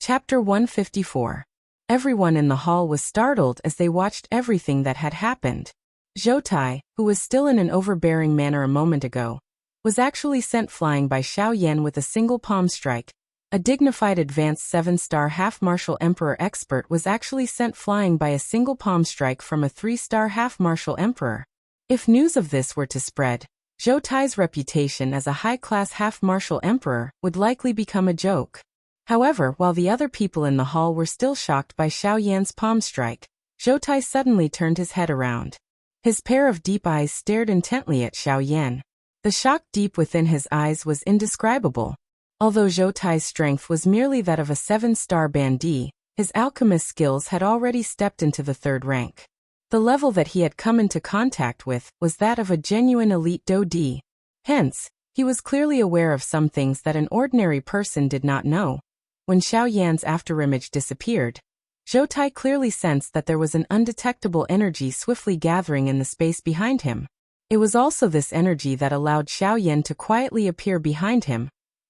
Chapter 154. Everyone in the hall was startled as they watched everything that had happened. Zhou Tai, who was still in an overbearing manner a moment ago, was actually sent flying by Xiao Yan with a single palm strike. A dignified advanced 7-star half-martial emperor expert was actually sent flying by a single palm strike from a 3-star half-martial emperor. If news of this were to spread, Zhou Tai's reputation as a high-class half-martial emperor would likely become a joke. However, while the other people in the hall were still shocked by Xiao Yan's palm strike, Zhou Tai suddenly turned his head around. His pair of deep eyes stared intently at Xiao Yan. The shock deep within his eyes was indescribable. Although Zhou Tai's strength was merely that of a 7-star bandit, his alchemist skills had already stepped into the 3rd rank. The level that he had come into contact with was that of a genuine elite Dou. Hence, he was clearly aware of some things that an ordinary person did not know. When Xiao Yan's afterimage disappeared, Zhou Tai clearly sensed that there was an undetectable energy swiftly gathering in the space behind him. It was also this energy that allowed Xiao Yan to quietly appear behind him.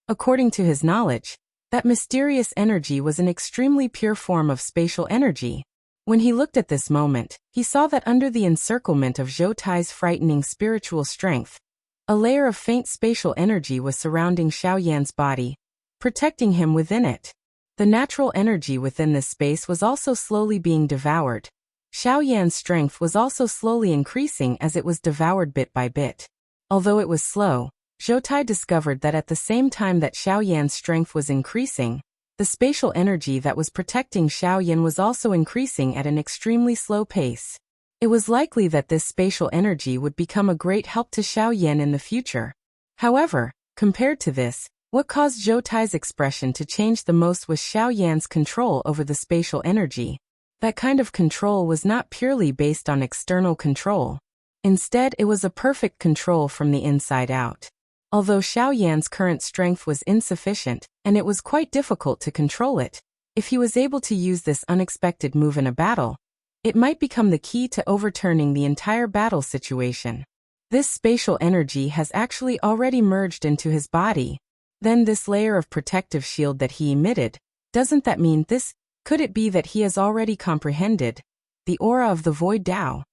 According to his knowledge, that mysterious energy was an extremely pure form of spatial energy. When he looked at this moment, he saw that under the encirclement of Zhou Tai's frightening spiritual strength, a layer of faint spatial energy was surrounding Xiao Yan's body, protecting him within it. The natural energy within this space was also slowly being devoured. Xiao Yan's strength was also slowly increasing as it was devoured bit by bit. Although it was slow, Zhou Tai discovered that at the same time that Xiao Yan's strength was increasing, the spatial energy that was protecting Xiao Yan was also increasing at an extremely slow pace. It was likely that this spatial energy would become a great help to Xiao Yan in the future. However, compared to this, what caused Zhou Tai's expression to change the most was Xiao Yan's control over the spatial energy. That kind of control was not purely based on external control. Instead, it was a perfect control from the inside out. Although Xiao Yan's current strength was insufficient, and it was quite difficult to control it, if he was able to use this unexpected move in a battle, it might become the key to overturning the entire battle situation. This spatial energy has actually already merged into his body. Then this layer of protective shield that he emitted, doesn't that mean this? Could it be that he has already comprehended the aura of the Void Tao?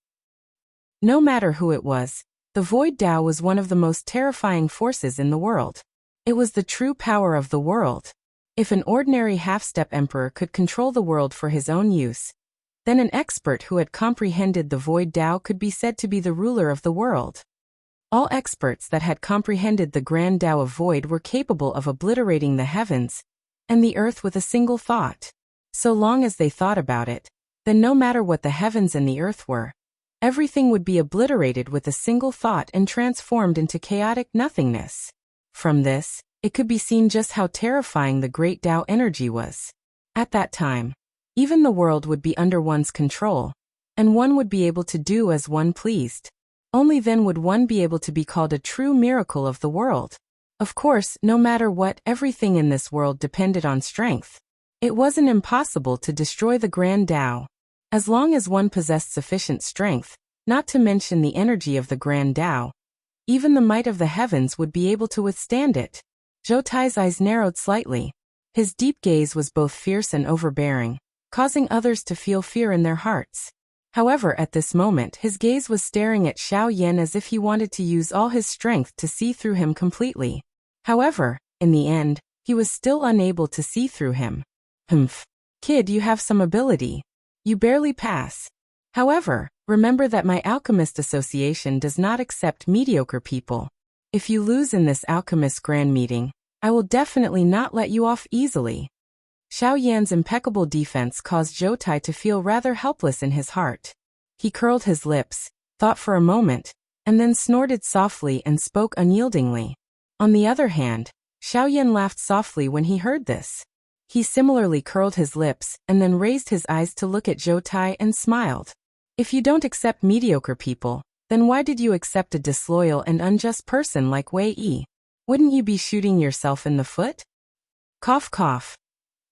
No matter who it was, the Void Tao was one of the most terrifying forces in the world. It was the true power of the world. If an ordinary half-step emperor could control the world for his own use, then an expert who had comprehended the Void Tao could be said to be the ruler of the world. All experts that had comprehended the Grand Tao of Void were capable of obliterating the heavens and the earth with a single thought. So long as they thought about it, then no matter what the heavens and the earth were, everything would be obliterated with a single thought and transformed into chaotic nothingness. From this, it could be seen just how terrifying the great Tao energy was. At that time, even the world would be under one's control, and one would be able to do as one pleased. Only then would one be able to be called a true miracle of the world. Of course, no matter what, everything in this world depended on strength. It wasn't impossible to destroy the Grand Tao. As long as one possessed sufficient strength, not to mention the energy of the Grand Tao, even the might of the heavens would be able to withstand it. Zhou Tai's eyes narrowed slightly. His deep gaze was both fierce and overbearing, causing others to feel fear in their hearts. However, at this moment his gaze was staring at Xiao Yan as if he wanted to use all his strength to see through him completely. However, in the end, he was still unable to see through him. Humph. Kid, you have some ability. You barely pass. However, remember that my Alchemist Association does not accept mediocre people. If you lose in this Alchemist Grand Meeting, I will definitely not let you off easily. Xiao Yan's impeccable defense caused Zhou Tai to feel rather helpless in his heart. He curled his lips, thought for a moment, and then snorted softly and spoke unyieldingly. On the other hand, Xiao Yan laughed softly when he heard this. He similarly curled his lips and then raised his eyes to look at Zhou Tai and smiled. If you don't accept mediocre people, then why did you accept a disloyal and unjust person like Wei Yi? Wouldn't you be shooting yourself in the foot? Cough cough.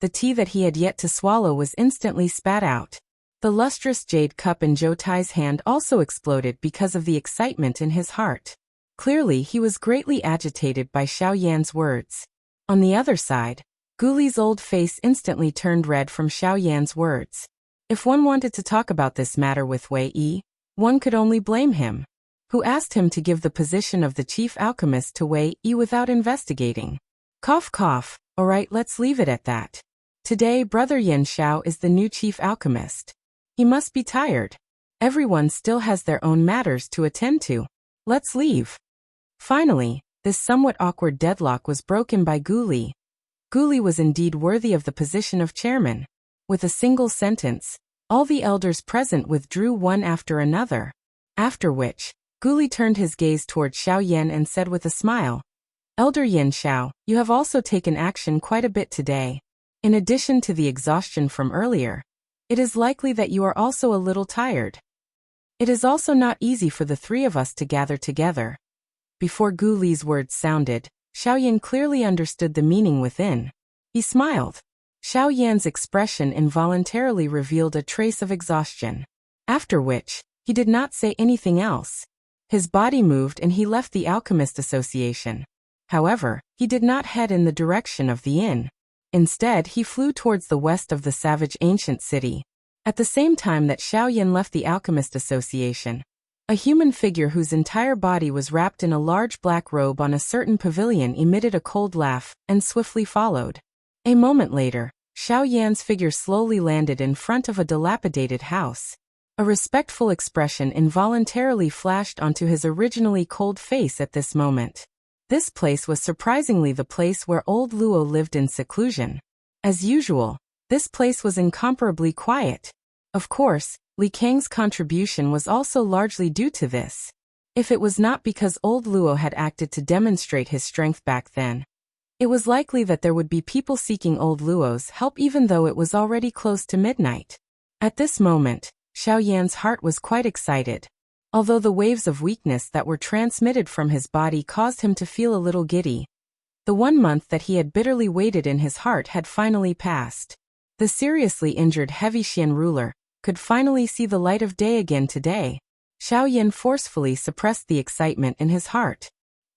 The tea that he had yet to swallow was instantly spat out. The lustrous jade cup in Zhou Tai's hand also exploded because of the excitement in his heart. Clearly he was greatly agitated by Xiao Yan's words. On the other side, Guli's old face instantly turned red from Xiao Yan's words. If one wanted to talk about this matter with Wei Yi, one could only blame him. Who asked him to give the position of the chief alchemist to Wei Yi without investigating? Cough cough, alright, let's leave it at that. Today Brother Yin Xiao is the new chief alchemist. He must be tired. Everyone still has their own matters to attend to. Let's leave. Finally, this somewhat awkward deadlock was broken by Guli. Guli was indeed worthy of the position of chairman. With a single sentence, all the elders present withdrew one after another. After which, Guli turned his gaze toward Xiao Yan and said with a smile, Elder Yin Xiao, you have also taken action quite a bit today. In addition to the exhaustion from earlier, it is likely that you are also a little tired. It is also not easy for the three of us to gather together. Before Guli's words sounded, Xiao Yan clearly understood the meaning within. He smiled. Xiao Yan's expression involuntarily revealed a trace of exhaustion. After which, he did not say anything else. His body moved and he left the Alchemist Association. However, he did not head in the direction of the inn. Instead, he flew towards the west of the savage ancient city. At the same time that Xiao Yan left the Alchemist Association, a human figure whose entire body was wrapped in a large black robe on a certain pavilion emitted a cold laugh and swiftly followed. A moment later, Xiao Yan's figure slowly landed in front of a dilapidated house. A respectful expression involuntarily flashed onto his originally cold face at this moment. This place was surprisingly the place where old Luo lived in seclusion. As usual, this place was incomparably quiet. Of course, Li Kang's contribution was also largely due to this. If it was not because old Luo had acted to demonstrate his strength back then, it was likely that there would be people seeking old Luo's help even though it was already close to midnight. At this moment, Xiao Yan's heart was quite excited. Although the waves of weakness that were transmitted from his body caused him to feel a little giddy, the 1 month that he had bitterly waited in his heart had finally passed. The seriously injured Heavy Xian ruler could finally see the light of day again today. Xiao Yan forcefully suppressed the excitement in his heart.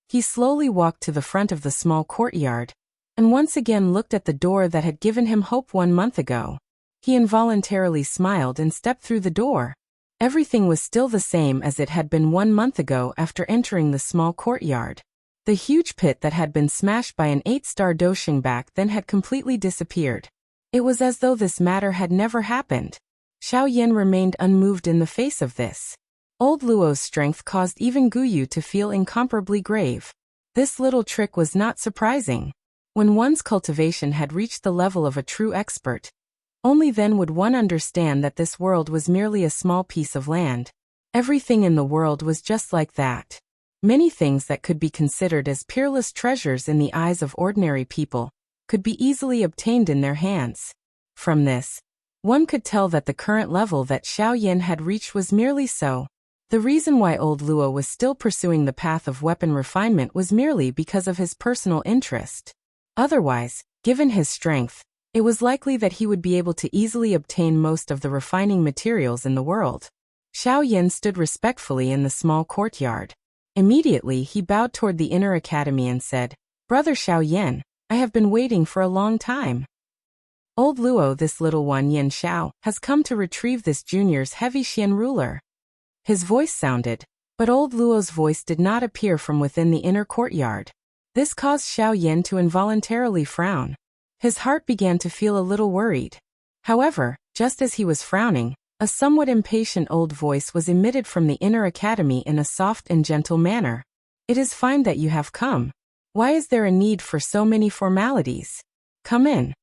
He slowly walked to the front of the small courtyard, and once again looked at the door that had given him hope 1 month ago. He involuntarily smiled and stepped through the door. Everything was still the same as it had been 1 month ago after entering the small courtyard. The huge pit that had been smashed by an 8-star Doshing back then had completely disappeared. It was as though this matter had never happened. Xiao Yan remained unmoved in the face of this. Old Luo's strength caused even Guyu to feel incomparably grave. This little trick was not surprising. When one's cultivation had reached the level of a true expert, only then would one understand that this world was merely a small piece of land. Everything in the world was just like that. Many things that could be considered as peerless treasures in the eyes of ordinary people could be easily obtained in their hands. From this, one could tell that the current level that Xiao Yan had reached was merely so. The reason why old Luo was still pursuing the path of weapon refinement was merely because of his personal interest. Otherwise, given his strength, it was likely that he would be able to easily obtain most of the refining materials in the world. Xiao Yan stood respectfully in the small courtyard. Immediately he bowed toward the inner academy and said, Brother Xiao Yan, I have been waiting for a long time. Old Luo, this little one Yin Xiao, has come to retrieve this junior's Heavy Xian ruler. His voice sounded, but old Luo's voice did not appear from within the inner courtyard. This caused Xiao Yan to involuntarily frown. His heart began to feel a little worried. However, just as he was frowning, a somewhat impatient old voice was emitted from the inner academy in a soft and gentle manner. It is fine that you have come. Why is there a need for so many formalities? Come in.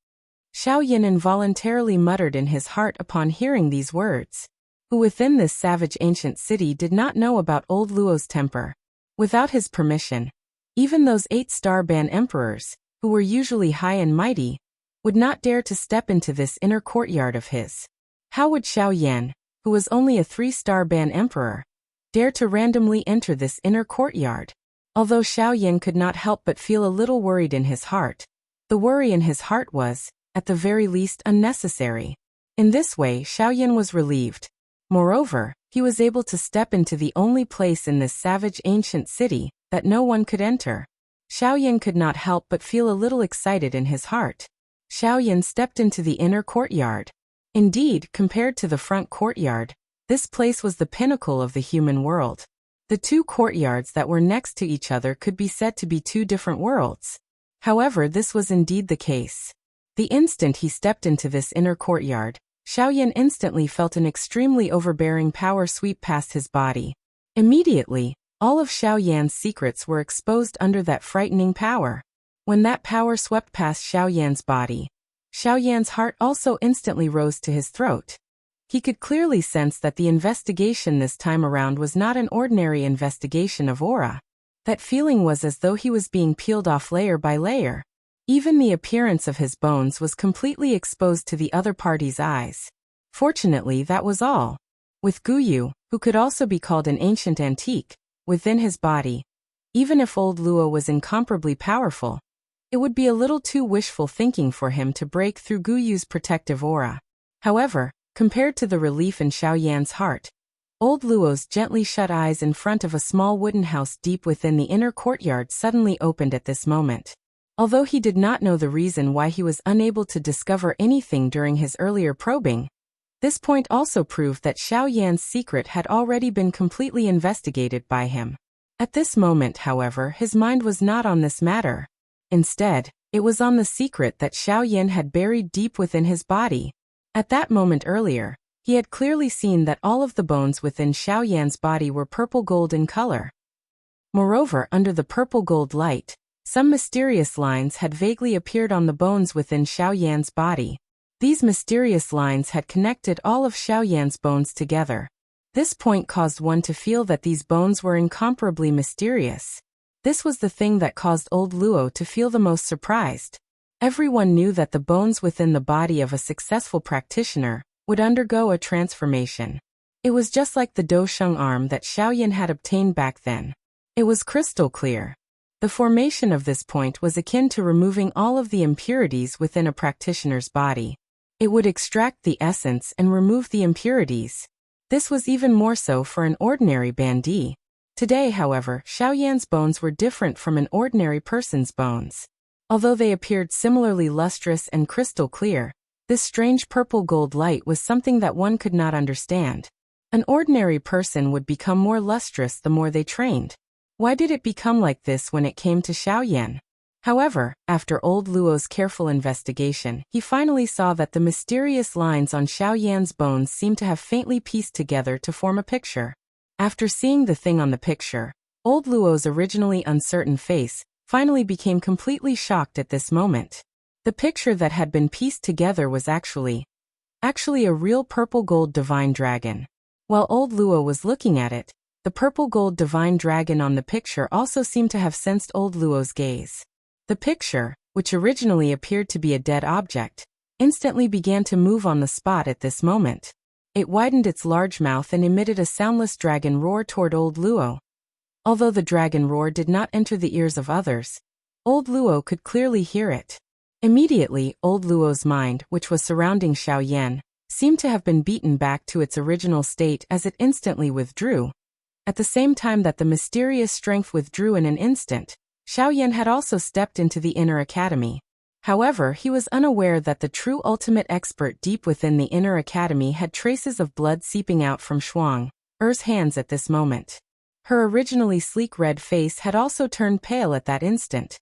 Xiao Yan involuntarily muttered in his heart upon hearing these words. Who within this savage ancient city did not know about old Luo's temper? Without his permission, even those 8-star ban emperors, who were usually high and mighty, would not dare to step into this inner courtyard of his. How would Xiao Yan, who was only a 3-star ban emperor, dare to randomly enter this inner courtyard? Although Xiao Yan could not help but feel a little worried in his heart, the worry in his heart was, at the very least, unnecessary. In this way, Xiao Yan was relieved. Moreover, he was able to step into the only place in this savage ancient city that no one could enter. Xiao Yan could not help but feel a little excited in his heart. Xiaoyan stepped into the inner courtyard. Indeed, compared to the front courtyard, this place was the pinnacle of the human world. The two courtyards that were next to each other could be said to be two different worlds. However, this was indeed the case. The instant he stepped into this inner courtyard, Xiaoyan instantly felt an extremely overbearing power sweep past his body. Immediately, all of Xiaoyan's secrets were exposed under that frightening power. When that power swept past Xiaoyan's body, Xiaoyan's heart also instantly rose to his throat. He could clearly sense that the investigation this time around was not an ordinary investigation of aura. That feeling was as though he was being peeled off layer by layer. Even the appearance of his bones was completely exposed to the other party's eyes. Fortunately, that was all. With Guyu, who could also be called an ancient antique, within his body, even if old Luo was incomparably powerful, it would be a little too wishful thinking for him to break through Guyu's protective aura. However, compared to the relief in Xiaoyan's heart, old Luo's gently shut eyes in front of a small wooden house deep within the inner courtyard suddenly opened at this moment. Although he did not know the reason why he was unable to discover anything during his earlier probing, this point also proved that Xiaoyan's secret had already been completely investigated by him. At this moment, however, his mind was not on this matter. Instead, it was on the secret that Xiaoyan had buried deep within his body. At that moment earlier, he had clearly seen that all of the bones within Xiaoyan's body were purple-gold in color. Moreover, under the purple-gold light, some mysterious lines had vaguely appeared on the bones within Xiaoyan's body. These mysterious lines had connected all of Xiaoyan's bones together. This point caused one to feel that these bones were incomparably mysterious. This was the thing that caused old Luo to feel the most surprised. Everyone knew that the bones within the body of a successful practitioner would undergo a transformation. It was just like the Dosheng arm that Xiaoyan had obtained back then. It was crystal clear. The formation of this point was akin to removing all of the impurities within a practitioner's body. It would extract the essence and remove the impurities. This was even more so for an ordinary bandit. Today, however, Xiaoyan's bones were different from an ordinary person's bones. Although they appeared similarly lustrous and crystal clear, this strange purple-gold light was something that one could not understand. An ordinary person would become more lustrous the more they trained. Why did it become like this when it came to Xiaoyan? However, after old Luo's careful investigation, he finally saw that the mysterious lines on Xiaoyan's bones seemed to have faintly pieced together to form a picture. After seeing the thing on the picture, old Luo's originally uncertain face finally became completely shocked at this moment. The picture that had been pieced together was actually a real purple-gold divine dragon. While old Luo was looking at it, the purple-gold divine dragon on the picture also seemed to have sensed old Luo's gaze. The picture, which originally appeared to be a dead object, instantly began to move on the spot at this moment. It widened its large mouth and emitted a soundless dragon roar toward old Luo. Although the dragon roar did not enter the ears of others, old Luo could clearly hear it. Immediately, old Luo's mind, which was surrounding Xiaoyan, seemed to have been beaten back to its original state as it instantly withdrew. At the same time that the mysterious strength withdrew in an instant, Xiaoyan had also stepped into the inner academy. However, he was unaware that the true ultimate expert deep within the inner academy had traces of blood seeping out from Shuang-Er's hands at this moment. Her originally sleek red face had also turned pale at that instant.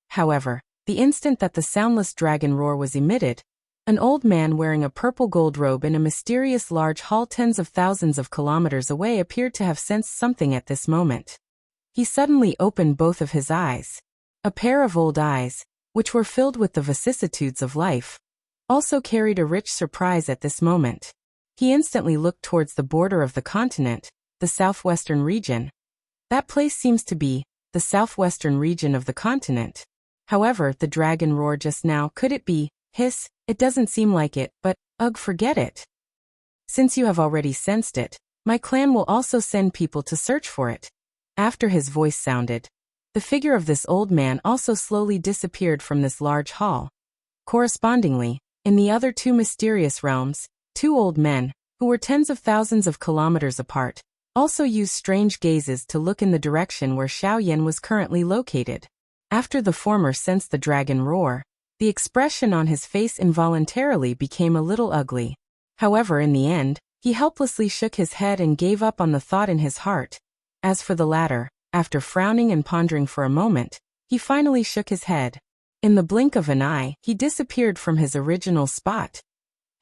However, the instant that the soundless dragon roar was emitted, an old man wearing a purple gold robe in a mysterious large hall tens of thousands of kilometers away appeared to have sensed something at this moment. He suddenly opened both of his eyes. A pair of old eyes, which were filled with the vicissitudes of life, also carried a rich surprise at this moment. He instantly looked towards the border of the continent, the southwestern region. That place seems to be the southwestern region of the continent. However, the dragon roar just now, could it be? Hiss, it doesn't seem like it, but, ugh, forget it. Since you have already sensed it, my clan will also send people to search for it. After his voice sounded, the figure of this old man also slowly disappeared from this large hall. Correspondingly, in the other two mysterious realms, two old men, who were tens of thousands of kilometers apart, also used strange gazes to look in the direction where Xiaoyan was currently located. After the former sensed the dragon roar, The expression on his face involuntarily became a little ugly. However, in the end, he helplessly shook his head and gave up on the thought in his heart. As for the latter, after frowning and pondering for a moment, he finally shook his head. In the blink of an eye, he disappeared from his original spot.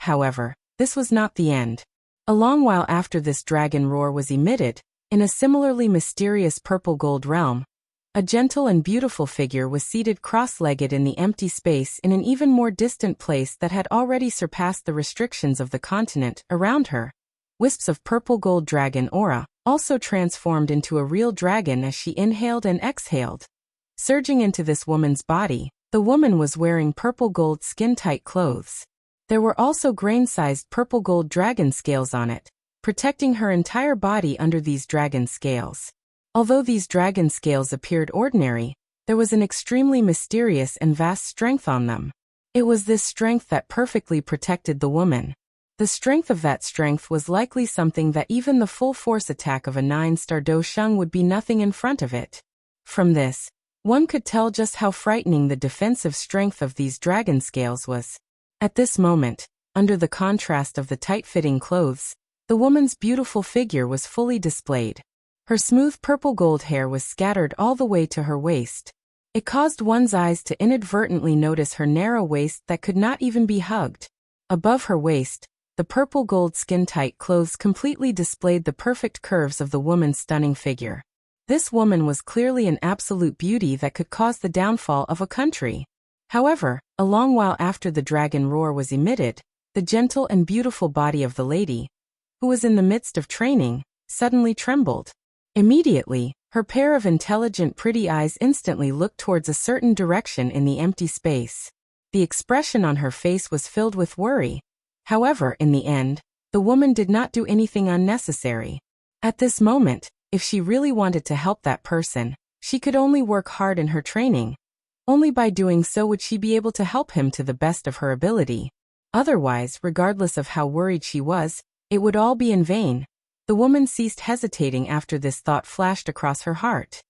However, this was not the end. A long while after this dragon roar was emitted, in a similarly mysterious purple-gold realm, a gentle and beautiful figure was seated cross-legged in the empty space in an even more distant place that had already surpassed the restrictions of the continent around her. Wisps of purple-gold dragon aura also transformed into a real dragon as she inhaled and exhaled. Surging into this woman's body, the woman was wearing purple-gold skin-tight clothes. There were also grain-sized purple-gold dragon scales on it, protecting her entire body under these dragon scales. Although these dragon scales appeared ordinary, there was an extremely mysterious and vast strength on them. It was this strength that perfectly protected the woman. The strength of that strength was likely something that even the full-force attack of a 9-star Do Sheng would be nothing in front of it. From this, one could tell just how frightening the defensive strength of these dragon scales was. At this moment, under the contrast of the tight-fitting clothes, the woman's beautiful figure was fully displayed. Her smooth purple-gold hair was scattered all the way to her waist. It caused one's eyes to inadvertently notice her narrow waist that could not even be hugged. Above her waist, the purple-gold skin-tight clothes completely displayed the perfect curves of the woman's stunning figure. This woman was clearly an absolute beauty that could cause the downfall of a country. However, a long while after the dragon roar was emitted, the gentle and beautiful body of the lady, who was in the midst of training, suddenly trembled. Immediately, her pair of intelligent pretty eyes instantly looked towards a certain direction in the empty space. The expression on her face was filled with worry. However, in the end, the woman did not do anything unnecessary. At this moment, if she really wanted to help that person, she could only work hard in her training. Only by doing so would she be able to help him to the best of her ability. Otherwise, regardless of how worried she was, it would all be in vain. The woman ceased hesitating after this thought flashed across her heart.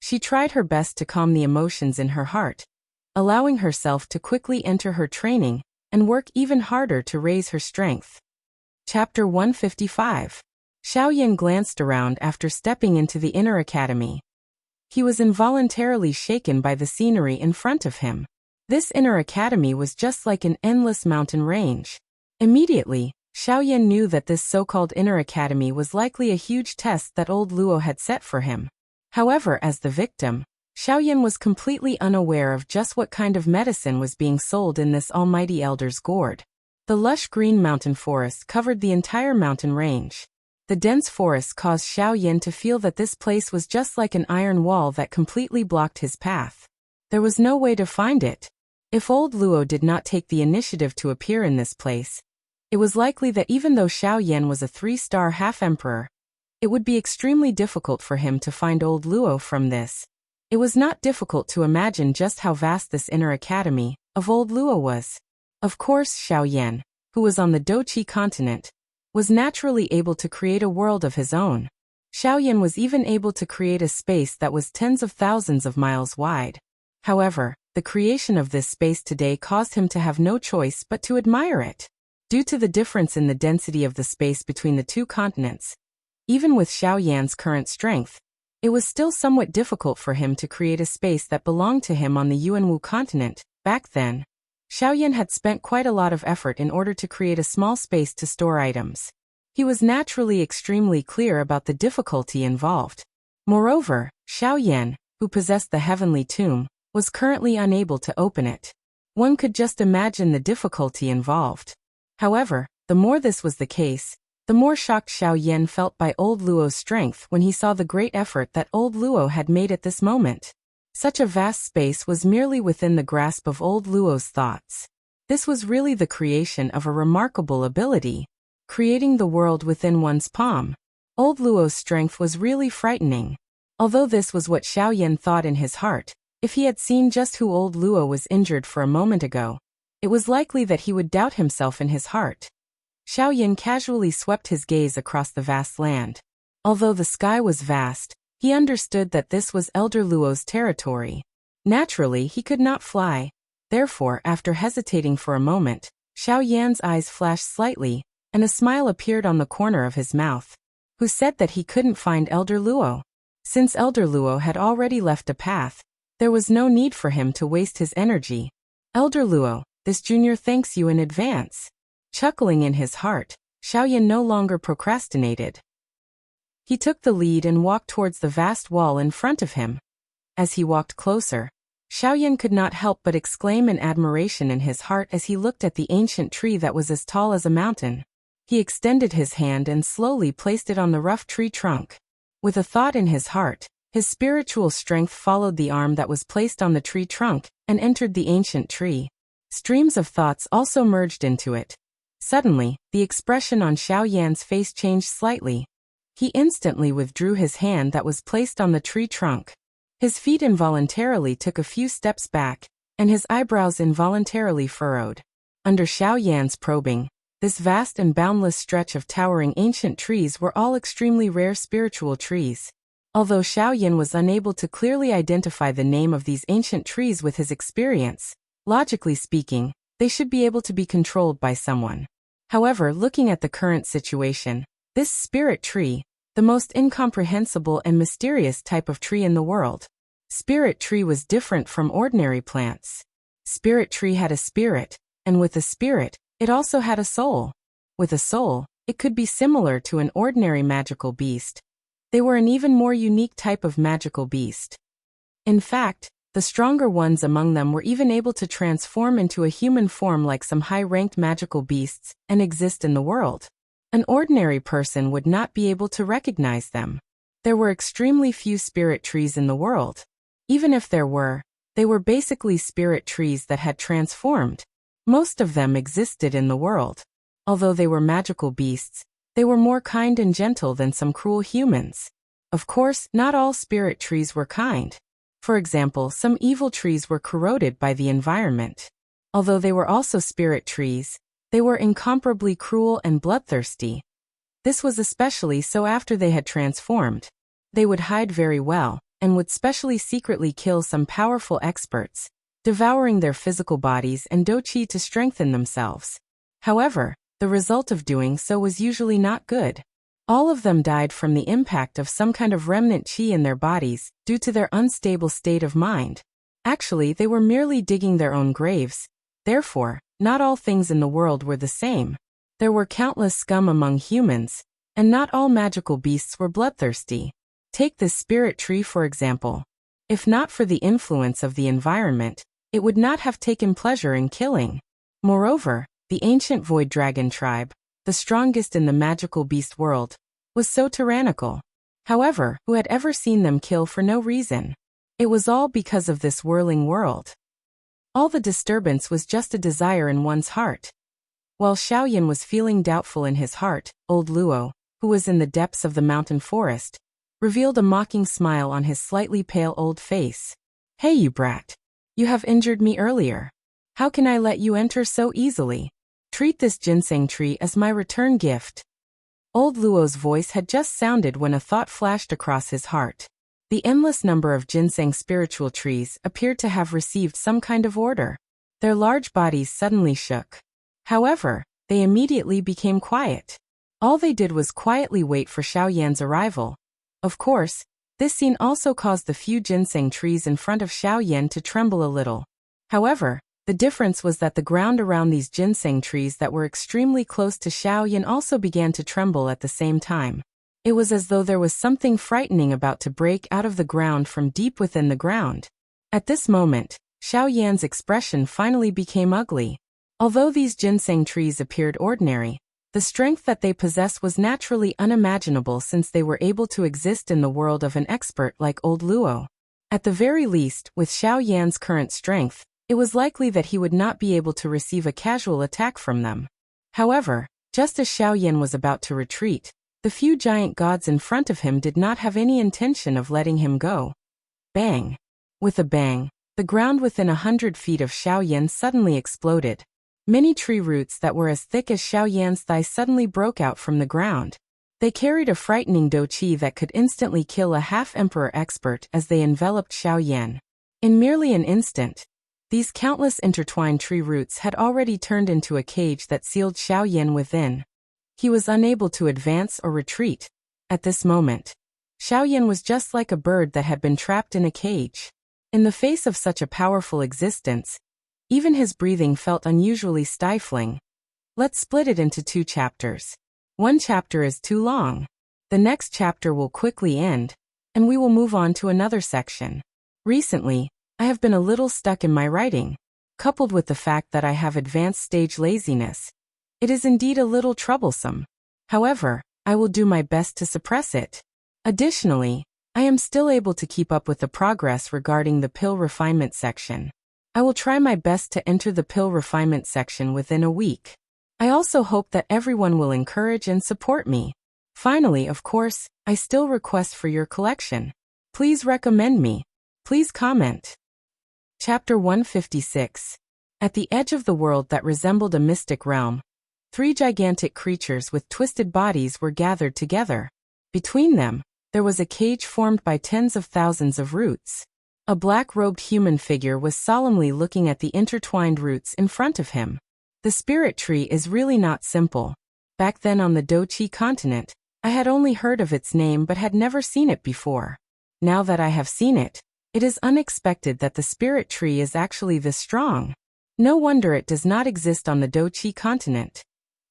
She tried her best to calm the emotions in her heart, allowing herself to quickly enter her training and work even harder to raise her strength. Chapter 155. Xiaoyan glanced around after stepping into the inner academy. He was involuntarily shaken by the scenery in front of him. This inner academy was just like an endless mountain range. Immediately, Xiaoyan knew that this so-called inner academy was likely a huge test that old Luo had set for him. However, as the victim, Xiaoyan was completely unaware of just what kind of medicine was being sold in this almighty elder's gourd. The lush green mountain forest covered the entire mountain range. The dense forest caused Xiaoyan to feel that this place was just like an iron wall that completely blocked his path. There was no way to find it. If old Luo did not take the initiative to appear in this place, it was likely that even though Xiaoyan was a 3-star half-emperor, it would be extremely difficult for him to find old Luo from this. It was not difficult to imagine just how vast this inner academy of old Luo was. Of course, Xiaoyan, who was on the Doqi continent, was naturally able to create a world of his own. Xiaoyan was even able to create a space that was tens of thousands of miles wide. However, the creation of this space today caused him to have no choice but to admire it. Due to the difference in the density of the space between the two continents, even with Xiaoyan's current strength, it was still somewhat difficult for him to create a space that belonged to him on the Yuanwu continent. Back then, Xiaoyan had spent quite a lot of effort in order to create a small space to store items. He was naturally extremely clear about the difficulty involved. Moreover, Xiaoyan, who possessed the heavenly tomb, was currently unable to open it. One could just imagine the difficulty involved. However, the more this was the case, the more shocked Xiaoyan felt by old Luo's strength when he saw the great effort that old Luo had made at this moment. Such a vast space was merely within the grasp of old Luo's thoughts. This was really the creation of a remarkable ability, creating the world within one's palm. Old Luo's strength was really frightening. Although this was what Xiaoyan thought in his heart, if he had seen just who old Luo was injured for a moment ago, it was likely that he would doubt himself in his heart. Xiaoyan casually swept his gaze across the vast land. Although the sky was vast, he understood that this was Elder Luo's territory. Naturally, he could not fly. Therefore, after hesitating for a moment, Xiao Yan's eyes flashed slightly, and a smile appeared on the corner of his mouth. Who said that he couldn't find Elder Luo? Since Elder Luo had already left a path, there was no need for him to waste his energy. Elder Luo, this junior thanks you in advance. Chuckling in his heart, Xiao Yan no longer procrastinated. He took the lead and walked towards the vast wall in front of him. As he walked closer, Xiao Yan could not help but exclaim in admiration in his heart as he looked at the ancient tree that was as tall as a mountain. He extended his hand and slowly placed it on the rough tree trunk. With a thought in his heart, his spiritual strength followed the arm that was placed on the tree trunk and entered the ancient tree. Streams of thoughts also merged into it. Suddenly, the expression on Xiao Yan's face changed slightly. He instantly withdrew his hand that was placed on the tree trunk. His feet involuntarily took a few steps back, and his eyebrows involuntarily furrowed. Under Xiao Yan's probing, this vast and boundless stretch of towering ancient trees were all extremely rare spiritual trees. Although Xiao Yan was unable to clearly identify the name of these ancient trees with his experience, logically speaking, they should be able to be controlled by someone. However, looking at the current situation, this spirit tree, the most incomprehensible and mysterious type of tree in the world. Spirit tree was different from ordinary plants. Spirit tree had a spirit, and with a spirit, it also had a soul. With a soul, it could be similar to an ordinary magical beast. They were an even more unique type of magical beast. In fact, the stronger ones among them were even able to transform into a human form like some high-ranked magical beasts and exist in the world. An ordinary person would not be able to recognize them. There were extremely few spirit trees in the world. Even if there were, they were basically spirit trees that had transformed. Most of them existed in the world. Although they were magical beasts, they were more kind and gentle than some cruel humans. Of course, not all spirit trees were kind. For example, some evil trees were corroded by the environment. Although they were also spirit trees, they were incomparably cruel and bloodthirsty. This was especially so after they had transformed. They would hide very well, and would specially secretly kill some powerful experts, devouring their physical bodies and doqi to strengthen themselves. However, the result of doing so was usually not good. All of them died from the impact of some kind of remnant qi in their bodies, due to their unstable state of mind. Actually, they were merely digging their own graves. Therefore, not all things in the world were the same. There were countless scum among humans, and not all magical beasts were bloodthirsty. Take this spirit tree for example. If not for the influence of the environment, it would not have taken pleasure in killing. Moreover, the ancient void dragon tribe, the strongest in the magical beast world, was so tyrannical. However, who had ever seen them kill for no reason? It was all because of this whirling world. All the disturbance was just a desire in one's heart. While Xiao Yan was feeling doubtful in his heart, old Luo, who was in the depths of the mountain forest, revealed a mocking smile on his slightly pale old face. Hey you brat! You have injured me earlier. How can I let you enter so easily? Treat this ginseng tree as my return gift. Old Luo's voice had just sounded when a thought flashed across his heart. The endless number of ginseng spiritual trees appeared to have received some kind of order. Their large bodies suddenly shook. However, they immediately became quiet. All they did was quietly wait for Xiao Yan's arrival. Of course, this scene also caused the few ginseng trees in front of Xiao Yan to tremble a little. However, the difference was that the ground around these ginseng trees that were extremely close to Xiao Yan also began to tremble at the same time. It was as though there was something frightening about to break out of the ground from deep within the ground. At this moment, Xiao Yan's expression finally became ugly. Although these ginseng trees appeared ordinary, the strength that they possessed was naturally unimaginable since they were able to exist in the world of an expert like old Luo. At the very least, with Xiao Yan's current strength, it was likely that he would not be able to receive a casual attack from them. However, just as Xiao Yan was about to retreat, the few giant gods in front of him did not have any intention of letting him go. Bang! With a bang, the ground within 100 feet of Xiao Yan suddenly exploded. Many tree roots that were as thick as Xiao Yan's thigh suddenly broke out from the ground. They carried a frightening doqi that could instantly kill a half-emperor expert as they enveloped Xiao Yan. In merely an instant, These countless intertwined tree roots had already turned into a cage that sealed Xiaoyan within. He was unable to advance or retreat. At this moment, Xiaoyan was just like a bird that had been trapped in a cage. In the face of such a powerful existence, even his breathing felt unusually stifling. Let's split it into 2 chapters. One chapter is too long. The next chapter will quickly end, and we will move on to another section. Recently, I have been a little stuck in my writing. Coupled with the fact that I have advanced stage laziness, it is indeed a little troublesome. However, I will do my best to suppress it. Additionally, I am still able to keep up with the progress regarding the pill refinement section. I will try my best to enter the pill refinement section within a week. I also hope that everyone will encourage and support me. Finally, of course, I still request for your collection. Please recommend me. Please comment. Chapter 156. At the edge of the world that resembled a mystic realm, 3 gigantic creatures with twisted bodies were gathered together. Between them, there was a cage formed by tens of thousands of roots. A black-robed human figure was solemnly looking at the intertwined roots in front of him. The spirit tree is really not simple. Back then on the Doqi continent, I had only heard of its name but had never seen it before. Now that I have seen it, it is unexpected that the spirit tree is actually this strong. No wonder it does not exist on the Doqi continent.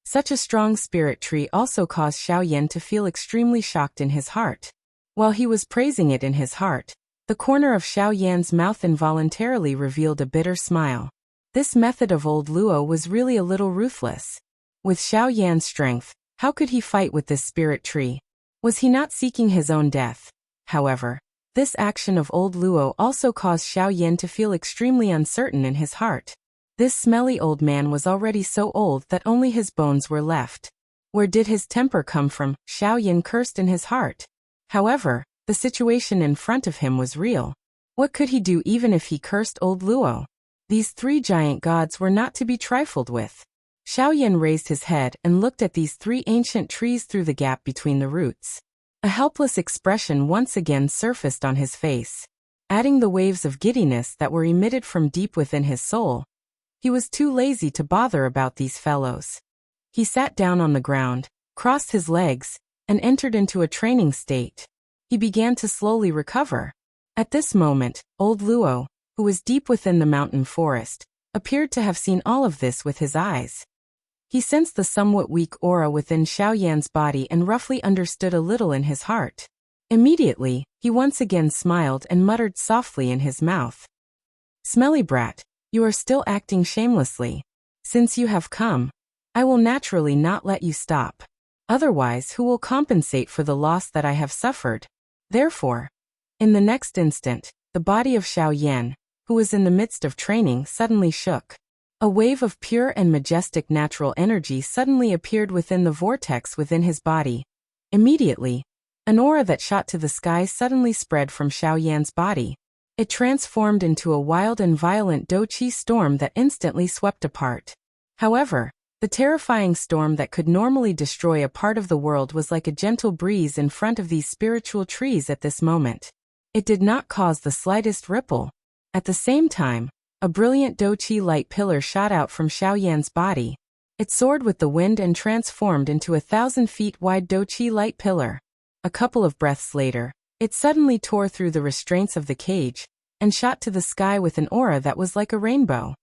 Such a strong spirit tree also caused Xiaoyan to feel extremely shocked in his heart. While he was praising it in his heart, the corner of Xiaoyan's mouth involuntarily revealed a bitter smile. This method of old Luo was really a little ruthless. With Xiaoyan's strength, how could he fight with this spirit tree? Was he not seeking his own death? However, this action of old Luo also caused Xiaoyan to feel extremely uncertain in his heart. This smelly old man was already so old that only his bones were left. Where did his temper come from? Xiaoyan cursed in his heart. However, the situation in front of him was real. What could he do even if he cursed old Luo? These 3 giant gods were not to be trifled with. Xiaoyan raised his head and looked at these 3 ancient trees through the gap between the roots. A helpless expression once again surfaced on his face. Adding the waves of giddiness that were emitted from deep within his soul, he was too lazy to bother about these fellows. He sat down on the ground, crossed his legs, and entered into a training state. He began to slowly recover. At this moment, old Luo, who was deep within the mountain forest, appeared to have seen all of this with his eyes. He sensed the somewhat weak aura within Xiaoyan's body and roughly understood a little in his heart. Immediately, he once again smiled and muttered softly in his mouth. "Smelly brat, you are still acting shamelessly. Since you have come, I will naturally not let you stop. Otherwise, who will compensate for the loss that I have suffered?" Therefore, in the next instant, the body of Xiaoyan, who was in the midst of training, suddenly shook. A wave of pure and majestic natural energy suddenly appeared within the vortex within his body. Immediately, an aura that shot to the sky suddenly spread from Xiaoyan's body. It transformed into a wild and violent Doqi storm that instantly swept apart. However, the terrifying storm that could normally destroy a part of the world was like a gentle breeze in front of these spiritual trees at this moment. It did not cause the slightest ripple. At the same time, a brilliant Doqi light pillar shot out from Xiaoyan's body. It soared with the wind and transformed into a 1,000 feet wide Doqi light pillar. A couple of breaths later, it suddenly tore through the restraints of the cage and shot to the sky with an aura that was like a rainbow.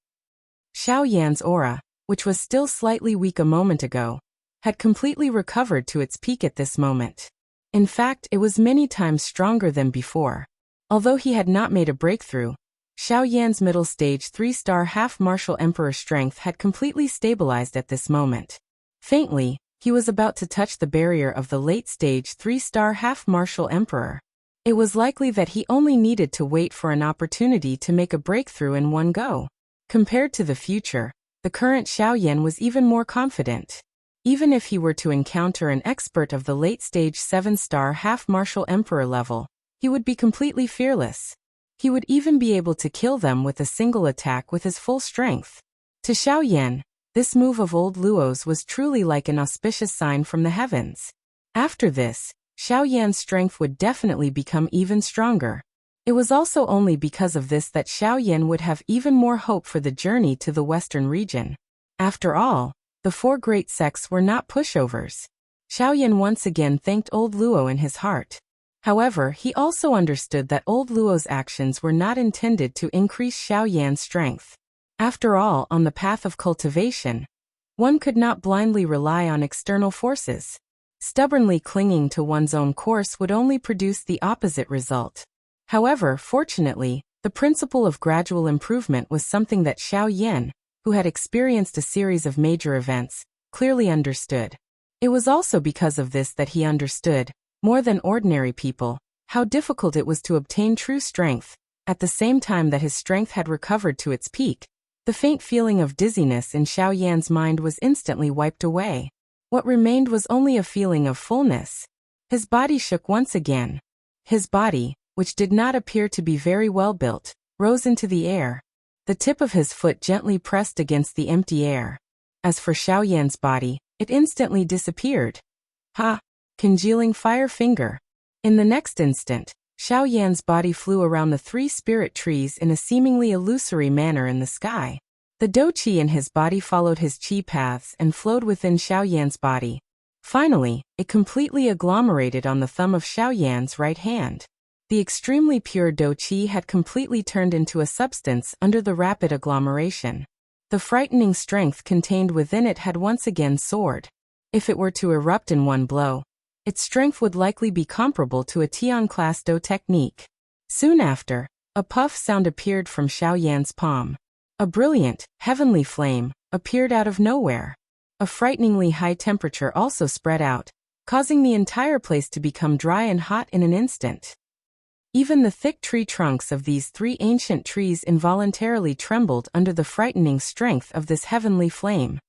Xiaoyan's aura, which was still slightly weak a moment ago, had completely recovered to its peak at this moment. In fact, it was many times stronger than before. Although he had not made a breakthrough, Xiaoyan's middle stage 3-star half-martial emperor strength had completely stabilized at this moment. Faintly, he was about to touch the barrier of the late stage 3-star half-martial emperor. It was likely that he only needed to wait for an opportunity to make a breakthrough in one go. Compared to the future, the current Xiaoyan was even more confident. Even if he were to encounter an expert of the late-stage 7-star half-martial emperor level, he would be completely fearless. He would even be able to kill them with a single attack with his full strength. To Xiaoyan, this move of old Luo's was truly like an auspicious sign from the heavens. After this, Xiaoyan's strength would definitely become even stronger. It was also only because of this that Xiao Yan would have even more hope for the journey to the western region. After all, the four great sects were not pushovers. Xiao Yan once again thanked old Luo in his heart. However, he also understood that old Luo's actions were not intended to increase Xiao Yan's strength. After all, on the path of cultivation, one could not blindly rely on external forces. Stubbornly clinging to one's own course would only produce the opposite result. However, fortunately, the principle of gradual improvement was something that Xiao Yan, who had experienced a series of major events, clearly understood. It was also because of this that he understood, more than ordinary people, how difficult it was to obtain true strength. At the same time that his strength had recovered to its peak, the faint feeling of dizziness in Xiao Yan's mind was instantly wiped away. What remained was only a feeling of fullness. His body shook once again. His body, which did not appear to be very well built, rose into the air. The tip of his foot gently pressed against the empty air. As for Xiao Yan's body, it instantly disappeared. Ha! Congealing fire finger. In the next instant, Xiao Yan's body flew around the three spirit trees in a seemingly illusory manner in the sky. The dou qi in his body followed his qi paths and flowed within Xiao Yan's body. Finally, it completely agglomerated on the thumb of Xiao Yan's right hand. The extremely pure dou qi had completely turned into a substance under the rapid agglomeration. The frightening strength contained within it had once again soared. If it were to erupt in one blow, its strength would likely be comparable to a Tian-class dou technique. Soon after, a puff sound appeared from Xiao Yan's palm. A brilliant, heavenly flame appeared out of nowhere. A frighteningly high temperature also spread out, causing the entire place to become dry and hot in an instant. Even the thick tree trunks of these three ancient trees involuntarily trembled under the frightening strength of this heavenly flame.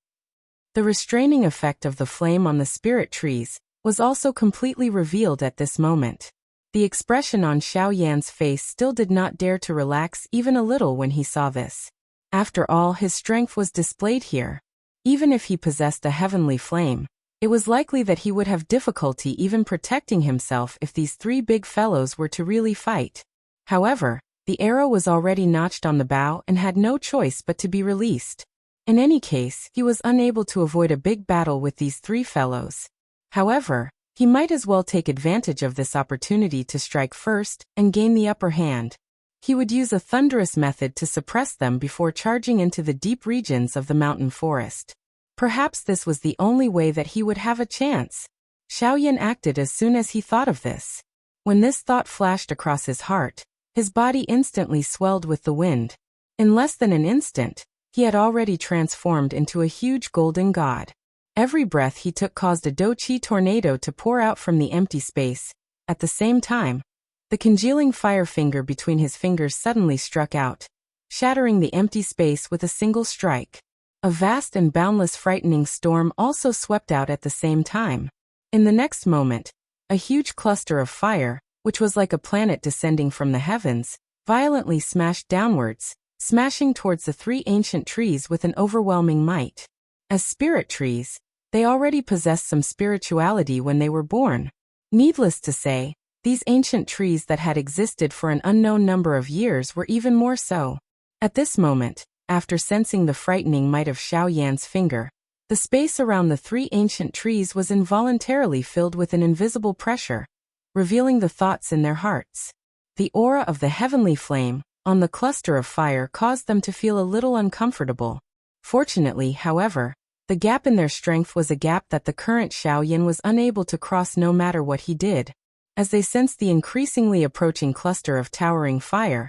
The restraining effect of the flame on the spirit trees was also completely revealed at this moment. The expression on Xiao Yan's face still did not dare to relax even a little when he saw this. After all, his strength was displayed here. Even if he possessed a heavenly flame, it was likely that he would have difficulty even protecting himself if these three big fellows were to really fight. However, the arrow was already notched on the bow and had no choice but to be released. In any case, he was unable to avoid a big battle with these three fellows. However, he might as well take advantage of this opportunity to strike first and gain the upper hand. He would use a thunderous method to suppress them before charging into the deep regions of the mountain forest. Perhaps this was the only way that he would have a chance. Xiao Yan acted as soon as he thought of this. When this thought flashed across his heart, his body instantly swelled with the wind. In less than an instant, he had already transformed into a huge golden god. Every breath he took caused a dou qi tornado to pour out from the empty space. At the same time, the congealing fire finger between his fingers suddenly struck out, shattering the empty space with a single strike. A vast and boundless frightening storm also swept out at the same time. In the next moment, a huge cluster of fire, which was like a planet descending from the heavens, violently smashed downwards, smashing towards the three ancient trees with an overwhelming might. As spirit trees, they already possessed some spirituality when they were born. Needless to say, these ancient trees that had existed for an unknown number of years were even more so. At this moment, after sensing the frightening might of Xiao Yan's finger, the space around the three ancient trees was involuntarily filled with an invisible pressure, revealing the thoughts in their hearts. The aura of the heavenly flame on the cluster of fire caused them to feel a little uncomfortable. Fortunately, however, the gap in their strength was a gap that the current Xiao Yan was unable to cross no matter what he did. As they sensed the increasingly approaching cluster of towering fire,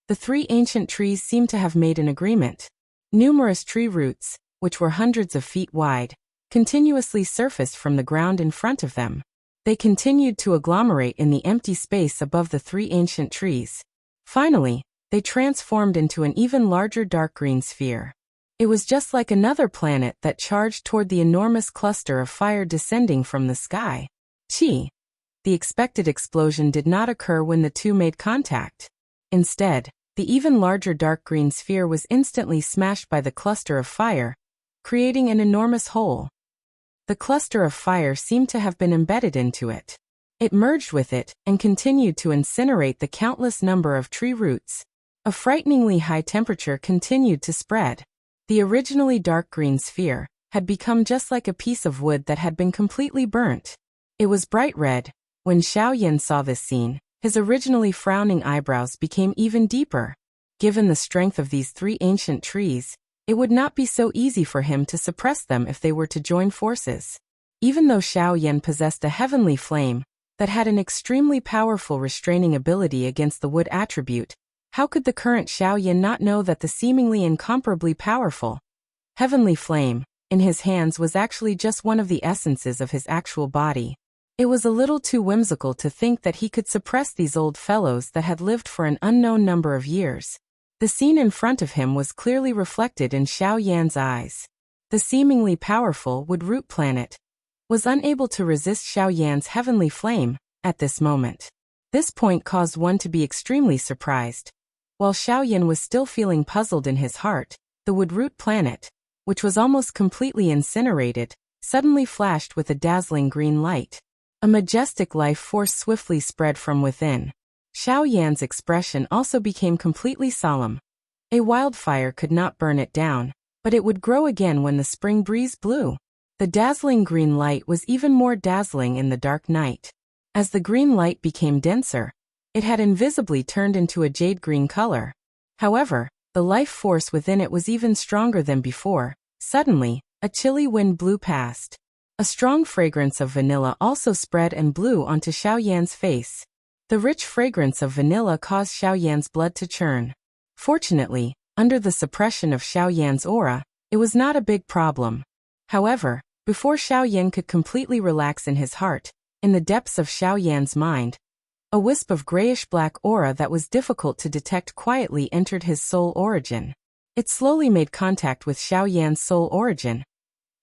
the three ancient trees seemed to have made an agreement. Numerous tree roots, which were hundreds of feet wide, continuously surfaced from the ground in front of them. They continued to agglomerate in the empty space above the three ancient trees. Finally, they transformed into an even larger dark green sphere. It was just like another planet that charged toward the enormous cluster of fire descending from the sky. Chi. The expected explosion did not occur when the two made contact. Instead, the even larger dark green sphere was instantly smashed by the cluster of fire, creating an enormous hole. The cluster of fire seemed to have been embedded into it. It merged with it and continued to incinerate the countless number of tree roots. A frighteningly high temperature continued to spread. The originally dark green sphere had become just like a piece of wood that had been completely burnt. It was bright red. When Xiao Yan saw this scene, his originally frowning eyebrows became even deeper. Given the strength of these three ancient trees, it would not be so easy for him to suppress them if they were to join forces. Even though Xiao Yan possessed a heavenly flame that had an extremely powerful restraining ability against the wood attribute, how could the current Xiao Yan not know that the seemingly incomparably powerful heavenly flame in his hands was actually just one of the essences of his actual body? It was a little too whimsical to think that he could suppress these old fellows that had lived for an unknown number of years. The scene in front of him was clearly reflected in Xiao Yan's eyes. The seemingly powerful wood root planet was unable to resist Xiao Yan's heavenly flame at this moment. This point caused one to be extremely surprised. While Xiao Yan was still feeling puzzled in his heart, the wood root planet, which was almost completely incinerated, suddenly flashed with a dazzling green light. A majestic life force swiftly spread from within. Xiao Yan's expression also became completely solemn. A wildfire could not burn it down, but it would grow again when the spring breeze blew. The dazzling green light was even more dazzling in the dark night. As the green light became denser, it had invisibly turned into a jade green color. However, the life force within it was even stronger than before. Suddenly, a chilly wind blew past. A strong fragrance of vanilla also spread and blew onto Xiao Yan's face. The rich fragrance of vanilla caused Xiao Yan's blood to churn. Fortunately, under the suppression of Xiao Yan's aura, it was not a big problem. However, before Xiao Yan could completely relax in his heart, in the depths of Xiao Yan's mind, a wisp of grayish-black aura that was difficult to detect quietly entered his soul origin. It slowly made contact with Xiao Yan's soul origin.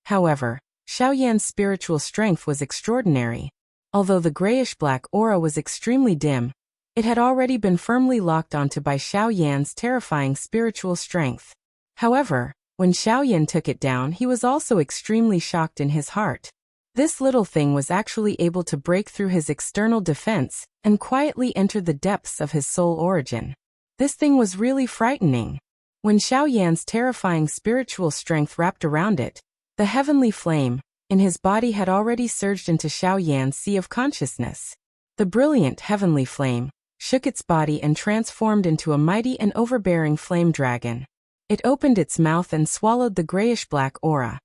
However, Xiao Yan's spiritual strength was extraordinary. Although the grayish-black aura was extremely dim, it had already been firmly locked onto by Xiao Yan's terrifying spiritual strength. However, when Xiao Yan took it down, he was also extremely shocked in his heart. This little thing was actually able to break through his external defense and quietly enter the depths of his soul origin. This thing was really frightening. When Xiao Yan's terrifying spiritual strength wrapped around it, the heavenly flame in his body had already surged into Xiao Yan's sea of consciousness. The brilliant heavenly flame shook its body and transformed into a mighty and overbearing flame dragon. It opened its mouth and swallowed the grayish-black aura.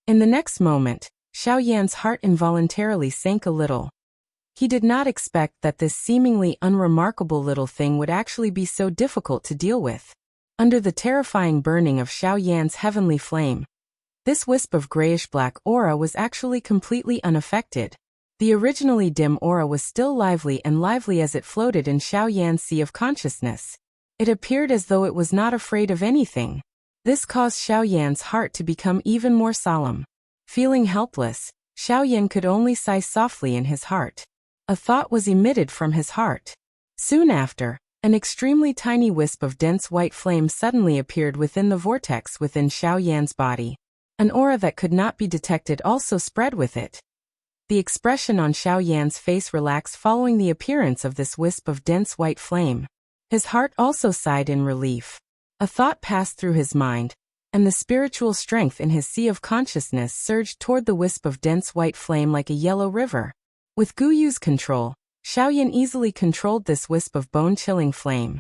In the next moment, Xiao Yan's heart involuntarily sank a little. He did not expect that this seemingly unremarkable little thing would actually be so difficult to deal with. Under the terrifying burning of Xiao Yan's heavenly flame, this wisp of grayish-black aura was actually completely unaffected. The originally dim aura was still lively as it floated in Xiao Yan's sea of consciousness. It appeared as though it was not afraid of anything. This caused Xiao Yan's heart to become even more solemn. Feeling helpless, Xiao Yan could only sigh softly in his heart. A thought was emitted from his heart. Soon after, an extremely tiny wisp of dense white flame suddenly appeared within the vortex within Xiao Yan's body. An aura that could not be detected also spread with it. The expression on Xiao Yan's face relaxed following the appearance of this wisp of dense white flame. His heart also sighed in relief. A thought passed through his mind, and the spiritual strength in his sea of consciousness surged toward the wisp of dense white flame like a yellow river. With Guyu's control, Xiao Yan easily controlled this wisp of bone-chilling flame.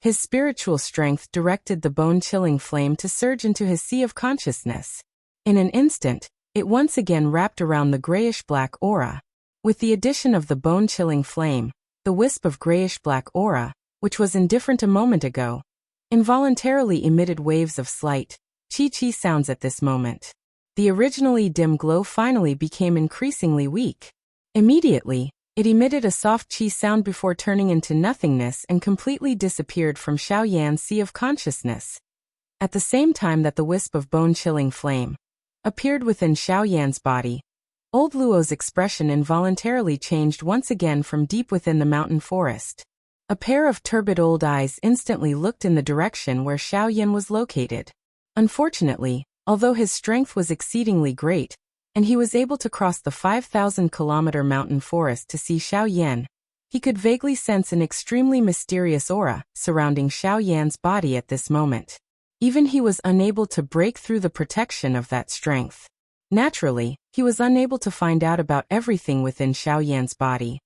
His spiritual strength directed the bone-chilling flame to surge into his sea of consciousness. In an instant, it once again wrapped around the grayish-black aura. With the addition of the bone-chilling flame, the wisp of grayish-black aura, which was indifferent a moment ago, involuntarily emitted waves of slight, chi-chi sounds at this moment. The originally dim glow finally became increasingly weak. Immediately, it emitted a soft chi sound before turning into nothingness and completely disappeared from Xiao Yan's sea of consciousness. At the same time that the wisp of bone-chilling flame appeared within Xiao Yan's body, old Luo's expression involuntarily changed once again from deep within the mountain forest. A pair of turbid old eyes instantly looked in the direction where Xiao Yan was located. Unfortunately, although his strength was exceedingly great, and he was able to cross the 5,000-kilometer mountain forest to see Xiao Yan. He could vaguely sense an extremely mysterious aura surrounding Xiao Yan's body at this moment. Even he was unable to break through the protection of that strength. Naturally, he was unable to find out about everything within Xiao Yan's body.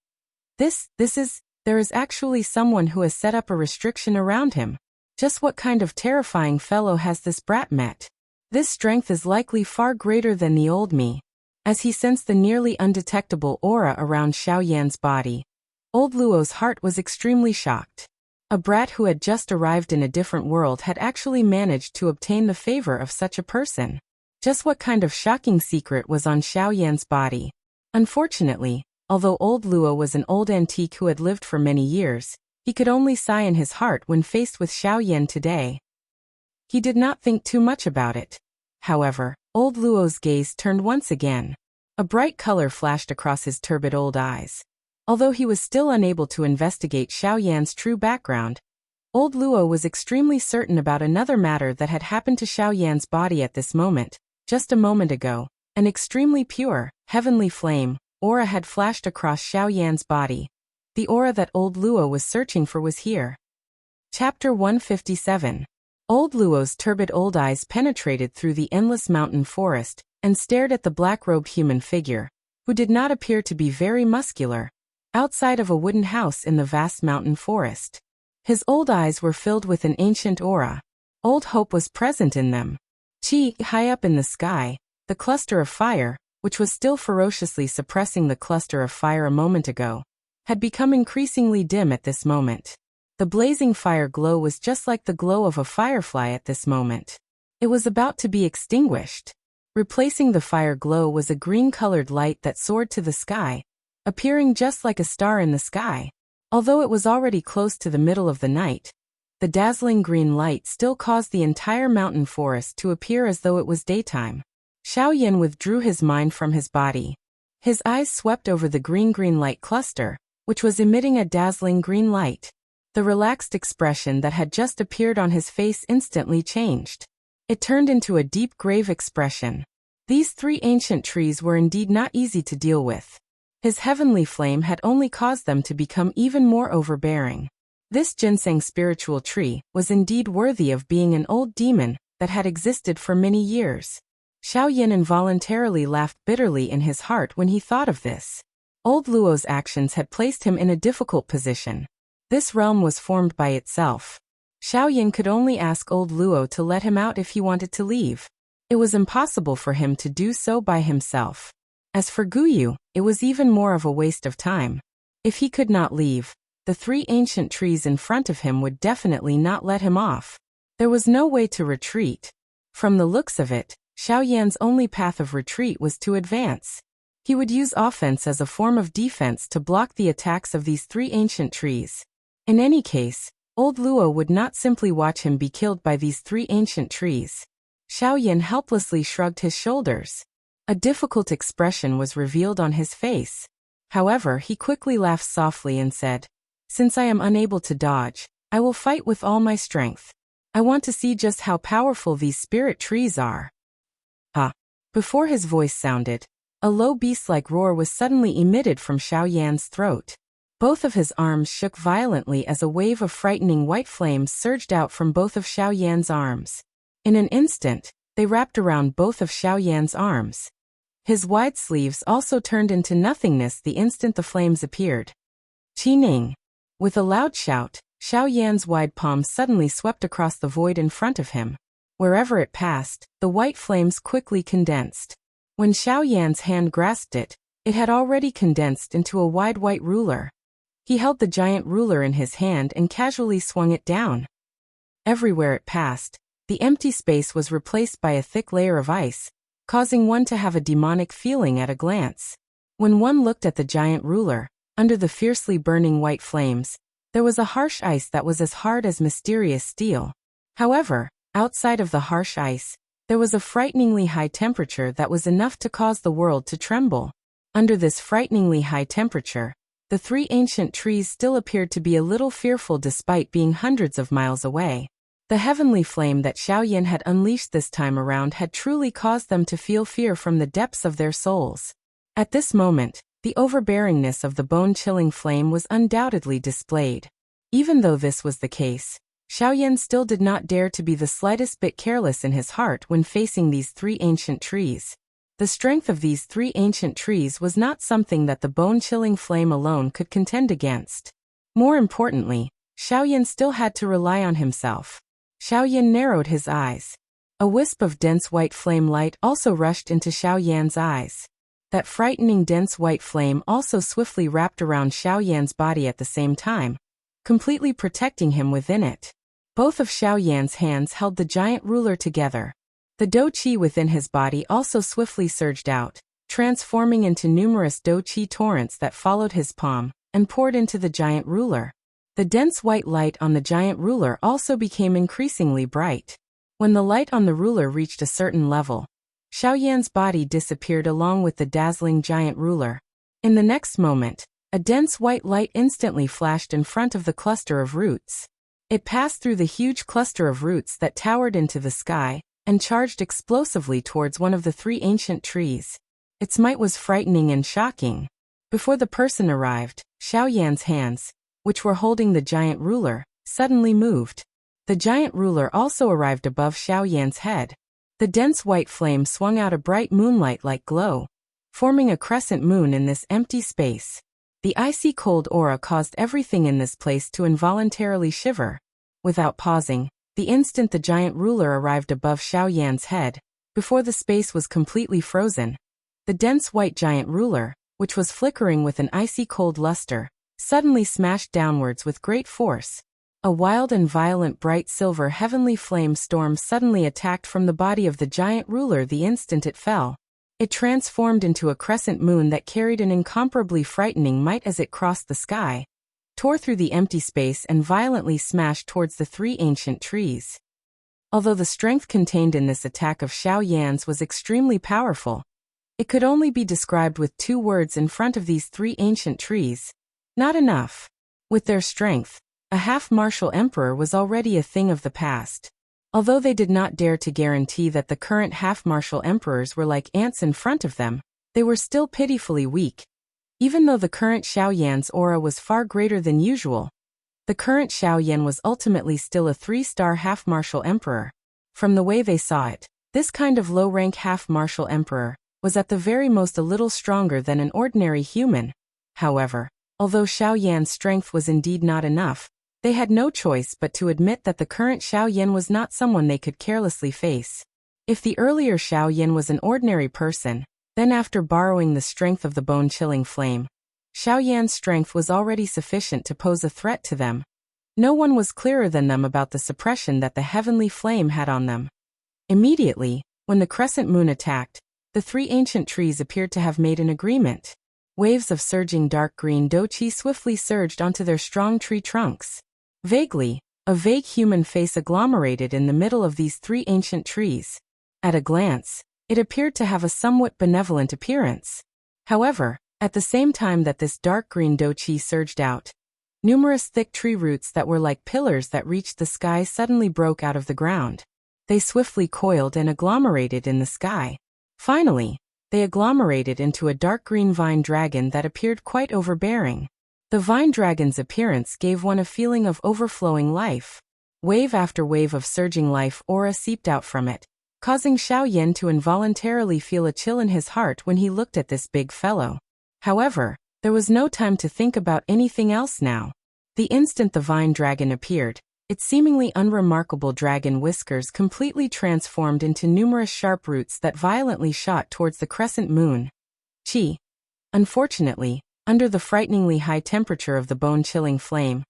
There is actually someone who has set up a restriction around him. Just what kind of terrifying fellow has this brat met? This strength is likely far greater than the old me. As he sensed the nearly undetectable aura around Xiao Yan's body, old Luo's heart was extremely shocked. A brat who had just arrived in a different world had actually managed to obtain the favor of such a person. Just what kind of shocking secret was on Xiao Yan's body? Unfortunately, although old Luo was an old antique who had lived for many years, he could only sigh in his heart when faced with Xiao Yan today. He did not think too much about it. However, old Luo's gaze turned once again. A bright color flashed across his turbid old eyes. Although he was still unable to investigate Xiao Yan's true background, old Luo was extremely certain about another matter that had happened to Xiao Yan's body at this moment. Just a moment ago, an extremely pure, heavenly flame aura had flashed across Xiao Yan's body. The aura that old Luo was searching for was here. Chapter 157. Old Luo's turbid old eyes penetrated through the endless mountain forest and stared at the black-robed human figure, who did not appear to be very muscular, outside of a wooden house in the vast mountain forest. His old eyes were filled with an ancient aura. Old hope was present in them. High up in the sky, the cluster of fire, which was still ferociously suppressing the cluster of fire a moment ago, had become increasingly dim at this moment. The blazing fire glow was just like the glow of a firefly at this moment. It was about to be extinguished. Replacing the fire glow was a green-colored light that soared to the sky, appearing just like a star in the sky. Although it was already close to the middle of the night, the dazzling green light still caused the entire mountain forest to appear as though it was daytime. Xiao Yan withdrew his mind from his body. His eyes swept over the green light cluster, which was emitting a dazzling green light. The relaxed expression that had just appeared on his face instantly changed. It turned into a deep grave expression. These three ancient trees were indeed not easy to deal with. His heavenly flame had only caused them to become even more overbearing. This ginseng spiritual tree was indeed worthy of being an old demon that had existed for many years. Xiao Yan involuntarily laughed bitterly in his heart when he thought of this. Old Luo's actions had placed him in a difficult position. This realm was formed by itself. Xiao Yan could only ask old Luo to let him out if he wanted to leave. It was impossible for him to do so by himself. As for Guyu, it was even more of a waste of time. If he could not leave, the three ancient trees in front of him would definitely not let him off. There was no way to retreat. From the looks of it, Xiao Yan's only path of retreat was to advance. He would use offense as a form of defense to block the attacks of these three ancient trees. In any case, old Luo would not simply watch him be killed by these three ancient trees. Xiao Yan helplessly shrugged his shoulders. A difficult expression was revealed on his face. However, he quickly laughed softly and said, "Since I am unable to dodge, I will fight with all my strength. I want to see just how powerful these spirit trees are." Before his voice sounded, a low beast-like roar was suddenly emitted from Xiao Yan's throat. Both of his arms shook violently as a wave of frightening white flames surged out from both of Xiao Yan's arms. In an instant, they wrapped around both of Xiao Yan's arms. His wide sleeves also turned into nothingness the instant the flames appeared. Qi-ning! With a loud shout, Xiao Yan's wide palm suddenly swept across the void in front of him. Wherever it passed, the white flames quickly condensed. When Xiao Yan's hand grasped it, it had already condensed into a wide white ruler. He held the giant ruler in his hand and casually swung it down. Everywhere it passed, the empty space was replaced by a thick layer of ice, causing one to have a demonic feeling at a glance. When one looked at the giant ruler, under the fiercely burning white flames, there was a harsh ice that was as hard as mysterious steel. However, outside of the harsh ice, there was a frighteningly high temperature that was enough to cause the world to tremble. Under this frighteningly high temperature, the three ancient trees still appeared to be a little fearful despite being hundreds of miles away. The heavenly flame that Xiaoyan had unleashed this time around had truly caused them to feel fear from the depths of their souls. At this moment, the overbearingness of the bone-chilling flame was undoubtedly displayed. Even though this was the case, Xiaoyan still did not dare to be the slightest bit careless in his heart when facing these three ancient trees. The strength of these three ancient trees was not something that the bone-chilling flame alone could contend against. More importantly, Xiaoyan still had to rely on himself. Xiaoyan narrowed his eyes. A wisp of dense white flame light also rushed into Xiaoyan's eyes. That frightening dense white flame also swiftly wrapped around Xiaoyan's body at the same time, completely protecting him within it. Both of Xiaoyan's hands held the giant ruler together. The dou-qi within his body also swiftly surged out, transforming into numerous dou-qi torrents that followed his palm and poured into the giant ruler. The dense white light on the giant ruler also became increasingly bright. When the light on the ruler reached a certain level, Xiaoyan's body disappeared along with the dazzling giant ruler. In the next moment, a dense white light instantly flashed in front of the cluster of roots. It passed through the huge cluster of roots that towered into the sky and charged explosively towards one of the three ancient trees. Its might was frightening and shocking. Before the person arrived, Xiaoyan's hands, which were holding the giant ruler, suddenly moved. The giant ruler also arrived above Xiaoyan's head. The dense white flame swung out a bright moonlight-like glow, forming a crescent moon in this empty space. The icy cold aura caused everything in this place to involuntarily shiver. Without pausing, the instant the giant ruler arrived above Xiaoyan's head, before the space was completely frozen, the dense white giant ruler, which was flickering with an icy cold luster, suddenly smashed downwards with great force. A wild and violent bright silver heavenly flame storm suddenly attacked from the body of the giant ruler the instant it fell. It transformed into a crescent moon that carried an incomparably frightening might as it crossed the sky, tore through the empty space and violently smashed towards the three ancient trees. Although the strength contained in this attack of Xiaoyan's was extremely powerful, it could only be described with two words in front of these three ancient trees. Not enough. With their strength, a half-martial emperor was already a thing of the past. Although they did not dare to guarantee that the current half-martial emperors were like ants in front of them, they were still pitifully weak. Even though the current Xiaoyan's aura was far greater than usual, the current Xiaoyan was ultimately still a 3-star half-martial emperor. From the way they saw it, this kind of low-rank half-martial emperor was at the very most a little stronger than an ordinary human. However, although Xiaoyan's strength was indeed not enough, they had no choice but to admit that the current Xiaoyan was not someone they could carelessly face. If the earlier Xiaoyan was an ordinary person, then after borrowing the strength of the bone-chilling flame, Xiaoyan's strength was already sufficient to pose a threat to them. No one was clearer than them about the suppression that the heavenly flame had on them. Immediately, when the crescent moon attacked, the three ancient trees appeared to have made an agreement. Waves of surging dark green dou-qi swiftly surged onto their strong tree trunks. Vaguely, a vague human face agglomerated in the middle of these three ancient trees. At a glance, it appeared to have a somewhat benevolent appearance. However, at the same time that this dark green dou-qi surged out, numerous thick tree roots that were like pillars that reached the sky suddenly broke out of the ground. They swiftly coiled and agglomerated in the sky. Finally, they agglomerated into a dark green vine dragon that appeared quite overbearing. The vine dragon's appearance gave one a feeling of overflowing life. Wave after wave of surging life aura seeped out from it, causing Xiaoyan to involuntarily feel a chill in his heart when he looked at this big fellow. However, there was no time to think about anything else now. The instant the vine dragon appeared, its seemingly unremarkable dragon whiskers completely transformed into numerous sharp roots that violently shot towards the crescent moon. Chi. Unfortunately, under the frighteningly high temperature of the bone-chilling flame,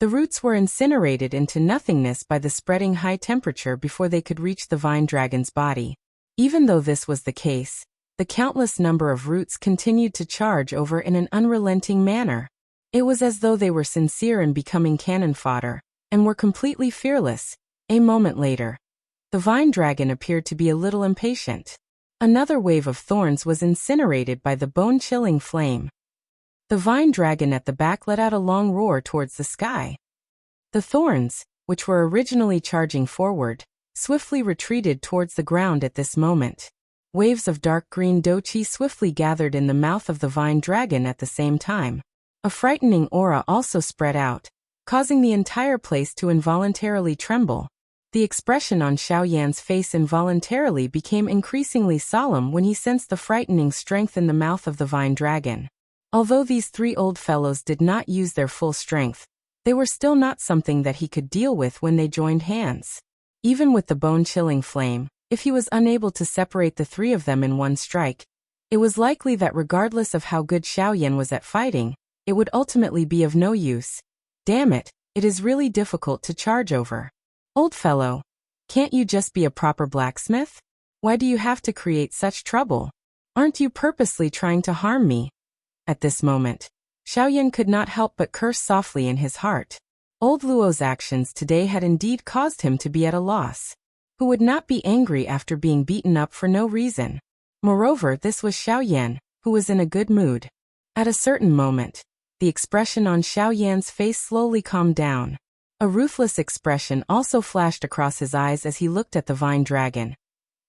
the roots were incinerated into nothingness by the spreading high temperature before they could reach the vine dragon's body. Even though this was the case, the countless number of roots continued to charge over in an unrelenting manner. It was as though they were sincere in becoming cannon fodder, and were completely fearless. A moment later, the vine dragon appeared to be a little impatient. Another wave of thorns was incinerated by the bone-chilling flame. The vine dragon at the back let out a long roar towards the sky. The thorns, which were originally charging forward, swiftly retreated towards the ground at this moment. Waves of dark green doqi swiftly gathered in the mouth of the vine dragon at the same time. A frightening aura also spread out, causing the entire place to involuntarily tremble. The expression on Xiao Yan's face involuntarily became increasingly solemn when he sensed the frightening strength in the mouth of the vine dragon. Although these three old fellows did not use their full strength, they were still not something that he could deal with when they joined hands. Even with the bone-chilling flame, if he was unable to separate the three of them in one strike, it was likely that regardless of how good Xiao Yan was at fighting, it would ultimately be of no use. Damn it, it is really difficult to charge over. Old fellow, can't you just be a proper blacksmith? Why do you have to create such trouble? Aren't you purposely trying to harm me? At this moment, Xiao Yan could not help but curse softly in his heart. Old Luo's actions today had indeed caused him to be at a loss. Who would not be angry after being beaten up for no reason? Moreover, this was Xiao Yan, who was in a good mood. At a certain moment, the expression on Xiao Yan's face slowly calmed down. A ruthless expression also flashed across his eyes as he looked at the vine dragon.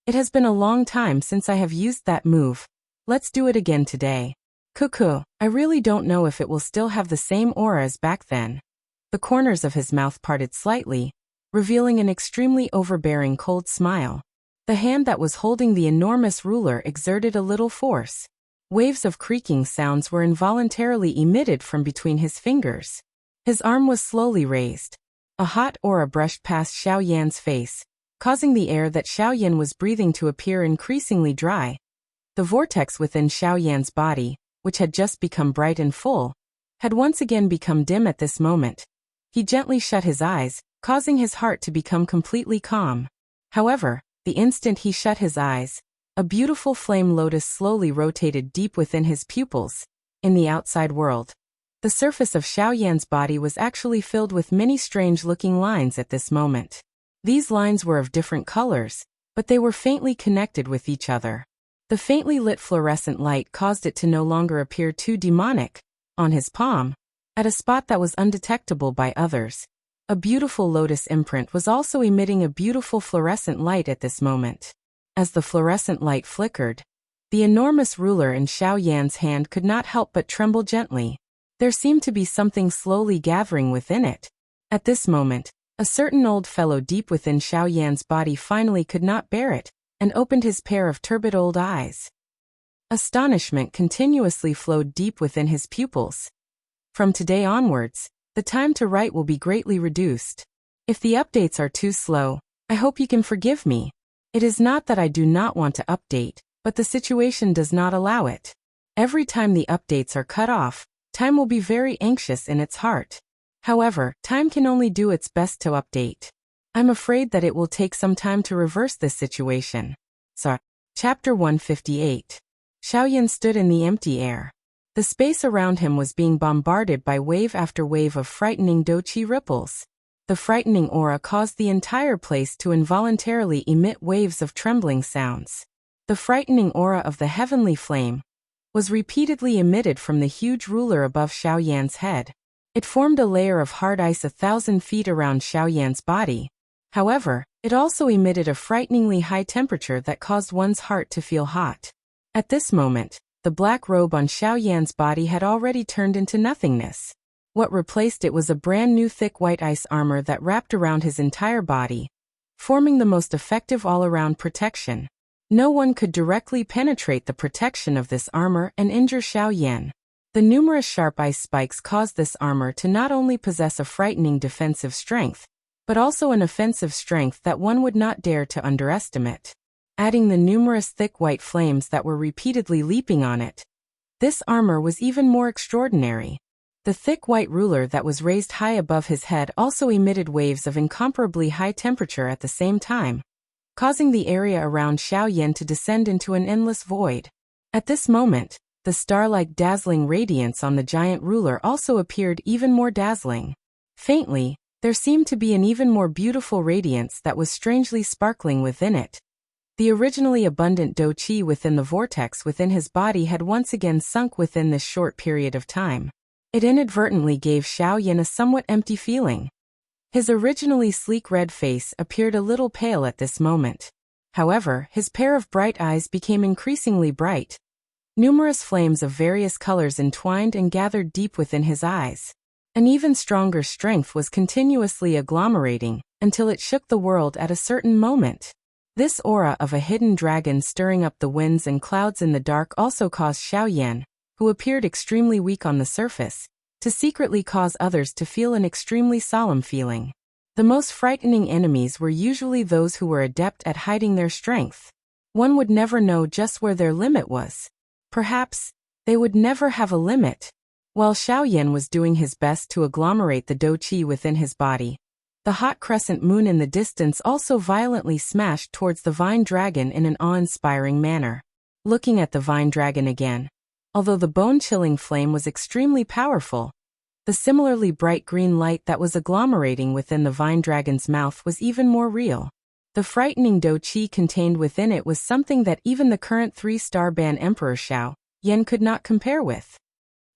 It has been a long time since I have used that move. Let's do it again today. Cuckoo, I really don't know if it will still have the same aura as back then. The corners of his mouth parted slightly, revealing an extremely overbearing cold smile. The hand that was holding the enormous ruler exerted a little force. Waves of creaking sounds were involuntarily emitted from between his fingers. His arm was slowly raised. A hot aura brushed past Xiao Yan's face, causing the air that Xiao Yan was breathing to appear increasingly dry. The vortex within Xiao Yan's body, which had just become bright and full, had once again become dim at this moment. He gently shut his eyes, causing his heart to become completely calm. However, the instant he shut his eyes, a beautiful flame lotus slowly rotated deep within his pupils. In the outside world, the surface of Xiao Yan's body was actually filled with many strange-looking lines at this moment. These lines were of different colors, but they were faintly connected with each other. The faintly lit fluorescent light caused it to no longer appear too demonic. On his palm, at a spot that was undetectable by others, a beautiful lotus imprint was also emitting a beautiful fluorescent light at this moment. As the fluorescent light flickered, the enormous ruler in Xiao Yan's hand could not help but tremble gently. There seemed to be something slowly gathering within it. At this moment, a certain old fellow deep within Xiao Yan's body finally could not bear it, and opened his pair of turbid old eyes. Astonishment continuously flowed deep within his pupils. From today onwards, the time to write will be greatly reduced. If the updates are too slow, I hope you can forgive me. It is not that I do not want to update, but the situation does not allow it. Every time the updates are cut off, time will be very anxious in its heart. However, time can only do its best to update. I'm afraid that it will take some time to reverse this situation. So, Chapter 158. Xiao Yan stood in the empty air. The space around him was being bombarded by wave after wave of frightening doqi ripples. The frightening aura caused the entire place to involuntarily emit waves of trembling sounds. The frightening aura of the heavenly flame was repeatedly emitted from the huge ruler above Xiao Yan's head. It formed a layer of hard ice 1,000 feet around Xiao Yan's body. However, it also emitted a frighteningly high temperature that caused one's heart to feel hot. At this moment, the black robe on Xiao Yan's body had already turned into nothingness. What replaced it was a brand new thick white ice armor that wrapped around his entire body, forming the most effective all-around protection. No one could directly penetrate the protection of this armor and injure Xiao Yan. The numerous sharp ice spikes caused this armor to not only possess a frightening defensive strength, but also an offensive strength that one would not dare to underestimate. Adding the numerous thick white flames that were repeatedly leaping on it, this armor was even more extraordinary. The thick white ruler that was raised high above his head also emitted waves of incomparably high temperature at the same time, causing the area around Xiao Yan to descend into an endless void. At this moment, the star-like dazzling radiance on the giant ruler also appeared even more dazzling. Faintly, there seemed to be an even more beautiful radiance that was strangely sparkling within it. The originally abundant doqi within the vortex within his body had once again sunk within this short period of time. It inadvertently gave Xiao Yan a somewhat empty feeling. His originally sleek red face appeared a little pale at this moment. However, his pair of bright eyes became increasingly bright. Numerous flames of various colors entwined and gathered deep within his eyes. An even stronger strength was continuously agglomerating, until it shook the world at a certain moment. This aura of a hidden dragon stirring up the winds and clouds in the dark also caused Xiaoyan, who appeared extremely weak on the surface, to secretly cause others to feel an extremely solemn feeling. The most frightening enemies were usually those who were adept at hiding their strength. One would never know just where their limit was. Perhaps they would never have a limit. While Xiaoyan was doing his best to agglomerate the dou qi within his body, the hot crescent moon in the distance also violently smashed towards the vine dragon in an awe-inspiring manner. Looking at the vine dragon again, although the bone-chilling flame was extremely powerful, the similarly bright green light that was agglomerating within the vine dragon's mouth was even more real. The frightening dou qi contained within it was something that even the current 3-star ban Emperor Xiaoyan could not compare with.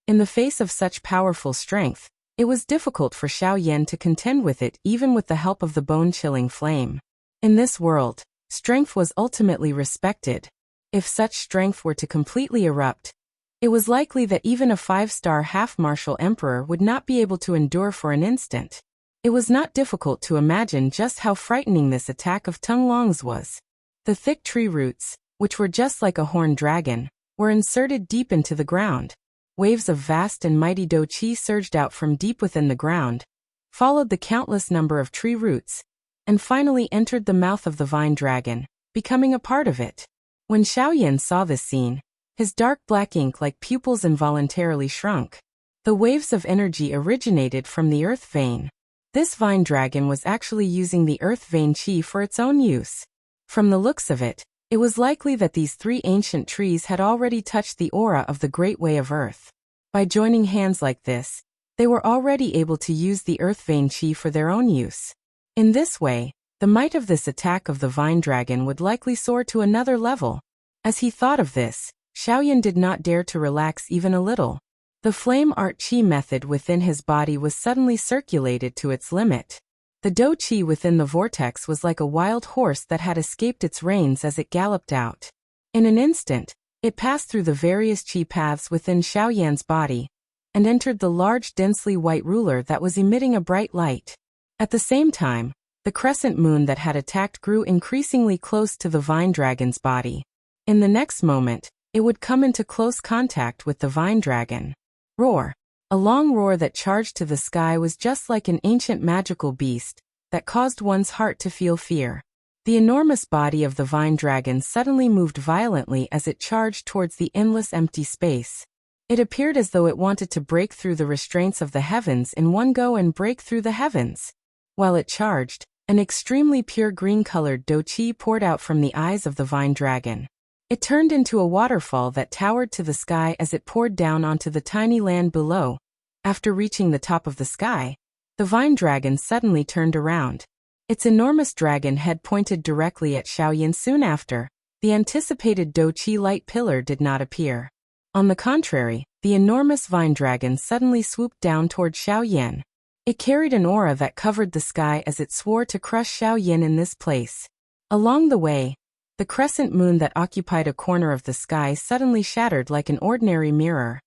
In the face of such powerful strength, it was difficult for Xiaoyan to contend with it even with the help of the bone-chilling flame. In this world, strength was ultimately respected. If such strength were to completely erupt, it was likely that even a 5-star half-martial emperor would not be able to endure for an instant. It was not difficult to imagine just how frightening this attack of Tung Long's was. The thick tree roots, which were just like a horned dragon, were inserted deep into the ground. Waves of vast and mighty dou qi surged out from deep within the ground, followed the countless number of tree roots, and finally entered the mouth of the vine dragon, becoming a part of it. When Xiaoyan saw this scene, his dark black ink-like pupils involuntarily shrunk. The waves of energy originated from the earth vein. This vine dragon was actually using the earth vein qi for its own use. From the looks of it, it was likely that these 3 ancient trees had already touched the aura of the Great Way of Earth. By joining hands like this, they were already able to use the earth vein qi for their own use. In this way, the might of this attack of the vine dragon would likely soar to another level. As he thought of this, Xiaoyan did not dare to relax even a little. The flame art qi method within his body was suddenly circulated to its limit. The dou qi within the vortex was like a wild horse that had escaped its reins as it galloped out. In an instant, it passed through the various qi paths within Xiaoyan's body, and entered the large densely white ruler that was emitting a bright light. At the same time, the crescent moon that had attacked grew increasingly close to the vine dragon's body. In the next moment, it would come into close contact with the vine dragon. Roar! A long roar that charged to the sky was just like an ancient magical beast that caused one's heart to feel fear. The enormous body of the vine dragon suddenly moved violently as it charged towards the endless empty space. It appeared as though it wanted to break through the restraints of the heavens in one go and break through the heavens. While it charged, an extremely pure green-colored dou qi poured out from the eyes of the vine dragon. It turned into a waterfall that towered to the sky as it poured down onto the tiny land below. After reaching the top of the sky, the vine dragon suddenly turned around. Its enormous dragon head pointed directly at Xiaoyan. Soon after, the anticipated dou qi light pillar did not appear. On the contrary, the enormous vine dragon suddenly swooped down toward Xiaoyan. It carried an aura that covered the sky as it swore to crush Xiaoyan in this place. Along the way, the crescent moon that occupied a corner of the sky suddenly shattered like an ordinary mirror.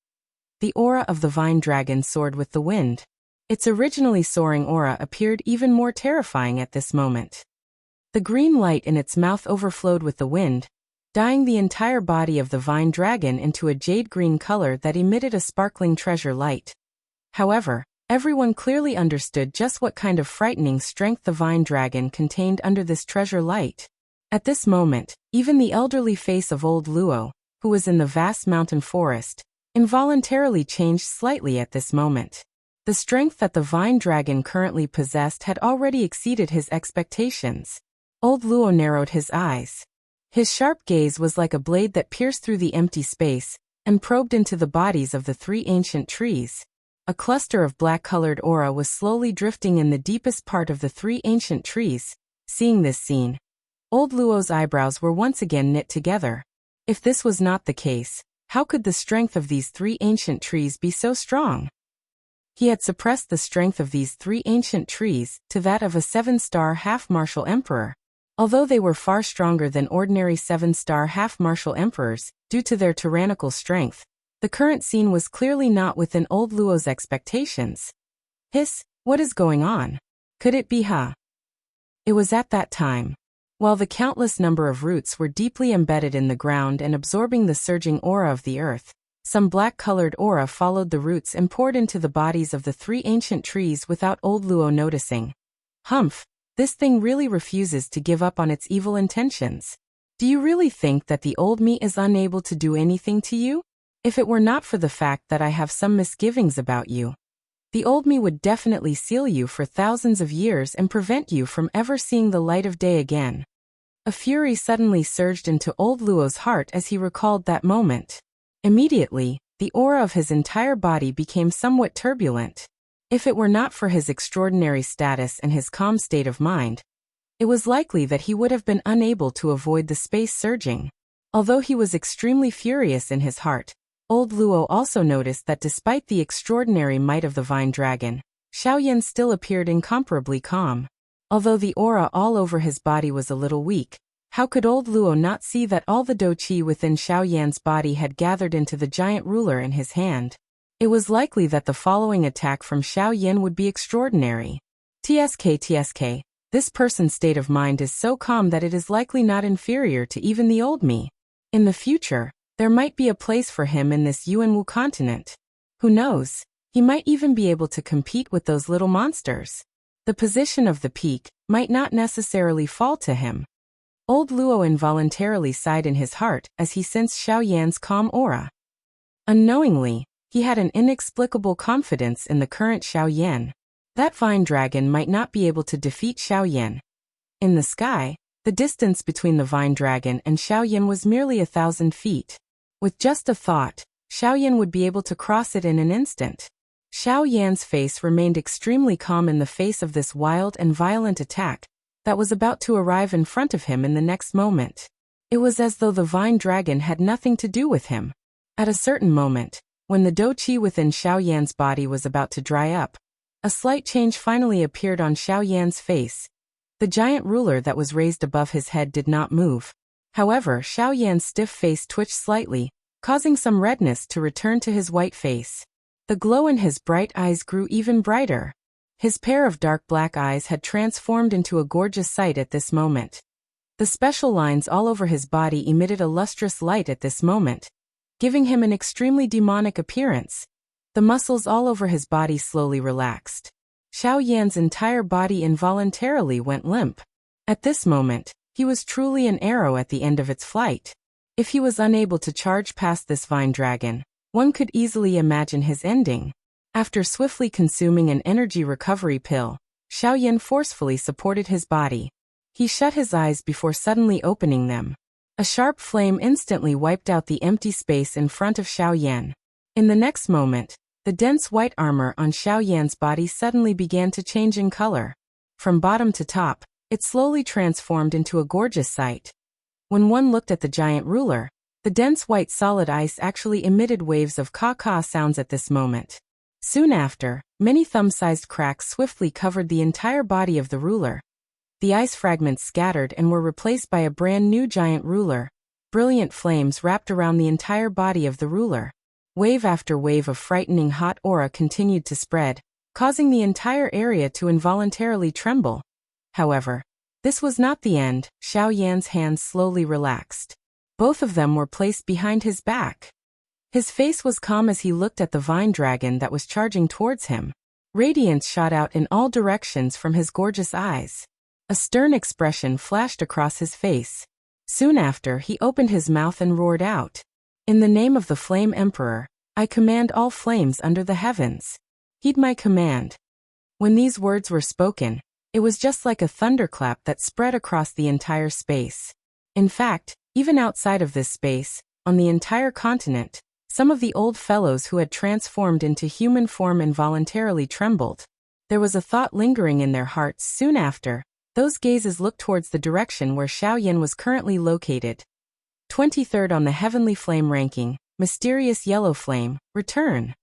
The aura of the vine dragon soared with the wind. Its originally soaring aura appeared even more terrifying at this moment. The green light in its mouth overflowed with the wind, dyeing the entire body of the vine dragon into a jade-green color that emitted a sparkling treasure light. However, everyone clearly understood just what kind of frightening strength the vine dragon contained under this treasure light. At this moment, even the elderly face of old Luo, who was in the vast mountain forest, involuntarily changed slightly at this moment. The strength that the vine dragon currently possessed had already exceeded his expectations. Old Luo narrowed his eyes. His sharp gaze was like a blade that pierced through the empty space and probed into the bodies of the 3 ancient trees. A cluster of black-colored aura was slowly drifting in the deepest part of the 3 ancient trees. Seeing this scene, old Luo's eyebrows were once again knit together. If this was not the case, how could the strength of these 3 ancient trees be so strong? He had suppressed the strength of these 3 ancient trees to that of a 7-star half-martial emperor. Although they were far stronger than ordinary 7-star half-martial emperors, due to their tyrannical strength, the current scene was clearly not within old Luo's expectations. Hiss, what is going on? Could it be Ha? It was at that time. While the countless number of roots were deeply embedded in the ground and absorbing the surging aura of the earth, some black-colored aura followed the roots and poured into the bodies of the 3 ancient trees without old Luo noticing. Humph, this thing really refuses to give up on its evil intentions. Do you really think that the old me is unable to do anything to you? If it were not for the fact that I have some misgivings about you, the old me would definitely seal you for thousands of years and prevent you from ever seeing the light of day again. A fury suddenly surged into old Luo's heart as he recalled that moment. Immediately, the aura of his entire body became somewhat turbulent. If it were not for his extraordinary status and his calm state of mind, it was likely that he would have been unable to avoid the space surging. Although he was extremely furious in his heart, old Luo also noticed that despite the extraordinary might of the vine dragon, Xiaoyan still appeared incomparably calm. Although the aura all over his body was a little weak, how could old Luo not see that all the dou qi within Xiaoyan's body had gathered into the giant ruler in his hand? It was likely that the following attack from Xiaoyan would be extraordinary. TSK, this person's state of mind is so calm that it is likely not inferior to even the old me. In the future, there might be a place for him in this Yuanwu continent. Who knows? He might even be able to compete with those little monsters. The position of the peak might not necessarily fall to him. Old Luo involuntarily sighed in his heart as he sensed Xiaoyan's calm aura. Unknowingly, he had an inexplicable confidence in the current Xiaoyan. That vine dragon might not be able to defeat Xiaoyan. In the sky, the distance between the vine dragon and Xiaoyan was merely 1,000 feet. With just a thought, Xiaoyan would be able to cross it in an instant. Xiaoyan's face remained extremely calm in the face of this wild and violent attack that was about to arrive in front of him in the next moment. It was as though the vine dragon had nothing to do with him. At a certain moment, when the dou qi within Xiaoyan's body was about to dry up, a slight change finally appeared on Xiaoyan's face. The giant ruler that was raised above his head did not move. However, Xiaoyan's stiff face twitched slightly, causing some redness to return to his white face. The glow in his bright eyes grew even brighter. His pair of dark black eyes had transformed into a gorgeous sight at this moment. The special lines all over his body emitted a lustrous light at this moment, giving him an extremely demonic appearance. The muscles all over his body slowly relaxed. Xiaoyan's entire body involuntarily went limp. At this moment, he was truly an arrow at the end of its flight. If he was unable to charge past this vine dragon, one could easily imagine his ending. After swiftly consuming an energy recovery pill, Xiaoyan forcefully supported his body. He shut his eyes before suddenly opening them. A sharp flame instantly wiped out the empty space in front of Xiaoyan. In the next moment, the dense white armor on Xiaoyan's body suddenly began to change in color. From bottom to top, it slowly transformed into a gorgeous sight. When one looked at the giant ruler, the dense white solid ice actually emitted waves of caw-caw sounds at this moment. Soon after, many thumb-sized cracks swiftly covered the entire body of the ruler. The ice fragments scattered and were replaced by a brand new giant ruler. Brilliant flames wrapped around the entire body of the ruler. Wave after wave of frightening hot aura continued to spread, causing the entire area to involuntarily tremble. However, this was not the end. Xiaoyan's hands slowly relaxed. Both of them were placed behind his back. His face was calm as he looked at the vine dragon that was charging towards him. Radiance shot out in all directions from his gorgeous eyes. A stern expression flashed across his face. Soon after, he opened his mouth and roared out, "In the name of the Flame Emperor, I command all flames under the heavens. Heed my command." When these words were spoken, it was just like a thunderclap that spread across the entire space. In fact, even outside of this space, on the entire continent, some of the old fellows who had transformed into human form involuntarily trembled. There was a thought lingering in their hearts. Soon after, those gazes looked towards the direction where Xiaoyan was currently located. 23rd on the Heavenly Flame ranking, Mysterious Yellow Flame, return.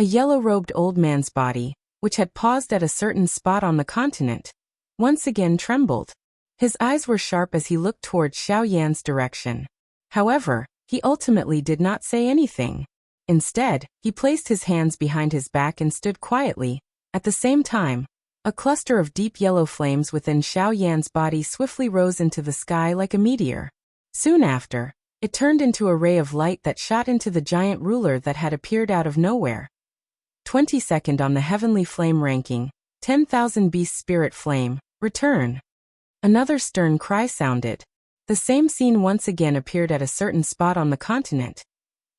A yellow-robed old man's body, which had paused at a certain spot on the continent, once again trembled. His eyes were sharp as he looked towards Xiao Yan's direction. However, he ultimately did not say anything. Instead, he placed his hands behind his back and stood quietly. At the same time, a cluster of deep yellow flames within Xiao Yan's body swiftly rose into the sky like a meteor. Soon after, it turned into a ray of light that shot into the giant ruler that had appeared out of nowhere. 22nd on the heavenly flame ranking, 10,000 Beast Spirit Flame, return. Another stern cry sounded. The same scene once again appeared at a certain spot on the continent.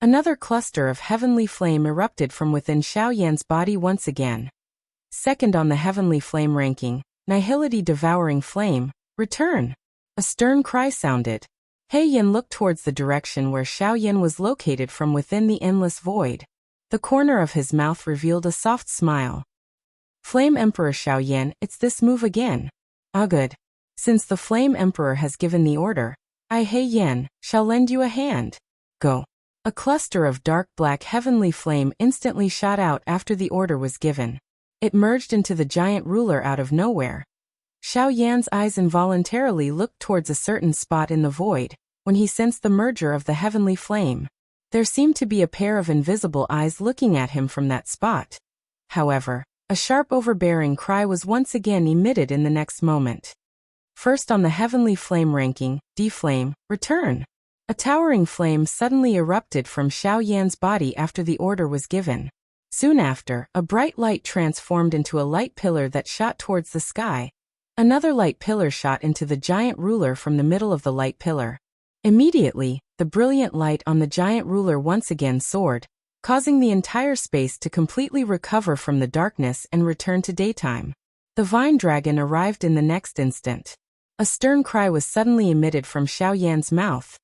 Another cluster of heavenly flame erupted from within Xiao Yan's body once again. Second on the heavenly flame ranking, Nihility Devouring Flame, return. A stern cry sounded. He Yan looked towards the direction where Xiao Yan was located from within the endless void. The corner of his mouth revealed a soft smile. Flame Emperor Xiao Yan, it's this move again. Ah good. Since the Flame Emperor has given the order, I He Yan shall lend you a hand. Go. A cluster of dark black heavenly flame instantly shot out after the order was given. It merged into the giant ruler out of nowhere. Xiao Yan's eyes involuntarily looked towards a certain spot in the void, when he sensed the merger of the heavenly flame. There seemed to be a pair of invisible eyes looking at him from that spot. However, a sharp overbearing cry was once again emitted in the next moment. First on the heavenly flame ranking, D-Flame, return. A towering flame suddenly erupted from Xiao Yan's body after the order was given. Soon after, a bright light transformed into a light pillar that shot towards the sky. Another light pillar shot into the giant ruler from the middle of the light pillar. Immediately, the brilliant light on the giant ruler once again soared, causing the entire space to completely recover from the darkness and return to daytime. The vine dragon arrived in the next instant. A stern cry was suddenly emitted from Xiao Yan's mouth.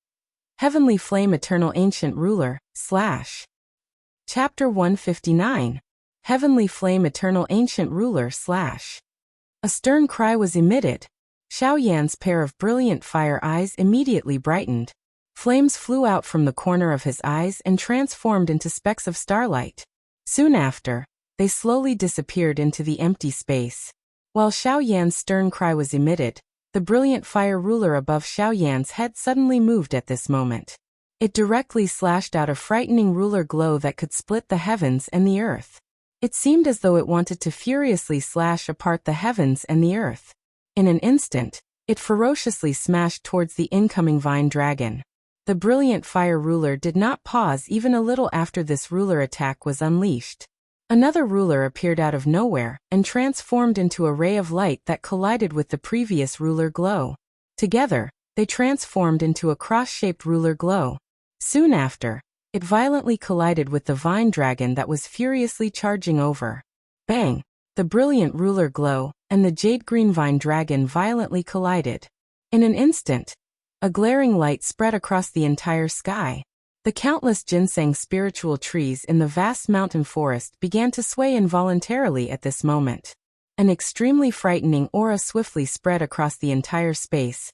Heavenly Flame Eternal Ancient Ruler, / Chapter 159. Heavenly Flame Eternal Ancient Ruler / A stern cry was emitted. Xiao Yan's pair of brilliant fire eyes immediately brightened. Flames flew out from the corner of his eyes and transformed into specks of starlight. Soon after, they slowly disappeared into the empty space. While Xiao Yan's stern cry was emitted, the brilliant fire ruler above Xiao Yan's head suddenly moved at this moment. It directly slashed out a frightening ruler glow that could split the heavens and the earth. It seemed as though it wanted to furiously slash apart the heavens and the earth. In an instant, it ferociously smashed towards the incoming vine dragon. The brilliant fire ruler did not pause even a little after this ruler attack was unleashed. Another ruler appeared out of nowhere and transformed into a ray of light that collided with the previous ruler glow. Together, they transformed into a cross-shaped ruler glow. Soon after, it violently collided with the vine dragon that was furiously charging over. Bang! The brilliant ruler glow and the jade-green vine dragon violently collided. In an instant, a glaring light spread across the entire sky. The countless ginseng spiritual trees in the vast mountain forest began to sway involuntarily at this moment. An extremely frightening aura swiftly spread across the entire space.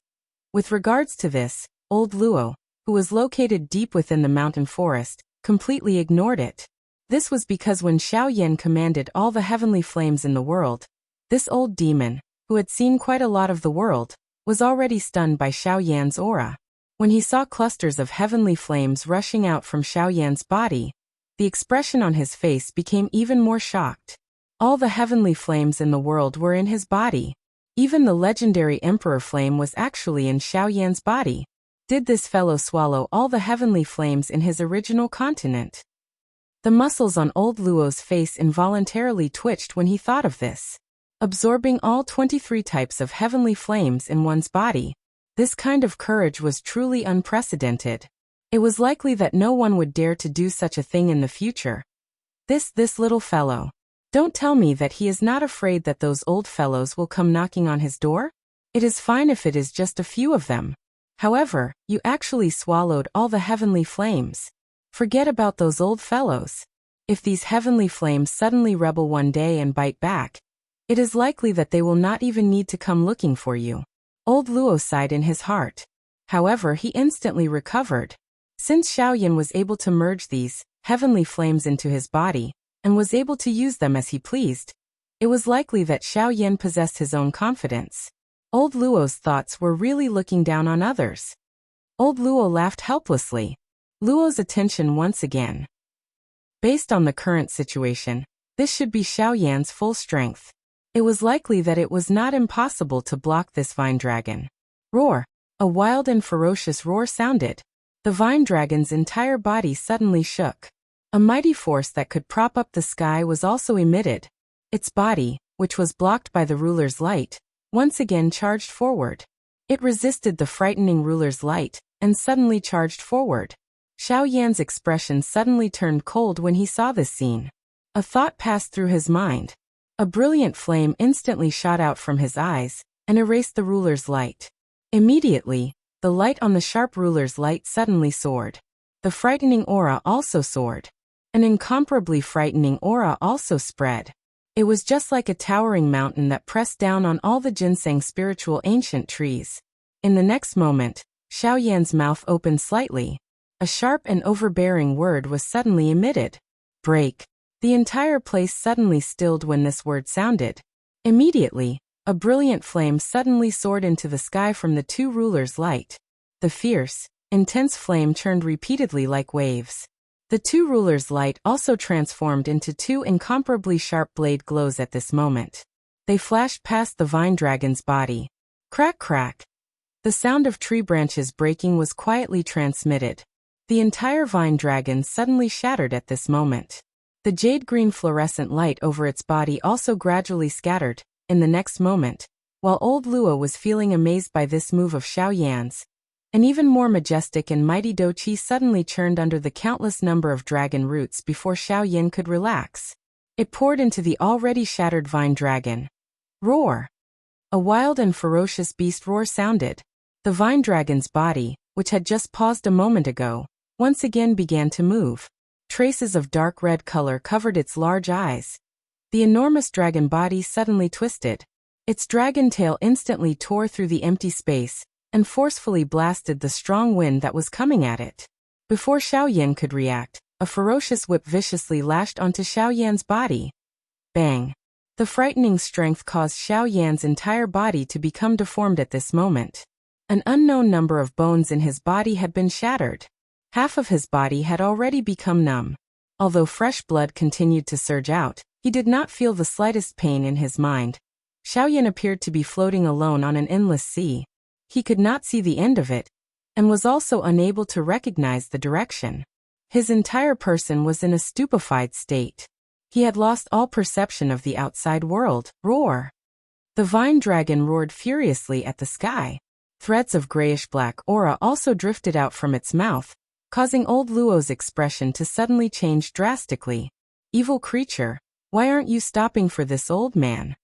With regards to this, old Luo, who was located deep within the mountain forest, completely ignored it. This was because when Xiao Yan commanded all the heavenly flames in the world, this old demon, who had seen quite a lot of the world, was already stunned by Xiao Yan's aura. When he saw clusters of heavenly flames rushing out from Xiao Yan's body, the expression on his face became even more shocked. All the heavenly flames in the world were in his body. Even the legendary Emperor Flame was actually in Xiao Yan's body. Did this fellow swallow all the heavenly flames in his original continent? The muscles on old Luo's face involuntarily twitched when he thought of this. Absorbing all 23 types of heavenly flames in one's body, this kind of courage was truly unprecedented. It was likely that no one would dare to do such a thing in the future. This little fellow. Don't tell me that he is not afraid that those old fellows will come knocking on his door? It is fine if it is just a few of them. However, you actually swallowed all the heavenly flames. Forget about those old fellows. If these heavenly flames suddenly rebel one day and bite back, it is likely that they will not even need to come looking for you. Old Luo sighed in his heart. However, he instantly recovered. Since Xiao Yan was able to merge these heavenly flames into his body, and was able to use them as he pleased, it was likely that Xiao Yan possessed his own confidence. Old Luo's thoughts were really looking down on others. Old Luo laughed helplessly. Luo's attention once again. Based on the current situation, this should be Xiao Yan's full strength. It was likely that it was not impossible to block this vine dragon. Roar! A wild and ferocious roar sounded. The vine dragon's entire body suddenly shook. A mighty force that could prop up the sky was also emitted. Its body, which was blocked by the ruler's light, once again charged forward. It resisted the frightening ruler's light, and suddenly charged forward. Xiao Yan's expression suddenly turned cold when he saw this scene. A thought passed through his mind. A brilliant flame instantly shot out from his eyes, and erased the ruler's light. Immediately, the light on the sharp ruler's light suddenly soared. The frightening aura also soared. An incomparably frightening aura also spread. It was just like a towering mountain that pressed down on all the ginseng spiritual ancient trees. In the next moment, Xiao Yan's mouth opened slightly. A sharp and overbearing word was suddenly emitted. Break. The entire place suddenly stilled when this word sounded. Immediately, a brilliant flame suddenly soared into the sky from the two rulers' light. The fierce, intense flame churned repeatedly like waves. The two rulers' light also transformed into two incomparably sharp blade glows at this moment. They flashed past the vine dragon's body. Crack crack. The sound of tree branches breaking was quietly transmitted. The entire vine dragon suddenly shattered at this moment. The jade-green fluorescent light over its body also gradually scattered. In the next moment, while old Luo was feeling amazed by this move of Xiao Yan's, an even more majestic and mighty Douqi suddenly churned under the countless number of dragon roots before Xiao Yan could relax. It poured into the already shattered vine dragon. Roar! A wild and ferocious beast roar sounded. The vine dragon's body, which had just paused a moment ago, once again began to move. Traces of dark red color covered its large eyes. The enormous dragon body suddenly twisted. Its dragon tail instantly tore through the empty space, and forcefully blasted the strong wind that was coming at it. Before Xiao Yan could react, a ferocious whip viciously lashed onto Xiao Yan's body. Bang! The frightening strength caused Xiao Yan's entire body to become deformed at this moment. An unknown number of bones in his body had been shattered. Half of his body had already become numb. Although fresh blood continued to surge out, he did not feel the slightest pain in his mind. Xiao Yan appeared to be floating alone on an endless sea. He could not see the end of it, and was also unable to recognize the direction. His entire person was in a stupefied state. He had lost all perception of the outside world. Roar! The vine dragon roared furiously at the sky. Threads of grayish-black aura also drifted out from its mouth, causing old Luo's expression to suddenly change drastically. Evil creature, why aren't you stopping for this old man?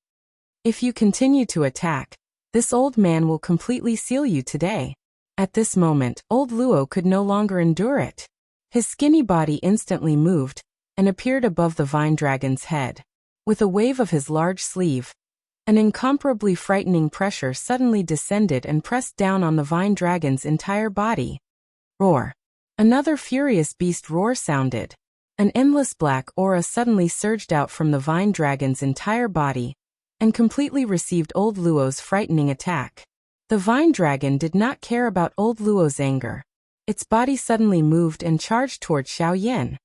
If you continue to attack, this old man will completely seal you today. At this moment, old Luo could no longer endure it. His skinny body instantly moved, and appeared above the vine dragon's head. With a wave of his large sleeve, an incomparably frightening pressure suddenly descended and pressed down on the vine dragon's entire body. Roar! Another furious beast roar sounded. An endless black aura suddenly surged out from the vine dragon's entire body, and completely received old Luo's frightening attack. The vine dragon did not care about old Luo's anger. Its body suddenly moved and charged toward Xiao Yan.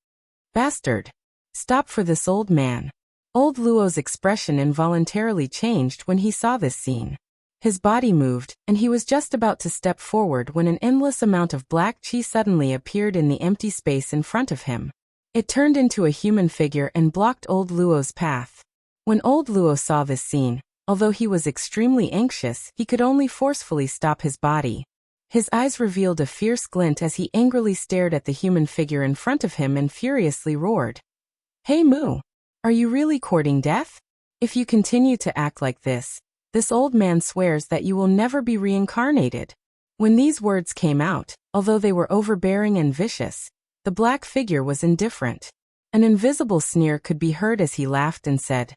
Bastard! Stop for this old man. Old Luo's expression involuntarily changed when he saw this scene. His body moved, and he was just about to step forward when an endless amount of black chi suddenly appeared in the empty space in front of him. It turned into a human figure and blocked old Luo's path. When old Luo saw this scene, although he was extremely anxious, he could only forcefully stop his body. His eyes revealed a fierce glint as he angrily stared at the human figure in front of him and furiously roared. Hey Mu! Are you really courting death? If you continue to act like this old man swears that you will never be reincarnated. When these words came out, although they were overbearing and vicious, the black figure was indifferent. An invisible sneer could be heard as he laughed and said,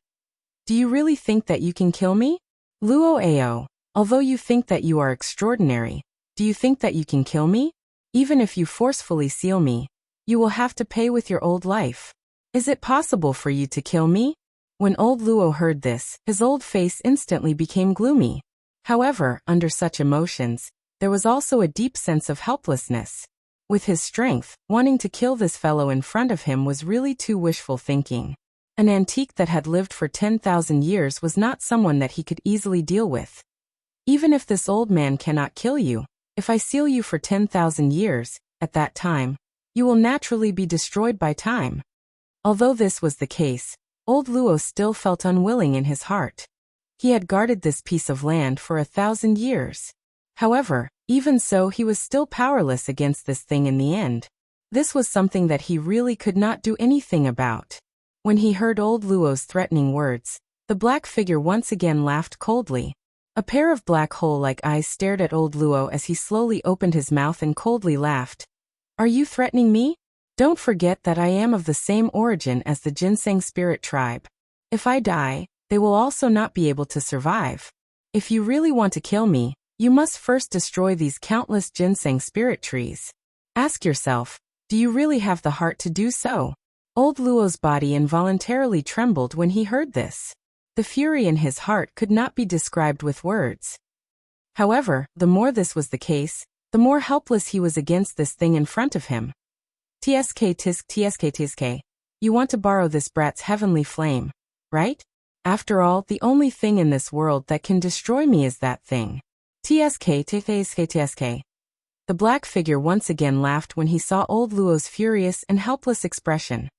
Do you really think that you can kill me? Luo Ao, although you think that you are extraordinary, do you think that you can kill me? Even if you forcefully seal me, you will have to pay with your old life. Is it possible for you to kill me? When old Luo heard this, his old face instantly became gloomy. However, under such emotions, there was also a deep sense of helplessness. With his strength, wanting to kill this fellow in front of him was really too wishful thinking. An antique that had lived for 10,000 years was not someone that he could easily deal with. Even if this old man cannot kill you, if I seal you for 10,000 years, at that time, you will naturally be destroyed by time. Although this was the case, old Luo still felt unwilling in his heart. He had guarded this piece of land for 1,000 years. However, even so he was still powerless against this thing in the end. This was something that he really could not do anything about. When he heard old Luo's threatening words, the black figure once again laughed coldly. A pair of black hole-like eyes stared at old Luo as he slowly opened his mouth and coldly laughed. Are you threatening me? Don't forget that I am of the same origin as the ginseng spirit tribe. If I die, they will also not be able to survive. If you really want to kill me, you must first destroy these countless ginseng spirit trees. Ask yourself, do you really have the heart to do so? Old Luo's body involuntarily trembled when he heard this. The fury in his heart could not be described with words. However, the more this was the case, the more helpless he was against this thing in front of him. Tsk. You want to borrow this brat's heavenly flame, right? After all, the only thing in this world that can destroy me is that thing. Tsk. The black figure once again laughed when he saw old Luo's furious and helpless expression.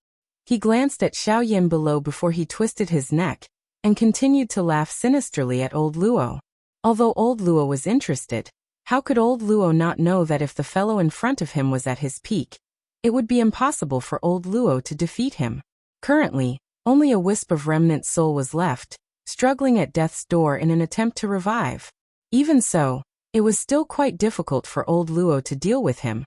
He glanced at Xiao Yin below before he twisted his neck, and continued to laugh sinisterly at old Luo. Although old Luo was interested, how could old Luo not know that if the fellow in front of him was at his peak, it would be impossible for old Luo to defeat him? Currently, only a wisp of remnant soul was left, struggling at death's door in an attempt to revive. Even so, it was still quite difficult for old Luo to deal with him.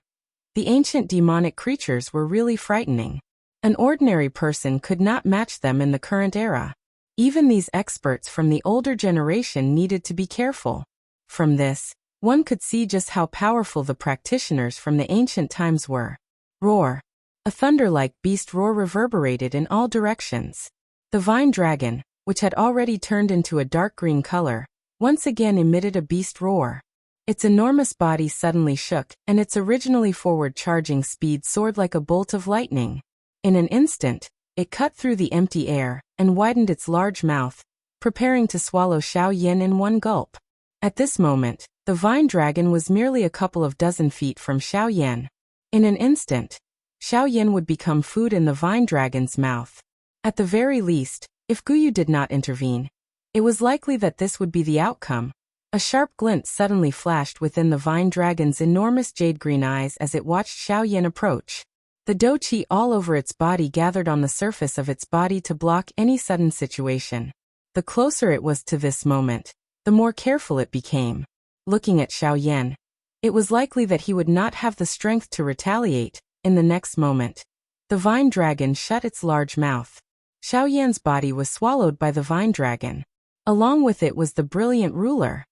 The ancient demonic creatures were really frightening. An ordinary person could not match them in the current era. Even these experts from the older generation needed to be careful. From this, one could see just how powerful the practitioners from the ancient times were. Roar. A thunder-like beast roar reverberated in all directions. The vine dragon, which had already turned into a dark green color, once again emitted a beast roar. Its enormous body suddenly shook, and its originally forward-charging speed soared like a bolt of lightning. In an instant, it cut through the empty air, and widened its large mouth, preparing to swallow Xiao Yin in one gulp. At this moment, the vine dragon was merely a couple of dozen feet from Xiao Yin. In an instant, Xiao Yin would become food in the vine dragon's mouth. At the very least, if Guyu did not intervene, it was likely that this would be the outcome. A sharp glint suddenly flashed within the vine dragon's enormous jade-green eyes as it watched Xiao Yin approach. The dou-qi all over its body gathered on the surface of its body to block any sudden situation. The closer it was to this moment, the more careful it became. Looking at Xiao Yin, it was likely that he would not have the strength to retaliate. In the next moment, the vine dragon shut its large mouth. Xiao Yin's body was swallowed by the vine dragon. Along with it was the brilliant ruler.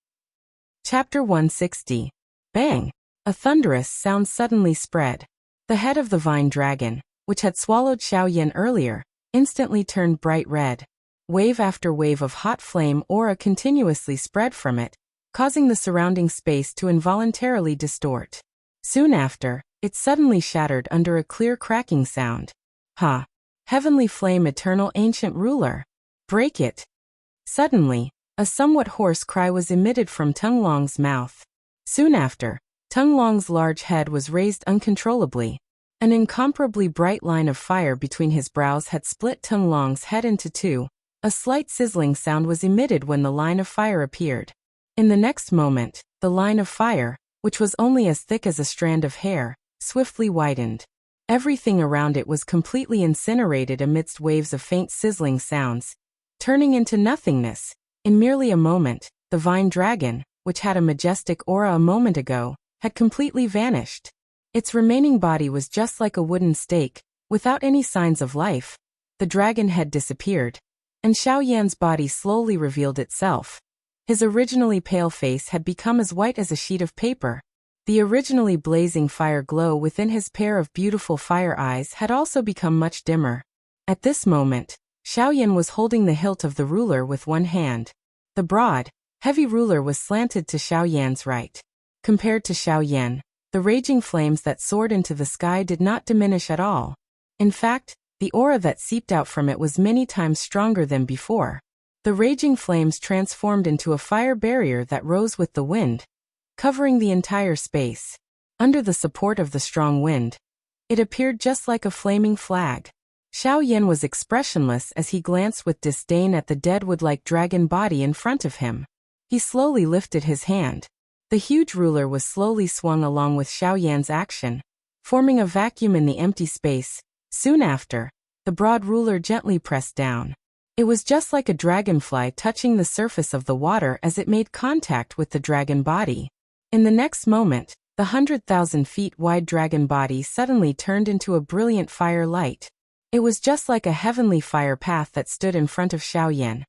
Chapter 160. Bang! A thunderous sound suddenly spread. The head of the vine dragon, which had swallowed Xiao Yin earlier, instantly turned bright red. Wave after wave of hot flame aura continuously spread from it, causing the surrounding space to involuntarily distort. Soon after, it suddenly shattered under a clear cracking sound. Ha! Heavenly flame, eternal ancient ruler! Break it! Suddenly, a somewhat hoarse cry was emitted from Tung Long's mouth. Soon after, Tung Long's large head was raised uncontrollably. An incomparably bright line of fire between his brows had split Tung Long's head into two. A slight sizzling sound was emitted when the line of fire appeared. In the next moment, the line of fire, which was only as thick as a strand of hair, swiftly widened. Everything around it was completely incinerated amidst waves of faint sizzling sounds, turning into nothingness. In merely a moment, the vine dragon, which had a majestic aura a moment ago, had completely vanished. Its remaining body was just like a wooden stake, without any signs of life. The dragon had disappeared, and Xiao Yan's body slowly revealed itself. His originally pale face had become as white as a sheet of paper. The originally blazing fire glow within his pair of beautiful fire eyes had also become much dimmer. At this moment, Xiaoyan was holding the hilt of the ruler with one hand. The broad, heavy ruler was slanted to Xiaoyan's right. Compared to Xiaoyan, the raging flames that soared into the sky did not diminish at all. In fact, the aura that seeped out from it was many times stronger than before. The raging flames transformed into a fire barrier that rose with the wind, covering the entire space. Under the support of the strong wind, it appeared just like a flaming flag. Xiaoyan was expressionless as he glanced with disdain at the dead wood-like dragon body in front of him. He slowly lifted his hand. The huge ruler was slowly swung along with Xiaoyan's action, forming a vacuum in the empty space. Soon after, the broad ruler gently pressed down. It was just like a dragonfly touching the surface of the water as it made contact with the dragon body. In the next moment, the 100,000 feet wide dragon body suddenly turned into a brilliant fire light. It was just like a heavenly fire path that stood in front of Xiaoyan.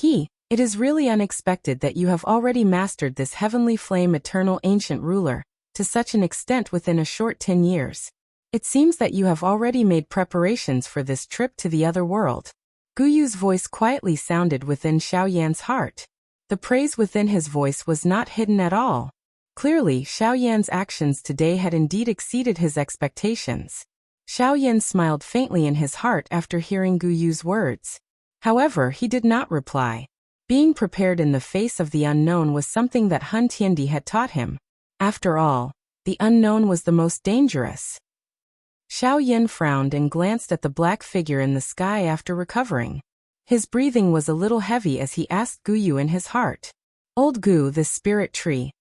It is really unexpected that you have already mastered this heavenly flame eternal ancient ruler, to such an extent within a short 10 years. It seems that you have already made preparations for this trip to the other world. Guyu's voice quietly sounded within Xiaoyan's heart. The praise within his voice was not hidden at all. Clearly, Xiaoyan's actions today had indeed exceeded his expectations. Xiaoyan smiled faintly in his heart after hearing Guyu's words. However, he did not reply. Being prepared in the face of the unknown was something that Han Tiandi had taught him. After all, the unknown was the most dangerous. Xiaoyan frowned and glanced at the black figure in the sky after recovering. His breathing was a little heavy as he asked Guyu in his heart. Old Gu, this spirit tree.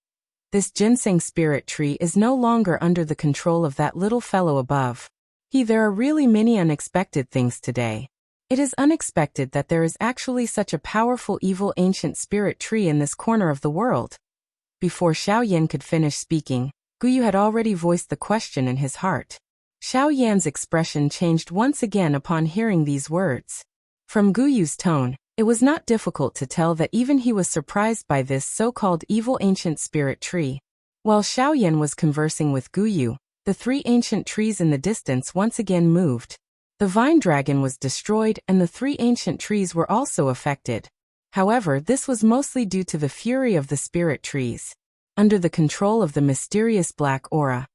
This ginseng spirit tree is no longer under the control of that little fellow above. There are really many unexpected things today. It is unexpected that there is actually such a powerful evil ancient spirit tree in this corner of the world. Before Xiaoyan could finish speaking, Guyu had already voiced the question in his heart. Xiaoyan's expression changed once again upon hearing these words. From Guyu's tone, it was not difficult to tell that even he was surprised by this so-called evil ancient spirit tree. While Xiaoyan was conversing with Guyu, the three ancient trees in the distance once again moved. The vine dragon was destroyed and the three ancient trees were also affected. However, this was mostly due to the fury of the spirit trees. Under the control of the mysterious black aura,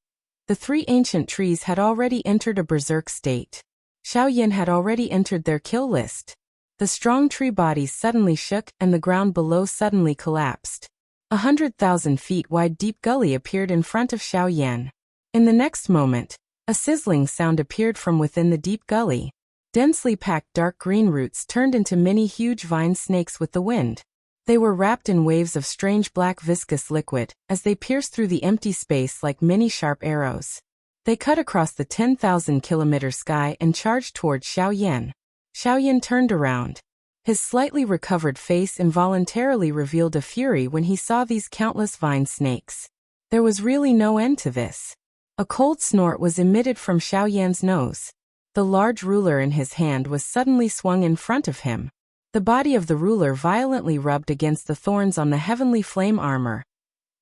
the three ancient trees had already entered a berserk state. Xiaoyan had already entered their kill list. The strong tree bodies suddenly shook and the ground below suddenly collapsed. 100,000 feet wide deep gully appeared in front of Xiaoyan. In the next moment, a sizzling sound appeared from within the deep gully. Densely packed dark green roots turned into many huge vine snakes with the wind. They were wrapped in waves of strange black viscous liquid, as they pierced through the empty space like many sharp arrows. They cut across the 10,000-kilometer sky and charged towards Xiaoyan. Xiaoyan turned around. His slightly recovered face involuntarily revealed a fury when he saw these countless vine snakes. There was really no end to this. A cold snort was emitted from Xiaoyan's nose. The large ruler in his hand was suddenly swung in front of him. The body of the ruler violently rubbed against the thorns on the heavenly flame armor,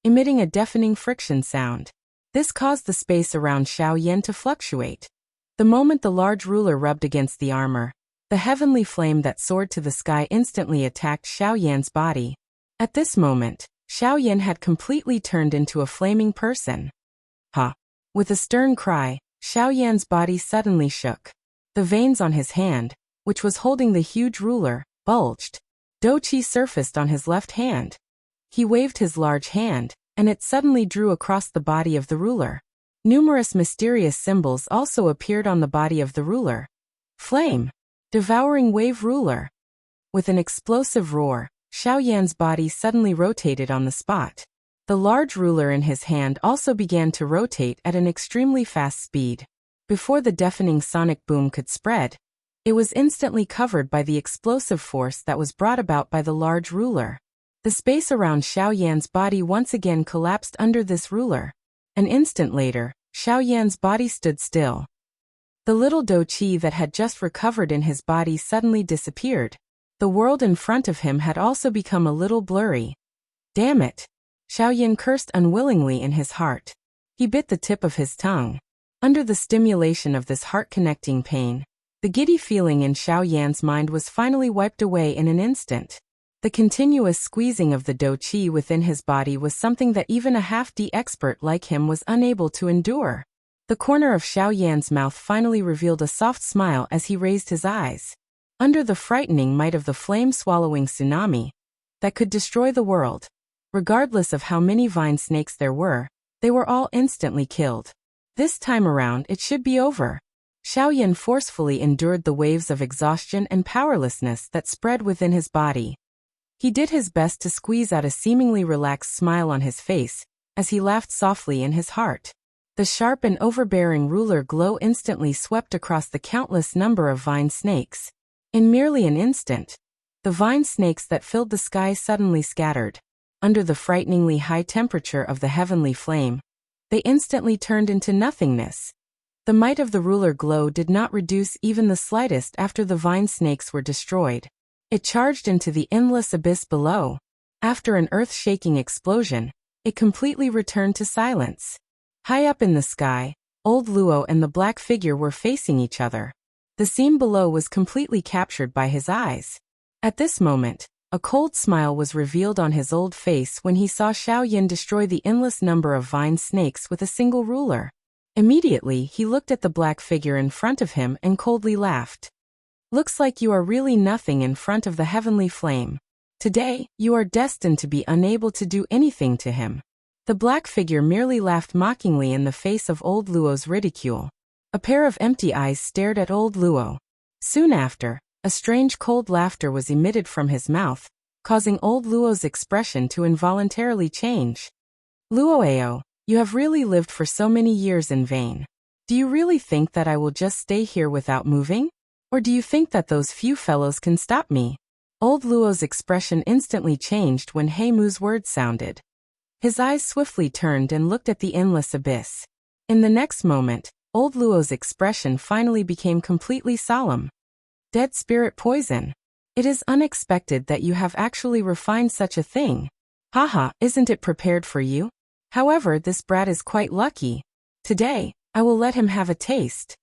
emitting a deafening friction sound. This caused the space around Xiaoyan to fluctuate. The moment the large ruler rubbed against the armor, the heavenly flame that soared to the sky instantly attacked Xiaoyan's body. At this moment, Xiaoyan had completely turned into a flaming person. Ha! With a stern cry, Xiaoyan's body suddenly shook. The veins on his hand, which was holding the huge ruler, bulged. Douqi surfaced on his left hand. He waved his large hand, and it suddenly drew across the body of the ruler. Numerous mysterious symbols also appeared on the body of the ruler. Flame! Devouring wave ruler! With an explosive roar, Xiaoyan's body suddenly rotated on the spot. The large ruler in his hand also began to rotate at an extremely fast speed. Before the deafening sonic boom could spread, it was instantly covered by the explosive force that was brought about by the large ruler. The space around Xiaoyan's body once again collapsed under this ruler. An instant later, Xiaoyan's body stood still. The little Douqi that had just recovered in his body suddenly disappeared. The world in front of him had also become a little blurry. Damn it! Xiaoyan cursed unwillingly in his heart. He bit the tip of his tongue. Under the stimulation of this heart-connecting pain, The giddy feeling in Xiao Yan's mind was finally wiped away in an instant. The continuous squeezing of the dou qi within his body was something that even a half-D expert like him was unable to endure. The corner of Xiao Yan's mouth finally revealed a soft smile as he raised his eyes. Under the frightening might of the flame-swallowing tsunami that could destroy the world, regardless of how many vine snakes there were, they were all instantly killed. This time around it should be over. Xiao Yan forcefully endured the waves of exhaustion and powerlessness that spread within his body. He did his best to squeeze out a seemingly relaxed smile on his face, as he laughed softly in his heart. The sharp and overbearing ruler glow instantly swept across the countless number of vine snakes. In merely an instant, the vine snakes that filled the sky suddenly scattered. Under the frighteningly high temperature of the heavenly flame, they instantly turned into nothingness. The might of the ruler glow did not reduce even the slightest after the vine snakes were destroyed. It charged into the endless abyss below. After an earth-shaking explosion, it completely returned to silence. High up in the sky, old Luo and the black figure were facing each other. The scene below was completely captured by his eyes. At this moment, a cold smile was revealed on his old face when he saw Xiao Yan destroy the endless number of vine snakes with a single ruler. Immediately, he looked at the black figure in front of him and coldly laughed. Looks like you are really nothing in front of the heavenly flame. Today, you are destined to be unable to do anything to him. The black figure merely laughed mockingly in the face of old Luo's ridicule. A pair of empty eyes stared at old Luo. Soon after, a strange cold laughter was emitted from his mouth, causing old Luo's expression to involuntarily change. Luoao, you have really lived for so many years in vain. Do you really think that I will just stay here without moving? Or do you think that those few fellows can stop me? Old Luo's expression instantly changed when He Mu's words sounded. His eyes swiftly turned and looked at the endless abyss. In the next moment, old Luo's expression finally became completely solemn. Dead spirit poison. It is unexpected that you have actually refined such a thing. Haha, isn't it prepared for you? However, this brat is quite lucky. Today, I will let him have a taste.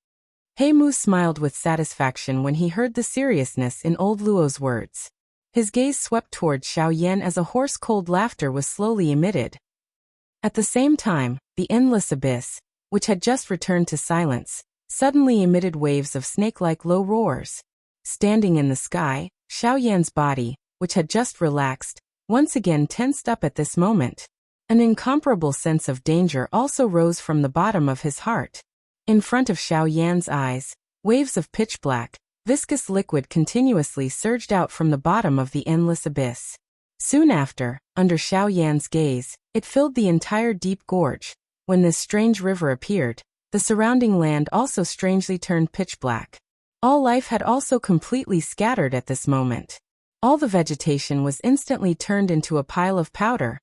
He Mu smiled with satisfaction when he heard the seriousness in old Luo's words. His gaze swept toward Xiao Yan as a hoarse cold laughter was slowly emitted. At the same time, the endless abyss, which had just returned to silence, suddenly emitted waves of snake-like low roars. Standing in the sky, Xiao Yan's body, which had just relaxed, once again tensed up at this moment. An incomparable sense of danger also rose from the bottom of his heart. In front of Xiao Yan's eyes, waves of pitch-black, viscous liquid continuously surged out from the bottom of the endless abyss. Soon after, under Xiao Yan's gaze, it filled the entire deep gorge. When this strange river appeared, the surrounding land also strangely turned pitch-black. All life had also completely scattered at this moment. All the vegetation was instantly turned into a pile of powder.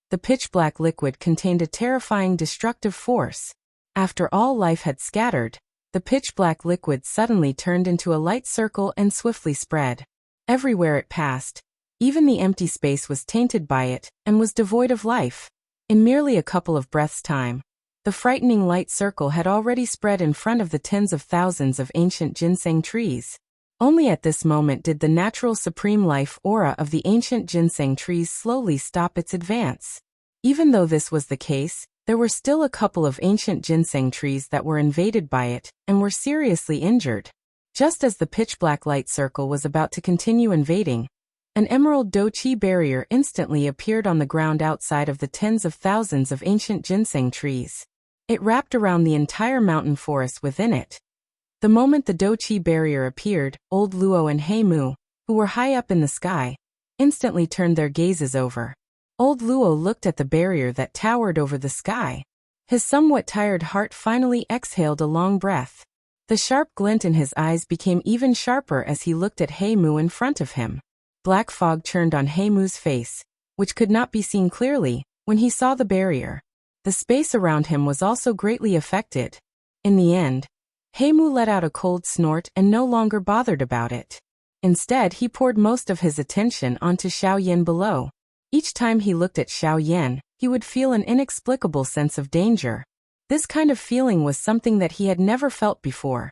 The pitch-black liquid contained a terrifying destructive force. After all life had scattered, the pitch-black liquid suddenly turned into a light circle and swiftly spread. Everywhere it passed, even the empty space was tainted by it and was devoid of life. In merely a couple of breaths' time, the frightening light circle had already spread in front of the tens of thousands of ancient ginseng trees. Only at this moment did the natural supreme life aura of the ancient ginseng trees slowly stop its advance. Even though this was the case, there were still a couple of ancient ginseng trees that were invaded by it and were seriously injured. Just as the pitch-black light circle was about to continue invading, an emerald dou qi barrier instantly appeared on the ground outside of the tens of thousands of ancient ginseng trees. It wrapped around the entire mountain forest within it. The moment the dou qi barrier appeared, old Luo and He Mu, who were high up in the sky, instantly turned their gazes over. Old Luo looked at the barrier that towered over the sky. His somewhat tired heart finally exhaled a long breath. The sharp glint in his eyes became even sharper as he looked at He Mu in front of him. Black fog churned on He Mu's face, which could not be seen clearly, when he saw the barrier. The space around him was also greatly affected. In the end, He Mu let out a cold snort and no longer bothered about it. Instead, he poured most of his attention onto Xiao Yan below. Each time he looked at Xiao Yan, he would feel an inexplicable sense of danger. This kind of feeling was something that he had never felt before.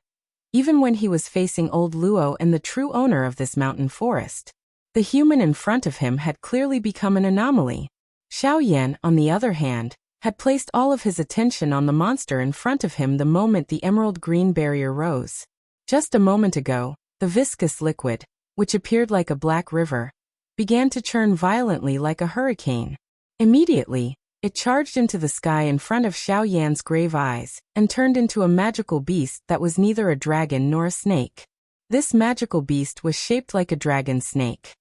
even when he was facing old Luo and the true owner of this mountain forest. The human in front of him had clearly become an anomaly. Xiao Yan, on the other hand, had placed all of his attention on the monster in front of him the moment the emerald green barrier rose. Just a moment ago, the viscous liquid, which appeared like a black river, began to churn violently like a hurricane. Immediately, it charged into the sky in front of Xiao Yan's grave eyes, and turned into a magical beast that was neither a dragon nor a snake. This magical beast was shaped like a dragon snake.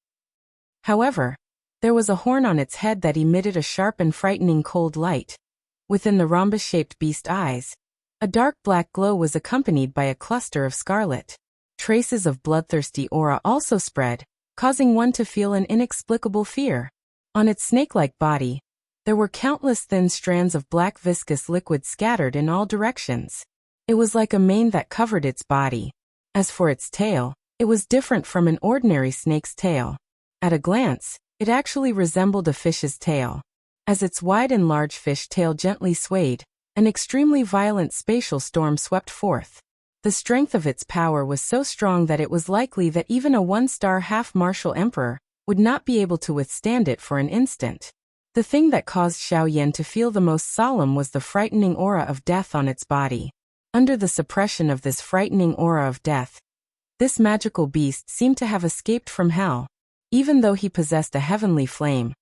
However, there was a horn on its head that emitted a sharp and frightening cold light. Within the rhombus-shaped beast eyes, a dark black glow was accompanied by a cluster of scarlet. Traces of bloodthirsty aura also spread, causing one to feel an inexplicable fear. On its snake-like body, there were countless thin strands of black viscous liquid scattered in all directions. It was like a mane that covered its body. As for its tail, it was different from an ordinary snake's tail. At a glance, it actually resembled a fish's tail. As its wide and large fish tail gently swayed, an extremely violent spatial storm swept forth. The strength of its power was so strong that it was likely that even a one-star half-martial emperor would not be able to withstand it for an instant. The thing that caused Xiao Yan to feel the most solemn was the frightening aura of death on its body. Under the suppression of this frightening aura of death, this magical beast seemed to have escaped from hell. Even though he possessed a heavenly flame,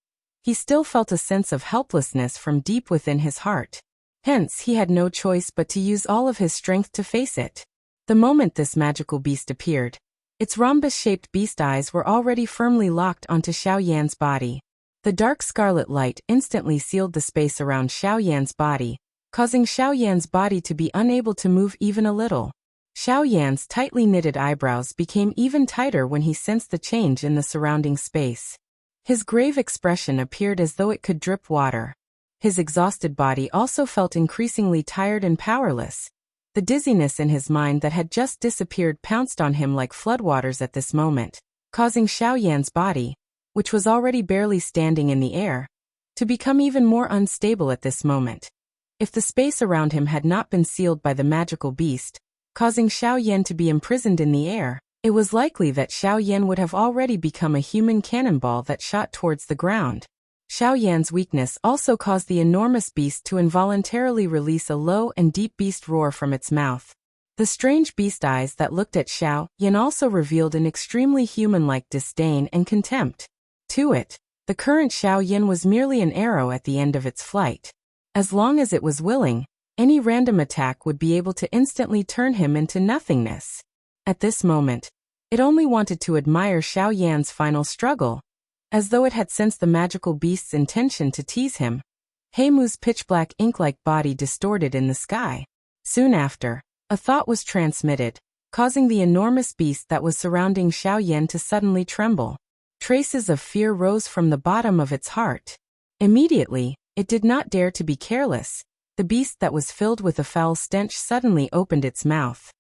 he still felt a sense of helplessness from deep within his heart. Hence, he had no choice but to use all of his strength to face it. The moment this magical beast appeared, its rhombus-shaped beast eyes were already firmly locked onto Xiao Yan's body. The dark scarlet light instantly sealed the space around Xiao Yan's body, causing Xiao Yan's body to be unable to move even a little. Xiao Yan's tightly knitted eyebrows became even tighter when he sensed the change in the surrounding space. His grave expression appeared as though it could drip water. His exhausted body also felt increasingly tired and powerless. The dizziness in his mind that had just disappeared pounced on him like floodwaters at this moment, causing Xiao Yan's body, which was already barely standing in the air, to become even more unstable at this moment. If the space around him had not been sealed by the magical beast, causing Xiao Yan to be imprisoned in the air, it was likely that Xiao Yan would have already become a human cannonball that shot towards the ground. Xiao Yan's weakness also caused the enormous beast to involuntarily release a low and deep beast roar from its mouth. The strange beast eyes that looked at Xiao Yan also revealed an extremely human-like disdain and contempt. To it, the current Xiao Yan was merely an arrow at the end of its flight. As long as it was willing, any random attack would be able to instantly turn him into nothingness. At this moment, it only wanted to admire Xiao Yan's final struggle. As though it had sensed the magical beast's intention to tease him, Heimu's pitch-black ink-like body distorted in the sky. Soon after, a thought was transmitted, causing the enormous beast that was surrounding Xiao Yan to suddenly tremble. Traces of fear rose from the bottom of its heart. Immediately, it did not dare to be careless. The beast that was filled with a foul stench suddenly opened its mouth.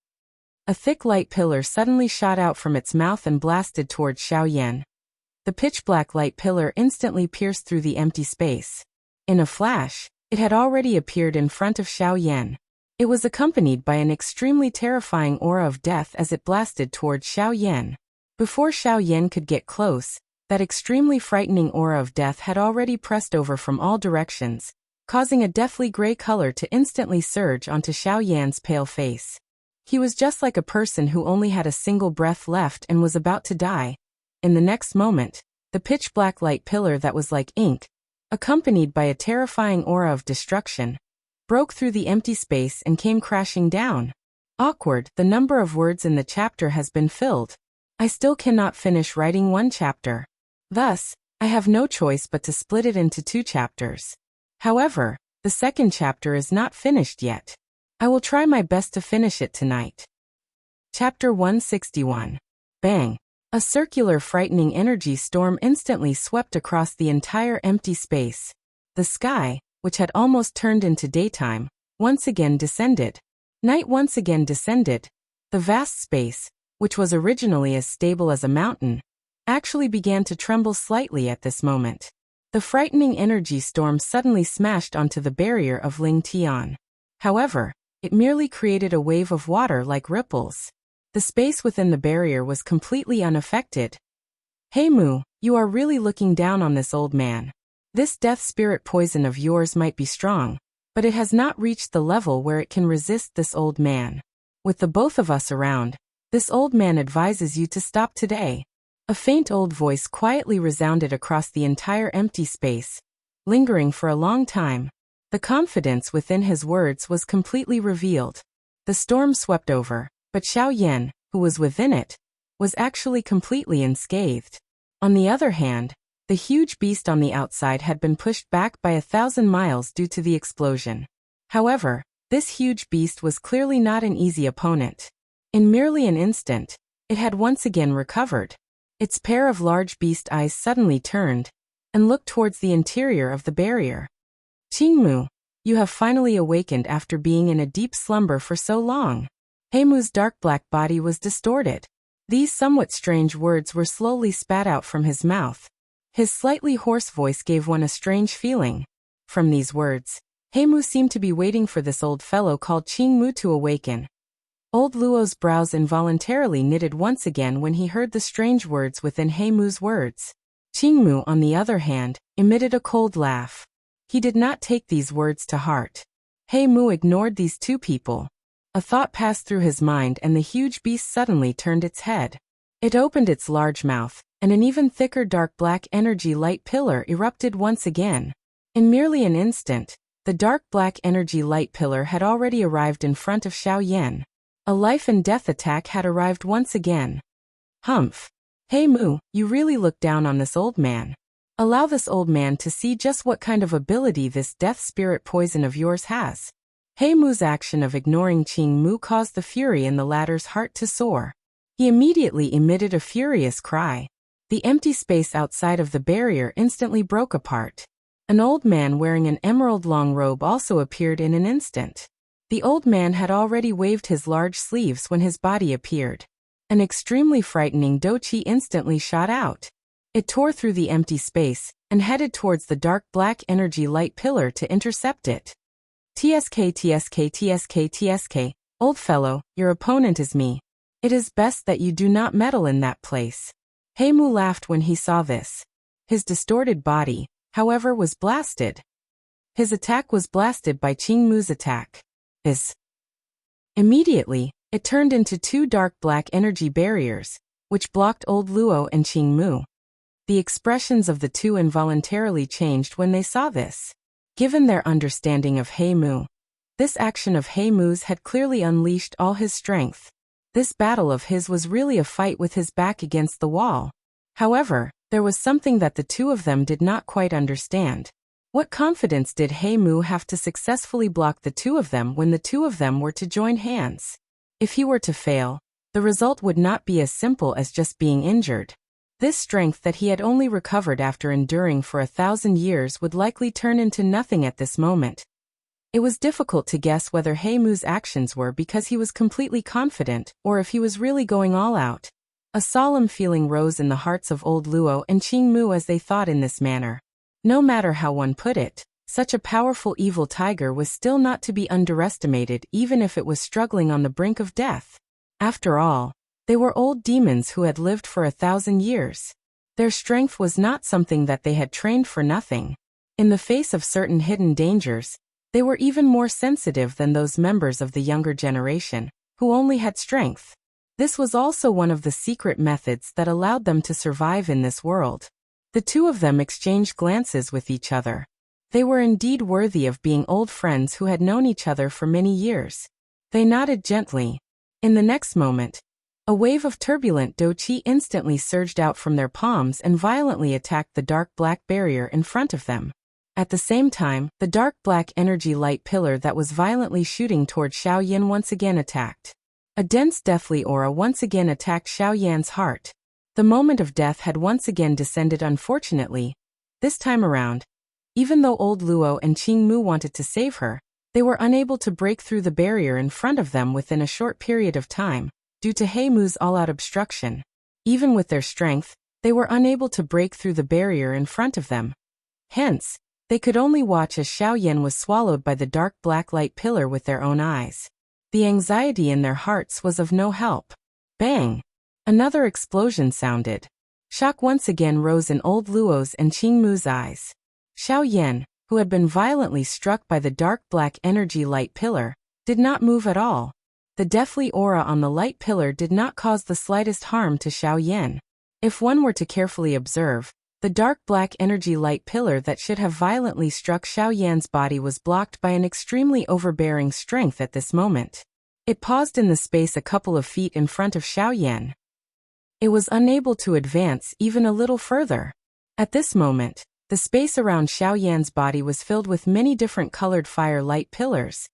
A thick light pillar suddenly shot out from its mouth and blasted towards Xiao Yan. The pitch-black light pillar instantly pierced through the empty space. In a flash, it had already appeared in front of Xiao Yan. It was accompanied by an extremely terrifying aura of death as it blasted towards Xiao Yan. Before Xiao Yan could get close, that extremely frightening aura of death had already pressed over from all directions, causing a deathly gray color to instantly surge onto Xiao Yan's pale face. He was just like a person who only had a single breath left and was about to die. In the next moment, the pitch-black light pillar that was like ink, accompanied by a terrifying aura of destruction, broke through the empty space and came crashing down. Awkward, the number of words in the chapter has been filled. I still cannot finish writing one chapter. Thus, I have no choice but to split it into 2 chapters. However, the second chapter is not finished yet. I will try my best to finish it tonight. Chapter 161. Bang! A circular frightening energy storm instantly swept across the entire empty space. The sky, which had almost turned into daytime, once again descended. Night once again descended. The vast space, which was originally as stable as a mountain, actually began to tremble slightly at this moment. The frightening energy storm suddenly smashed onto the barrier of Ling Tian. However, it merely created a wave of water like ripples. The space within the barrier was completely unaffected. Hey Mu, you are really looking down on this old man. This death spirit poison of yours might be strong, but it has not reached the level where it can resist this old man. With the both of us around, this old man advises you to stop today. A faint old voice quietly resounded across the entire empty space, lingering for a long time. The confidence within his words was completely revealed. The storm swept over, but Xiao Yan, who was within it, was actually completely unscathed. On the other hand, the huge beast on the outside had been pushed back by 1,000 miles due to the explosion. However, this huge beast was clearly not an easy opponent. In merely an instant, it had once again recovered. Its pair of large beast eyes suddenly turned and looked towards the interior of the barrier. Qingmu, you have finally awakened after being in a deep slumber for so long. Heimu's dark black body was distorted. These somewhat strange words were slowly spat out from his mouth. His slightly hoarse voice gave one a strange feeling. From these words, Heimu seemed to be waiting for this old fellow called Qingmu to awaken. Old Luo's brows involuntarily knitted once again when he heard the strange words within Heimu's words. Qingmu, on the other hand, emitted a cold laugh. He did not take these words to heart. Heimu ignored these two people. A thought passed through his mind and the huge beast suddenly turned its head. It opened its large mouth, and an even thicker dark black energy light pillar erupted once again. In merely an instant, the dark black energy light pillar had already arrived in front of Xiao Yan. A life and death attack had arrived once again. Humph. Hey Mu, you really look down on this old man. Allow this old man to see just what kind of ability this death spirit poison of yours has. Hey Mu's action of ignoring Qing Mu caused the fury in the latter's heart to soar. He immediately emitted a furious cry. The empty space outside of the barrier instantly broke apart. An old man wearing an emerald-long robe also appeared in an instant. The old man had already waved his large sleeves when his body appeared. An extremely frightening Douqi instantly shot out. It tore through the empty space and headed towards the dark black energy light pillar to intercept it. TSK, old fellow, your opponent is me. It is best that you do not meddle in that place. Heimu laughed when he saw this. His distorted body, however, was blasted. His attack was blasted by Qingmu's attack. Immediately, it turned into two dark black energy barriers, which blocked old Luo and Qingmu. The expressions of the two involuntarily changed when they saw this. Given their understanding of Heimu, this action of Heimu's had clearly unleashed all his strength. This battle of his was really a fight with his back against the wall. However, there was something that the two of them did not quite understand. What confidence did Heimu have to successfully block the two of them when the two of them were to join hands? If he were to fail, the result would not be as simple as just being injured. This strength that he had only recovered after enduring for 1,000 years would likely turn into nothing at this moment. It was difficult to guess whether Heimu's actions were because he was completely confident or if he was really going all out. A solemn feeling rose in the hearts of old Luo and Qingmu as they thought in this manner. No matter how one put it, such a powerful evil tiger was still not to be underestimated even if it was struggling on the brink of death. After all, they were old demons who had lived for 1,000 years. Their strength was not something that they had trained for nothing. In the face of certain hidden dangers, they were even more sensitive than those members of the younger generation, who only had strength. This was also one of the secret methods that allowed them to survive in this world. The two of them exchanged glances with each other. They were indeed worthy of being old friends who had known each other for many years. They nodded gently. In the next moment, a wave of turbulent Douqi instantly surged out from their palms and violently attacked the dark black barrier in front of them. At the same time, the dark black energy light pillar that was violently shooting toward Xiao Yan once again attacked. A dense deathly aura once again attacked Xiao Yan's heart. The moment of death had once again descended unfortunately. This time around, even though old Luo and Qingmu wanted to save her, they were unable to break through the barrier in front of them within a short period of time, due to Heimu's all-out obstruction. Even with their strength, they were unable to break through the barrier in front of them. Hence, they could only watch as Xiao Yan was swallowed by the dark black light pillar with their own eyes. The anxiety in their hearts was of no help. Bang! Another explosion sounded. Shock once again rose in old Luo's and Qingmu's eyes. Xiao Yan, who had been violently struck by the dark black energy light pillar, did not move at all. The deathly aura on the light pillar did not cause the slightest harm to Xiao Yan. If one were to carefully observe, the dark black energy light pillar that should have violently struck Xiao Yan's body was blocked by an extremely overbearing strength at this moment. It paused in the space a couple of feet in front of Xiao Yan. It was unable to advance even a little further. At this moment, the space around Xiao Yan's body was filled with many different colored fire light pillars.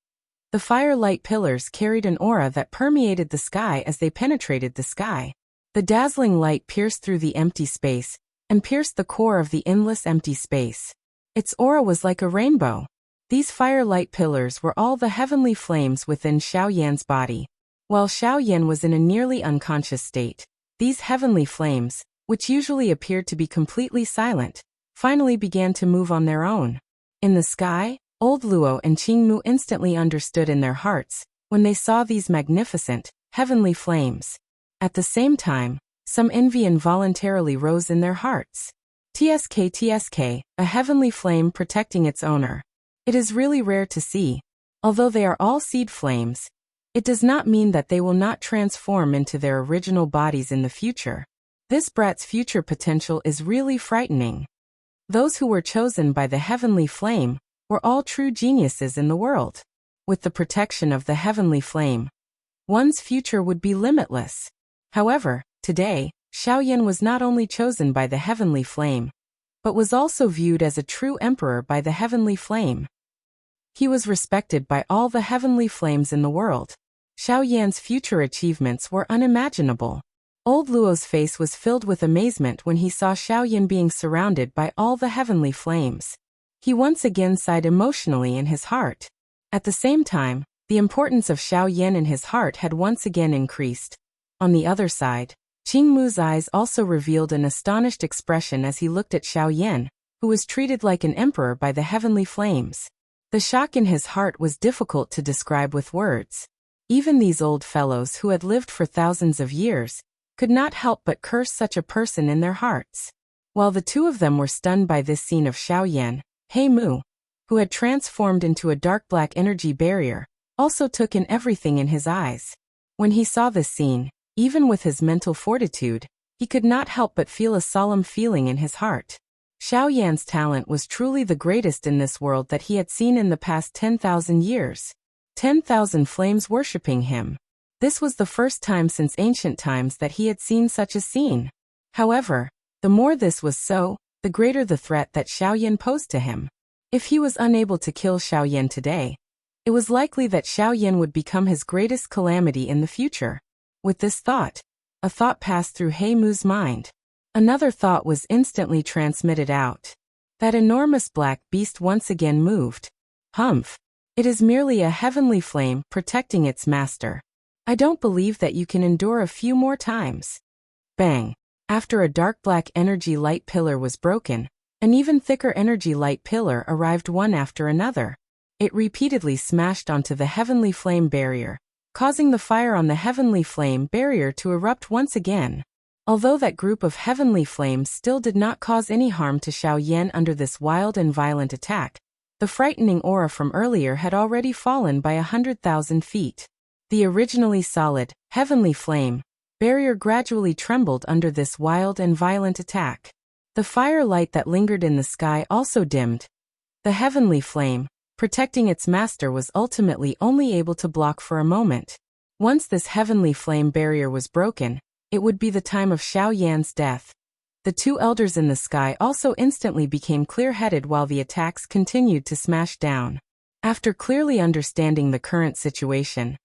The fire light pillars carried an aura that permeated the sky as they penetrated the sky. The dazzling light pierced through the empty space and pierced the core of the endless empty space. Its aura was like a rainbow. These fire light pillars were all the heavenly flames within Xiao Yan's body. While Xiao Yan was in a nearly unconscious state, these heavenly flames, which usually appeared to be completely silent, finally began to move on their own. In the sky, old Luo and Qingmu instantly understood in their hearts when they saw these magnificent, heavenly flames. At the same time, some envy involuntarily rose in their hearts. TSK, a heavenly flame protecting its owner. It is really rare to see. Although they are all seed flames, it does not mean that they will not transform into their original bodies in the future. This brat's future potential is really frightening. Those who were chosen by the heavenly flame were all true geniuses in the world. With the protection of the heavenly flame, one's future would be limitless. However, today, Xiao Yan was not only chosen by the heavenly flame, but was also viewed as a true emperor by the heavenly flame. He was respected by all the heavenly flames in the world. Xiao Yan's future achievements were unimaginable. Old Luo's face was filled with amazement when he saw Xiao Yan being surrounded by all the heavenly flames. He once again sighed emotionally in his heart. At the same time, the importance of Xiao Yan in his heart had once again increased. On the other side, Qingmu's eyes also revealed an astonished expression as he looked at Xiao Yan, who was treated like an emperor by the heavenly flames. The shock in his heart was difficult to describe with words. Even these old fellows who had lived for thousands of years could not help but curse such a person in their hearts. While the two of them were stunned by this scene of Xiao Yan, He Mu, who had transformed into a dark black energy barrier, also took in everything in his eyes. When he saw this scene, even with his mental fortitude, he could not help but feel a solemn feeling in his heart. Xiao Yan's talent was truly the greatest in this world that he had seen in the past 10,000 years. 10,000 flames worshipping him. This was the first time since ancient times that he had seen such a scene. However, the more this was so, the greater the threat that Xiao Yan posed to him. If he was unable to kill Xiao Yan today, it was likely that Xiao Yan would become his greatest calamity in the future. With this thought, a thought passed through He Mu's mind. Another thought was instantly transmitted out. That enormous black beast once again moved. Humph! It is merely a heavenly flame protecting its master. I don't believe that you can endure a few more times. Bang! After a dark black energy light pillar was broken, an even thicker energy light pillar arrived one after another. It repeatedly smashed onto the heavenly flame barrier, causing the fire on the heavenly flame barrier to erupt once again. Although that group of heavenly flames still did not cause any harm to Xiao Yan under this wild and violent attack, the frightening aura from earlier had already fallen by 100,000 feet. The originally solid, heavenly flame barrier gradually trembled under this wild and violent attack. The fire light that lingered in the sky also dimmed. The heavenly flame, protecting its master, was ultimately only able to block for a moment. Once this heavenly flame barrier was broken, it would be the time of Xiao Yan's death. The two elders in the sky also instantly became clear-headed while the attacks continued to smash down. After clearly understanding the current situation,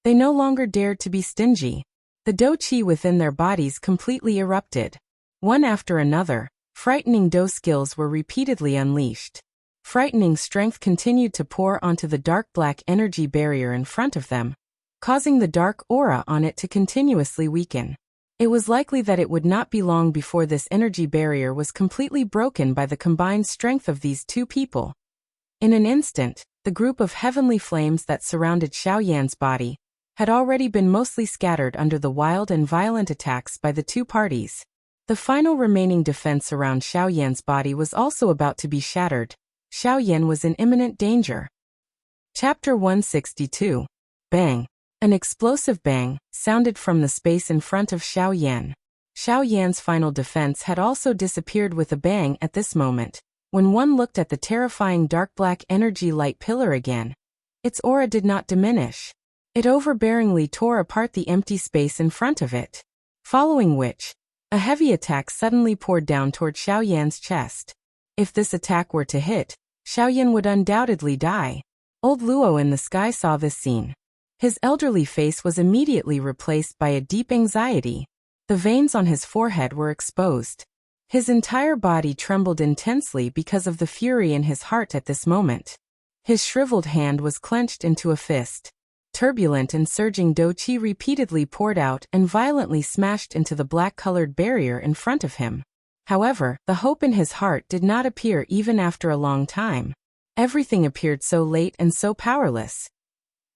they no longer dared to be stingy. The Do Qi within their bodies completely erupted. One after another, frightening Do skills were repeatedly unleashed. Frightening strength continued to pour onto the dark black energy barrier in front of them, causing the dark aura on it to continuously weaken. It was likely that it would not be long before this energy barrier was completely broken by the combined strength of these two people. In an instant, the group of heavenly flames that surrounded Xiao Yan's body had already been mostly scattered under the wild and violent attacks by the two parties. The final remaining defense around Xiaoyan's body was also about to be shattered. Xiaoyan was in imminent danger. Chapter 162. Bang. An explosive bang sounded from the space in front of Xiaoyan. Xiaoyan's final defense had also disappeared with a bang at this moment. When one looked at the terrifying dark black energy light pillar again, its aura did not diminish. It overbearingly tore apart the empty space in front of it. Following which, a heavy attack suddenly poured down toward Xiaoyan's chest. If this attack were to hit, Xiaoyan would undoubtedly die. Old Luo in the sky saw this scene. His elderly face was immediately replaced by a deep anxiety. The veins on his forehead were exposed. His entire body trembled intensely because of the fury in his heart at this moment. His shriveled hand was clenched into a fist. Turbulent and surging Doqi repeatedly poured out and violently smashed into the black-colored barrier in front of him. However, the hope in his heart did not appear even after a long time. Everything appeared so late and so powerless.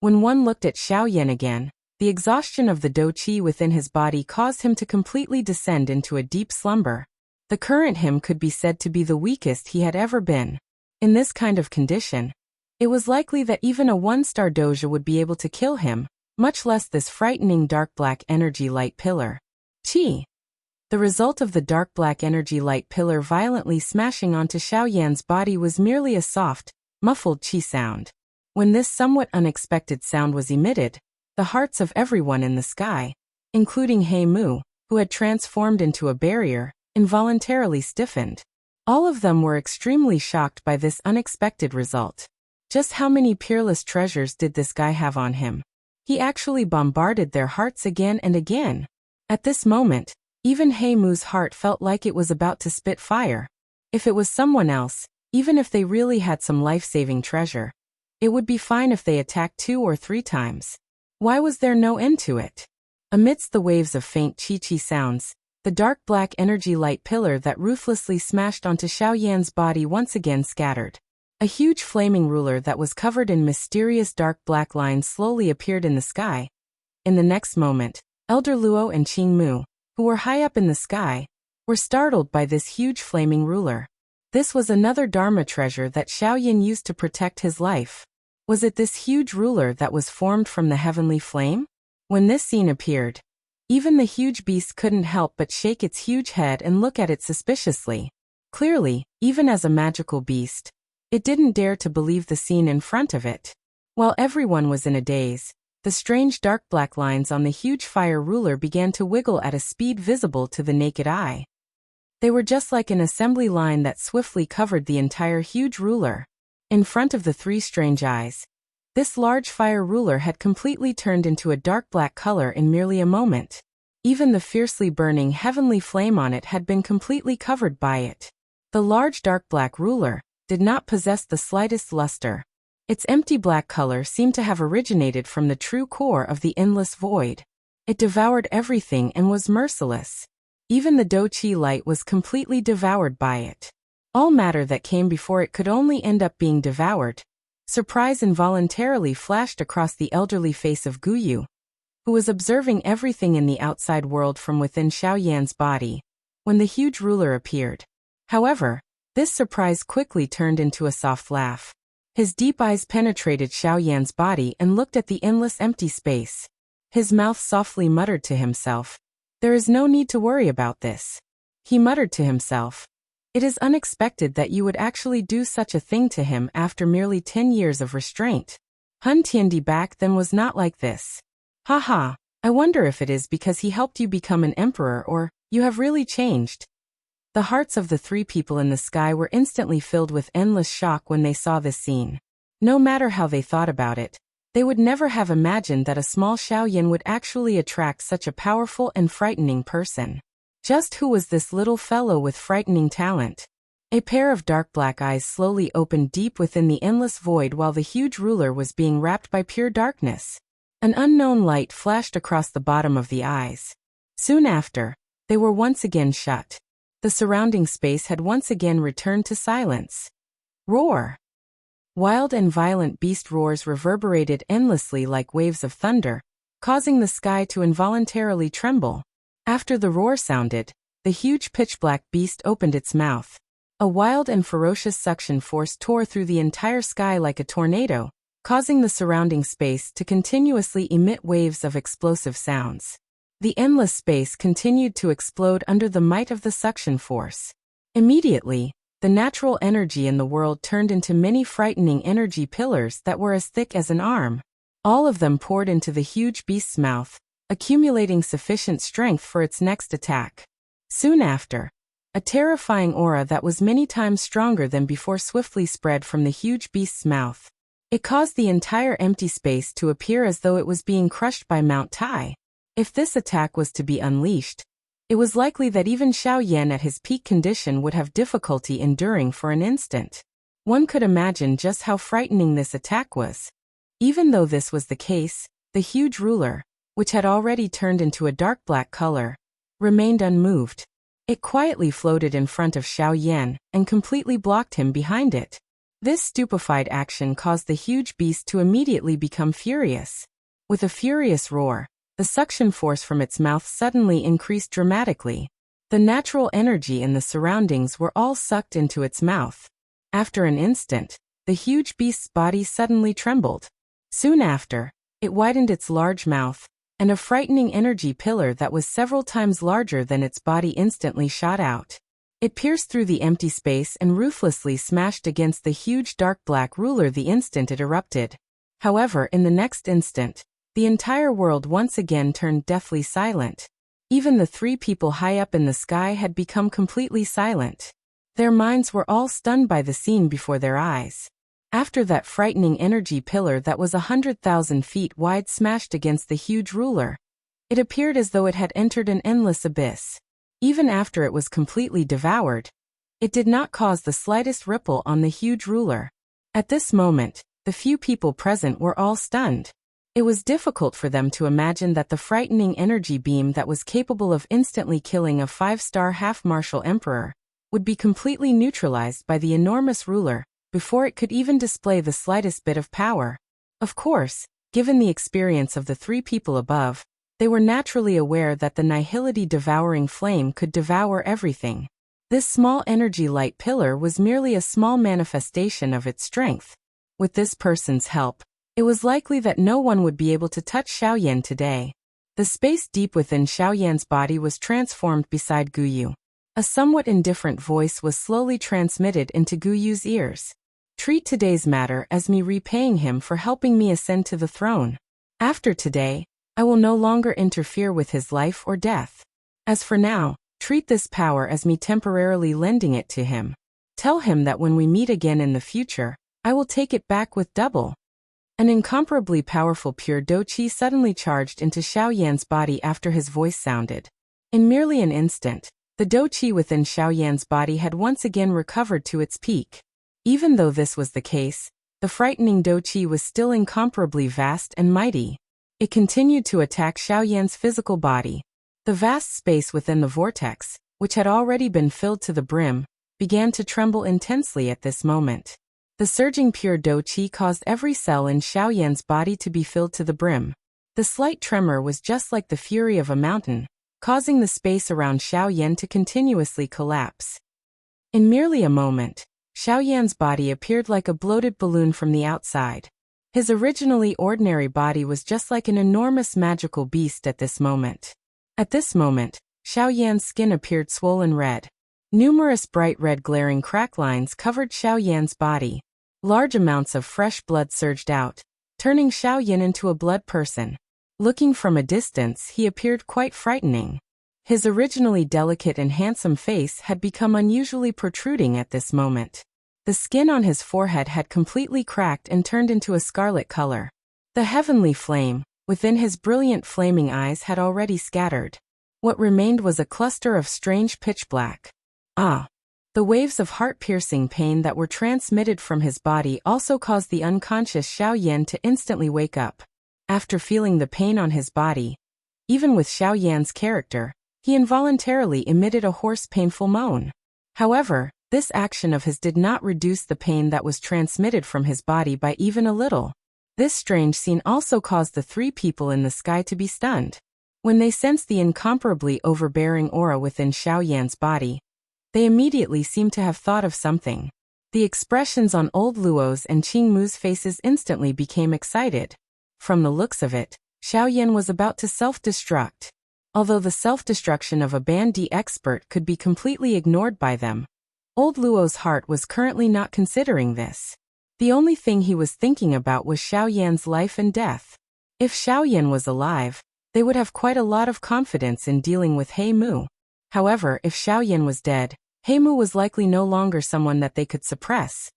When one looked at Xiaoyan again, the exhaustion of the Doqi within his body caused him to completely descend into a deep slumber. The current him could be said to be the weakest he had ever been. In this kind of condition, it was likely that even a one-star doja would be able to kill him, much less this frightening dark black energy light pillar. Qi. The result of the dark black energy light pillar violently smashing onto Xiaoyan's body was merely a soft, muffled qi sound. When this somewhat unexpected sound was emitted, the hearts of everyone in the sky, including He Mu, who had transformed into a barrier, involuntarily stiffened. All of them were extremely shocked by this unexpected result. Just how many peerless treasures did this guy have on him? He actually bombarded their hearts again and again. At this moment, even He Mu's heart felt like it was about to spit fire. If it was someone else, even if they really had some life-saving treasure, it would be fine if they attacked 2 or 3 times. Why was there no end to it? Amidst the waves of faint chi-chi sounds, the dark black energy light pillar that ruthlessly smashed onto Xiaoyan's body once again scattered. A huge flaming ruler that was covered in mysterious dark black lines slowly appeared in the sky. In the next moment, Elder Luo and Qing Mu, who were high up in the sky, were startled by this huge flaming ruler. This was another Dharma treasure that Xiaoyan used to protect his life. Was it this huge ruler that was formed from the heavenly flame? When this scene appeared, even the huge beast couldn't help but shake its huge head and look at it suspiciously. Clearly, even as a magical beast, it didn't dare to believe the scene in front of it. While everyone was in a daze, the strange dark black lines on the huge fire ruler began to wiggle at a speed visible to the naked eye. They were just like an assembly line that swiftly covered the entire huge ruler. In front of the 3 strange eyes, this large fire ruler had completely turned into a dark black color in merely a moment. Even the fiercely burning heavenly flame on it had been completely covered by it. The large dark black ruler did not possess the slightest luster. Its empty black color seemed to have originated from the true core of the endless void. It devoured everything and was merciless. Even the Doqi light was completely devoured by it. All matter that came before it could only end up being devoured. Surprise involuntarily flashed across the elderly face of Guyu, who was observing everything in the outside world from within Xiaoyan's body, when the huge ruler appeared. However, this surprise quickly turned into a soft laugh. His deep eyes penetrated Xiaoyan's body and looked at the endless empty space. His mouth softly muttered to himself, "There is no need to worry about this." He muttered to himself, "It is unexpected that you would actually do such a thing to him after merely 10 years of restraint. Hun Tiandi back then was not like this. Haha, I wonder if it is because he helped you become an emperor or you have really changed." The hearts of the 3 people in the sky were instantly filled with endless shock when they saw this scene. No matter how they thought about it, they would never have imagined that a small Xiaoyan would actually attract such a powerful and frightening person. Just who was this little fellow with frightening talent? A pair of dark black eyes slowly opened deep within the endless void while the huge ruler was being wrapped by pure darkness. An unknown light flashed across the bottom of the eyes. Soon after, they were once again shut. The surrounding space had once again returned to silence. Roar! Wild and violent beast roars reverberated endlessly like waves of thunder, causing the sky to involuntarily tremble. After the roar sounded, the huge pitch-black beast opened its mouth. A wild and ferocious suction force tore through the entire sky like a tornado, causing the surrounding space to continuously emit waves of explosive sounds. The endless space continued to explode under the might of the suction force. Immediately, the natural energy in the world turned into many frightening energy pillars that were as thick as an arm. All of them poured into the huge beast's mouth, accumulating sufficient strength for its next attack. Soon after, a terrifying aura that was many times stronger than before swiftly spread from the huge beast's mouth. It caused the entire empty space to appear as though it was being crushed by Mount Tai. If this attack was to be unleashed, it was likely that even Xiao Yan at his peak condition would have difficulty enduring for an instant. One could imagine just how frightening this attack was. Even though this was the case, the huge ruler, which had already turned into a dark black color, remained unmoved. It quietly floated in front of Xiao Yan and completely blocked him behind it. This stupefied action caused the huge beast to immediately become furious. With a furious roar, the suction force from its mouth suddenly increased dramatically. The natural energy in the surroundings were all sucked into its mouth. After an instant, the huge beast's body suddenly trembled. Soon after, it widened its large mouth, and a frightening energy pillar that was several times larger than its body instantly shot out. It pierced through the empty space and ruthlessly smashed against the huge dark black ruler the instant it erupted. However, in the next instant, the entire world once again turned deathly silent. Even the three people high up in the sky had become completely silent. Their minds were all stunned by the scene before their eyes. After that frightening energy pillar that was 100,000 feet wide smashed against the huge ruler, it appeared as though it had entered an endless abyss. Even after it was completely devoured, it did not cause the slightest ripple on the huge ruler. At this moment, the few people present were all stunned. It was difficult for them to imagine that the frightening energy beam that was capable of instantly killing a 5-star half-martial emperor would be completely neutralized by the enormous ruler before it could even display the slightest bit of power. Of course, given the experience of the three people above, they were naturally aware that the nihility-devouring flame could devour everything. This small energy light pillar was merely a small manifestation of its strength. With this person's help, it was likely that no one would be able to touch Xiao Yan today. The space deep within Xiao Yan's body was transformed beside Guyu. A somewhat indifferent voice was slowly transmitted into Guyu's ears. Treat today's matter as me repaying him for helping me ascend to the throne. After today, I will no longer interfere with his life or death. As for now, treat this power as me temporarily lending it to him. Tell him that when we meet again in the future, I will take it back with double. An incomparably powerful pure Do-Chi suddenly charged into Xiao Yan's body after his voice sounded. In merely an instant, the Do-Chi within Xiao Yan's body had once again recovered to its peak. Even though this was the case, the frightening Do-Chi was still incomparably vast and mighty. It continued to attack Xiao Yan's physical body. The vast space within the vortex, which had already been filled to the brim, began to tremble intensely at this moment. The surging pure Do-Chi caused every cell in Xiao Yan's body to be filled to the brim. The slight tremor was just like the fury of a mountain, causing the space around Xiao Yan to continuously collapse. In merely a moment, Xiao Yan's body appeared like a bloated balloon from the outside. His originally ordinary body was just like an enormous magical beast at this moment. At this moment, Xiao Yan's skin appeared swollen red. Numerous bright red glaring crack lines covered Xiao Yan's body. Large amounts of fresh blood surged out, turning Xiao Yan into a blood person. Looking from a distance, he appeared quite frightening. His originally delicate and handsome face had become unusually protruding at this moment. The skin on his forehead had completely cracked and turned into a scarlet color. The heavenly flame, within his brilliant flaming eyes, had already scattered. What remained was a cluster of strange pitch black. The waves of heart-piercing pain that were transmitted from his body also caused the unconscious Xiao Yan to instantly wake up. After feeling the pain on his body, even with Xiao Yan's character, he involuntarily emitted a hoarse painful moan. However, this action of his did not reduce the pain that was transmitted from his body by even a little. This strange scene also caused the three people in the sky to be stunned. When they sensed the incomparably overbearing aura within Xiao Yan's body, they immediately seemed to have thought of something. The expressions on old Luo's and Qing Mu's faces instantly became excited. From the looks of it, Xiao Yan was about to self-destruct. Although the self-destruction of a Band D expert could be completely ignored by them, old Luo's heart was currently not considering this. The only thing he was thinking about was Xiao Yan's life and death. If Xiao Yan was alive, they would have quite a lot of confidence in dealing with He Mu. However, if Xiao Yan was dead, He Mu was likely no longer someone that they could suppress.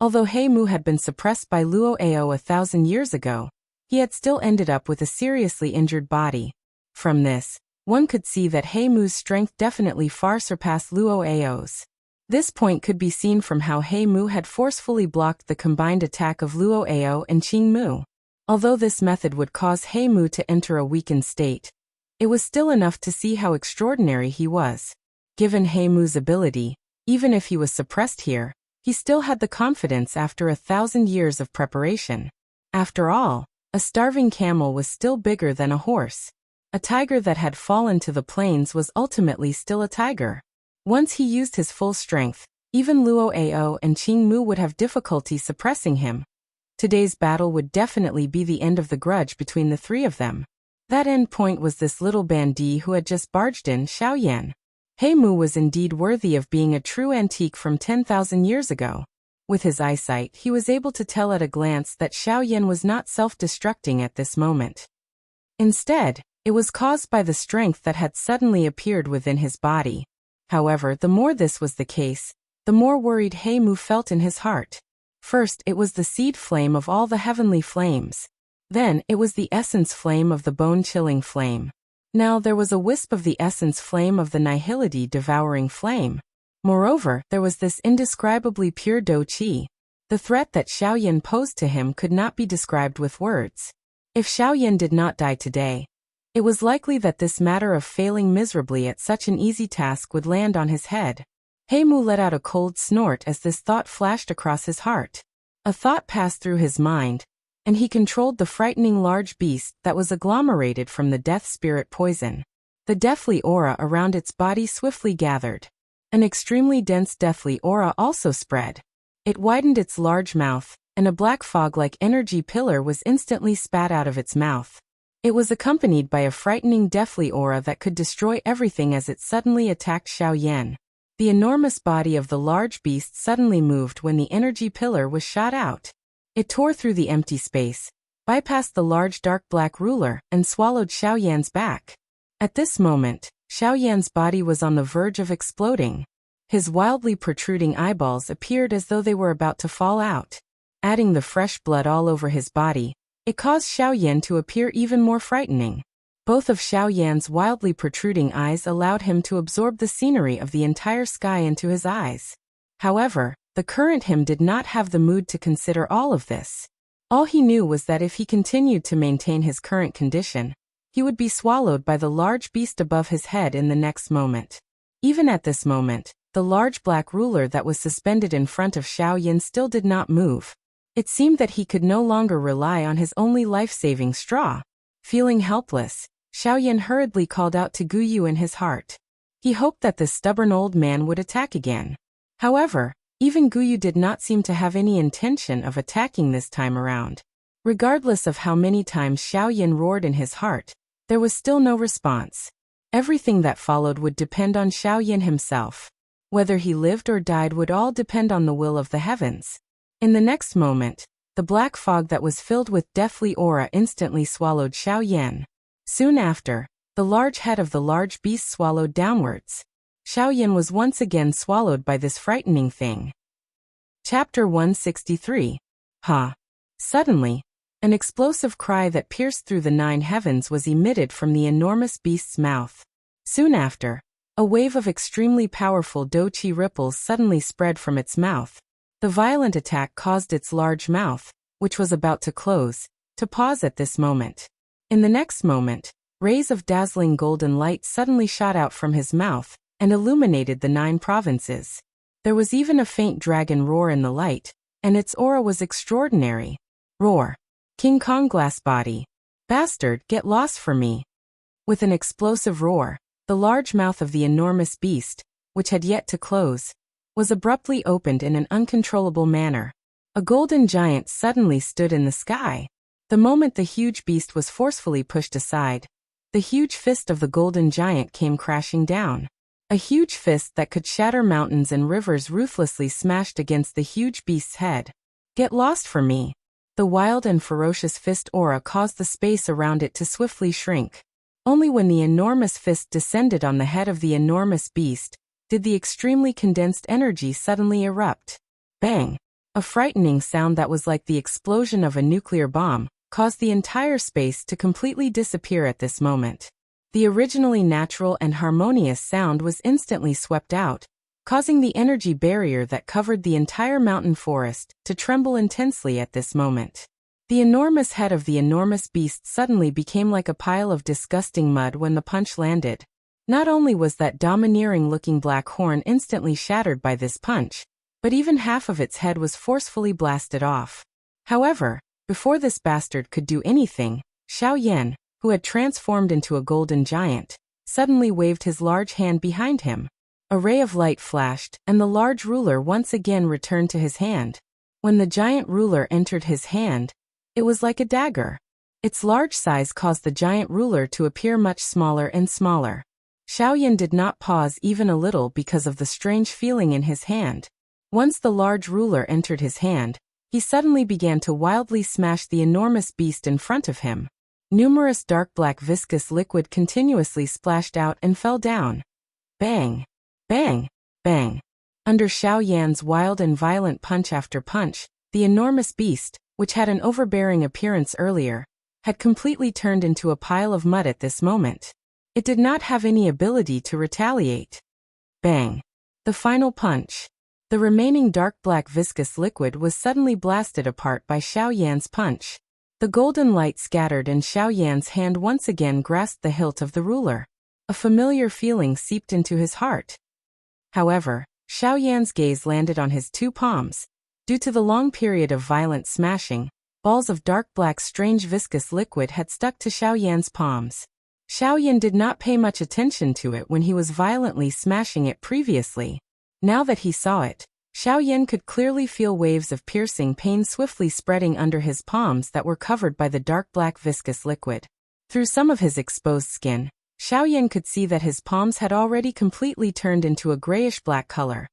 Although He Mu had been suppressed by Luo Ao 1,000 years ago, he had still ended up with a seriously injured body. From this, one could see that He Mu's strength definitely far surpassed Luo Ao's. This point could be seen from how He Mu had forcefully blocked the combined attack of Luo Ao and Qing Mu. Although this method would cause He Mu to enter a weakened state, it was still enough to see how extraordinary he was. Given He Mu's ability, even if he was suppressed here, he still had the confidence after 1,000 years of preparation. After all, a starving camel was still bigger than a horse. A tiger that had fallen to the plains was ultimately still a tiger. Once he used his full strength, even Luo Ao and Qing Mu would have difficulty suppressing him. Today's battle would definitely be the end of the grudge between the three of them. That end point was this little bandit who had just barged in Xiao Yan. He Mu was indeed worthy of being a true antique from 10,000 years ago. With his eyesight, he was able to tell at a glance that Xiao Yan was not self-destructing at this moment. Instead, it was caused by the strength that had suddenly appeared within his body. However, the more this was the case, the more worried He Mu felt in his heart. First, it was the seed flame of all the heavenly flames. Then, it was the essence flame of the bone-chilling flame. Now there was a wisp of the essence flame of the nihility-devouring flame. Moreover, there was this indescribably pure Do Qi. The threat that Xiao Yan posed to him could not be described with words. If Xiao Yan did not die today, it was likely that this matter of failing miserably at such an easy task would land on his head. He Mu let out a cold snort as this thought flashed across his heart. A thought passed through his mind, and he controlled the frightening large beast that was agglomerated from the death spirit poison. The deathly aura around its body swiftly gathered. An extremely dense deathly aura also spread. It widened its large mouth, and a black fog-like energy pillar was instantly spat out of its mouth. It was accompanied by a frightening deathly aura that could destroy everything as it suddenly attacked Xiao Yan. The enormous body of the large beast suddenly moved when the energy pillar was shot out. It tore through the empty space, bypassed the large dark black ruler, and swallowed Xiao Yan's back. At this moment, Xiao Yan's body was on the verge of exploding. His wildly protruding eyeballs appeared as though they were about to fall out. Adding the fresh blood all over his body, it caused Xiao Yan to appear even more frightening. Both of Xiao Yan's wildly protruding eyes allowed him to absorb the scenery of the entire sky into his eyes. However, the current him did not have the mood to consider all of this. All he knew was that if he continued to maintain his current condition, he would be swallowed by the large beast above his head in the next moment. Even at this moment, the large black ruler that was suspended in front of Xiao Yan still did not move. It seemed that he could no longer rely on his only life-saving straw. Feeling helpless, Xiao Yan hurriedly called out to Guyu in his heart. He hoped that the stubborn old man would attack again. However, even Guyu did not seem to have any intention of attacking this time around. Regardless of how many times Xiao Yan roared in his heart, there was still no response. Everything that followed would depend on Xiao Yan himself. Whether he lived or died would all depend on the will of the heavens. In the next moment, the black fog that was filled with deathly aura instantly swallowed Xiao Yan. Soon after, the large head of the large beast swallowed downwards. Xiao Yan was once again swallowed by this frightening thing. Chapter 163. Ha! Suddenly, an explosive cry that pierced through the 9 heavens was emitted from the enormous beast's mouth. Soon after, a wave of extremely powerful Do Qi ripples suddenly spread from its mouth. The violent attack caused its large mouth, which was about to close, to pause at this moment. In the next moment, rays of dazzling golden light suddenly shot out from his mouth and illuminated the 9 provinces. There was even a faint dragon roar in the light, and its aura was extraordinary. Roar! King Kong glass body. Bastard, get lost from me. With an explosive roar, the large mouth of the enormous beast, which had yet to close, was abruptly opened in an uncontrollable manner. A golden giant suddenly stood in the sky. The moment the huge beast was forcefully pushed aside, the huge fist of the golden giant came crashing down. A huge fist that could shatter mountains and rivers ruthlessly smashed against the huge beast's head. Get lost from me. The wild and ferocious fist aura caused the space around it to swiftly shrink. Only when the enormous fist descended on the head of the enormous beast did the extremely condensed energy suddenly erupt. Bang! A frightening sound that was like the explosion of a nuclear bomb caused the entire space to completely disappear at this moment. The originally natural and harmonious sound was instantly swept out, causing the energy barrier that covered the entire mountain forest to tremble intensely at this moment. The enormous head of the enormous beast suddenly became like a pile of disgusting mud when the punch landed. Not only was that domineering-looking black horn instantly shattered by this punch, but even half of its head was forcefully blasted off. However, before this bastard could do anything, Xiao Yan, who had transformed into a golden giant, suddenly waved his large hand behind him. A ray of light flashed, and the large ruler once again returned to his hand. When the giant ruler entered his hand, it was like a dagger. Its large size caused the giant ruler to appear much smaller and smaller. Xiao Yan did not pause even a little because of the strange feeling in his hand. Once the large ruler entered his hand, he suddenly began to wildly smash the enormous beast in front of him. Numerous dark black viscous liquid continuously splashed out and fell down. Bang! Bang! Bang! Under Xiao Yan's wild and violent punch after punch, the enormous beast, which had an overbearing appearance earlier, had completely turned into a pile of mud at this moment. It did not have any ability to retaliate. Bang! The final punch. The remaining dark black viscous liquid was suddenly blasted apart by Xiao Yan's punch. The golden light scattered and Xiao Yan's hand once again grasped the hilt of the ruler. A familiar feeling seeped into his heart. However, Xiao Yan's gaze landed on his two palms. Due to the long period of violent smashing, balls of dark black strange viscous liquid had stuck to Xiao Yan's palms. Xiao Yan did not pay much attention to it when he was violently smashing it previously. Now that he saw it, Xiao Yan could clearly feel waves of piercing pain swiftly spreading under his palms that were covered by the dark black viscous liquid. Through some of his exposed skin, Xiao Yan could see that his palms had already completely turned into a grayish-black color.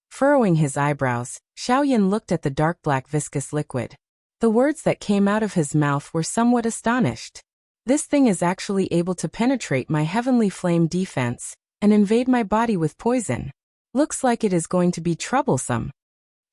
Furrowing his eyebrows, Xiao Yan looked at the dark black viscous liquid. The words that came out of his mouth were somewhat astonished. This thing is actually able to penetrate my heavenly flame defense and invade my body with poison. Looks like it is going to be troublesome.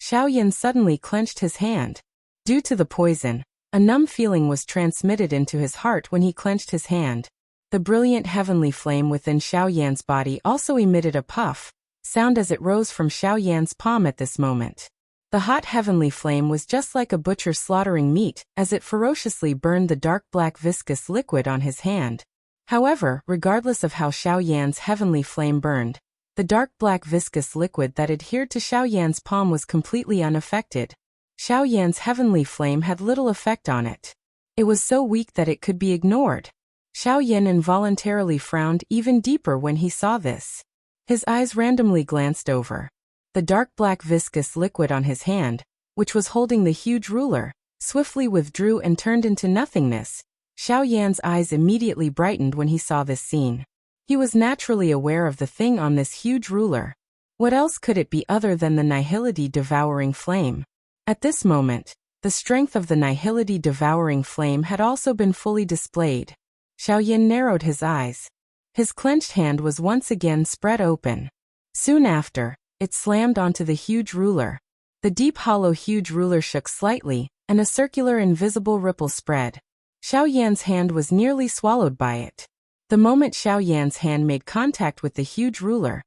Xiao Yan suddenly clenched his hand. Due to the poison, a numb feeling was transmitted into his heart when he clenched his hand. The brilliant heavenly flame within Xiao Yan's body also emitted a puff sound as it rose from Xiao Yan's palm at this moment. The hot heavenly flame was just like a butcher slaughtering meat as it ferociously burned the dark black viscous liquid on his hand. However, regardless of how Xiao Yan's heavenly flame burned, the dark black viscous liquid that adhered to Xiao Yan's palm was completely unaffected. Xiao Yan's heavenly flame had little effect on it. It was so weak that it could be ignored. Xiao Yan involuntarily frowned even deeper when he saw this. His eyes randomly glanced over. The dark black viscous liquid on his hand, which was holding the huge ruler, swiftly withdrew and turned into nothingness. Xiao Yan's eyes immediately brightened when he saw this scene. He was naturally aware of the thing on this huge ruler. What else could it be other than the nihility devouring flame? At this moment, the strength of the nihility devouring flame had also been fully displayed. Xiao Yan narrowed his eyes. His clenched hand was once again spread open. Soon after, it slammed onto the huge ruler. The deep hollow huge ruler shook slightly, and a circular invisible ripple spread. Xiao Yan's hand was nearly swallowed by it. The moment Xiao Yan's hand made contact with the huge ruler,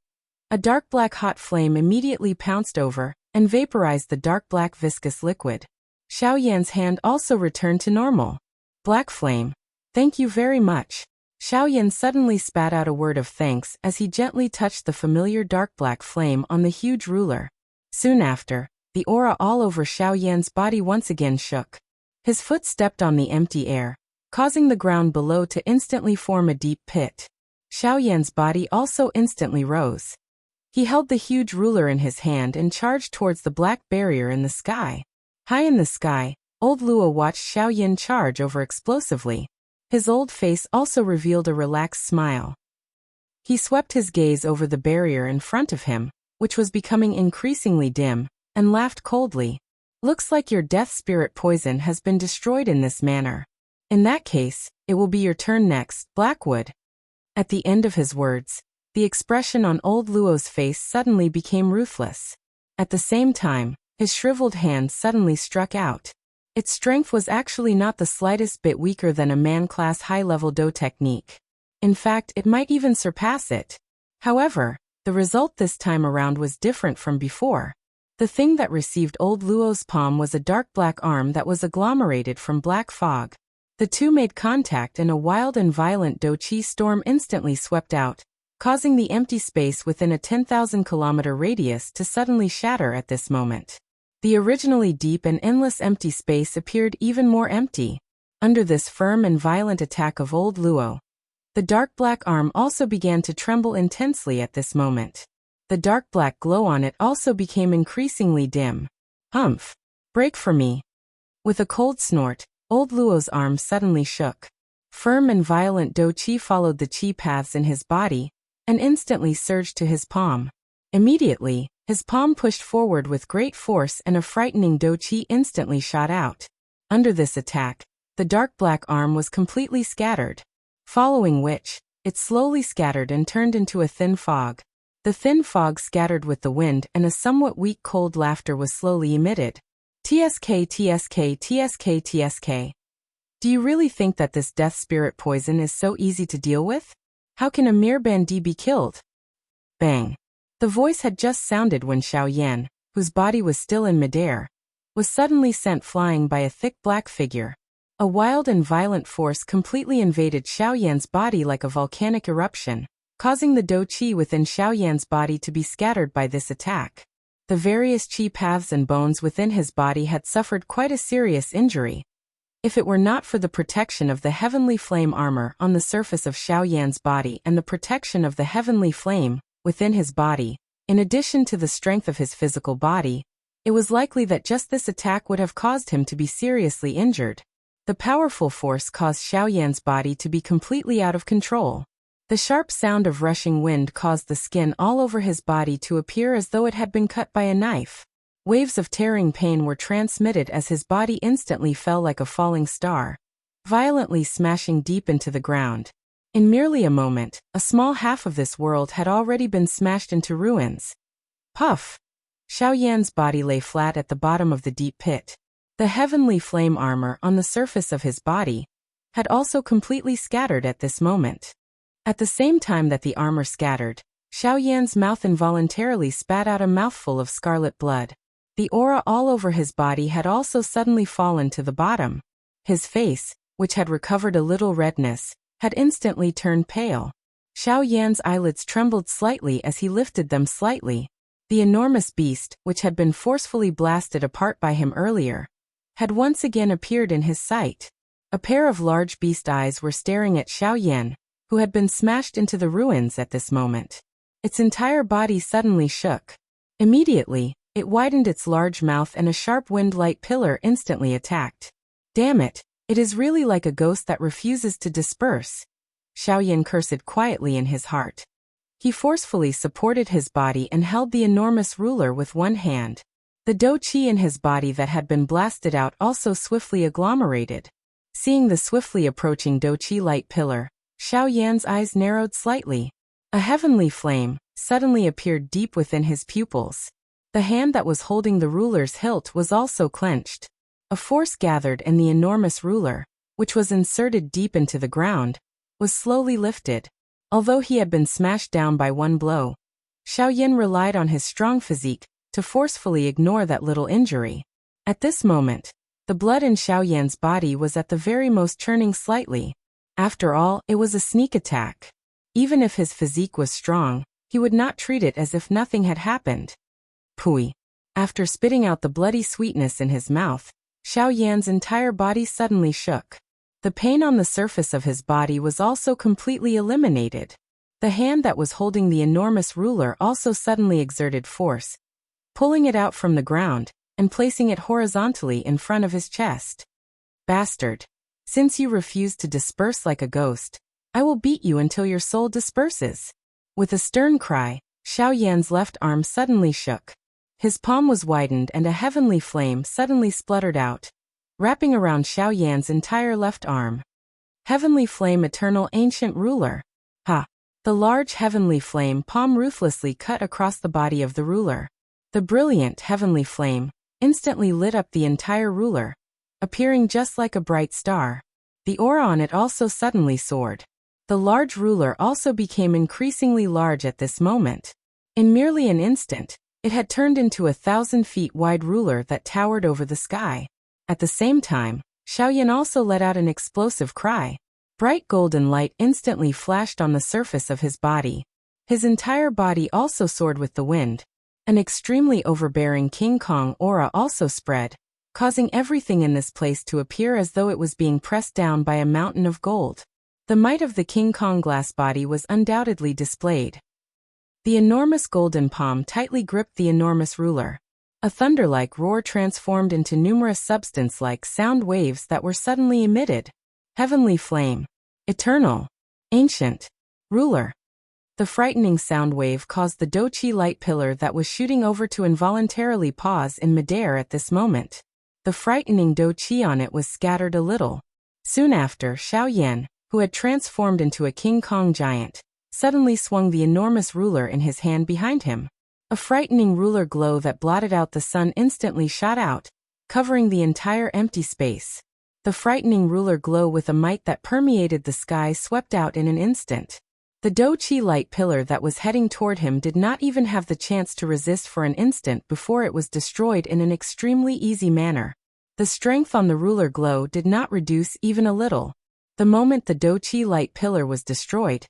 a dark black hot flame immediately pounced over and vaporized the dark black viscous liquid. Xiao Yan's hand also returned to normal. Black flame. Thank you very much. Xiao Yan suddenly spat out a word of thanks as he gently touched the familiar dark black flame on the huge ruler. Soon after, the aura all over Xiao Yan's body once again shook. His foot stepped on the empty air, causing the ground below to instantly form a deep pit. Xiaoyan's body also instantly rose. He held the huge ruler in his hand and charged towards the black barrier in the sky. High in the sky, old Luo watched Xiaoyan charge over explosively. His old face also revealed a relaxed smile. He swept his gaze over the barrier in front of him, which was becoming increasingly dim, and laughed coldly. Looks like your death spirit poison has been destroyed in this manner. In that case, it will be your turn next, Blackwood. At the end of his words, the expression on old Luo's face suddenly became ruthless. At the same time, his shriveled hand suddenly struck out. Its strength was actually not the slightest bit weaker than a man-class high-level Do technique. In fact, it might even surpass it. However, the result this time around was different from before. The thing that received old Luo's palm was a dark black arm that was agglomerated from black fog. The two made contact and a wild and violent Do-Chi storm instantly swept out, causing the empty space within a 10,000-kilometer radius to suddenly shatter at this moment. The originally deep and endless empty space appeared even more empty. Under this firm and violent attack of old Luo, the dark black arm also began to tremble intensely at this moment. The dark black glow on it also became increasingly dim. Humph! Break for me! With a cold snort, old Luo's arm suddenly shook. Firm and violent Do-Chi followed the Chi paths in his body, and instantly surged to his palm. Immediately, his palm pushed forward with great force and a frightening Do-Chi instantly shot out. Under this attack, the dark black arm was completely scattered. Following which, it slowly scattered and turned into a thin fog. The thin fog scattered with the wind and a somewhat weak cold laughter was slowly emitted. TSK TSK TSK TSK. Do you really think that this death spirit poison is so easy to deal with? How can a mere bandit be killed? Bang. The voice had just sounded when Xiaoyan, whose body was still in midair, was suddenly sent flying by a thick black figure. A wild and violent force completely invaded Xiaoyan's body like a volcanic eruption, causing the Do-Chi within Xiaoyan's body to be scattered by this attack. The various Chi paths and bones within his body had suffered quite a serious injury. If it were not for the protection of the heavenly flame armor on the surface of Xiaoyan's body and the protection of the heavenly flame within his body, in addition to the strength of his physical body, it was likely that just this attack would have caused him to be seriously injured. The powerful force caused Xiaoyan's body to be completely out of control. The sharp sound of rushing wind caused the skin all over his body to appear as though it had been cut by a knife. Waves of tearing pain were transmitted as his body instantly fell like a falling star, violently smashing deep into the ground. In merely a moment, a small half of this world had already been smashed into ruins. Puff! Xiaoyan's body lay flat at the bottom of the deep pit. The heavenly flame armor on the surface of his body had also completely scattered at this moment. At the same time that the armor scattered, Xiaoyan's mouth involuntarily spat out a mouthful of scarlet blood. The aura all over his body had also suddenly fallen to the bottom. His face, which had recovered a little redness, had instantly turned pale. Xiaoyan's eyelids trembled slightly as he lifted them slightly. The enormous beast, which had been forcefully blasted apart by him earlier, had once again appeared in his sight. A pair of large beast eyes were staring at Xiaoyan, who had been smashed into the ruins at this moment. Its entire body suddenly shook. Immediately, it widened its large mouth and a sharp wind-light pillar instantly attacked. Damn it, it is really like a ghost that refuses to disperse. Xiaoyan cursed quietly in his heart. He forcefully supported his body and held the enormous ruler with one hand. The Do-Chi in his body that had been blasted out also swiftly agglomerated. Seeing the swiftly approaching Do-Chi light pillar, Xiaoyan's eyes narrowed slightly. A heavenly flame suddenly appeared deep within his pupils. The hand that was holding the ruler's hilt was also clenched. A force gathered and the enormous ruler, which was inserted deep into the ground, was slowly lifted. Although he had been smashed down by one blow, Xiaoyan relied on his strong physique to forcefully ignore that little injury. At this moment, the blood in Xiaoyan's body was at the very most churning slightly. After all, it was a sneak attack. Even if his physique was strong, he would not treat it as if nothing had happened. Pui. After spitting out the bloody sweetness in his mouth, Xiao Yan's entire body suddenly shook. The pain on the surface of his body was also completely eliminated. The hand that was holding the enormous ruler also suddenly exerted force, pulling it out from the ground and placing it horizontally in front of his chest. Bastard! Since you refuse to disperse like a ghost, I will beat you until your soul disperses. With a stern cry, Xiao Yan's left arm suddenly shook. His palm was widened and a heavenly flame suddenly spluttered out, wrapping around Xiao Yan's entire left arm. Heavenly Flame, Eternal Ancient Ruler. Ha! The large heavenly flame palm ruthlessly cut across the body of the ruler. The brilliant heavenly flame instantly lit up the entire ruler, appearing just like a bright star. The aura on it also suddenly soared. The large ruler also became increasingly large at this moment. In merely an instant, it had turned into a 1,000 feet wide ruler that towered over the sky. At the same time, Xiao Yan also let out an explosive cry. Bright golden light instantly flashed on the surface of his body. His entire body also soared with the wind. An extremely overbearing King Kong aura also spread, causing everything in this place to appear as though it was being pressed down by a mountain of gold. The might of the King Kong glass body was undoubtedly displayed. The enormous golden palm tightly gripped the enormous ruler. A thunder-like roar transformed into numerous substance-like sound waves that were suddenly emitted. Heavenly Flame. Eternal. Ancient. Ruler. The frightening sound wave caused the Doqi light pillar that was shooting over to involuntarily pause in midair at this moment. The frightening Doqi on it was scattered a little. Soon after, Xiao Yan, who had transformed into a King Kong giant, suddenly swung the enormous ruler in his hand behind him. A frightening ruler glow that blotted out the sun instantly shot out, covering the entire empty space. The frightening ruler glow with a might that permeated the sky swept out in an instant. The Doqi light pillar that was heading toward him did not even have the chance to resist for an instant before it was destroyed in an extremely easy manner. The strength on the ruler glow did not reduce even a little. The moment the Doqi light pillar was destroyed,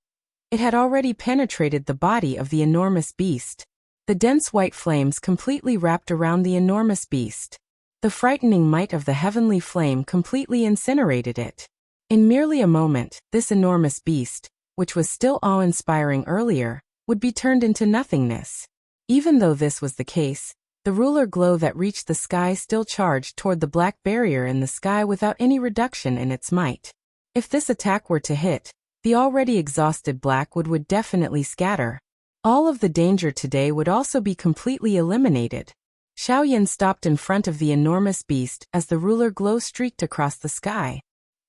it had already penetrated the body of the enormous beast. The dense white flames completely wrapped around the enormous beast. The frightening might of the heavenly flame completely incinerated it. In merely a moment, this enormous beast, which was still awe-inspiring earlier, would be turned into nothingness. Even though this was the case, the ruler glow that reached the sky still charged toward the black barrier in the sky without any reduction in its might. If this attack were to hit, the already exhausted black would definitely scatter. All of the danger today would also be completely eliminated. Xiao Yan stopped in front of the enormous beast as the ruler glow streaked across the sky.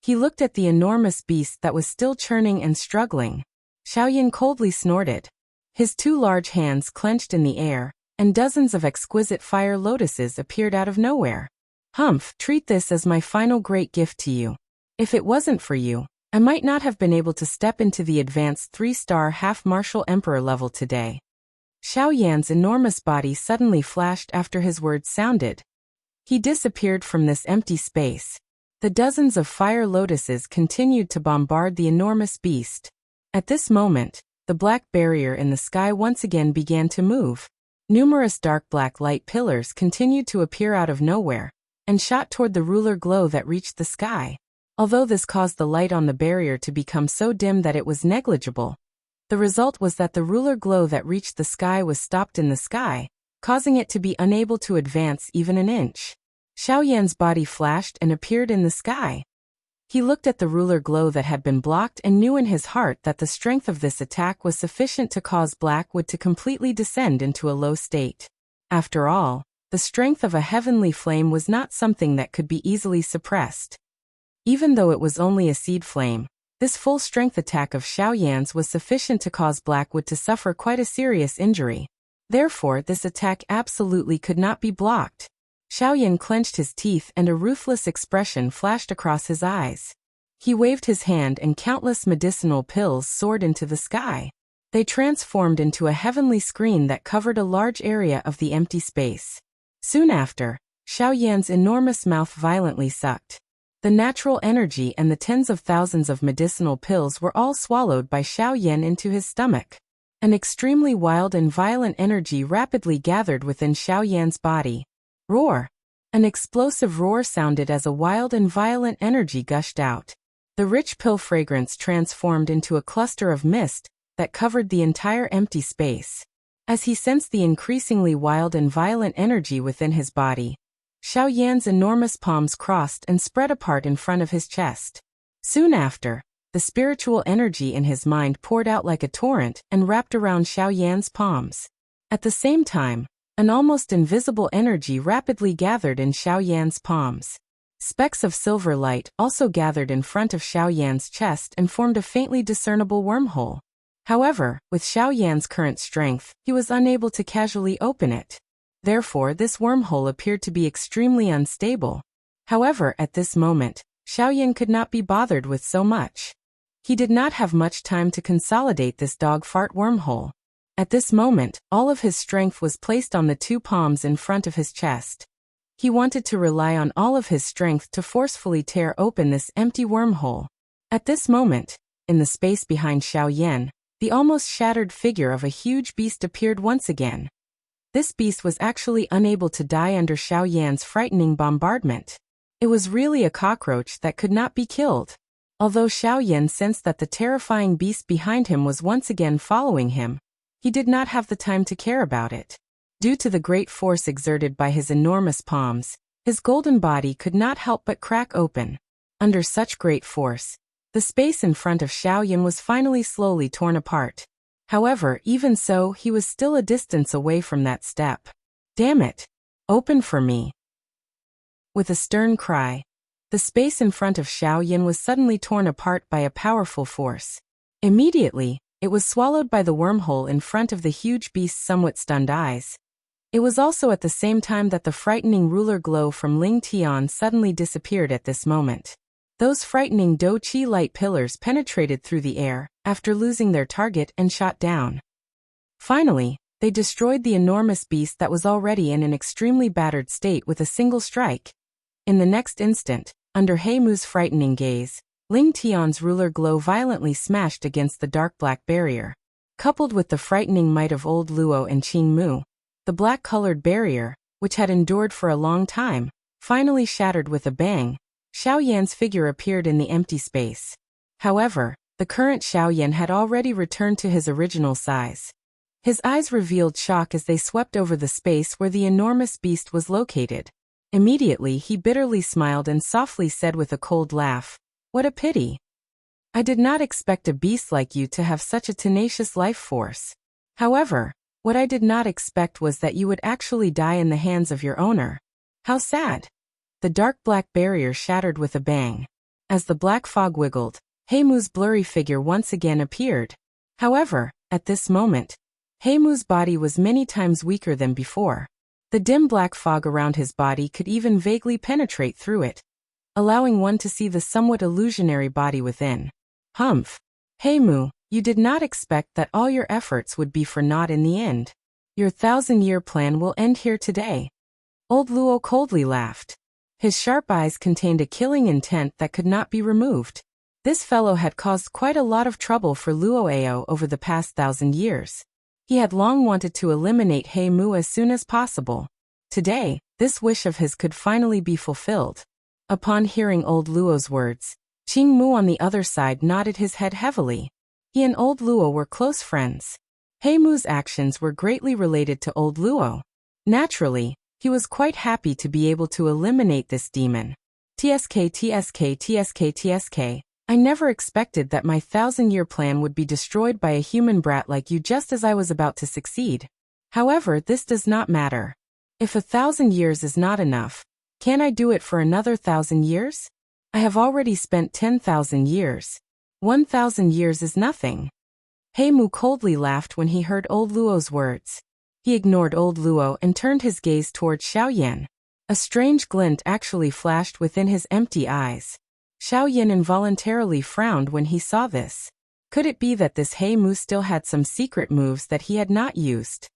He looked at the enormous beast that was still churning and struggling. Xiao Yan coldly snorted. His two large hands clenched in the air, and dozens of exquisite fire lotuses appeared out of nowhere. Humph, treat this as my final great gift to you. If it wasn't for you, I might not have been able to step into the advanced 3-star half-martial emperor level today. Xiao Yan's enormous body suddenly flashed after his words sounded. He disappeared from this empty space. The dozens of fire lotuses continued to bombard the enormous beast. At this moment, the black barrier in the sky once again began to move. Numerous dark black light pillars continued to appear out of nowhere, and shot toward the ruler glow that reached the sky. Although this caused the light on the barrier to become so dim that it was negligible, the result was that the ruler glow that reached the sky was stopped in the sky, causing it to be unable to advance even an inch. Xiao Yan's body flashed and appeared in the sky. He looked at the ruler glow that had been blocked and knew in his heart that the strength of this attack was sufficient to cause Blackwood to completely descend into a low state. After all, the strength of a heavenly flame was not something that could be easily suppressed. Even though it was only a seed flame, this full-strength attack of Xiao Yan's was sufficient to cause Blackwood to suffer quite a serious injury. Therefore, this attack absolutely could not be blocked. Xiao Yan clenched his teeth and a ruthless expression flashed across his eyes. He waved his hand and countless medicinal pills soared into the sky. They transformed into a heavenly screen that covered a large area of the empty space. Soon after, Xiao Yan's enormous mouth violently sucked. The natural energy and the tens of thousands of medicinal pills were all swallowed by Xiao Yan into his stomach. An extremely wild and violent energy rapidly gathered within Xiao Yan's body. Roar! An explosive roar sounded as a wild and violent energy gushed out. The rich pill fragrance transformed into a cluster of mist that covered the entire empty space. As he sensed the increasingly wild and violent energy within his body, Xiao Yan's enormous palms crossed and spread apart in front of his chest. Soon after, the spiritual energy in his mind poured out like a torrent and wrapped around Xiao Yan's palms. At the same time, an almost invisible energy rapidly gathered in Xiao Yan's palms. Specks of silver light also gathered in front of Xiao Yan's chest and formed a faintly discernible wormhole. However, with Xiao Yan's current strength, he was unable to casually open it. Therefore, this wormhole appeared to be extremely unstable. However, at this moment, Xiao Yan could not be bothered with so much. He did not have much time to consolidate this dog fart wormhole. At this moment, all of his strength was placed on the two palms in front of his chest. He wanted to rely on all of his strength to forcefully tear open this empty wormhole. At this moment, in the space behind Xiao Yan, the almost shattered figure of a huge beast appeared once again. This beast was actually unable to die under Xiao Yan's frightening bombardment. It was really a cockroach that could not be killed. Although Xiao Yan sensed that the terrifying beast behind him was once again following him, he did not have the time to care about it. Due to the great force exerted by his enormous palms, his golden body could not help but crack open. Under such great force, the space in front of Xiao Yan was finally slowly torn apart. However, even so, he was still a distance away from that step. Damn it! Open for me! With a stern cry, the space in front of Xiao Yan was suddenly torn apart by a powerful force. Immediately, it was swallowed by the wormhole in front of the huge beast's somewhat stunned eyes. It was also at the same time that the frightening ruler glow from Ling Tian suddenly disappeared at this moment. Those frightening Do Qi light pillars penetrated through the air, after losing their target and shot down. Finally, they destroyed the enormous beast that was already in an extremely battered state with a single strike. In the next instant, under Heimu's frightening gaze, Ling Tian's ruler glow violently smashed against the dark black barrier. Coupled with the frightening might of old Luo and Qing Mu, the black-colored barrier, which had endured for a long time, finally shattered with a bang. Xiao Yan's figure appeared in the empty space. However, the current Xiao Yan had already returned to his original size. His eyes revealed shock as they swept over the space where the enormous beast was located. Immediately he bitterly smiled and softly said with a cold laugh, "What a pity. I did not expect a beast like you to have such a tenacious life force. However, what I did not expect was that you would actually die in the hands of your owner. How sad." The dark black barrier shattered with a bang. As the black fog wiggled, Heimu's blurry figure once again appeared. However, at this moment, Heimu's body was many times weaker than before. The dim black fog around his body could even vaguely penetrate through it, allowing one to see the somewhat illusionary body within. Humph! Heimu, you did not expect that all your efforts would be for naught in the end. Your 1,000-year plan will end here today. Old Luo coldly laughed. His sharp eyes contained a killing intent that could not be removed. This fellow had caused quite a lot of trouble for Luo Ao over the past 1,000 years. He had long wanted to eliminate Heimu as soon as possible. Today, this wish of his could finally be fulfilled. Upon hearing old Luo's words, Qing Mu on the other side nodded his head heavily. He and old Luo were close friends. Heimu's actions were greatly related to old Luo. Naturally, he was quite happy to be able to eliminate this demon. TSK. I never expected that my 1,000-year plan would be destroyed by a human brat like you just as I was about to succeed. However, this does not matter. If 1,000 years is not enough, can I do it for another 1,000 years? I have already spent 10,000 years. 1,000 years is nothing. Heimu coldly laughed when he heard old Luo's words. He ignored old Luo and turned his gaze toward Xiao Yan. A strange glint actually flashed within his empty eyes. Xiao Yan involuntarily frowned when he saw this. Could it be that this Heimu still had some secret moves that he had not used?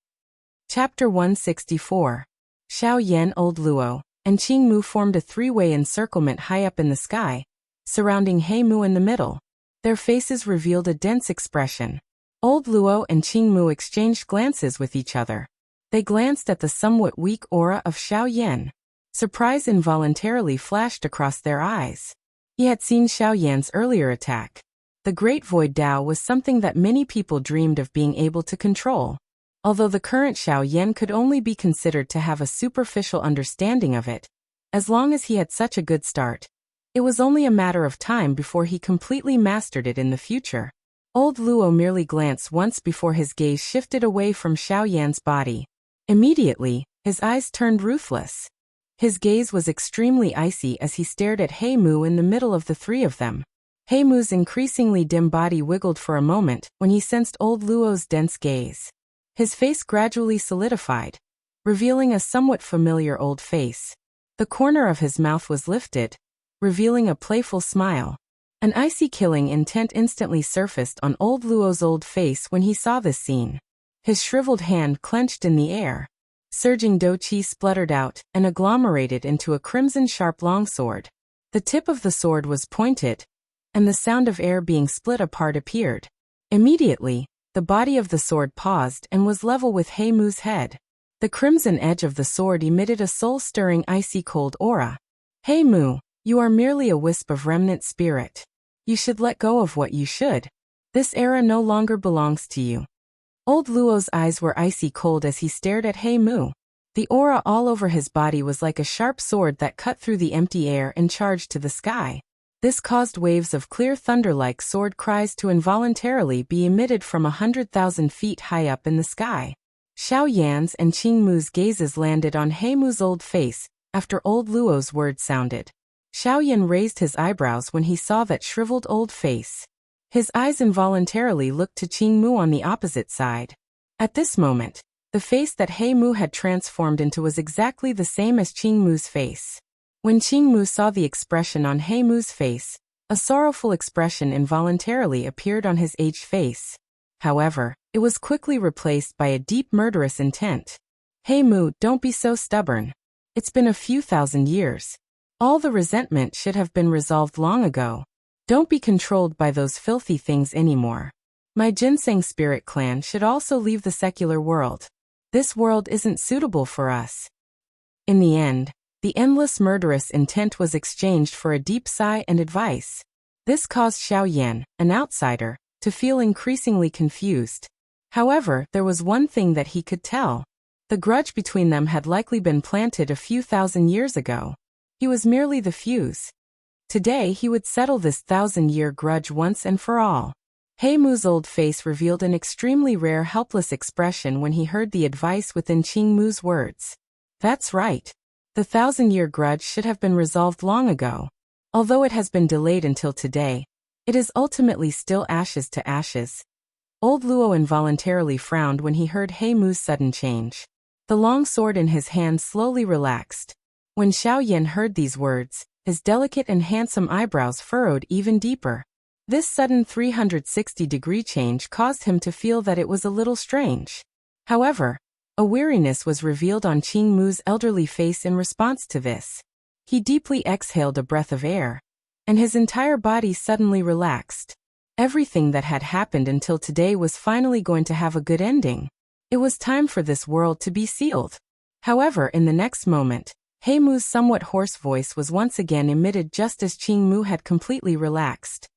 Chapter 164. Xiao Yan, old Luo, and Qing Mu formed a three-way encirclement high up in the sky, surrounding Heimu in the middle. Their faces revealed a dense expression. Old Luo and Qing Mu exchanged glances with each other. They glanced at the somewhat weak aura of Xiao Yan. Surprise involuntarily flashed across their eyes. He had seen Xiao Yan's earlier attack. The Great Void Dao was something that many people dreamed of being able to control. Although the current Xiao Yan could only be considered to have a superficial understanding of it, as long as he had such a good start, it was only a matter of time before he completely mastered it in the future. Old Luo merely glanced once before his gaze shifted away from Xiao Yan's body. Immediately, his eyes turned ruthless. His gaze was extremely icy as he stared at He Mu in the middle of the three of them. He Mu's increasingly dim body wiggled for a moment when he sensed old Luo's dense gaze. His face gradually solidified, revealing a somewhat familiar old face. The corner of his mouth was lifted, revealing a playful smile. An icy killing intent instantly surfaced on old Luo's old face when he saw this scene. His shriveled hand clenched in the air. Surging do qi spluttered out and agglomerated into a crimson-sharp longsword. The tip of the sword was pointed, and the sound of air being split apart appeared. Immediately, the body of the sword paused and was level with He Mu's head. The crimson edge of the sword emitted a soul-stirring icy-cold aura. He Mu, you are merely a wisp of remnant spirit. You should let go of what you should. This era no longer belongs to you. Old Luo's eyes were icy cold as he stared at He Mu. The aura all over his body was like a sharp sword that cut through the empty air and charged to the sky. This caused waves of clear thunder-like sword cries to involuntarily be emitted from 100,000 feet high up in the sky. Xiao Yan's and Qing Mu's gazes landed on He Mu's old face after old Luo's words sounded. Xiao Yan raised his eyebrows when he saw that shriveled old face. His eyes involuntarily looked to Qing Mu on the opposite side. At this moment, the face that He Mu had transformed into was exactly the same as Qing Mu's face. When Qing Mu saw the expression on He Mu's face, a sorrowful expression involuntarily appeared on his aged face. However, it was quickly replaced by a deep murderous intent. He Mu, don't be so stubborn. It's been a few thousand years. All the resentment should have been resolved long ago. Don't be controlled by those filthy things anymore. My ginseng spirit clan should also leave the secular world. This world isn't suitable for us. In the end, the endless murderous intent was exchanged for a deep sigh and advice. This caused Xiao Yan, an outsider, to feel increasingly confused. However, there was one thing that he could tell. The grudge between them had likely been planted a few thousand years ago. He was merely the fuse. Today he would settle this 1,000-year grudge once and for all. He Mu's old face revealed an extremely rare helpless expression when he heard the advice within Qing Mu's words. That's right. The 1,000-year grudge should have been resolved long ago. Although it has been delayed until today, it is ultimately still ashes to ashes. Old Luo involuntarily frowned when he heard He Mu's sudden change. The long sword in his hand slowly relaxed. When Xiao Yan heard these words, his delicate and handsome eyebrows furrowed even deeper. This sudden 360-degree change caused him to feel that it was a little strange. However, a weariness was revealed on Qing Mu's elderly face in response to this. He deeply exhaled a breath of air, and his entire body suddenly relaxed. Everything that had happened until today was finally going to have a good ending. It was time for this world to be sealed. However, in the next moment, He Mu's somewhat hoarse voice was once again emitted just as Qing Mu had completely relaxed.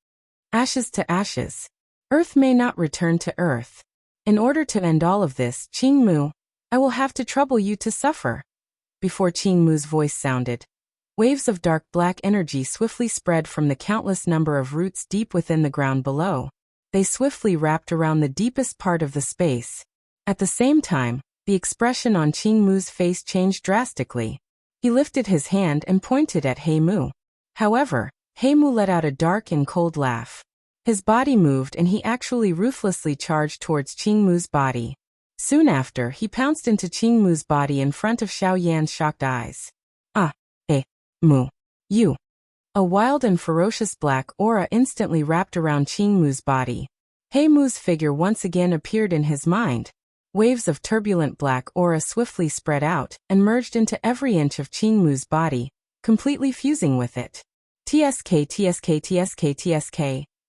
Ashes to ashes. Earth may not return to earth. In order to end all of this, Qing Mu, I will have to trouble you to suffer. Before Qing Mu's voice sounded, waves of dark black energy swiftly spread from the countless number of roots deep within the ground below. They swiftly wrapped around the deepest part of the space. At the same time, the expression on Qing Mu's face changed drastically. He lifted his hand and pointed at He Mu. However, He Mu let out a dark and cold laugh. His body moved and he actually ruthlessly charged towards Qing Mu's body. Soon after, he pounced into Qing Mu's body in front of Xiao Yan's shocked eyes. Ah, Mu. You. A wild and ferocious black aura instantly wrapped around Qing Mu's body. He Mu's figure once again appeared in his mind. Waves of turbulent black aura swiftly spread out and merged into every inch of Qing Mu's body, completely fusing with it. TSK.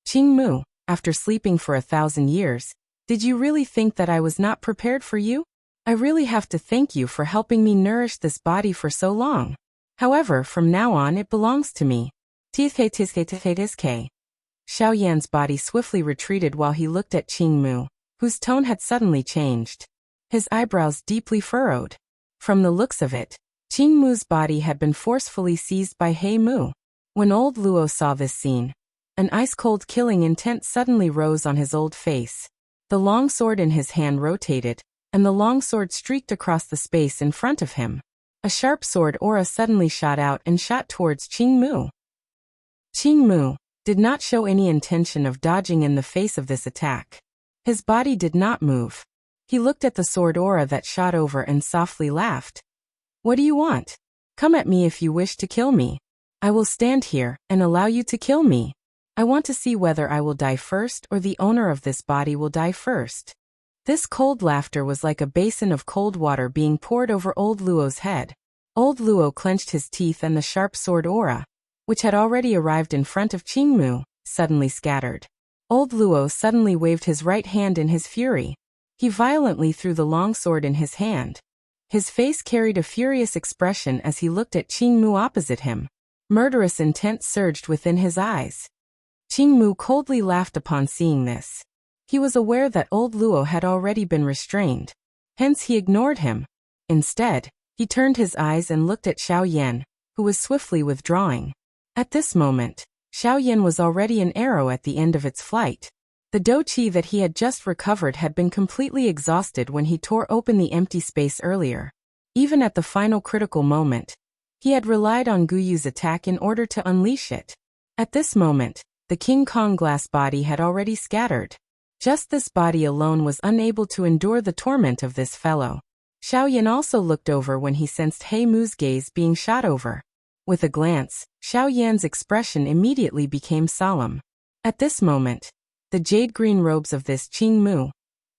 Qing Mu, after sleeping for 1,000 years, did you really think that I was not prepared for you? I really have to thank you for helping me nourish this body for so long. However, from now on it belongs to me. Xiao Yan's body swiftly retreated while he looked at Qing Mu, whose tone had suddenly changed. His eyebrows deeply furrowed. From the looks of it, Qing Mu's body had been forcefully seized by He Mu. When old Luo saw this scene, an ice-cold killing intent suddenly rose on his old face. The long sword in his hand rotated, and the long sword streaked across the space in front of him. A sharp sword aura suddenly shot out and shot towards Qing Mu. Qing Mu did not show any intention of dodging in the face of this attack. His body did not move. He looked at the sword aura that shot over and softly laughed. What do you want? Come at me if you wish to kill me. I will stand here and allow you to kill me. I want to see whether I will die first or the owner of this body will die first. This cold laughter was like a basin of cold water being poured over old Luo's head. Old Luo clenched his teeth and the sharp sword aura, which had already arrived in front of Qing Mu, suddenly scattered. Old Luo suddenly waved his right hand in his fury. He violently threw the long sword in his hand. His face carried a furious expression as he looked at Qing Mu opposite him. Murderous intent surged within his eyes. Qing Mu coldly laughed upon seeing this. He was aware that old Luo had already been restrained. Hence he ignored him. Instead, he turned his eyes and looked at Xiao Yan, who was swiftly withdrawing. At this moment, Xiao Yan was already an arrow at the end of its flight. The dou qi that he had just recovered had been completely exhausted when he tore open the empty space earlier. Even at the final critical moment, he had relied on Guyu's attack in order to unleash it. At this moment, the King Kong glass body had already scattered. Just this body alone was unable to endure the torment of this fellow. Xiao Yan also looked over when he sensed He Mu's gaze being shot over. With a glance, Xiao Yan's expression immediately became solemn. At this moment, the jade-green robes of this Qing Mu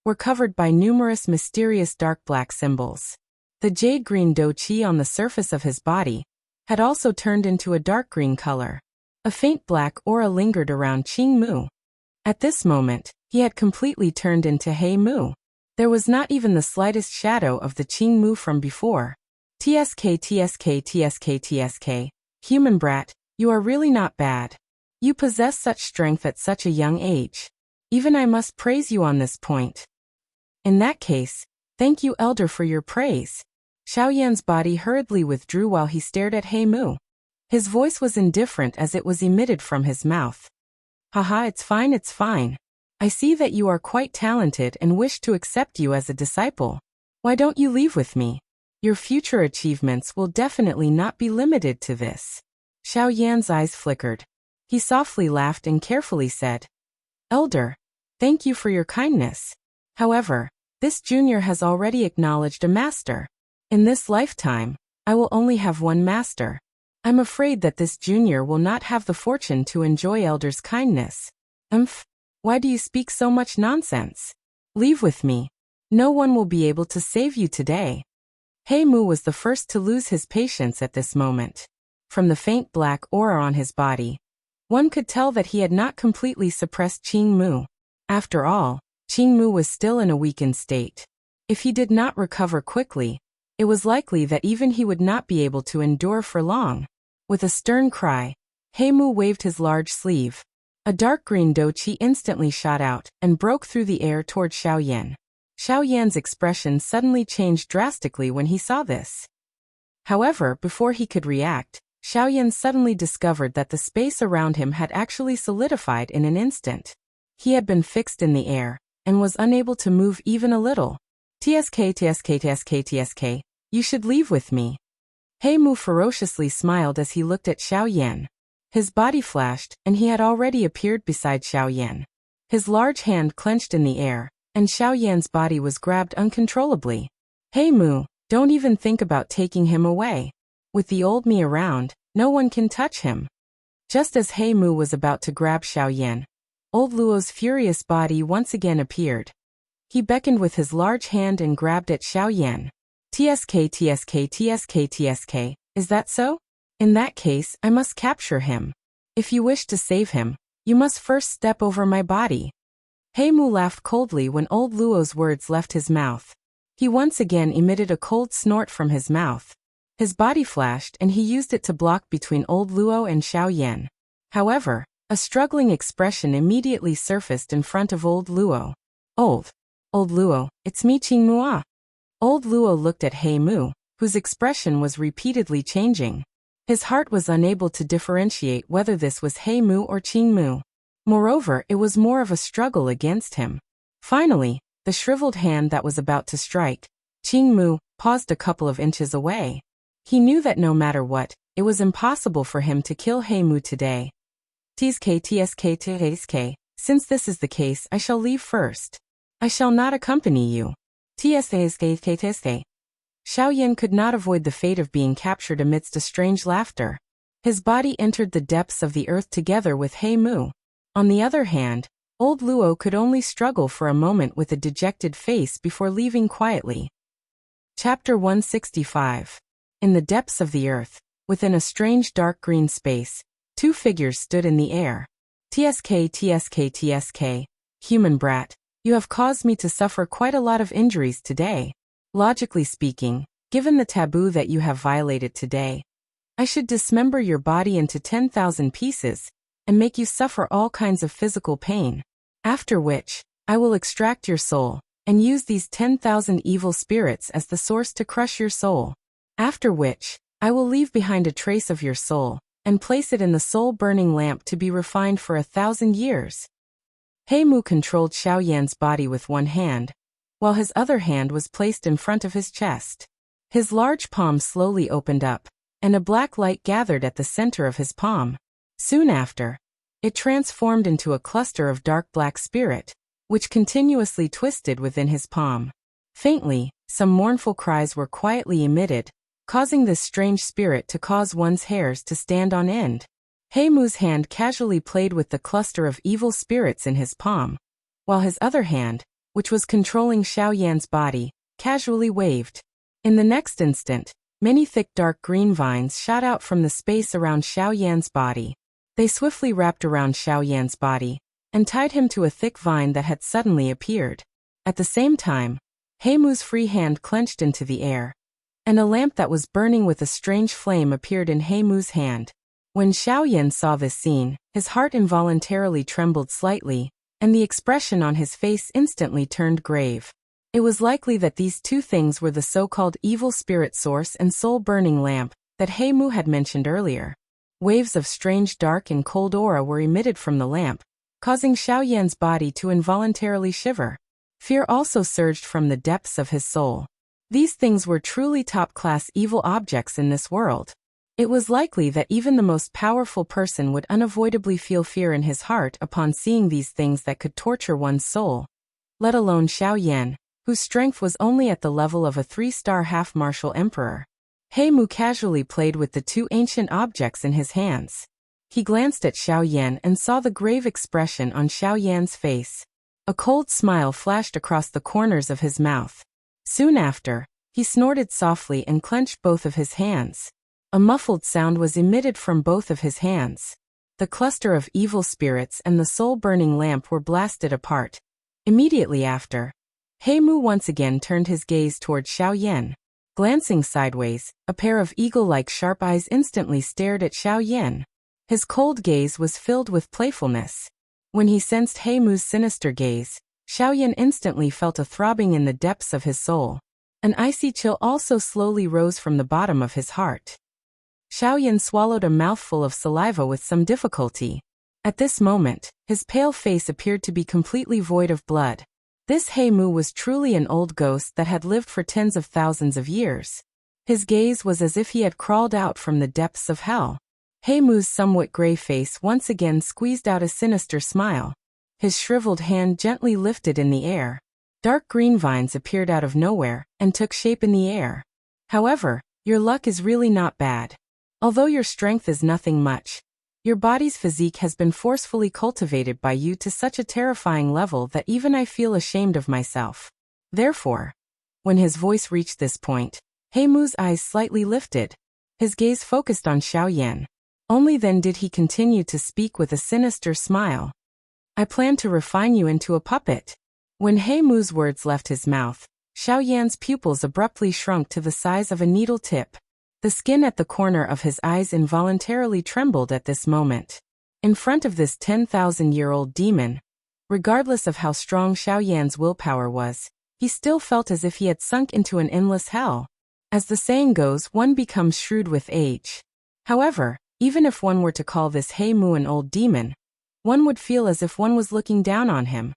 were covered by numerous mysterious dark black symbols. The jade-green dou qi on the surface of his body had also turned into a dark green color. A faint black aura lingered around Qing Mu. At this moment, he had completely turned into He Mu. There was not even the slightest shadow of the Qing Mu from before. TSK, human brat, you are really not bad. You possess such strength at such a young age. Even I must praise you on this point. In that case, thank you, elder, for your praise. Xiao Yan's body hurriedly withdrew while he stared at He Mu. His voice was indifferent as it was emitted from his mouth. Haha, it's fine. I see that you are quite talented and wish to accept you as a disciple. Why don't you leave with me? Your future achievements will definitely not be limited to this. Xiao Yan's eyes flickered. He softly laughed and carefully said, Elder, thank you for your kindness. However, this junior has already acknowledged a master. In this lifetime, I will only have one master. I'm afraid that this junior will not have the fortune to enjoy elder's kindness. Why do you speak so much nonsense? Leave with me. No one will be able to save you today. He Mu was the first to lose his patience at this moment. From the faint black aura on his body, one could tell that he had not completely suppressed Qing Mu. After all, Qing Mu was still in a weakened state. If he did not recover quickly, it was likely that even he would not be able to endure for long. With a stern cry, He Mu waved his large sleeve. A dark green dou qi instantly shot out and broke through the air toward Xiao Yan. Xiao Yan's expression suddenly changed drastically when he saw this. However, before he could react, Xiao Yan suddenly discovered that the space around him had actually solidified in an instant. He had been fixed in the air and was unable to move even a little. TSK, you should leave with me. He Mu ferociously smiled as he looked at Xiao Yan. His body flashed, and he had already appeared beside Xiao Yan. His large hand clenched in the air, and Xiao Yan's body was grabbed uncontrollably. He Mu, don't even think about taking him away. With the old me around, no one can touch him. Just as He Mu was about to grab Xiao Yan, old Luo's furious body once again appeared. He beckoned with his large hand and grabbed at Xiao Yan. TSK, is that so? In that case, I must capture him. If you wish to save him, you must first step over my body. He Mu laughed coldly when old Luo's words left his mouth. He once again emitted a cold snort from his mouth. His body flashed and he used it to block between old Luo and Xiao Yan. However, a struggling expression immediately surfaced in front of old Luo. Old Luo, it's me Qing Mua. Old Luo looked at He Mu, whose expression was repeatedly changing. His heart was unable to differentiate whether this was He Mu or Qing Mu. Moreover, it was more of a struggle against him. Finally, the shriveled hand that was about to strike, Qing Mu, paused a couple of inches away. He knew that no matter what, it was impossible for him to kill He Mu today. Tsk, since this is the case, I shall leave first. I shall not accompany you. Tsk. Xiao Yan could not avoid the fate of being captured amidst a strange laughter. His body entered the depths of the earth together with He Mu. On the other hand, old Luo could only struggle for a moment with a dejected face before leaving quietly. Chapter 165. In the depths of the earth, within a strange dark green space, two figures stood in the air. Tsk. Human brat, you have caused me to suffer quite a lot of injuries today. Logically speaking, given the taboo that you have violated today, I should dismember your body into 10,000 pieces and make you suffer all kinds of physical pain. After which, I will extract your soul and use these 10,000 evil spirits as the source to crush your soul. After which, I will leave behind a trace of your soul and place it in the soul-burning lamp to be refined for 1,000 years. He Mu controlled Xiao Yan's body with one hand, while his other hand was placed in front of his chest. His large palm slowly opened up, and a black light gathered at the center of his palm. Soon after, it transformed into a cluster of dark black spirit, which continuously twisted within his palm. Faintly, some mournful cries were quietly emitted, causing this strange spirit to cause one's hairs to stand on end. He Mu's hand casually played with the cluster of evil spirits in his palm, while his other hand, which was controlling Xiao Yan's body, casually waved. In the next instant, many thick dark green vines shot out from the space around Xiao Yan's body. They swiftly wrapped around Xiao Yan's body and tied him to a thick vine that had suddenly appeared. At the same time, He Mu's free hand clenched into the air, and a lamp that was burning with a strange flame appeared in He Mu's hand. When Xiao Yan saw this scene, his heart involuntarily trembled slightly, and the expression on his face instantly turned grave. It was likely that these two things were the so-called evil spirit source and soul-burning lamp that He Mu had mentioned earlier. Waves of strange dark and cold aura were emitted from the lamp, causing Xiao Yan's body to involuntarily shiver. Fear also surged from the depths of his soul. These things were truly top-class evil objects in this world. It was likely that even the most powerful person would unavoidably feel fear in his heart upon seeing these things that could torture one's soul, let alone Xiao Yan, whose strength was only at the level of a 3-star half-martial emperor. He Mu casually played with the two ancient objects in his hands. He glanced at Xiao Yan and saw the grave expression on Xiao Yan's face. A cold smile flashed across the corners of his mouth. Soon after, he snorted softly and clenched both of his hands. A muffled sound was emitted from both of his hands. The cluster of evil spirits and the soul-burning lamp were blasted apart. Immediately after, He Mu once again turned his gaze toward Xiao Yan. Glancing sideways, a pair of eagle-like sharp eyes instantly stared at Xiao Yan. His cold gaze was filled with playfulness. When he sensed He Mu's sinister gaze, Xiao Yan instantly felt a throbbing in the depths of his soul. An icy chill also slowly rose from the bottom of his heart. Xiao Yan swallowed a mouthful of saliva with some difficulty. At this moment, his pale face appeared to be completely void of blood. This He Mu was truly an old ghost that had lived for tens of thousands of years. His gaze was as if he had crawled out from the depths of hell. He Mu's somewhat gray face once again squeezed out a sinister smile. His shriveled hand gently lifted in the air. Dark green vines appeared out of nowhere and took shape in the air. However, your luck is really not bad. Although your strength is nothing much, your body's physique has been forcefully cultivated by you to such a terrifying level that even I feel ashamed of myself. Therefore, when his voice reached this point, He Mu's eyes slightly lifted. His gaze focused on Xiao Yan. Only then did he continue to speak with a sinister smile. I plan to refine you into a puppet. When He Mu's words left his mouth, Xiao Yan's pupils abruptly shrunk to the size of a needle tip. The skin at the corner of his eyes involuntarily trembled at this moment. In front of this 10,000-year-old demon, regardless of how strong Xiaoyan's willpower was, he still felt as if he had sunk into an endless hell. As the saying goes, one becomes shrewd with age. However, even if one were to call this He Mu an old demon, one would feel as if one was looking down on him.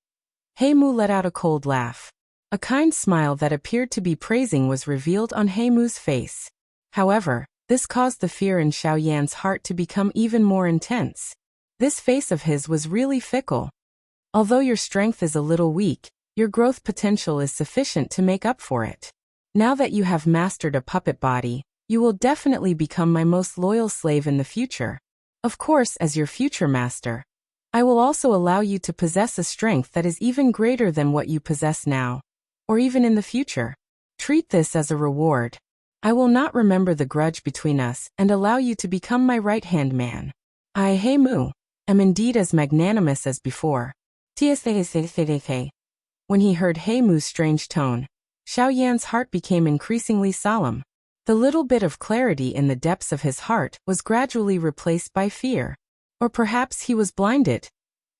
He Mu let out a cold laugh. A kind smile that appeared to be praising was revealed on He Mu's face. However, this caused the fear in Xiaoyan's heart to become even more intense. This face of his was really fickle. Although your strength is a little weak, your growth potential is sufficient to make up for it. Now that you have mastered a puppet body, you will definitely become my most loyal slave in the future. Of course, as your future master, I will also allow you to possess a strength that is even greater than what you possess now, or even in the future. Treat this as a reward. I will not remember the grudge between us and allow you to become my right-hand man. I, He Mu, am indeed as magnanimous as before. When he heard He Mu's strange tone, Xiaoyan's heart became increasingly solemn. The little bit of clarity in the depths of his heart was gradually replaced by fear. Or perhaps he was blinded.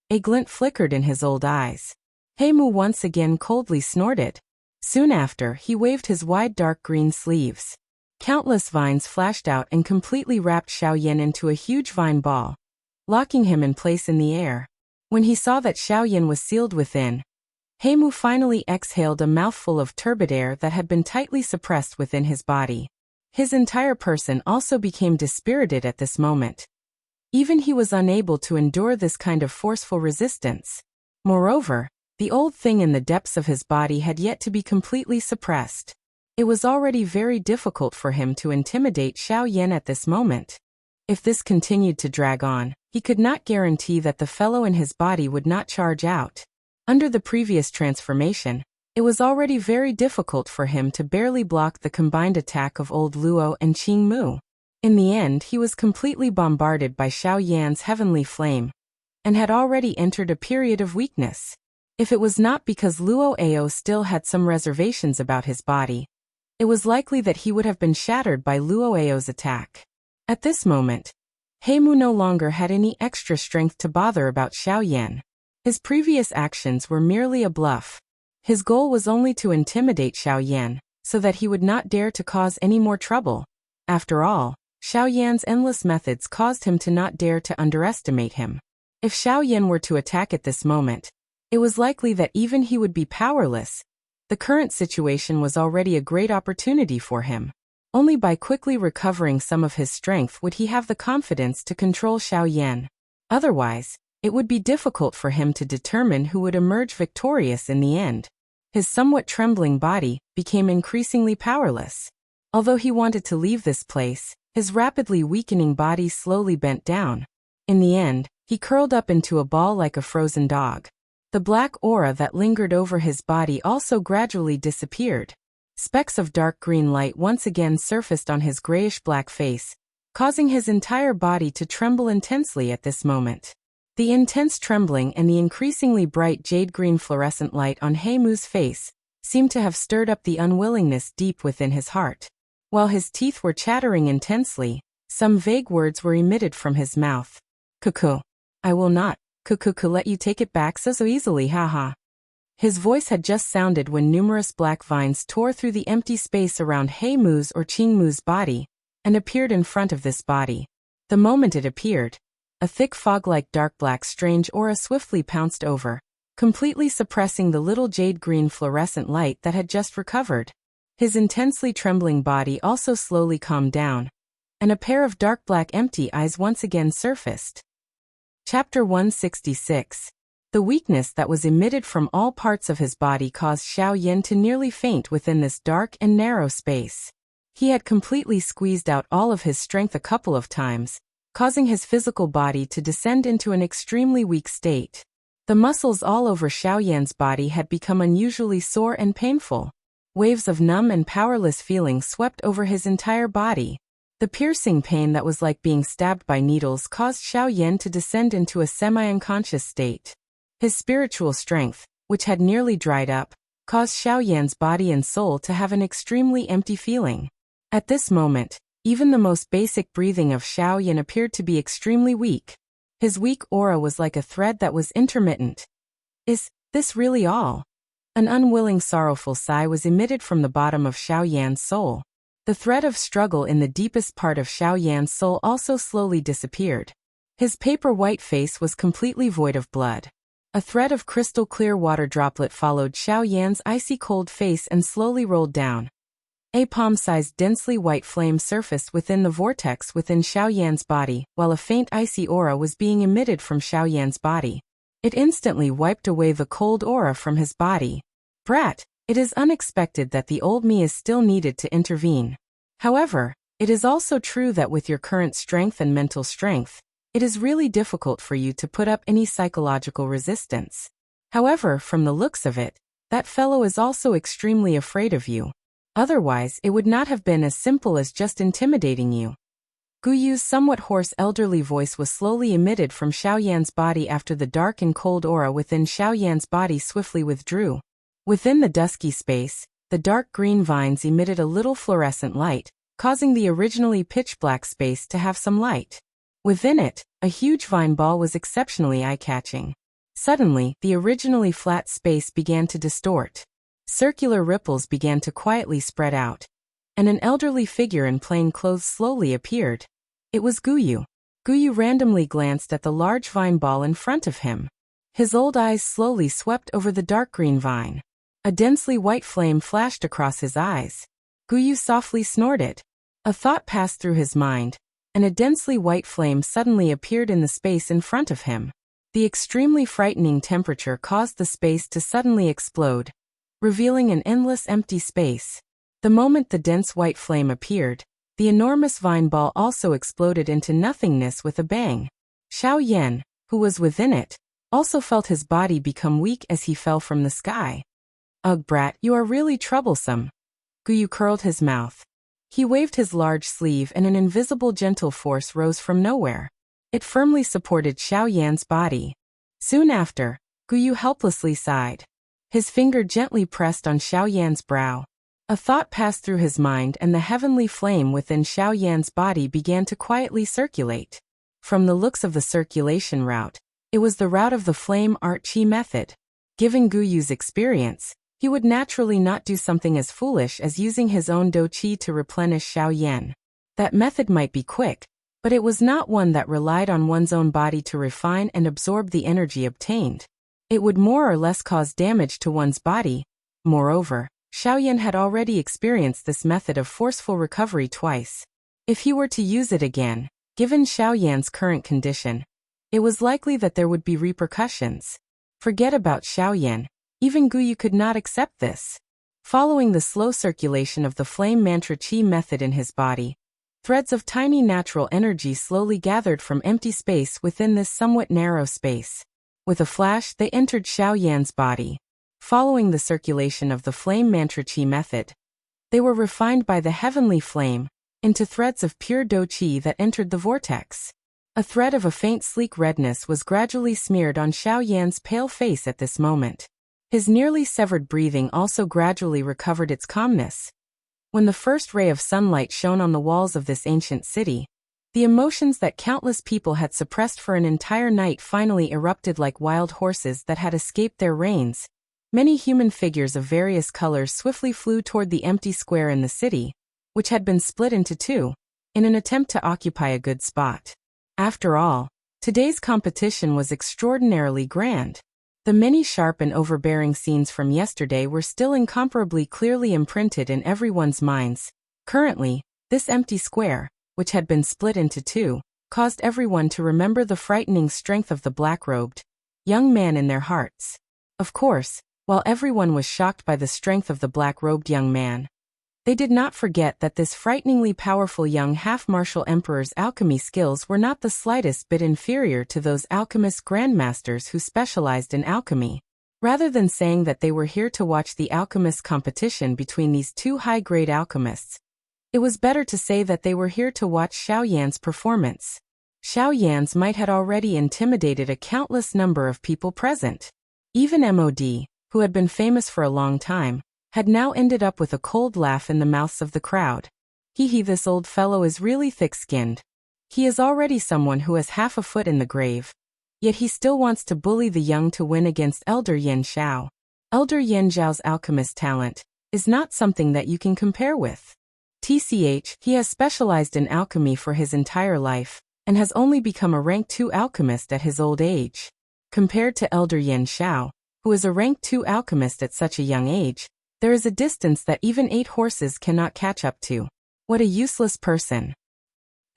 A glint flickered in his old eyes. He Mu once again coldly snorted. Soon after, he waved his wide dark green sleeves. Countless vines flashed out and completely wrapped Xiaoyan into a huge vine ball, locking him in place in the air. When he saw that Xiaoyan was sealed within, He Mu finally exhaled a mouthful of turbid air that had been tightly suppressed within his body. His entire person also became dispirited at this moment. Even he was unable to endure this kind of forceful resistance. Moreover, the old thing in the depths of his body had yet to be completely suppressed. It was already very difficult for him to intimidate Xiaoyan at this moment. If this continued to drag on, he could not guarantee that the fellow in his body would not charge out. Under the previous transformation, it was already very difficult for him to barely block the combined attack of old Luo and Qing Mu. In the end, he was completely bombarded by Xiaoyan's heavenly flame, and had already entered a period of weakness. If it was not because Luo Ao still had some reservations about his body, it was likely that he would have been shattered by Luo Ao's attack. At this moment, He Mu no longer had any extra strength to bother about Xiaoyan. His previous actions were merely a bluff. His goal was only to intimidate Xiaoyan, so that he would not dare to cause any more trouble. After all, Xiaoyan's endless methods caused him to not dare to underestimate him. If Xiaoyan were to attack at this moment, it was likely that even he would be powerless. The current situation was already a great opportunity for him. Only by quickly recovering some of his strength would he have the confidence to control Xiaoyan. Otherwise, it would be difficult for him to determine who would emerge victorious in the end. His somewhat trembling body became increasingly powerless. Although he wanted to leave this place, his rapidly weakening body slowly bent down. In the end, he curled up into a ball like a frozen dog. The black aura that lingered over his body also gradually disappeared. Specks of dark green light once again surfaced on his grayish-black face, causing his entire body to tremble intensely at this moment. The intense trembling and the increasingly bright jade-green fluorescent light on He Mu's face seemed to have stirred up the unwillingness deep within his heart. While his teeth were chattering intensely, some vague words were emitted from his mouth. "Cuckoo. I will not, cuckoo, let you take it back so easily, haha." His voice had just sounded when numerous black vines tore through the empty space around He Mu's or Qing Mu's body, and appeared in front of this body. The moment it appeared, a thick fog-like dark black strange aura swiftly pounced over, completely suppressing the little jade-green fluorescent light that had just recovered. His intensely trembling body also slowly calmed down, and a pair of dark black empty eyes once again surfaced. Chapter 166. The weakness that was emitted from all parts of his body caused Xiaoyan to nearly faint within this dark and narrow space. He had completely squeezed out all of his strength a couple of times, causing his physical body to descend into an extremely weak state. The muscles all over Xiaoyan's body had become unusually sore and painful. Waves of numb and powerless feeling swept over his entire body. The piercing pain that was like being stabbed by needles caused Xiaoyan to descend into a semi-unconscious state. His spiritual strength, which had nearly dried up, caused Xiaoyan's body and soul to have an extremely empty feeling. At this moment, Even the most basic breathing of Xiao Yan appeared to be extremely weak. His weak aura was like a thread that was intermittent. Is this really all? An unwilling sorrowful sigh was emitted from the bottom of Xiao Yan's soul. The thread of struggle in the deepest part of Xiao Yan's soul also slowly disappeared. His paper-white face was completely void of blood. A thread of crystal-clear water droplet followed Xiao Yan's icy-cold face and slowly rolled down. A palm-sized densely white flame surfaced within the vortex within Xiao Yan's body, while a faint icy aura was being emitted from Xiao Yan's body. It instantly wiped away the cold aura from his body. Brat, it is unexpected that the old me is still needed to intervene. However, it is also true that with your current strength and mental strength, it is really difficult for you to put up any psychological resistance. However, from the looks of it, that fellow is also extremely afraid of you. Otherwise, it would not have been as simple as just intimidating you. Guyu's somewhat hoarse elderly voice was slowly emitted from Xiao Yan's body after the dark and cold aura within Xiao Yan's body swiftly withdrew. Within the dusky space, the dark green vines emitted a little fluorescent light, causing the originally pitch-black space to have some light. Within it, a huge vine ball was exceptionally eye-catching. Suddenly, the originally flat space began to distort. Circular ripples began to quietly spread out. And an elderly figure in plain clothes slowly appeared. It was Guyu. Guyu randomly glanced at the large vine ball in front of him. His old eyes slowly swept over the dark green vine. A densely white flame flashed across his eyes. Guyu softly snorted. A thought passed through his mind, and a densely white flame suddenly appeared in the space in front of him. The extremely frightening temperature caused the space to suddenly explode, revealing an endless empty space. The moment the dense white flame appeared, the enormous vine ball also exploded into nothingness with a bang. Xiao Yan, who was within it, also felt his body become weak as he fell from the sky. Ugh, brat, you are really troublesome. Guyu curled his mouth. He waved his large sleeve and an invisible gentle force rose from nowhere. It firmly supported Xiao Yan's body. Soon after, Guyu helplessly sighed. His finger gently pressed on Xiao Yan's brow. A thought passed through his mind and the heavenly flame within Xiao Yan's body began to quietly circulate. From the looks of the circulation route, it was the route of the flame art chi method. Given Guyu's experience, he would naturally not do something as foolish as using his own do chi to replenish Xiao Yan. That method might be quick, but it was not one that relied on one's own body to refine and absorb the energy obtained. It would more or less cause damage to one's body. Moreover, Xiao Yan had already experienced this method of forceful recovery twice. If he were to use it again, given Xiao Yan's current condition, it was likely that there would be repercussions. Forget about Xiao Yan. Even Guyu could not accept this. Following the slow circulation of the flame mantra chi method in his body, threads of tiny natural energy slowly gathered from empty space within this somewhat narrow space. With a flash, they entered Xiao Yan's body. Following the circulation of the flame mantra chi method, they were refined by the heavenly flame into threads of pure do chi that entered the vortex. A thread of a faint sleek redness was gradually smeared on Xiao Yan's pale face at this moment. His nearly severed breathing also gradually recovered its calmness. When the first ray of sunlight shone on the walls of this ancient city, the emotions that countless people had suppressed for an entire night finally erupted like wild horses that had escaped their reins. Many human figures of various colors swiftly flew toward the empty square in the city, which had been split into two, in an attempt to occupy a good spot. After all, today's competition was extraordinarily grand. The many sharp and overbearing scenes from yesterday were still incomparably clearly imprinted in everyone's minds. Currently, this empty square, which had been split into two, caused everyone to remember the frightening strength of the black-robed young man in their hearts. Of course, while everyone was shocked by the strength of the black-robed young man, they did not forget that this frighteningly powerful young half-martial emperor's alchemy skills were not the slightest bit inferior to those alchemist grandmasters who specialized in alchemy. Rather than saying that they were here to watch the alchemist competition between these two high-grade alchemists, it was better to say that they were here to watch Xiao Yan's performance. Xiao Yan's might had already intimidated a countless number of people present. Even MOD, who had been famous for a long time, had now ended up with a cold laugh in the mouths of the crowd. Hee, this old fellow is really thick-skinned. He is already someone who has half a foot in the grave. Yet he still wants to bully the young to win against Elder Yin Xiao. Elder Yin Xiao's alchemist talent is not something that you can compare with. TCH, he has specialized in alchemy for his entire life, and has only become a rank 2 alchemist at his old age. Compared to Elder Yin Xiao, who is a rank 2 alchemist at such a young age, there is a distance that even 8 horses cannot catch up to. What a useless person.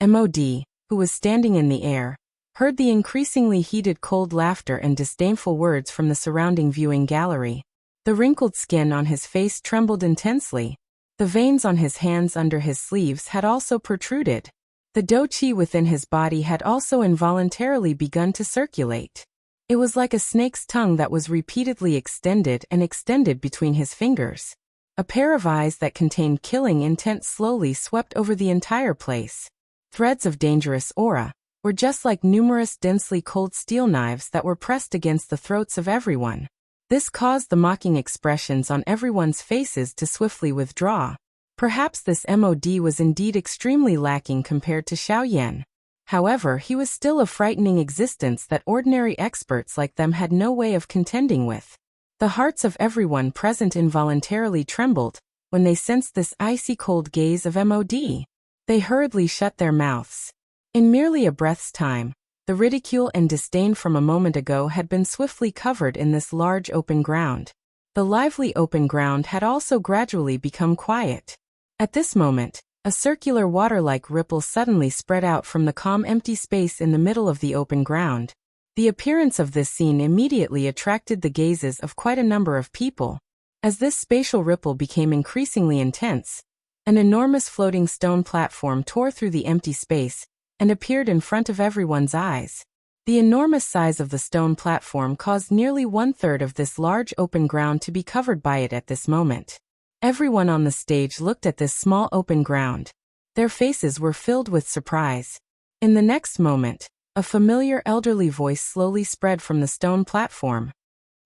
MOD, who was standing in the air, heard the increasingly heated cold laughter and disdainful words from the surrounding viewing gallery. The wrinkled skin on his face trembled intensely. The veins on his hands under his sleeves had also protruded. The dou-qi within his body had also involuntarily begun to circulate. It was like a snake's tongue that was repeatedly extended and extended between his fingers. A pair of eyes that contained killing intent slowly swept over the entire place. Threads of dangerous aura were just like numerous densely cold steel knives that were pressed against the throats of everyone. This caused the mocking expressions on everyone's faces to swiftly withdraw. Perhaps this MOD was indeed extremely lacking compared to Xiao Yan. However, he was still a frightening existence that ordinary experts like them had no way of contending with. The hearts of everyone present involuntarily trembled when they sensed this icy cold gaze of MOD. They hurriedly shut their mouths. In merely a breath's time, the ridicule and disdain from a moment ago had been swiftly covered in this large open ground. The lively open ground had also gradually become quiet. At this moment, a circular water-like ripple suddenly spread out from the calm empty space in the middle of the open ground. The appearance of this scene immediately attracted the gazes of quite a number of people. As this spatial ripple became increasingly intense, an enormous floating stone platform tore through the empty space and appeared in front of everyone's eyes. The enormous size of the stone platform caused nearly 1/3 of this large open ground to be covered by it at this moment. Everyone on the stage looked at this small open ground. Their faces were filled with surprise. In the next moment, a familiar elderly voice slowly spread from the stone platform.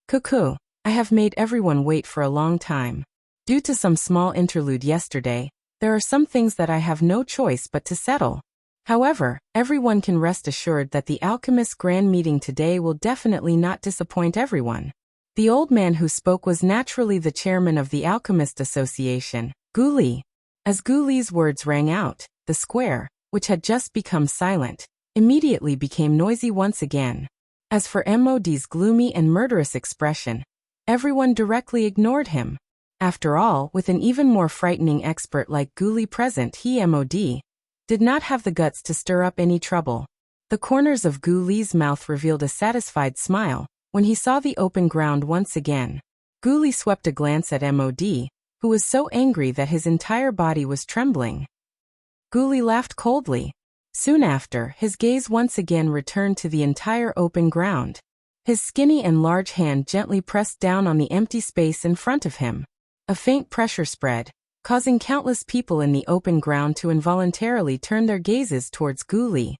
"Cuckoo, I have made everyone wait for a long time. Due to some small interlude yesterday, there are some things that I have no choice but to settle. However, everyone can rest assured that the Alchemist's grand meeting today will definitely not disappoint everyone." The old man who spoke was naturally the chairman of the Alchemist Association, Gu Li. As Gu Li's words rang out, the square, which had just become silent, immediately became noisy once again. As for MOD's gloomy and murderous expression, everyone directly ignored him. After all, with an even more frightening expert like Gu Li present, he MOD did not have the guts to stir up any trouble. The corners of Gu Li's mouth revealed a satisfied smile when he saw the open ground once again. Gu Li swept a glance at MOD, who was so angry that his entire body was trembling. Gu Li laughed coldly. Soon after, his gaze once again returned to the entire open ground. His skinny and large hand gently pressed down on the empty space in front of him. A faint pressure spread, causing countless people in the open ground to involuntarily turn their gazes towards Gu Li.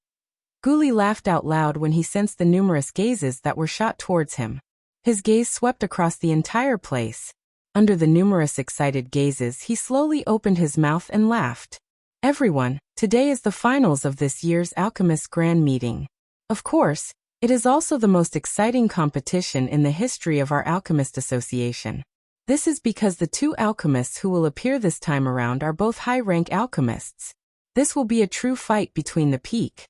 Gu Li laughed out loud when he sensed the numerous gazes that were shot towards him. His gaze swept across the entire place. Under the numerous excited gazes, he slowly opened his mouth and laughed. "Everyone, today is the finals of this year's Alchemist Grand Meeting. Of course, it is also the most exciting competition in the history of our Alchemist Association. This is because the 2 alchemists who will appear this time around are both high-rank alchemists. This will be a true fight between the peak."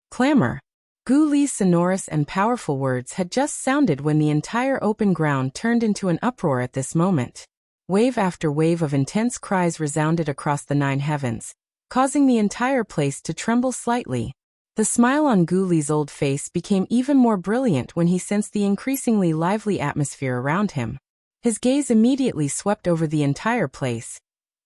Clamor. Gu Li's sonorous and powerful words had just sounded when the entire open ground turned into an uproar at this moment. Wave after wave of intense cries resounded across the 9 heavens, causing the entire place to tremble slightly. The smile on Gu Li's old face became even more brilliant when he sensed the increasingly lively atmosphere around him. His gaze immediately swept over the entire place.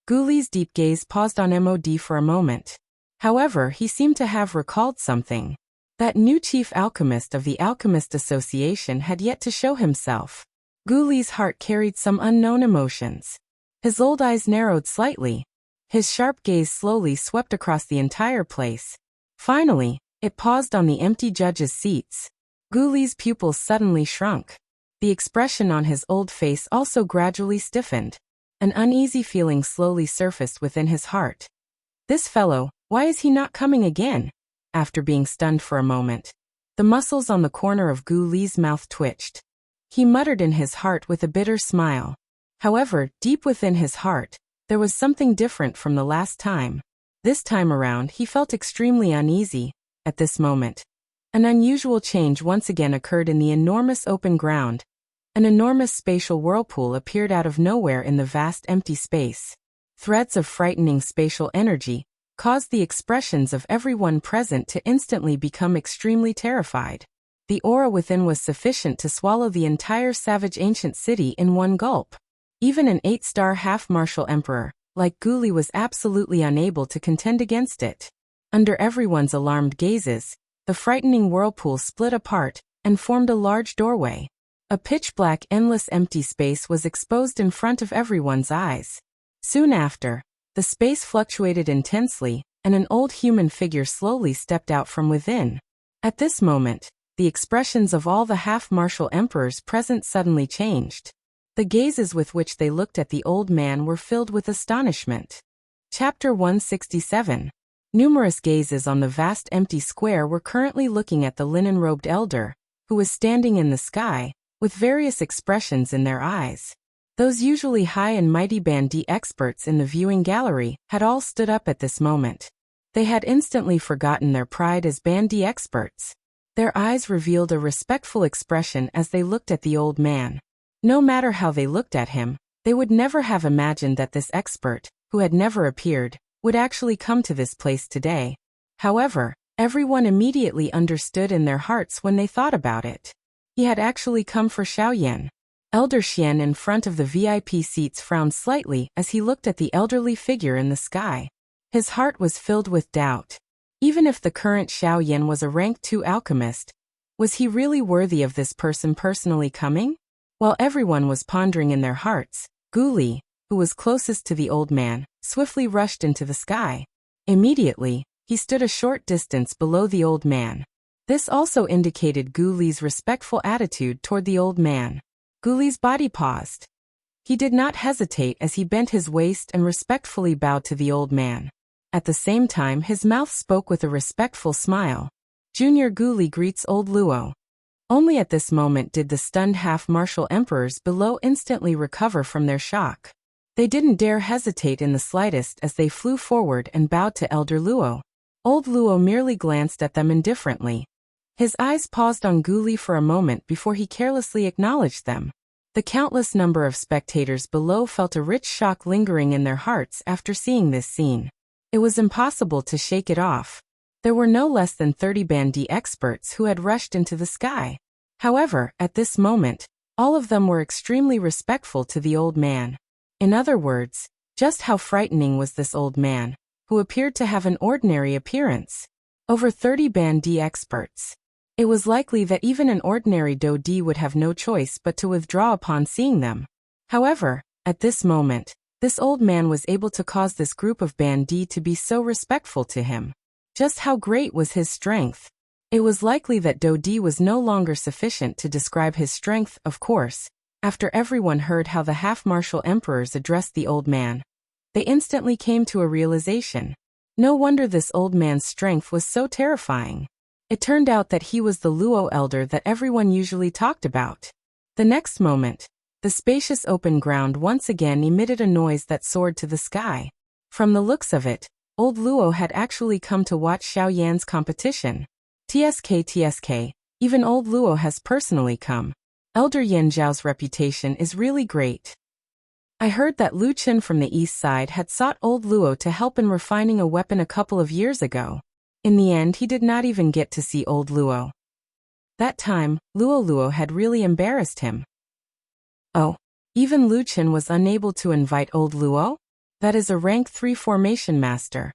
Gu Li's deep gaze paused on MOD for a moment. However, he seemed to have recalled something. That new chief alchemist of the Alchemist Association had yet to show himself. Gu Li's heart carried some unknown emotions. His old eyes narrowed slightly. His sharp gaze slowly swept across the entire place. Finally, it paused on the empty judges' seats. Gu Li's pupils suddenly shrunk. The expression on his old face also gradually stiffened. An uneasy feeling slowly surfaced within his heart. This fellow, why is he not coming again? After being stunned for a moment, the muscles on the corner of Gu Li's mouth twitched. He muttered in his heart with a bitter smile. However, deep within his heart, there was something different from the last time. This time around, he felt extremely uneasy. At this moment, an unusual change once again occurred in the enormous open ground. An enormous spatial whirlpool appeared out of nowhere in the vast empty space. Threads of frightening spatial energy caused the expressions of everyone present to instantly become extremely terrified. The aura within was sufficient to swallow the entire savage ancient city in one gulp. Even an 8-star half-martial emperor, like Gu Li, was absolutely unable to contend against it. Under everyone's alarmed gazes, the frightening whirlpool split apart and formed a large doorway. A pitch-black, endless empty space was exposed in front of everyone's eyes. Soon after, the space fluctuated intensely, and an old human figure slowly stepped out from within. At this moment, the expressions of all the half-martial emperors present suddenly changed. The gazes with which they looked at the old man were filled with astonishment. Chapter 167. Numerous gazes on the vast empty square were currently looking at the linen-robed elder, who was standing in the sky, with various expressions in their eyes. Those usually high and mighty Bandi experts in the viewing gallery had all stood up at this moment. They had instantly forgotten their pride as Bandi experts. Their eyes revealed a respectful expression as they looked at the old man. No matter how they looked at him, they would never have imagined that this expert, who had never appeared, would actually come to this place today. However, everyone immediately understood in their hearts when they thought about it. He had actually come for Xiaoyan. Elder Xian in front of the VIP seats frowned slightly as he looked at the elderly figure in the sky. His heart was filled with doubt. Even if the current Xiaoyan was a rank 2 alchemist, was he really worthy of this person personally coming? While everyone was pondering in their hearts, Gu Li, who was closest to the old man, swiftly rushed into the sky. Immediately, he stood a short distance below the old man. This also indicated Gu Li's respectful attitude toward the old man. Gu Li's body paused. He did not hesitate as he bent his waist and respectfully bowed to the old man. At the same time, his mouth spoke with a respectful smile. Junior Gu Li greets old Luo. Only at this moment did the stunned half-martial emperors below instantly recover from their shock. They didn't dare hesitate in the slightest as they flew forward and bowed to Elder Luo. Old Luo merely glanced at them indifferently. His eyes paused on Gu Li for a moment before he carelessly acknowledged them. The countless number of spectators below felt a rich shock lingering in their hearts after seeing this scene. It was impossible to shake it off. There were no less than 30 Bandi experts who had rushed into the sky. However, at this moment, all of them were extremely respectful to the old man. In other words, just how frightening was this old man, who appeared to have an ordinary appearance? Over 30 Bandi experts. It was likely that even an ordinary Dodi would have no choice but to withdraw upon seeing them. However, at this moment, this old man was able to cause this group of Bandi to be so respectful to him. Just how great was his strength? It was likely that Dodi was no longer sufficient to describe his strength, of course. After everyone heard how the half-martial emperors addressed the old man, they instantly came to a realization. No wonder this old man's strength was so terrifying. It turned out that he was the Luo elder that everyone usually talked about. The next moment, the spacious open ground once again emitted a noise that soared to the sky. From the looks of it, old Luo had actually come to watch Xiaoyan's competition. TSK, even old Luo has personally come. Elder Yan Zhao's reputation is really great. I heard that Lu Chen from the east side had sought old Luo to help in refining a weapon a couple of years ago. In the end, he did not even get to see old Luo. That time, Luo had really embarrassed him. Oh, even Lu Chen was unable to invite old Luo? That is a rank 3 formation master.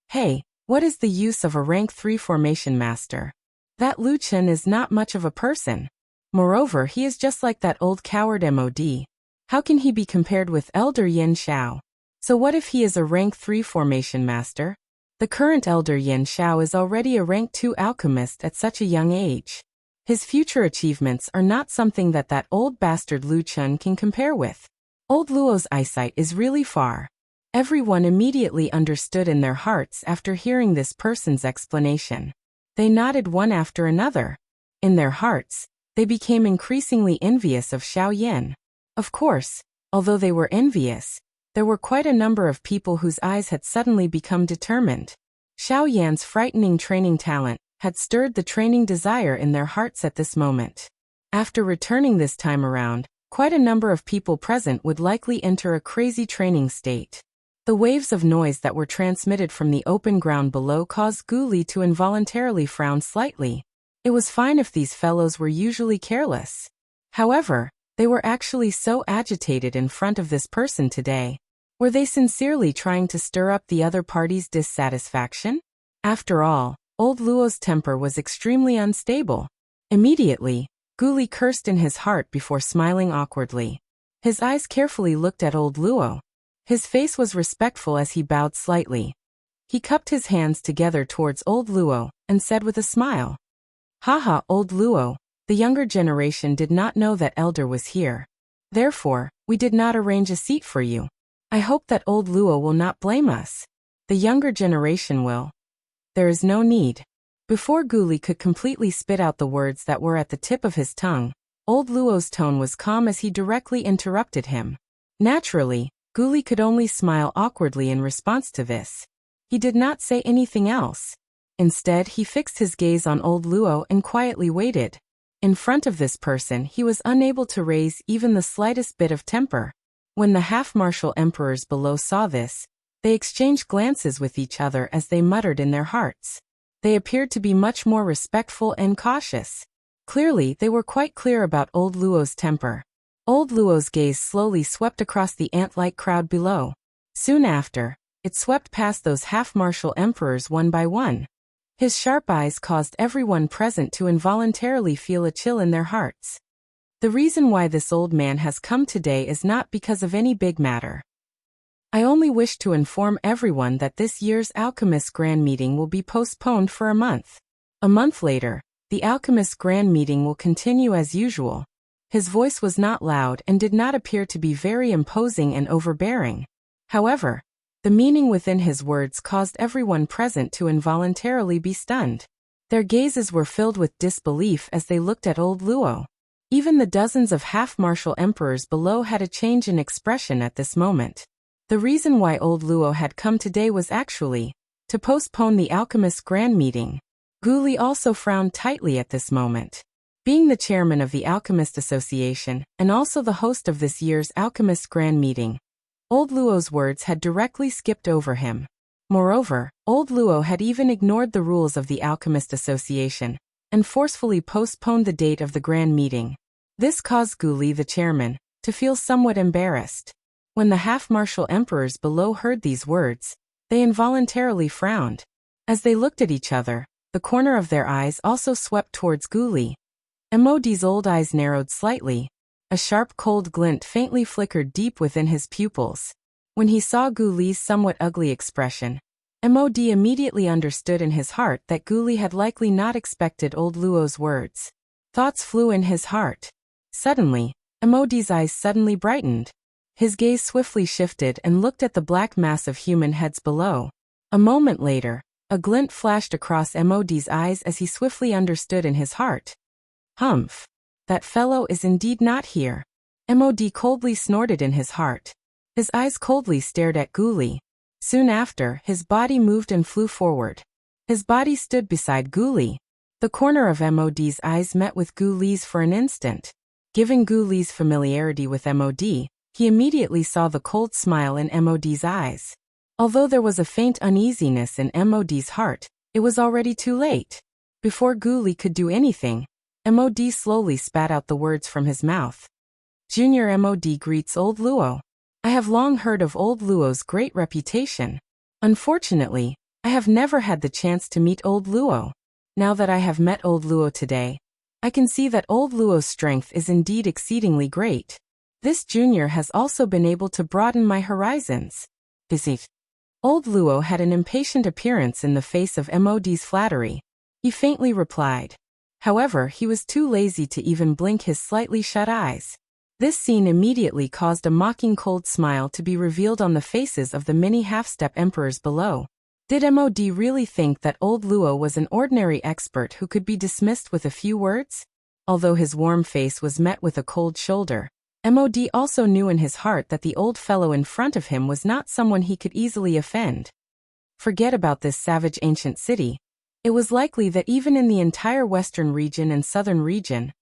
Hey, what is the use of a rank 3 formation master? That Lu Chen is not much of a person. Moreover, he is just like that old coward MOD. How can he be compared with Elder Yan Xiao? So what if he is a rank 3 formation master? The current Elder Yan Xiao is already a rank 2 alchemist at such a young age. His future achievements are not something that old bastard Lu Chen can compare with. Old Luo's eyesight is really far. Everyone immediately understood in their hearts after hearing this person's explanation. They nodded one after another. In their hearts, they became increasingly envious of Xiao Yin. Of course, although they were envious, there were quite a number of people whose eyes had suddenly become determined. Xiao Yan's frightening training talent had stirred the training desire in their hearts at this moment. After returning this time around, quite a number of people present would likely enter a crazy training state. The waves of noise that were transmitted from the open ground below caused Gu Li to involuntarily frown slightly. It was fine if these fellows were usually careless. However, they were actually so agitated in front of this person today. Were they sincerely trying to stir up the other party's dissatisfaction? After all, old Luo's temper was extremely unstable. Immediately, Gu Li cursed in his heart before smiling awkwardly. His eyes carefully looked at old Luo. His face was respectful as he bowed slightly. He cupped his hands together towards old Luo and said with a smile, "Haha, old Luo, the younger generation did not know that elder was here. Therefore, we did not arrange a seat for you. I hope that old Luo will not blame us. The younger generation will. There is no need." Before Gu Li could completely spit out the words that were at the tip of his tongue, old Luo's tone was calm as he directly interrupted him. Naturally, Gu Li could only smile awkwardly in response to this. He did not say anything else. Instead, he fixed his gaze on old Luo and quietly waited. In front of this person, he was unable to raise even the slightest bit of temper. When the half-martial emperors below saw this, they exchanged glances with each other as they muttered in their hearts. They appeared to be much more respectful and cautious. Clearly, they were quite clear about old Luo's temper. Old Luo's gaze slowly swept across the ant-like crowd below. Soon after, it swept past those half-martial emperors one by one. His sharp eyes caused everyone present to involuntarily feel a chill in their hearts. The reason why this old man has come today is not because of any big matter. I only wish to inform everyone that this year's Alchemist Grand Meeting will be postponed for a month. A month later, the Alchemist Grand Meeting will continue as usual. His voice was not loud and did not appear to be very imposing and overbearing. However, the meaning within his words caused everyone present to involuntarily be stunned. Their gazes were filled with disbelief as they looked at old Luo. Even the dozens of half-martial emperors below had a change in expression at this moment. The reason why old Luo had come today was actually to postpone the Alchemist Grand Meeting. Gu Li also frowned tightly at this moment. Being the chairman of the Alchemist Association, and also the host of this year's Alchemist Grand Meeting, old Luo's words had directly skipped over him. Moreover, old Luo had even ignored the rules of the Alchemist Association, and forcefully postponed the date of the Grand Meeting. This caused Gu Li, the chairman, to feel somewhat embarrassed. When the half-martial emperors below heard these words, they involuntarily frowned. As they looked at each other, the corner of their eyes also swept towards Gu Li. Emodi's old eyes narrowed slightly. A sharp cold glint faintly flickered deep within his pupils. When he saw Gu Li's somewhat ugly expression, Emodi immediately understood in his heart that Gu Li had likely not expected old Luo's words. Thoughts flew in his heart. Suddenly, Emodi's eyes suddenly brightened. His gaze swiftly shifted and looked at the black mass of human heads below. A moment later, a glint flashed across Emodi's eyes as he swiftly understood in his heart. Humph! That fellow is indeed not here. Mod coldly snorted in his heart. His eyes coldly stared at Gu Li. Soon after, his body moved and flew forward. His body stood beside Gu Li. The corner of Mod's eyes met with Gu Li's for an instant. Given Gu Li's familiarity with Mod, he immediately saw the cold smile in Mod's eyes. Although there was a faint uneasiness in Mod's heart, it was already too late. Before Gu Li could do anything, Mod slowly spat out the words from his mouth. Junior Mod greets old Luo. I have long heard of old Luo's great reputation. Unfortunately, I have never had the chance to meet old Luo. Now that I have met old Luo today, I can see that old Luo's strength is indeed exceedingly great. This junior has also been able to broaden my horizons. Visit. Old Luo had an impatient appearance in the face of Mod's flattery. He faintly replied. However, he was too lazy to even blink his slightly shut eyes. This scene immediately caused a mocking cold smile to be revealed on the faces of the many half-step emperors below. Did MOD really think that old Luo was an ordinary expert who could be dismissed with a few words? Although his warm face was met with a cold shoulder, MOD also knew in his heart that the old fellow in front of him was not someone he could easily offend. Forget about this savage ancient city. It was likely that even in the entire western region and southern region,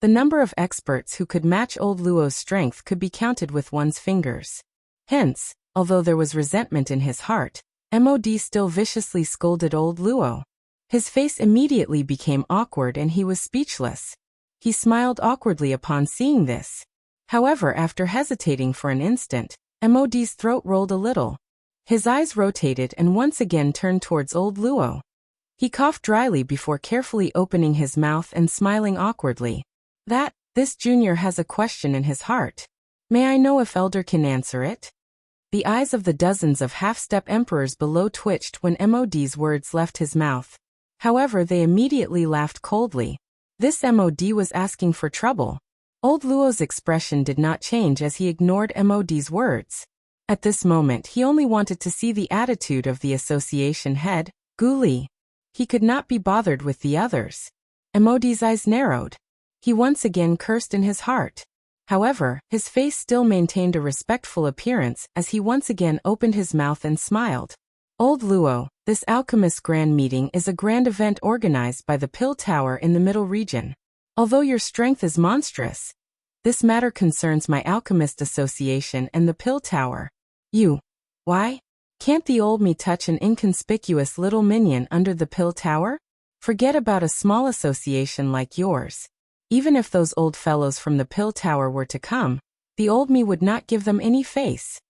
the number of experts who could match old Luo's strength could be counted with one's fingers. Hence, although there was resentment in his heart, MOD still viciously scolded old Luo. His face immediately became awkward and he was speechless. He smiled awkwardly upon seeing this. However, after hesitating for an instant, MOD's throat rolled a little. His eyes rotated and once again turned towards old Luo. He coughed dryly before carefully opening his mouth and smiling awkwardly. This junior has a question in his heart. May I know if Elder can answer it? The eyes of the dozens of half-step emperors below twitched when MOD's words left his mouth. However, they immediately laughed coldly. This MOD was asking for trouble. Old Luo's expression did not change as he ignored MOD's words. At this moment he only wanted to see the attitude of the association head, Gu Li. He could not be bothered with the others. MOD's eyes narrowed. He once again cursed in his heart. However, his face still maintained a respectful appearance as he once again opened his mouth and smiled. Old Luo, this alchemist grand meeting is a grand event organized by the Pill Tower in the Middle Region. Although your strength is monstrous, this matter concerns my alchemist association and the Pill Tower. Why? Can't the old me touch an inconspicuous little minion under the Pill Tower? Forget about a small association like yours. Even if those old fellows from the Pill Tower were to come, the old me would not give them any face.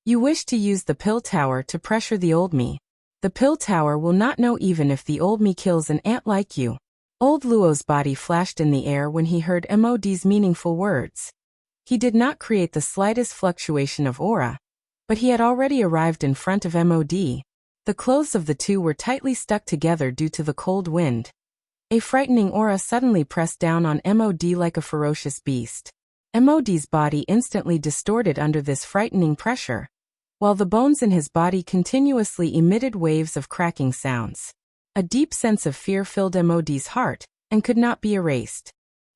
You wish to use the Pill Tower to pressure the old me. The Pill Tower will not know even if the old me kills an ant like you. Old Luo's body flashed in the air when he heard MOD's meaningful words. He did not create the slightest fluctuation of aura, but he had already arrived in front of MOD. The clothes of the two were tightly stuck together due to the cold wind. A frightening aura suddenly pressed down on MOD like a ferocious beast. MOD's body instantly distorted under this frightening pressure, while the bones in his body continuously emitted waves of cracking sounds. A deep sense of fear filled MOD's heart, and could not be erased.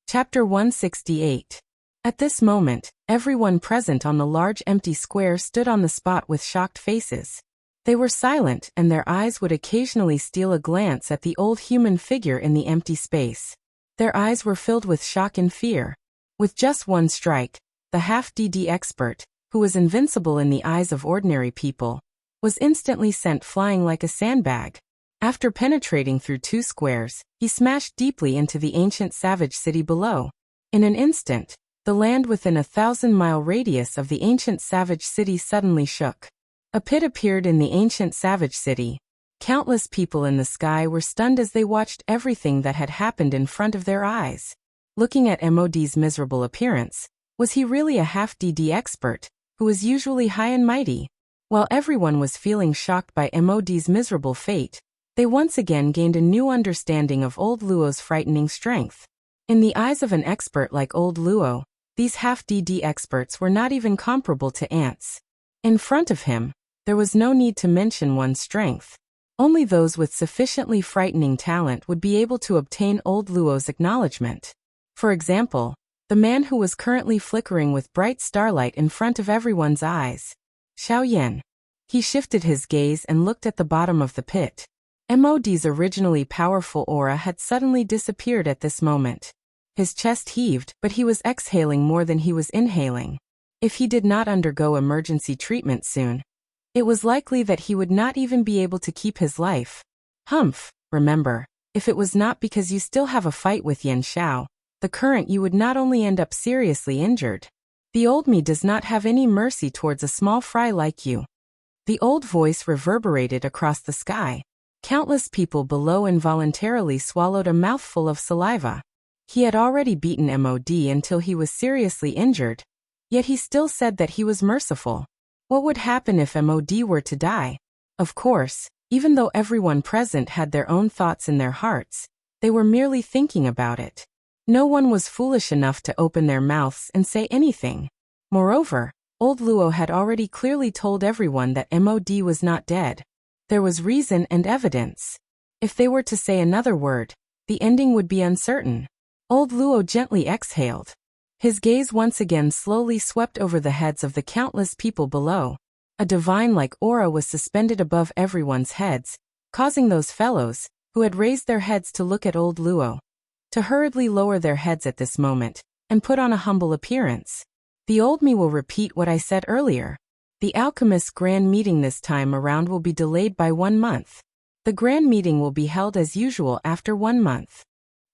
Chapter 168. At this moment, everyone present on the large empty square stood on the spot with shocked faces. They were silent and their eyes would occasionally steal a glance at the old human figure in the empty space. Their eyes were filled with shock and fear. With just one strike, the half-DD expert, who was invincible in the eyes of ordinary people, was instantly sent flying like a sandbag. After penetrating through 2 squares, he smashed deeply into the ancient savage city below. In an instant, the land within a 1,000-mile radius of the ancient savage city suddenly shook. A pit appeared in the ancient savage city. Countless people in the sky were stunned as they watched everything that had happened in front of their eyes. Looking at MOD's miserable appearance, was he really a half-DD expert, who was usually high and mighty? While everyone was feeling shocked by MOD's miserable fate, they once again gained a new understanding of old Luo's frightening strength. In the eyes of an expert like old Luo, these half-DD experts were not even comparable to ants. In front of him, there was no need to mention one's strength. Only those with sufficiently frightening talent would be able to obtain old Luo's acknowledgement. For example, the man who was currently flickering with bright starlight in front of everyone's eyes. Xiao Yan. He shifted his gaze and looked at the bottom of the pit. MOD's originally powerful aura had suddenly disappeared at this moment. His chest heaved, but he was exhaling more than he was inhaling. If he did not undergo emergency treatment soon, it was likely that he would not even be able to keep his life. Humph, remember, if it was not because you still have a fight with Yan Xiao, the current you would not only end up seriously injured. The old me does not have any mercy towards a small fry like you. The old voice reverberated across the sky. Countless people below involuntarily swallowed a mouthful of saliva. He had already beaten MOD until he was seriously injured, yet he still said that he was merciful. What would happen if MOD were to die? Of course, even though everyone present had their own thoughts in their hearts, they were merely thinking about it. No one was foolish enough to open their mouths and say anything. Moreover, old Luo had already clearly told everyone that MOD was not dead. There was reason and evidence. If they were to say another word, the ending would be uncertain. Old Luo gently exhaled. His gaze once again slowly swept over the heads of the countless people below. A divine-like aura was suspended above everyone's heads, causing those fellows, who had raised their heads to look at old Luo, to hurriedly lower their heads at this moment, and put on a humble appearance. The old me will repeat what I said earlier. The alchemist's grand meeting this time around will be delayed by 1 month. The grand meeting will be held as usual after 1 month.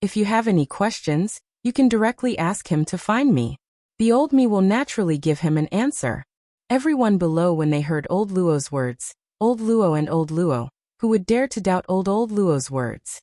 If you have any questions, you can directly ask him to find me. The old me will naturally give him an answer. Everyone below, when they heard old Luo's words, old Luo and old Luo, who would dare to doubt old Luo's words?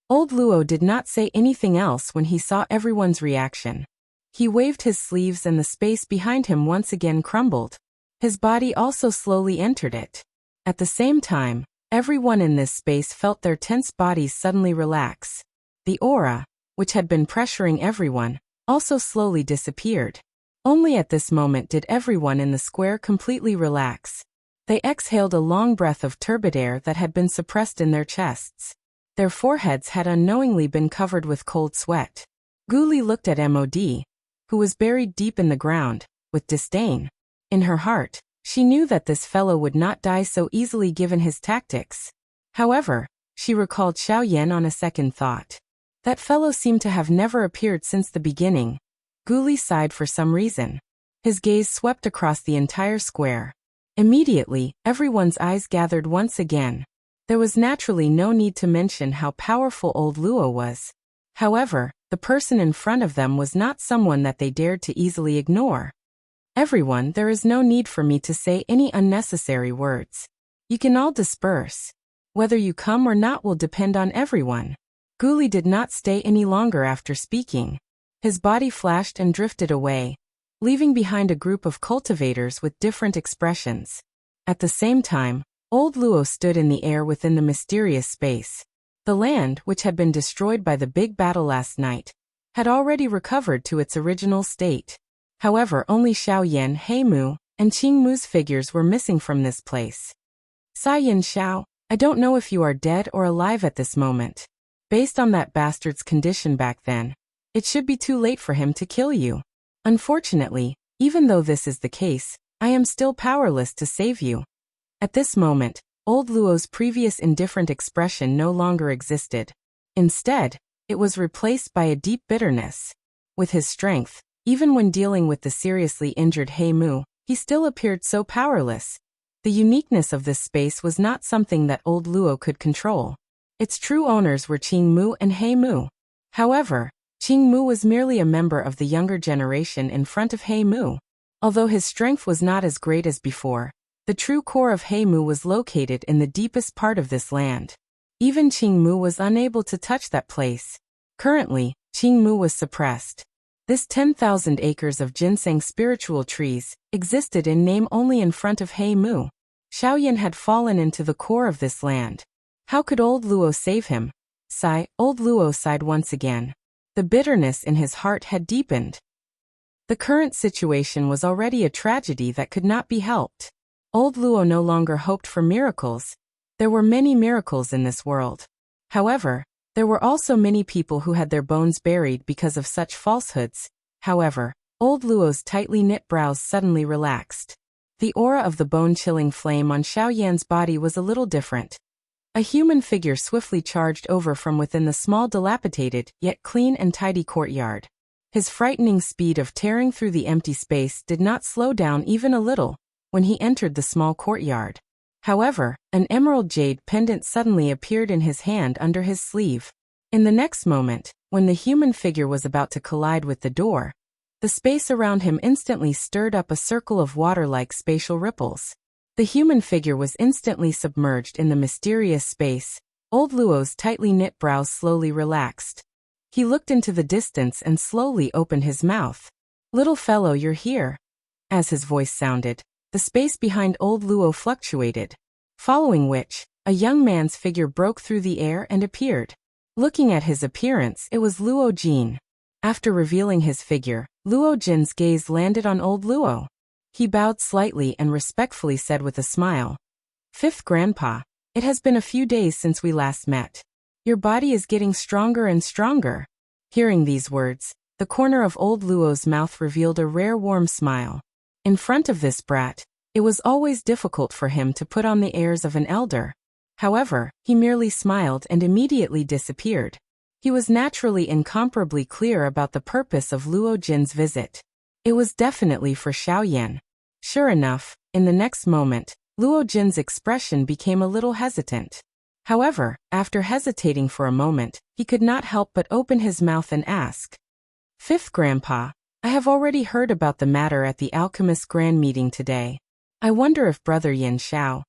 Old Luo did not say anything else when he saw everyone's reaction. He waved his sleeves and the space behind him once again crumbled. His body also slowly entered it. At the same time, everyone in this space felt their tense bodies suddenly relax. The aura, which had been pressuring everyone, also slowly disappeared. Only at this moment did everyone in the square completely relax. They exhaled a long breath of turbid air that had been suppressed in their chests. Their foreheads had unknowingly been covered with cold sweat. Guli looked at MOD, who was buried deep in the ground, with disdain. In her heart, she knew that this fellow would not die so easily given his tactics. However, she recalled Xiao Yan on a second thought. That fellow seemed to have never appeared since the beginning. Guli sighed for some reason. His gaze swept across the entire square. Immediately, everyone's eyes gathered once again. There was naturally no need to mention how powerful old Luo was. However, the person in front of them was not someone that they dared to easily ignore. Everyone, there is no need for me to say any unnecessary words. You can all disperse. Whether you come or not will depend on everyone. Guli did not stay any longer after speaking. His body flashed and drifted away, leaving behind a group of cultivators with different expressions. At the same time, old Luo stood in the air within the mysterious space. The land, which had been destroyed by the big battle last night, had already recovered to its original state. However, only Xiao Yan, He Mu, and Qing Mu's figures were missing from this place. Sai Yin Xiao, I don't know if you are dead or alive at this moment. Based on that bastard's condition back then, it should be too late for him to kill you. Unfortunately, even though this is the case, I am still powerless to save you. At this moment, old Luo's previous indifferent expression no longer existed. Instead, it was replaced by a deep bitterness. With his strength, even when dealing with the seriously injured He Mu, he still appeared so powerless. The uniqueness of this space was not something that old Luo could control. Its true owners were Qing Mu and He Mu. However, Qing Mu was merely a member of the younger generation in front of He Mu. Although his strength was not as great as before, the true core of He Mu was located in the deepest part of this land. Even Qing Mu was unable to touch that place. Currently, Qing Mu was suppressed. This 10,000 acres of ginseng spiritual trees existed in name only in front of He Mu. Xiao Yan had fallen into the core of this land. How could old Luo save him? Old Luo sighed once again. The bitterness in his heart had deepened. The current situation was already a tragedy that could not be helped. Old Luo no longer hoped for miracles. There were many miracles in this world. However, there were also many people who had their bones buried because of such falsehoods. However, old Luo's tightly knit brows suddenly relaxed. The aura of the bone-chilling flame on Xiao Yan's body was a little different. A human figure swiftly charged over from within the small dilapidated, yet clean and tidy courtyard. His frightening speed of tearing through the empty space did not slow down even a little when he entered the small courtyard. However, an emerald jade pendant suddenly appeared in his hand under his sleeve. In the next moment, when the human figure was about to collide with the door, the space around him instantly stirred up a circle of water-like spatial ripples. The human figure was instantly submerged in the mysterious space. Old Luo's tightly knit brows slowly relaxed. He looked into the distance and slowly opened his mouth. "Little fellow, you're here." As his voice sounded, the space behind old Luo fluctuated, following which, a young man's figure broke through the air and appeared. Looking at his appearance, it was Luo Jin. After revealing his figure, Luo Jin's gaze landed on old Luo. He bowed slightly and respectfully said with a smile, "Fifth Grandpa, it has been a few days since we last met. Your body is getting stronger and stronger." Hearing these words, the corner of old Luo's mouth revealed a rare warm smile. In front of this brat, it was always difficult for him to put on the airs of an elder. However, he merely smiled and immediately disappeared. He was naturally incomparably clear about the purpose of Luo Jin's visit. It was definitely for Xiaoyan. Sure enough, in the next moment, Luo Jin's expression became a little hesitant. However, after hesitating for a moment, he could not help but open his mouth and ask, "Fifth Grandpa, I have already heard about the matter at the alchemist's grand meeting today. I wonder if Brother Yin Xiao."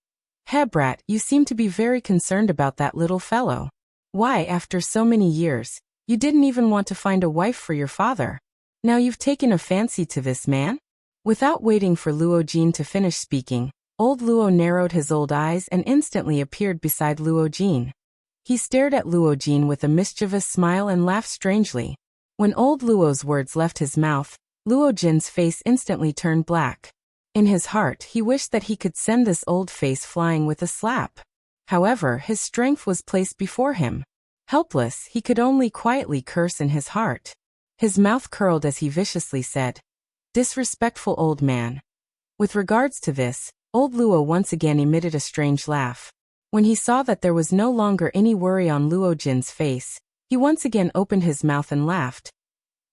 "He brat, you seem to be very concerned about that little fellow. Why, after so many years, you didn't even want to find a wife for your father? Now you've taken a fancy to this man?" Without waiting for Luo Jin to finish speaking, old Luo narrowed his old eyes and instantly appeared beside Luo Jin. He stared at Luo Jin with a mischievous smile and laughed strangely. When old Luo's words left his mouth, Luo Jin's face instantly turned black. In his heart, he wished that he could send this old face flying with a slap. However, his strength was placed before him. Helpless, he could only quietly curse in his heart. His mouth curled as he viciously said, "Disrespectful old man." With regards to this, old Luo once again emitted a strange laugh. When he saw that there was no longer any worry on Luo Jin's face, he once again opened his mouth and laughed.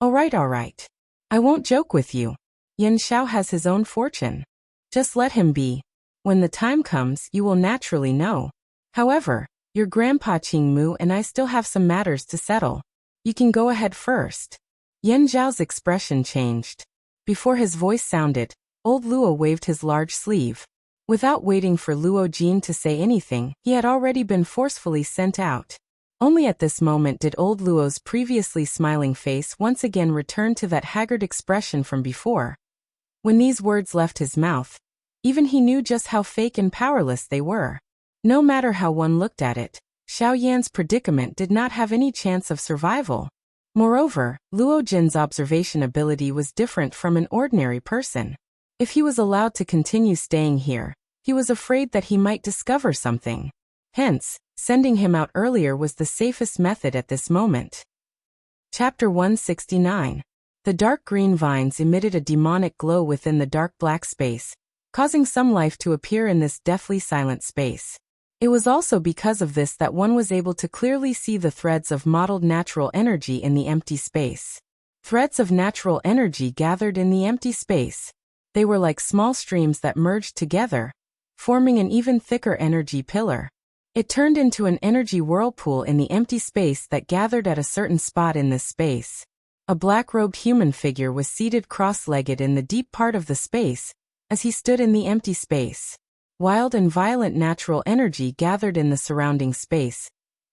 All right. I won't joke with you. Yin Xiao has his own fortune. Just let him be. When the time comes, you will naturally know. However, your grandpa Qing Mu and I still have some matters to settle. You can go ahead first." Yin Zhao's expression changed. Before his voice sounded, old Luo waved his large sleeve. Without waiting for Luo Jin to say anything, he had already been forcefully sent out. Only at this moment did old Luo's previously smiling face once again return to that haggard expression from before. When these words left his mouth, even he knew just how fake and powerless they were. No matter how one looked at it, Xiaoyan's predicament did not have any chance of survival. Moreover, Luo Jin's observation ability was different from an ordinary person. If he was allowed to continue staying here, he was afraid that he might discover something. Hence, sending him out earlier was the safest method at this moment. Chapter 169. The dark green vines emitted a demonic glow within the dark black space, causing some life to appear in this deathly silent space. It was also because of this that one was able to clearly see the threads of mottled natural energy in the empty space. Threads of natural energy gathered in the empty space. They were like small streams that merged together, forming an even thicker energy pillar. It turned into an energy whirlpool in the empty space that gathered at a certain spot in this space. A black-robed human figure was seated cross-legged in the deep part of the space, as he stood in the empty space. Wild and violent natural energy gathered in the surrounding space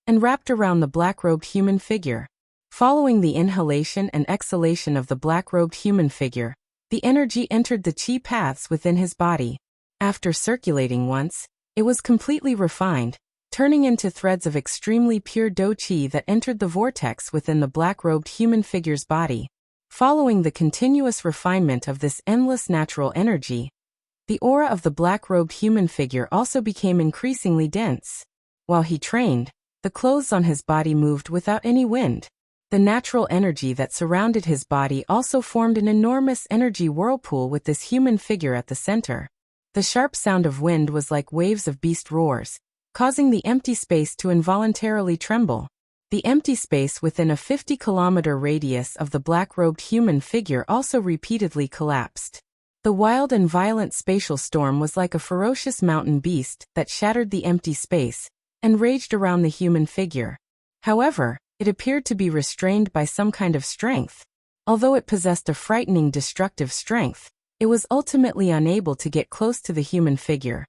and wrapped around the black-robed human figure. Following the inhalation and exhalation of the black-robed human figure, the energy entered the qi paths within his body. After circulating once, it was completely refined, turning into threads of extremely pure do qi that entered the vortex within the black-robed human figure's body. Following the continuous refinement of this endless natural energy, the aura of the black-robed human figure also became increasingly dense. While he trained, the clothes on his body moved without any wind. The natural energy that surrounded his body also formed an enormous energy whirlpool with this human figure at the center. The sharp sound of wind was like waves of beast roars, causing the empty space to involuntarily tremble. The empty space within a 50-kilometer radius of the black-robed human figure also repeatedly collapsed. The wild and violent spatial storm was like a ferocious mountain beast that shattered the empty space and raged around the human figure. However, it appeared to be restrained by some kind of strength. Although it possessed a frightening destructive strength, it was ultimately unable to get close to the human figure.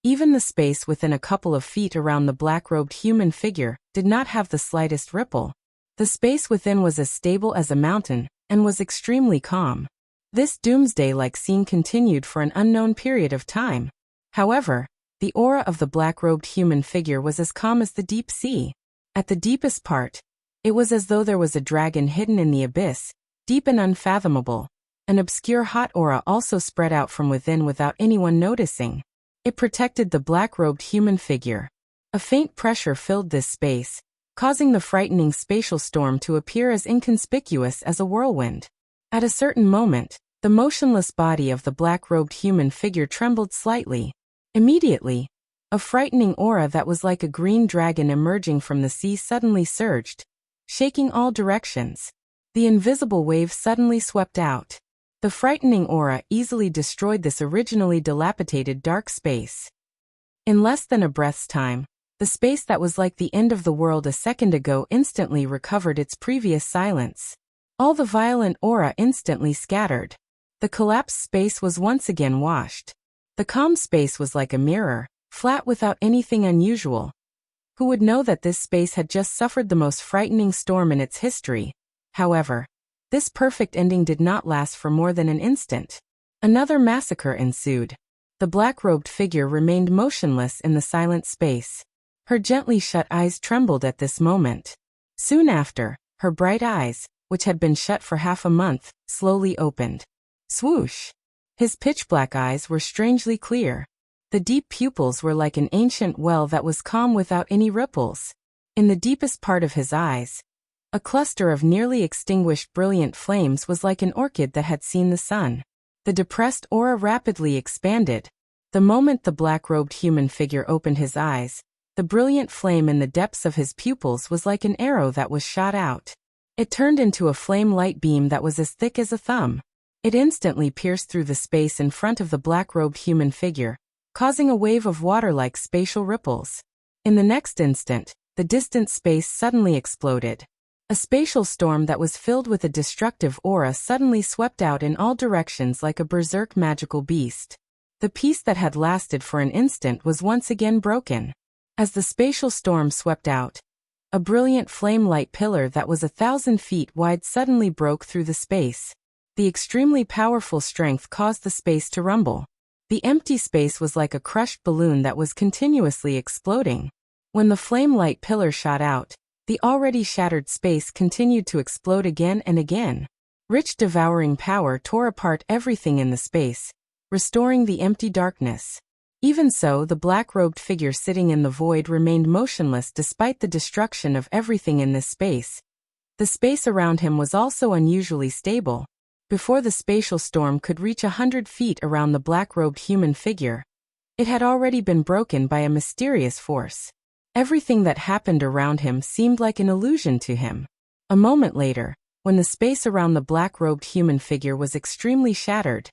Even the space within a couple of feet around the black-robed human figure did not have the slightest ripple. The space within was as stable as a mountain and was extremely calm. This doomsday-like scene continued for an unknown period of time. However, the aura of the black-robed human figure was as calm as the deep sea. At the deepest part, It was as though there was a dragon hidden in the abyss, deep and unfathomable. An obscure hot aura also spread out from within without anyone noticing. It protected the black-robed human figure. A faint pressure filled this space, causing the frightening spatial storm to appear as inconspicuous as a whirlwind. At a certain moment, the motionless body of the black-robed human figure trembled slightly. Immediately, a frightening aura that was like a green dragon emerging from the sea suddenly surged, shaking all directions. The invisible wave suddenly swept out. The frightening aura easily destroyed this originally dilapidated dark space. In less than a breath's time, the space that was like the end of the world a second ago instantly recovered its previous silence. All the violent aura instantly scattered. The collapsed space was once again washed. The calm space was like a mirror, flat without anything unusual. Who would know that this space had just suffered the most frightening storm in its history? However, this perfect ending did not last for more than an instant. Another massacre ensued. The black-robed figure remained motionless in the silent space. Her gently shut eyes trembled at this moment. Soon after, her bright eyes, which had been shut for half a month, slowly opened. Swoosh! His pitch-black eyes were strangely clear. The deep pupils were like an ancient well that was calm without any ripples. In the deepest part of his eyes, a cluster of nearly extinguished brilliant flames was like an orchid that had seen the sun. The depressed aura rapidly expanded. The moment the black-robed human figure opened his eyes, the brilliant flame in the depths of his pupils was like an arrow that was shot out. It turned into a flame-light beam that was as thick as a thumb. It instantly pierced through the space in front of the black-robed human figure, causing a wave of water-like spatial ripples. In the next instant, the distant space suddenly exploded. A spatial storm that was filled with a destructive aura suddenly swept out in all directions like a berserk magical beast. The peace that had lasted for an instant was once again broken. As the spatial storm swept out, a brilliant flame-light pillar that was 1,000 feet wide suddenly broke through the space. The extremely powerful strength caused the space to rumble. The empty space was like a crushed balloon that was continuously exploding. When the flame-light pillar shot out, the already shattered space continued to explode again and again. Rich devouring power tore apart everything in the space, restoring the empty darkness. Even so, the black-robed figure sitting in the void remained motionless despite the destruction of everything in this space. The space around him was also unusually stable. Before the spatial storm could reach 100 feet around the black-robed human figure, it had already been broken by a mysterious force. Everything that happened around him seemed like an illusion to him. A moment later, when the space around the black-robed human figure was extremely shattered,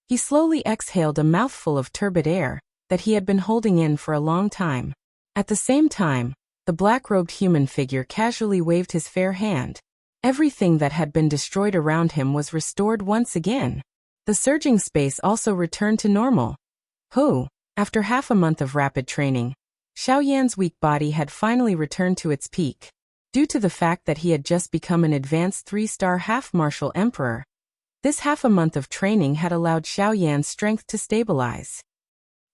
he slowly exhaled a mouthful of turbid air that he had been holding in for a long time. At the same time, the black-robed human figure casually waved his fair hand. Everything that had been destroyed around him was restored once again. The surging space also returned to normal. After half a month of rapid training, Xiao Yan's weak body had finally returned to its peak. Due to the fact that he had just become an advanced 3-star half-martial emperor, this half a month of training had allowed Xiao Yan's strength to stabilize.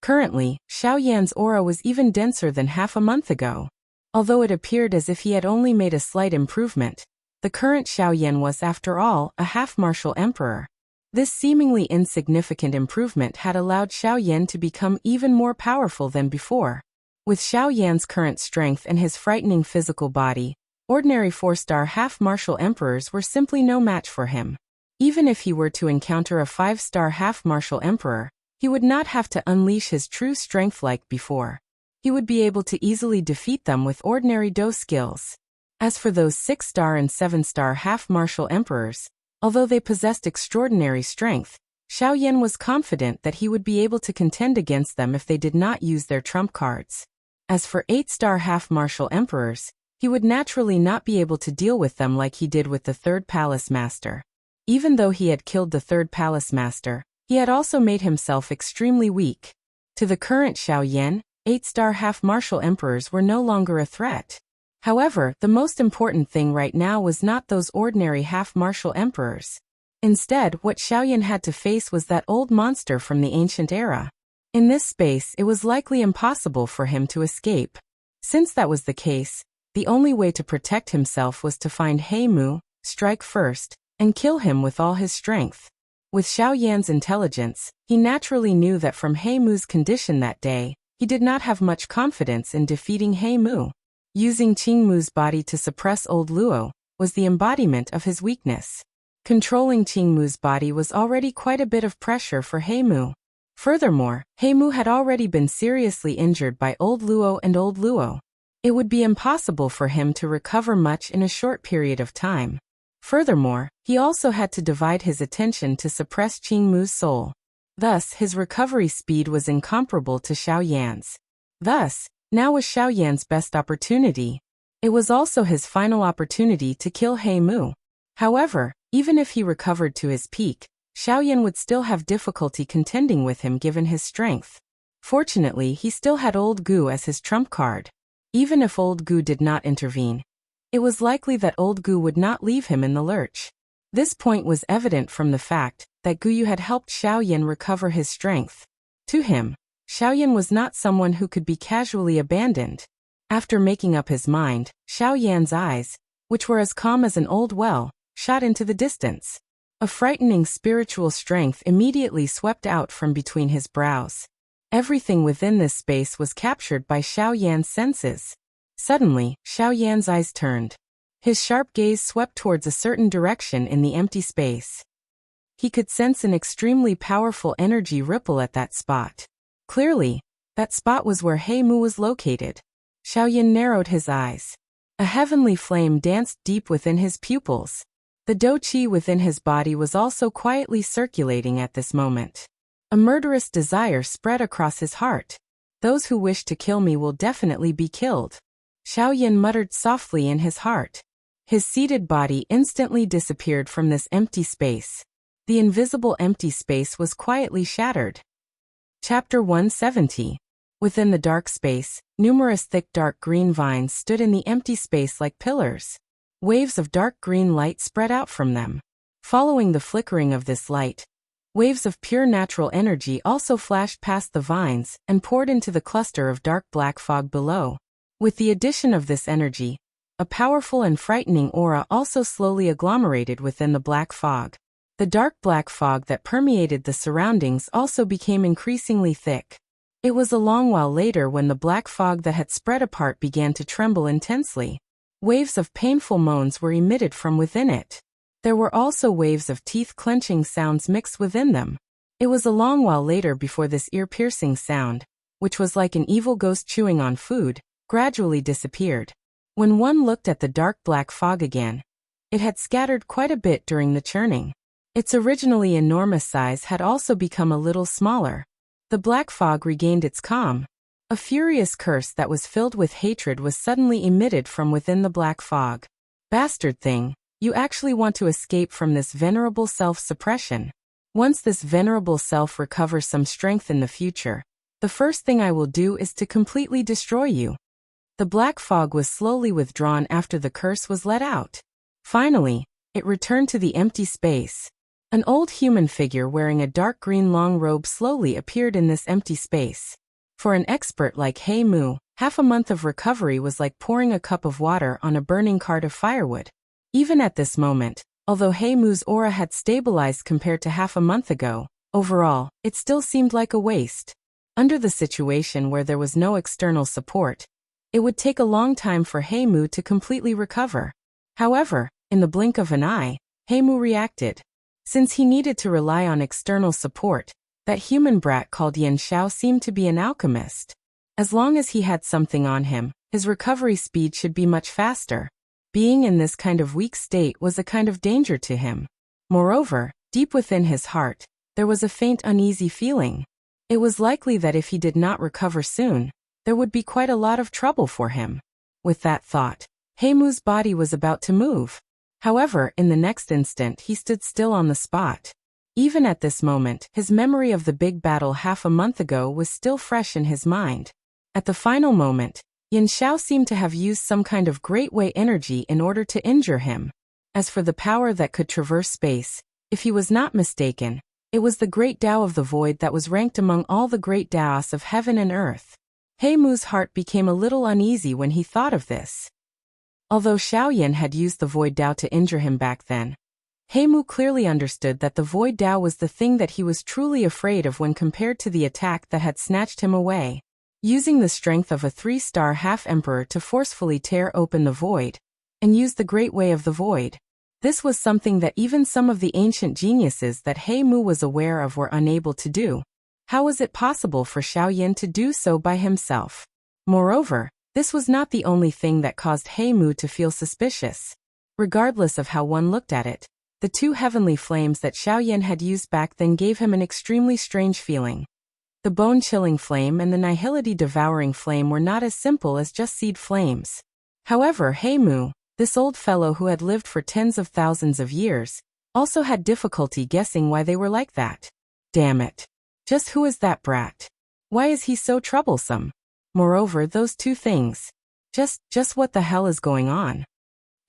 Currently, Xiao Yan's aura was even denser than half a month ago. Although it appeared as if he had only made a slight improvement, the current Xiao Yan was, after all, a half-martial emperor. This seemingly insignificant improvement had allowed Xiao Yan to become even more powerful than before. With Xiao Yan's current strength and his frightening physical body, ordinary 4-star half-martial emperors were simply no match for him. Even if he were to encounter a 5-star half-martial emperor, he would not have to unleash his true strength like before. He would be able to easily defeat them with ordinary dose skills. As for those 6-star and 7-star half-martial emperors, although they possessed extraordinary strength, Xiao Yan was confident that he would be able to contend against them if they did not use their trump cards. As for 8-star half-martial emperors, he would naturally not be able to deal with them like he did with the 3rd Palace Master. Even though he had killed the 3rd Palace Master, he had also made himself extremely weak. To the current Xiao Yan, 8-star half-martial emperors were no longer a threat. However, the most important thing right now was not those ordinary half-martial emperors. Instead, what Xiao Yan had to face was that old monster from the ancient era. In this space, it was likely impossible for him to escape. Since that was the case, The only way to protect himself was to find Heimu, strike first, and kill him with all his strength. With Xiao Yan's intelligence, he naturally knew that from Heimu's condition that day, he did not have much confidence in defeating Heimu. Using Qingmu's body to suppress old Luo was the embodiment of his weakness. Controlling Qingmu's body was already quite a bit of pressure for Heimu. Furthermore, Heimu had already been seriously injured by old Luo and old Luo. It would be impossible for him to recover much in a short period of time. Furthermore, he also had to divide his attention to suppress Qingmu's soul. Thus, his recovery speed was incomparable to Xiao Yan's. Thus, now was Xiao Yan's best opportunity. It was also his final opportunity to kill Heimu. However, even if he recovered to his peak, Xiao Yan would still have difficulty contending with him given his strength. Fortunately, he still had Old Gu as his trump card. Even if Old Gu did not intervene, it was likely that Old Gu would not leave him in the lurch. This point was evident from the fact that Guyu had helped Xiao Yan recover his strength. To him, Xiao Yan was not someone who could be casually abandoned. After making up his mind, Xiao Yan's eyes, which were as calm as an old well, shot into the distance. A frightening spiritual strength immediately swept out from between his brows. Everything within this space was captured by Xiao Yan's senses. Suddenly, Xiao Yan's eyes turned. His sharp gaze swept towards a certain direction in the empty space. He could sense an extremely powerful energy ripple at that spot. Clearly, that spot was where Heimu was located. Xiao Yan narrowed his eyes. A heavenly flame danced deep within his pupils. The dou qi within his body was also quietly circulating at this moment. A murderous desire spread across his heart. Those who wish to kill me will definitely be killed. Xiao Yan muttered softly in his heart. His seated body instantly disappeared from this empty space. The invisible empty space was quietly shattered. Chapter 170. Within the dark space, numerous thick dark green vines stood in the empty space like pillars. Waves of dark green light spread out from them. Following the flickering of this light, waves of pure natural energy also flashed past the vines and poured into the cluster of dark black fog below. With the addition of this energy, a powerful and frightening aura also slowly agglomerated within the black fog. The dark black fog that permeated the surroundings also became increasingly thick. It was a long while later when the black fog that had spread apart began to tremble intensely. Waves of painful moans were emitted from within it. There were also waves of teeth-clenching sounds mixed within them. It was a long while later before this ear-piercing sound, which was like an evil ghost chewing on food, gradually disappeared. When one looked at the dark black fog again, it had scattered quite a bit during the churning. Its originally enormous size had also become a little smaller. The black fog regained its calm. A furious curse that was filled with hatred was suddenly emitted from within the black fog. Bastard thing! You actually want to escape from this venerable self-suppression. Once this venerable self recovers some strength in the future, the first thing I will do is to completely destroy you. The black fog was slowly withdrawn after the curse was let out. Finally, it returned to the empty space. An old human figure wearing a dark green long robe slowly appeared in this empty space. For an expert like Heimu, half a month of recovery was like pouring a cup of water on a burning cart of firewood. Even at this moment, although Heimu's aura had stabilized compared to half a month ago, overall, it still seemed like a waste. Under the situation where there was no external support, it would take a long time for Heimu to completely recover. However, in the blink of an eye, Heimu reacted. Since he needed to rely on external support, that human brat called Yan Xiao seemed to be an alchemist. As long as he had something on him, his recovery speed should be much faster. Being in this kind of weak state was a kind of danger to him. Moreover, deep within his heart, there was a faint uneasy feeling. It was likely that if he did not recover soon, there would be quite a lot of trouble for him. With that thought, Heimu's body was about to move. However, in the next instant he stood still on the spot. Even at this moment, his memory of the big battle half a month ago was still fresh in his mind. At the final moment, Yan Xiao seemed to have used some kind of great way energy in order to injure him. As for the power that could traverse space, if he was not mistaken, it was the great Tao of the void that was ranked among all the great Taos of heaven and earth. Heimu's heart became a little uneasy when he thought of this. Although Xiaoyan had used the Void Dao to injure him back then, Heimu clearly understood that the Void Dao was the thing that he was truly afraid of when compared to the attack that had snatched him away. Using the strength of a 3-star half-emperor to forcefully tear open the void, and use the Great Way of the Void. This was something that even some of the ancient geniuses that Heimu was aware of were unable to do. How was it possible for Xiaoyan to do so by himself? Moreover, this was not the only thing that caused Heimu to feel suspicious. Regardless of how one looked at it, the 2 heavenly flames that Xiaoyan had used back then gave him an extremely strange feeling. The bone-chilling flame and the nihility-devouring flame were not as simple as just seed flames. However, Heimu, this old fellow who had lived for tens of thousands of years, also had difficulty guessing why they were like that. Damn it. Just who is that brat? Why is he so troublesome? Moreover, those 2 things. Just what the hell is going on?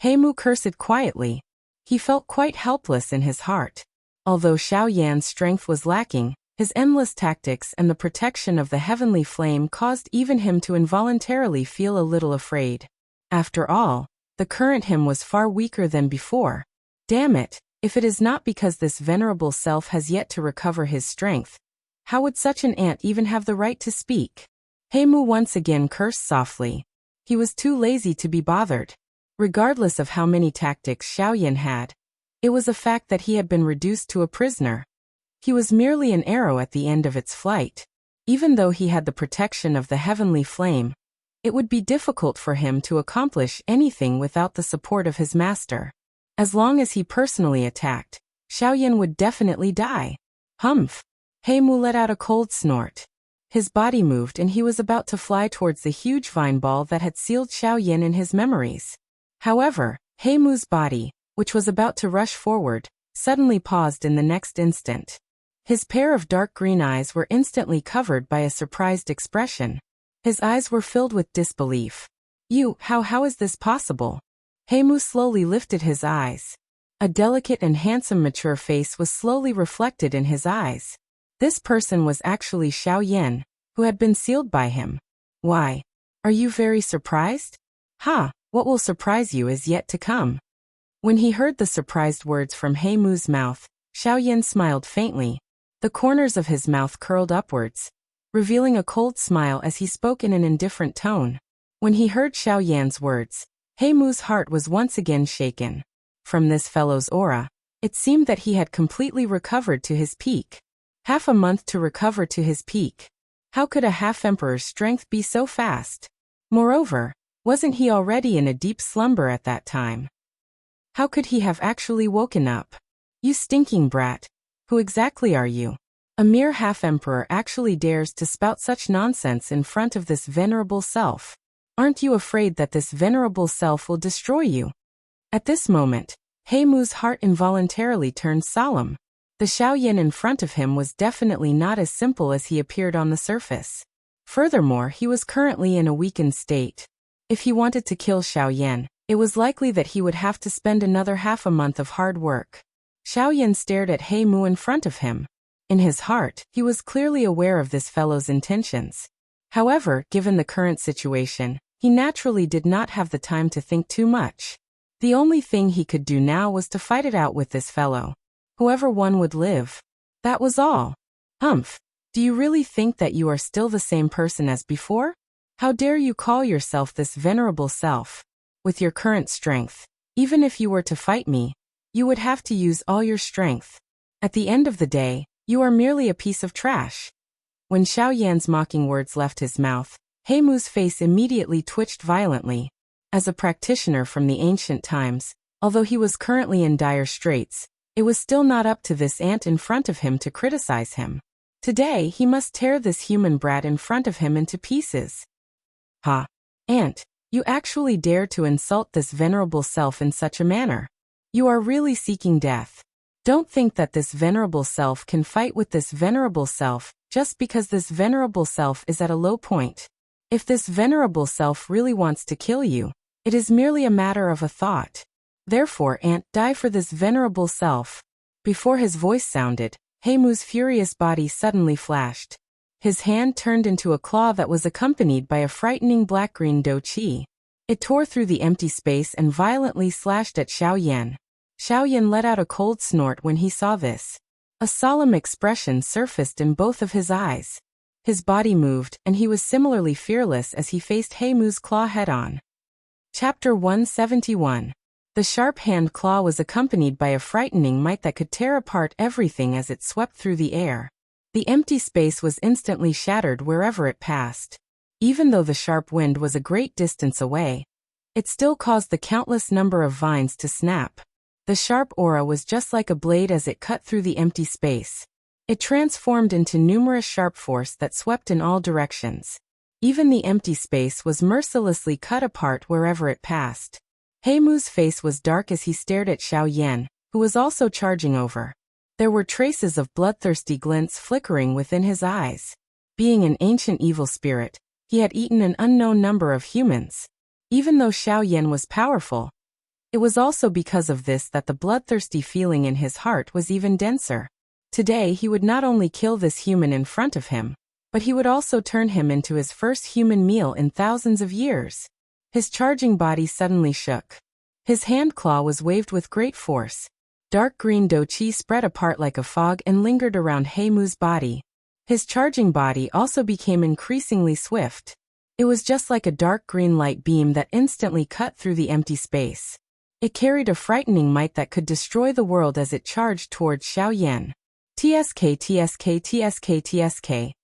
Heimu cursed quietly. He felt quite helpless in his heart. Although Xiaoyan's strength was lacking, his endless tactics and the protection of the heavenly flame caused even him to involuntarily feel a little afraid. After all, the current him was far weaker than before. Damn it, if it is not because this venerable self has yet to recover his strength, how would such an ant even have the right to speak? Heimu once again cursed softly. He was too lazy to be bothered. Regardless of how many tactics Xiaoyan had, it was a fact that he had been reduced to a prisoner. He was merely an arrow at the end of its flight. Even though he had the protection of the heavenly flame, it would be difficult for him to accomplish anything without the support of his master. As long as he personally attacked, Xiaoyan would definitely die. Humph! Heimu let out a cold snort. His body moved and he was about to fly towards the huge vine ball that had sealed Xiaoyan in his memories. However, Heimu's body, which was about to rush forward, suddenly paused in the next instant. His pair of dark green eyes were instantly covered by a surprised expression. His eyes were filled with disbelief. How is this possible? Heimu slowly lifted his eyes. A delicate and handsome mature face was slowly reflected in his eyes. This person was actually Xiaoyan, who had been sealed by him. Why? Are you very surprised? What will surprise you is yet to come. When he heard the surprised words from Heimu's mouth, Xiaoyan smiled faintly. The corners of his mouth curled upwards, revealing a cold smile as he spoke in an indifferent tone. When he heard Xiaoyan's words, Heimu's heart was once again shaken. From this fellow's aura, it seemed that he had completely recovered to his peak. Half a month to recover to his peak. How could a half-emperor's strength be so fast? Moreover, wasn't he already in a deep slumber at that time? How could he have actually woken up? You stinking brat. Who exactly are you? A mere half-emperor actually dares to spout such nonsense in front of this venerable self. Aren't you afraid that this venerable self will destroy you? At this moment, Heimu's heart involuntarily turned solemn. The Xiaoyan in front of him was definitely not as simple as he appeared on the surface. Furthermore, he was currently in a weakened state. If he wanted to kill Xiaoyan, it was likely that he would have to spend another half a month of hard work. Xiaoyan stared at Heimu in front of him. In his heart, he was clearly aware of this fellow's intentions. However, given the current situation, he naturally did not have the time to think too much. The only thing he could do now was to fight it out with this fellow. Whoever won would live. That was all. Humph. Do you really think that you are still the same person as before? How dare you call yourself this venerable self? With your current strength, even if you were to fight me, you would have to use all your strength. At the end of the day, you are merely a piece of trash. When Xiaoyan's mocking words left his mouth, Heimu's face immediately twitched violently. As a practitioner from the ancient times, although he was currently in dire straits, it was still not up to this ant in front of him to criticize him. Today he must tear this human brat in front of him into pieces. Ha! Ant, you actually dare to insult this venerable self in such a manner. You are really seeking death. Don't think that this venerable self can fight with this venerable self, just because this venerable self is at a low point. If this venerable self really wants to kill you, it is merely a matter of a thought. Therefore, Ant, die for this venerable self. Before his voice sounded, Heimu's furious body suddenly flashed. His hand turned into a claw that was accompanied by a frightening black-green douqi. It tore through the empty space and violently slashed at Xiaoyan. Xiaoyan let out a cold snort when he saw this. A solemn expression surfaced in both of his eyes. His body moved, and he was similarly fearless as he faced Heimu's claw head-on. Chapter 171. The sharp hand claw was accompanied by a frightening might that could tear apart everything as it swept through the air. The empty space was instantly shattered wherever it passed. Even though the sharp wind was a great distance away, it still caused the countless number of vines to snap. The sharp aura was just like a blade as it cut through the empty space. It transformed into numerous sharp force that swept in all directions. Even the empty space was mercilessly cut apart wherever it passed. Heimu's face was dark as he stared at Xiaoyan, who was also charging over. There were traces of bloodthirsty glints flickering within his eyes. Being an ancient evil spirit, he had eaten an unknown number of humans. Even though Xiaoyan was powerful, it was also because of this that the bloodthirsty feeling in his heart was even denser. Today he would not only kill this human in front of him, but he would also turn him into his first human meal in thousands of years. His charging body suddenly shook. His hand claw was waved with great force. Dark green doqi spread apart like a fog and lingered around Heimu's body. His charging body also became increasingly swift. It was just like a dark green light beam that instantly cut through the empty space. It carried a frightening might that could destroy the world as it charged towards Xiaoyan. Tsk,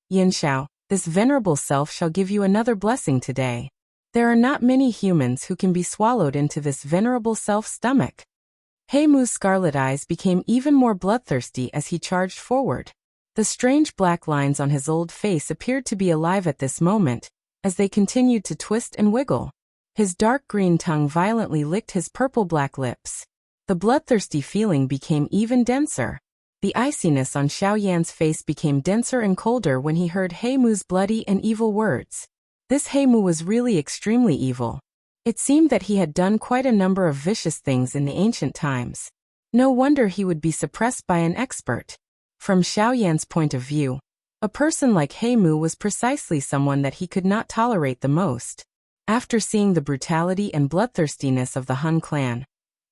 Yin Xiao, this venerable self shall give you another blessing today. There are not many humans who can be swallowed into this venerable self's stomach. Heimu's scarlet eyes became even more bloodthirsty as he charged forward. The strange black lines on his old face appeared to be alive at this moment, as they continued to twist and wiggle. His dark green tongue violently licked his purple-black lips. The bloodthirsty feeling became even denser. The iciness on Xiaoyan's face became denser and colder when he heard Heimu's bloody and evil words. This Heimu was really extremely evil. It seemed that he had done quite a number of vicious things in the ancient times. No wonder he would be suppressed by an expert. From Xiaoyan's point of view, a person like Heimu was precisely someone that he could not tolerate the most. After seeing the brutality and bloodthirstiness of the Han clan,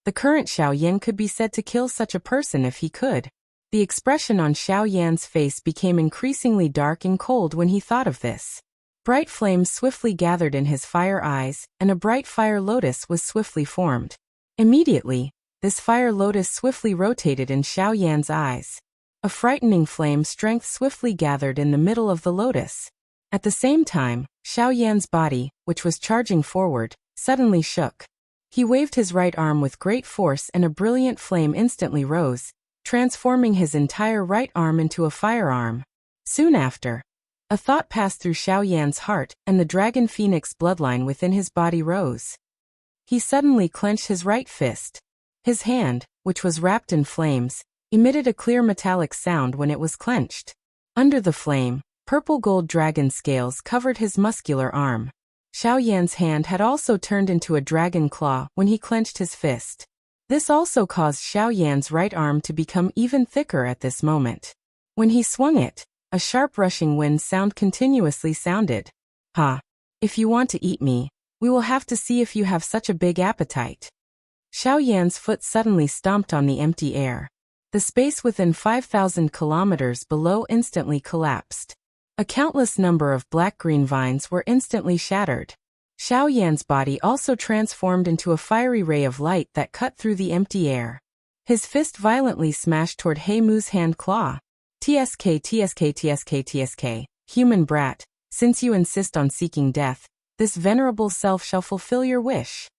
the current Xiaoyan could be said to kill such a person if he could. The expression on Xiaoyan's face became increasingly dark and cold when he thought of this. Bright flames swiftly gathered in his fire eyes, and a bright fire lotus was swiftly formed. Immediately, this fire lotus swiftly rotated in Xiaoyan's eyes. A frightening flame strength swiftly gathered in the middle of the lotus. At the same time, Xiaoyan's body, which was charging forward, suddenly shook. He waved his right arm with great force and a brilliant flame instantly rose, transforming his entire right arm into a firearm. Soon after, a thought passed through Xiaoyan's heart, and the dragon phoenix bloodline within his body rose. He suddenly clenched his right fist. His hand, which was wrapped in flames, emitted a clear metallic sound when it was clenched. Under the flame, purple gold dragon scales covered his muscular arm. Xiaoyan's hand had also turned into a dragon claw when he clenched his fist. This also caused Xiaoyan's right arm to become even thicker at this moment. When he swung it, a sharp rushing wind sound continuously sounded. Ha! If you want to eat me, we will have to see if you have such a big appetite. Xiaoyan's foot suddenly stomped on the empty air. The space within 5,000 kilometers below instantly collapsed. A countless number of black-green vines were instantly shattered. Xiaoyan's body also transformed into a fiery ray of light that cut through the empty air. His fist violently smashed toward Heimu's hand claw. Tsk, human brat, since you insist on seeking death, this venerable self shall fulfill your wish.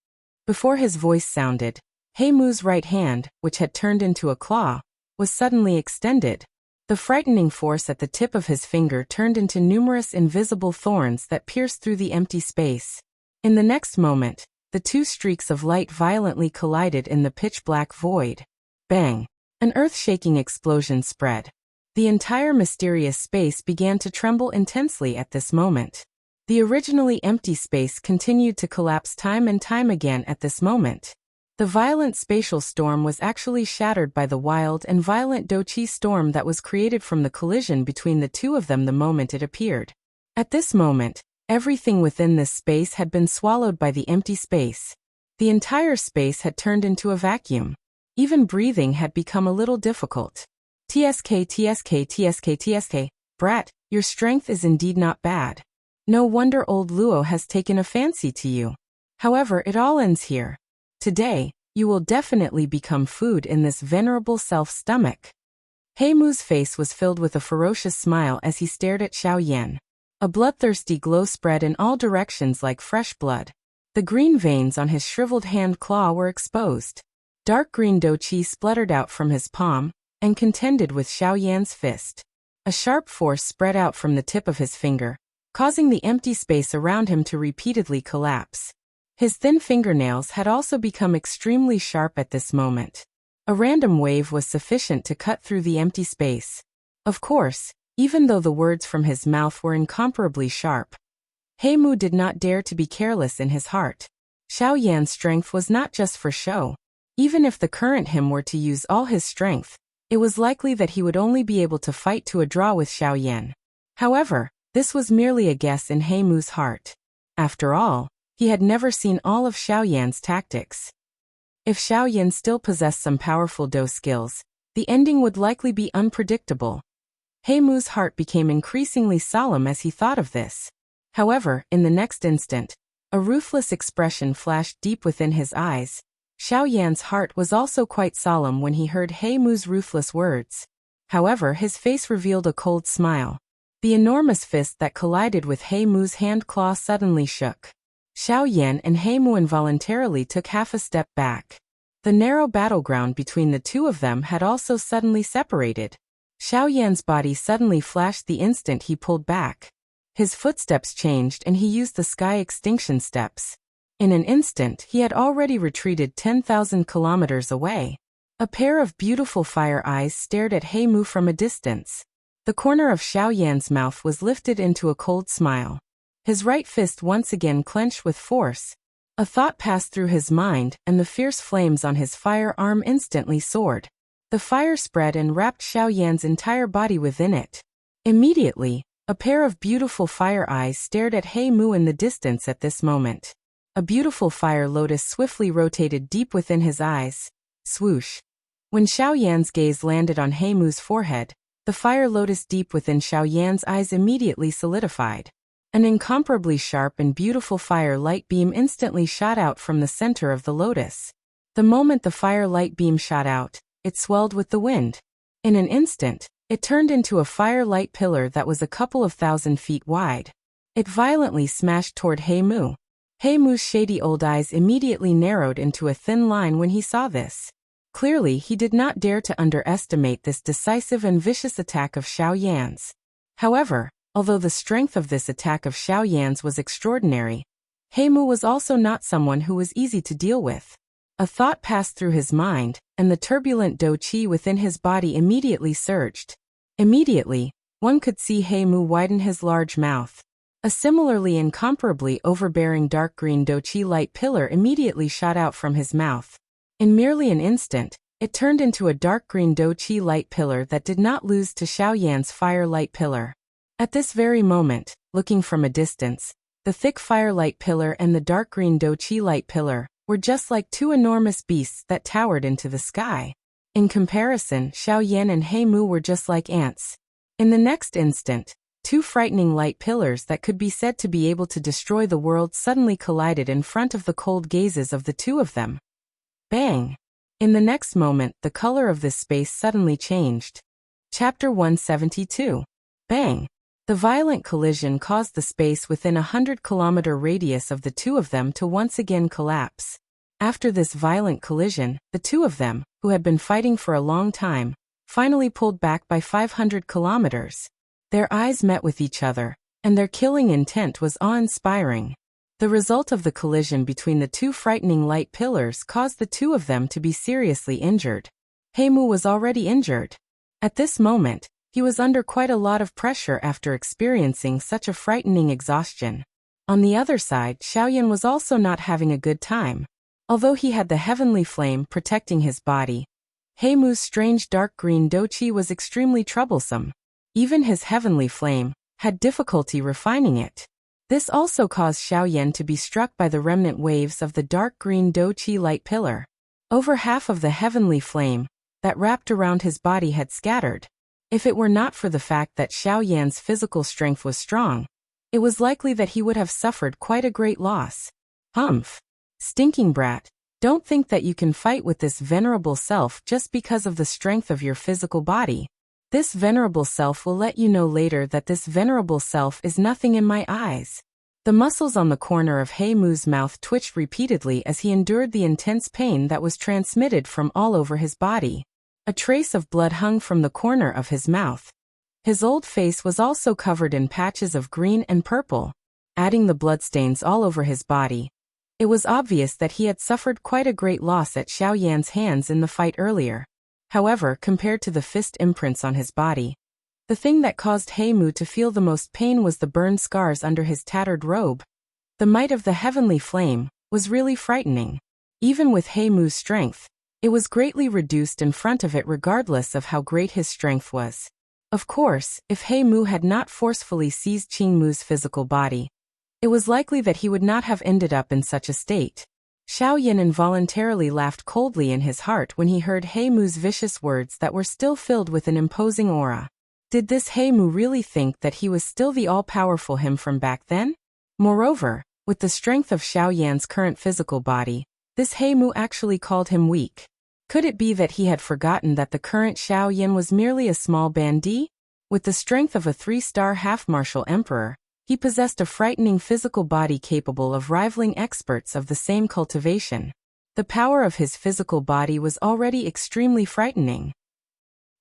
Before his voice sounded, Heimu's right hand, which had turned into a claw, was suddenly extended. The frightening force at the tip of his finger turned into numerous invisible thorns that pierced through the empty space. In the next moment, the two streaks of light violently collided in the pitch-black void. Bang! An earth-shaking explosion spread. The entire mysterious space began to tremble intensely at this moment. The originally empty space continued to collapse time and time again at this moment. The violent spatial storm was actually shattered by the wild and violent doqi storm that was created from the collision between the two of them the moment it appeared. At this moment, Everything within this space had been swallowed by the empty space. The entire space had turned into a vacuum. Even breathing had become a little difficult. TSK, brat, your strength is indeed not bad. No wonder old Luo has taken a fancy to you. However, it all ends here. Today, you will definitely become food in this venerable self's stomach. Heimu's face was filled with a ferocious smile as he stared at Xiao Yan. A bloodthirsty glow spread in all directions like fresh blood. The green veins on his shriveled hand claw were exposed. Dark green douqi spluttered out from his palm and contended with Xiao Yan's fist. A sharp force spread out from the tip of his finger, causing the empty space around him to repeatedly collapse. His thin fingernails had also become extremely sharp at this moment. A random wave was sufficient to cut through the empty space. Of course, even though the words from his mouth were incomparably sharp, Heimu did not dare to be careless in his heart. Xiao Yan's strength was not just for show. Even if the current him were to use all his strength, it was likely that he would only be able to fight to a draw with Xiao Yan. However, this was merely a guess in Heimu's heart. After all, he had never seen all of Xiao Yan's tactics. If Xiao Yan still possessed some powerful Do skills, the ending would likely be unpredictable. Heimu's heart became increasingly solemn as he thought of this. However, in the next instant, a ruthless expression flashed deep within his eyes. Xiao Yan's heart was also quite solemn when he heard Heimu's ruthless words. However, his face revealed a cold smile. The enormous fist that collided with Heimu's hand claw suddenly shook. Xiao Yan and Heimu involuntarily took half a step back. The narrow battleground between the two of them had also suddenly separated. Xiao Yan's body suddenly flashed the instant he pulled back. His footsteps changed and he used the sky extinction steps. In an instant, he had already retreated 10,000 kilometers away. A pair of beautiful fire eyes stared at Heimu from a distance. The corner of Xiao Yan's mouth was lifted into a cold smile. His right fist once again clenched with force. A thought passed through his mind, and the fierce flames on his firearm instantly soared. The fire spread and wrapped Xiao Yan's entire body within it. Immediately, a pair of beautiful fire eyes stared at Heimu in the distance at this moment. A beautiful fire lotus swiftly rotated deep within his eyes. Swoosh. When Xiao Yan's gaze landed on Heimu's forehead, the fire lotus deep within Xiao Yan's eyes immediately solidified. An incomparably sharp and beautiful fire light beam instantly shot out from the center of the lotus. The moment the fire light beam shot out, it swelled with the wind. In an instant, it turned into a fire light pillar that was a couple of 1,000 feet wide. It violently smashed toward Heimu. Heimu's shady old eyes immediately narrowed into a thin line when he saw this. Clearly, he did not dare to underestimate this decisive and vicious attack of Xiao Yan's. However, although the strength of this attack of Xiao Yan's was extraordinary, Heimu was also not someone who was easy to deal with. A thought passed through his mind, and the turbulent Do-Chi within his body immediately surged. Immediately, one could see Heimu widen his large mouth. A similarly incomparably overbearing dark green Do-Chi light pillar immediately shot out from his mouth. In merely an instant, it turned into a dark green Do-Chi light pillar that did not lose to Xiao Yan's fire light pillar. At this very moment, looking from a distance, the thick fire light pillar and the dark green Do-Chi light pillar were just like two enormous beasts that towered into the sky. In comparison, Xiao Yan and Heimu were just like ants. In the next instant, two frightening light pillars that could be said to be able to destroy the world suddenly collided in front of the cold gazes of the two of them. Bang! In the next moment, the color of this space suddenly changed. Chapter 172. Bang! The violent collision caused the space within a 100-kilometer radius of the two of them to once again collapse. After this violent collision, the two of them, who had been fighting for a long time, finally pulled back by 500 kilometers. Their eyes met with each other, and their killing intent was awe-inspiring. The result of the collision between the two frightening light pillars caused the two of them to be seriously injured. Heimu was already injured. At this moment, he was under quite a lot of pressure after experiencing such a frightening exhaustion. On the other side, Xiao Yan was also not having a good time. Although he had the heavenly flame protecting his body, Heimu's strange dark green Do-Chi was extremely troublesome. Even his heavenly flame had difficulty refining it. This also caused Xiaoyan to be struck by the remnant waves of the dark green Do-Chi light pillar. Over half of the heavenly flame that wrapped around his body had scattered. If it were not for the fact that Xiaoyan's physical strength was strong, it was likely that he would have suffered quite a great loss. Humph! Stinking brat! Don't think that you can fight with this venerable self just because of the strength of your physical body. This venerable self will let you know later that this venerable self is nothing in my eyes. The muscles on the corner of He Mu's mouth twitched repeatedly as he endured the intense pain that was transmitted from all over his body. A trace of blood hung from the corner of his mouth. His old face was also covered in patches of green and purple, adding the bloodstains all over his body. It was obvious that he had suffered quite a great loss at Xiaoyan's hands in the fight earlier. However, compared to the fist imprints on his body, the thing that caused He Mu to feel the most pain was the burned scars under his tattered robe. The might of the heavenly flame was really frightening. Even with He Mu's strength, it was greatly reduced in front of it regardless of how great his strength was. Of course, if He Mu had not forcefully seized Qing Mu's physical body, it was likely that he would not have ended up in such a state. Xiaoyan involuntarily laughed coldly in his heart when he heard He Mu's vicious words that were still filled with an imposing aura. Did this He Mu really think that he was still the all-powerful him from back then? Moreover, with the strength of Xiaoyan's current physical body, this He Mu actually called him weak. Could it be that he had forgotten that the current Xiaoyan was merely a small bandit? With the strength of a 3-star half-martial emperor, he possessed a frightening physical body capable of rivaling experts of the same cultivation. The power of his physical body was already extremely frightening.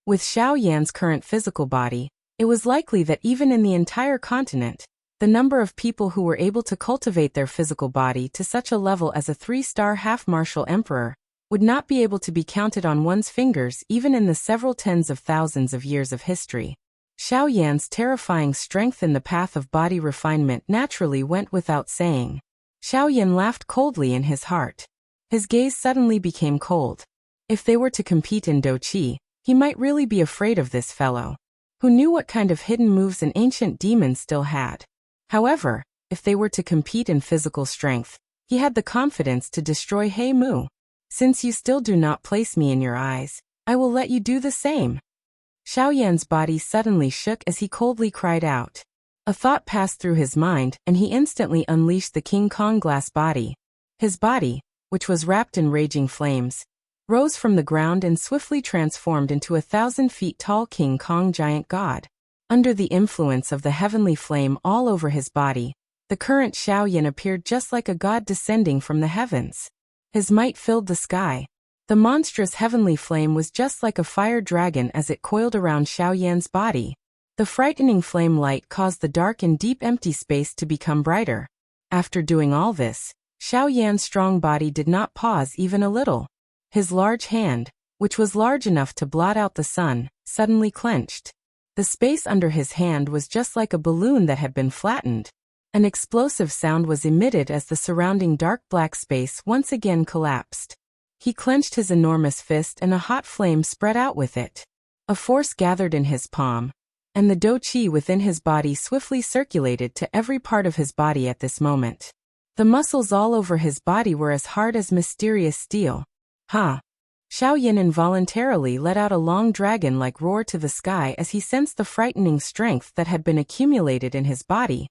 With Xiaoyan's current physical body, it was likely that even in the entire continent, the number of people who were able to cultivate their physical body to such a level as a 3-star half-martial emperor would not be able to be counted on one's fingers even in the several tens of thousands of years of history. Xiaoyan's terrifying strength in the path of body refinement naturally went without saying. Xiaoyan laughed coldly in his heart. His gaze suddenly became cold. If they were to compete in Do-Chi, he might really be afraid of this fellow. Who knew what kind of hidden moves an ancient demon still had? However, if they were to compete in physical strength, he had the confidence to destroy He Mu. Since you still do not place me in your eyes, I will let you do the same. Xiaoyan's body suddenly shook as he coldly cried out. A thought passed through his mind and he instantly unleashed the King Kong glass body. His body, which was wrapped in raging flames, rose from the ground and swiftly transformed into a 1,000 feet tall King Kong giant god. Under the influence of the heavenly flame all over his body, the current Xiaoyan appeared just like a god descending from the heavens. His might filled the sky. The monstrous heavenly flame was just like a fire dragon as it coiled around Xiaoyan's body. The frightening flame light caused the dark and deep empty space to become brighter. After doing all this, Xiaoyan's strong body did not pause even a little. His large hand, which was large enough to blot out the sun, suddenly clenched. The space under his hand was just like a balloon that had been flattened. An explosive sound was emitted as the surrounding dark black space once again collapsed. He clenched his enormous fist and a hot flame spread out with it. A force gathered in his palm, and the Do-Chi within his body swiftly circulated to every part of his body at this moment. The muscles all over his body were as hard as mysterious steel. Ha! Xiaoyan involuntarily let out a long dragon-like roar to the sky as he sensed the frightening strength that had been accumulated in his body,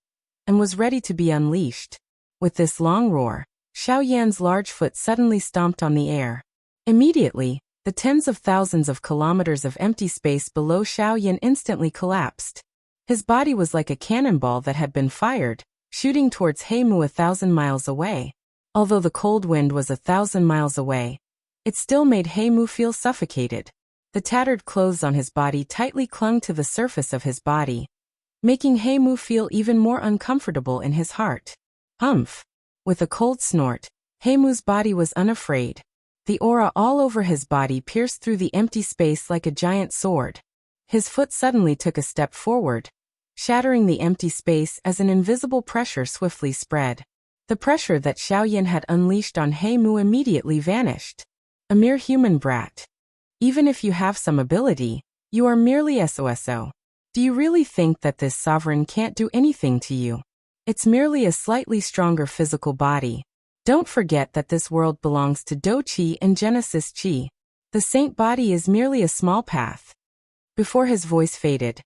and was ready to be unleashed. With this long roar, Xiaoyan's large foot suddenly stomped on the air. Immediately, the tens of thousands of kilometers of empty space below Xiaoyan instantly collapsed. His body was like a cannonball that had been fired, shooting towards He Mu 1,000 miles away. Although the cold wind was 1,000 miles away, it still made He Mu feel suffocated. The tattered clothes on his body tightly clung to the surface of his body, making He Mu feel even more uncomfortable in his heart. Humph! With a cold snort, He Mu's body was unafraid. The aura all over his body pierced through the empty space like a giant sword. His foot suddenly took a step forward, shattering the empty space as an invisible pressure swiftly spread. The pressure that Xiaoyan had unleashed on He Mu immediately vanished. A mere human brat. Even if you have some ability, you are merely SOSO. Do you really think that this sovereign can't do anything to you? It's merely a slightly stronger physical body. Don't forget that this world belongs to Do Qi and Genesis Qi. The saint body is merely a small path. Before his voice faded,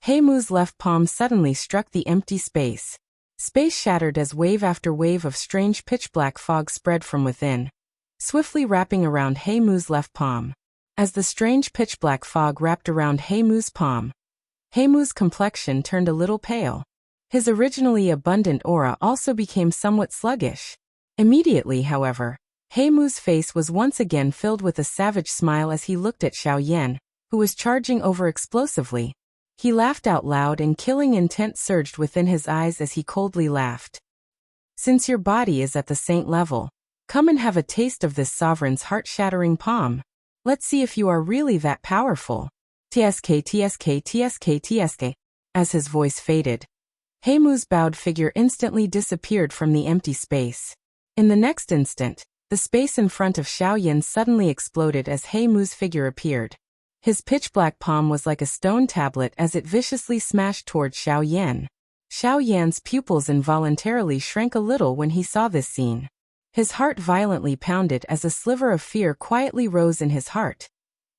Heimu's left palm suddenly struck the empty space. Space shattered as wave after wave of strange pitch-black fog spread from within, swiftly wrapping around Heimu's left palm. As the strange pitch-black fog wrapped around Heimu's palm, Heimu's complexion turned a little pale. His originally abundant aura also became somewhat sluggish. Immediately, however, Heimu's face was once again filled with a savage smile as he looked at Xiaoyan, who was charging over explosively. He laughed out loud and killing intent surged within his eyes as he coldly laughed. Since your body is at the saint level, come and have a taste of this sovereign's heart-shattering palm. Let's see if you are really that powerful. TSK TSK TSK TSK. As his voice faded, Heimu's bowed figure instantly disappeared from the empty space. In the next instant, the space in front of Xiaoyan suddenly exploded as Heimu's figure appeared. His pitch-black palm was like a stone tablet as it viciously smashed towards Xiaoyan. Xiaoyan's pupils involuntarily shrank a little when he saw this scene. His heart violently pounded as a sliver of fear quietly rose in his heart.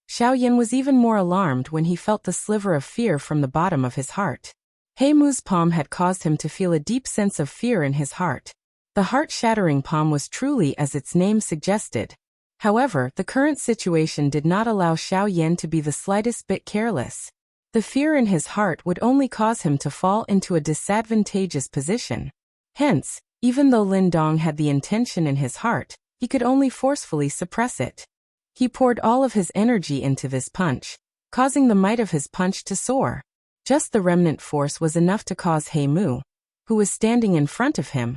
Xiaoyan was even more alarmed when he felt the sliver of fear from the bottom of his heart. Heimu's palm had caused him to feel a deep sense of fear in his heart. The heart-shattering palm was truly as its name suggested. However, the current situation did not allow Xiaoyan to be the slightest bit careless. The fear in his heart would only cause him to fall into a disadvantageous position. Hence, even though Lin Dong had the intention in his heart, he could only forcefully suppress it. He poured all of his energy into this punch, causing the might of his punch to soar. Just the remnant force was enough to cause Heimu, who was standing in front of him,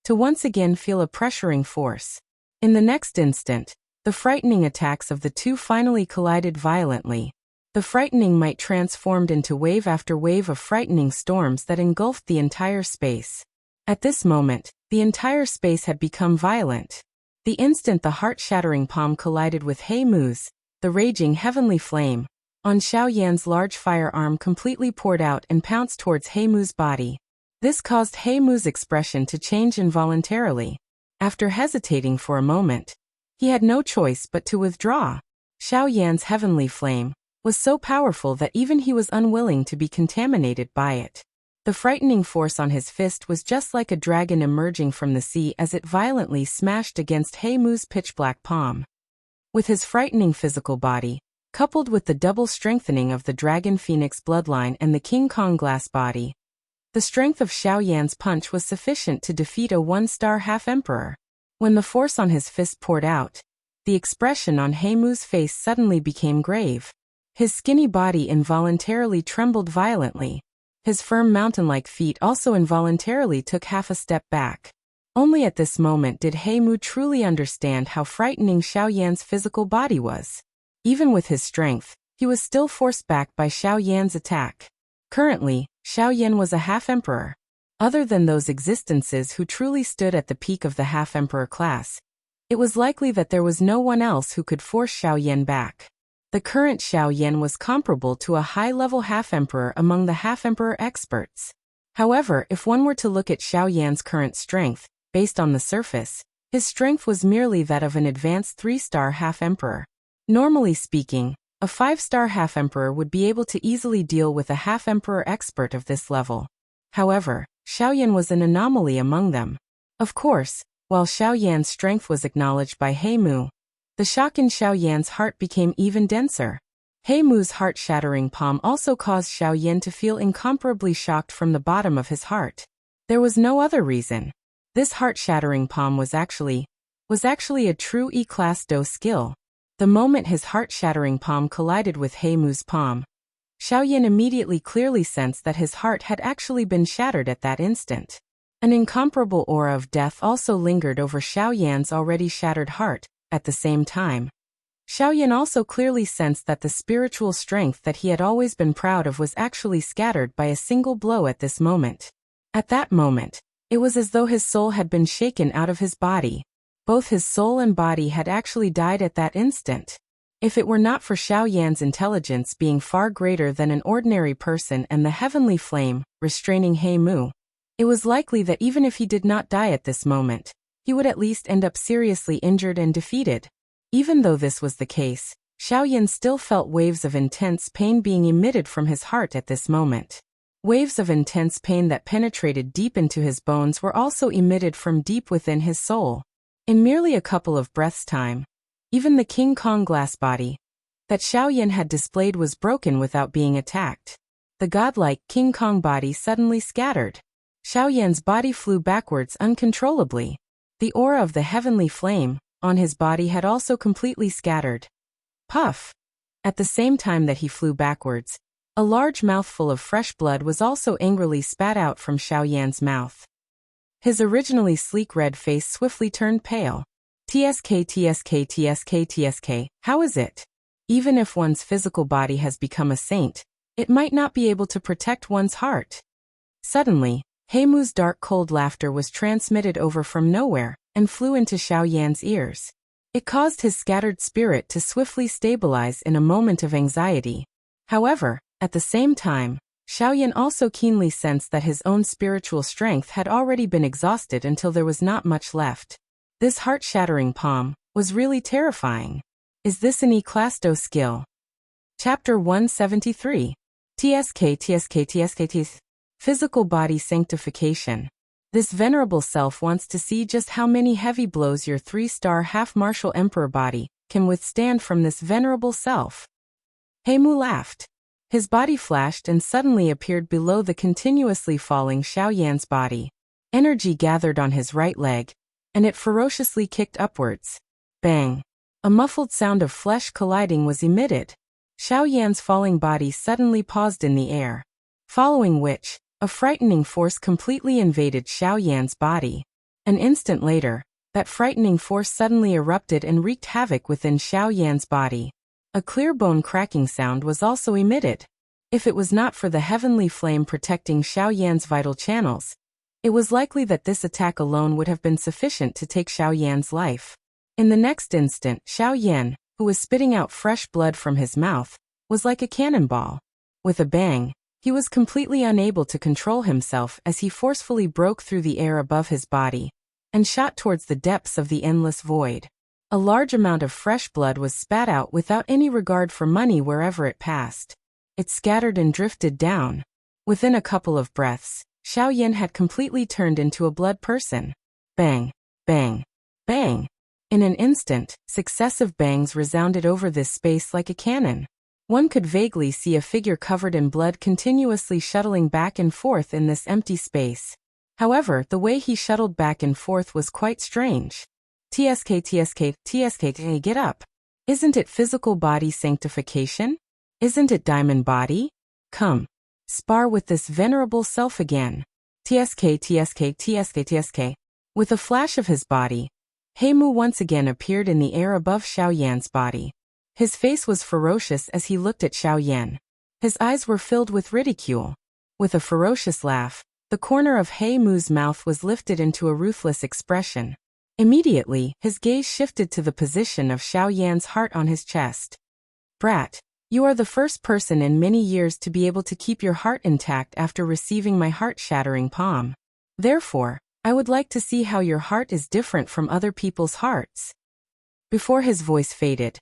to once again feel a pressuring force. In the next instant, the frightening attacks of the two finally collided violently. The frightening might transformed into wave after wave of frightening storms that engulfed the entire space. At this moment, the entire space had become violent. The instant the heart-shattering palm collided with Heimu's, the raging heavenly flame on Xiaoyan's large firearm completely poured out and pounced towards Heimu's body. This caused Heimu's expression to change involuntarily. After hesitating for a moment, he had no choice but to withdraw. Xiaoyan's heavenly flame was so powerful that even he was unwilling to be contaminated by it. The frightening force on his fist was just like a dragon emerging from the sea as it violently smashed against Heimu's pitch-black palm. With his frightening physical body, coupled with the double strengthening of the Dragon Phoenix bloodline and the King Kong glass body, the strength of Xiaoyan's punch was sufficient to defeat a one-star half-emperor. When the force on his fist poured out, the expression on Heimu's face suddenly became grave. His skinny body involuntarily trembled violently. His firm mountain-like feet also involuntarily took half a step back. Only at this moment did Heimu truly understand how frightening Xiaoyan's physical body was. Even with his strength, he was still forced back by Xiaoyan's attack. Currently, Xiaoyan was a half-emperor. Other than those existences who truly stood at the peak of the half-emperor class, it was likely that there was no one else who could force Xiaoyan back. The current Xiaoyan was comparable to a high-level half-emperor among the half-emperor experts. However, if one were to look at Xiaoyan's current strength, based on the surface, his strength was merely that of an advanced 3-star half-emperor. Normally speaking, a 5-star half-emperor would be able to easily deal with a half-emperor expert of this level. However, Xiaoyan was an anomaly among them. Of course, while Xiaoyan's strength was acknowledged by Heimu, the shock in Xiaoyan's heart became even denser. Heimu's heart-shattering palm also caused Xiaoyan to feel incomparably shocked from the bottom of his heart. There was no other reason. This heart-shattering palm was actually a true E-class Do skill. The moment his heart-shattering palm collided with Heimu's palm, Xiaoyan immediately clearly sensed that his heart had actually been shattered at that instant. An incomparable aura of death also lingered over Xiaoyan's already shattered heart. At the same time, Xiaoyan also clearly sensed that the spiritual strength that he had always been proud of was actually scattered by a single blow at this moment. At that moment, it was as though his soul had been shaken out of his body. Both his soul and body had actually died at that instant. If it were not for Xiaoyan's intelligence being far greater than an ordinary person and the heavenly flame restraining Heimu, It was likely that even if he did not die at this moment, he would at least end up seriously injured and defeated. Even though this was the case, Xiaoyan still felt waves of intense pain being emitted from his heart at this moment. Waves of intense pain that penetrated deep into his bones were also emitted from deep within his soul. In merely a couple of breaths' time, even the King Kong glass body that Xiaoyan had displayed was broken without being attacked. The godlike King Kong body suddenly scattered. Xiaoyan's body flew backwards uncontrollably. The aura of the heavenly flame on his body had also completely scattered. Puff! At the same time that he flew backwards, a large mouthful of fresh blood was also angrily spat out from Xiaoyan's mouth. His originally sleek red face swiftly turned pale. TSK, how is it? Even if one's physical body has become a saint, it might not be able to protect one's heart. Suddenly, Heimu's dark cold laughter was transmitted over from nowhere and flew into Xiaoyan's ears. It caused his scattered spirit to swiftly stabilize in a moment of anxiety. However, at the same time, Xiaoyan also keenly sensed that his own spiritual strength had already been exhausted until there was not much left. This heart-shattering palm was really terrifying. Is this an E-Class Do skill? Chapter 173. TSK. Physical Body Sanctification. This venerable self wants to see just how many heavy blows your 3-star half-martial emperor body can withstand from this venerable self. Heimu laughed. His body flashed and suddenly appeared below the continuously falling Xiaoyan's body. Energy gathered on his right leg, and it ferociously kicked upwards. Bang! A muffled sound of flesh colliding was emitted. Xiaoyan's falling body suddenly paused in the air, following which, a frightening force completely invaded Xiaoyan's body. An instant later, that frightening force suddenly erupted and wreaked havoc within Xiaoyan's body. A clear bone cracking sound was also emitted. If it was not for the heavenly flame protecting Xiaoyan's vital channels, it was likely that this attack alone would have been sufficient to take Xiaoyan's life. In the next instant, Xiaoyan, who was spitting out fresh blood from his mouth, was like a cannonball. With a bang, he was completely unable to control himself as he forcefully broke through the air above his body and shot towards the depths of the endless void. A large amount of fresh blood was spat out without any regard for money wherever it passed. It scattered and drifted down. Within a couple of breaths, Xiaoyan had completely turned into a blood person. Bang, bang, bang. In an instant, successive bangs resounded over this space like a cannon. One could vaguely see a figure covered in blood continuously shuttling back and forth in this empty space. However, the way he shuttled back and forth was quite strange. TSK, get up. Isn't it physical body sanctification? Isn't it diamond body? Come. Spar with this venerable self again. TSK. With a flash of his body, Heimu once again appeared in the air above Xiaoyan's body. His face was ferocious as he looked at Xiaoyan. His eyes were filled with ridicule. With a ferocious laugh, the corner of Heimu's mouth was lifted into a ruthless expression. Immediately, his gaze shifted to the position of Xiaoyan's heart on his chest. Brat, you are the first person in many years to be able to keep your heart intact after receiving my heart-shattering palm. Therefore, I would like to see how your heart is different from other people's hearts. Before his voice faded,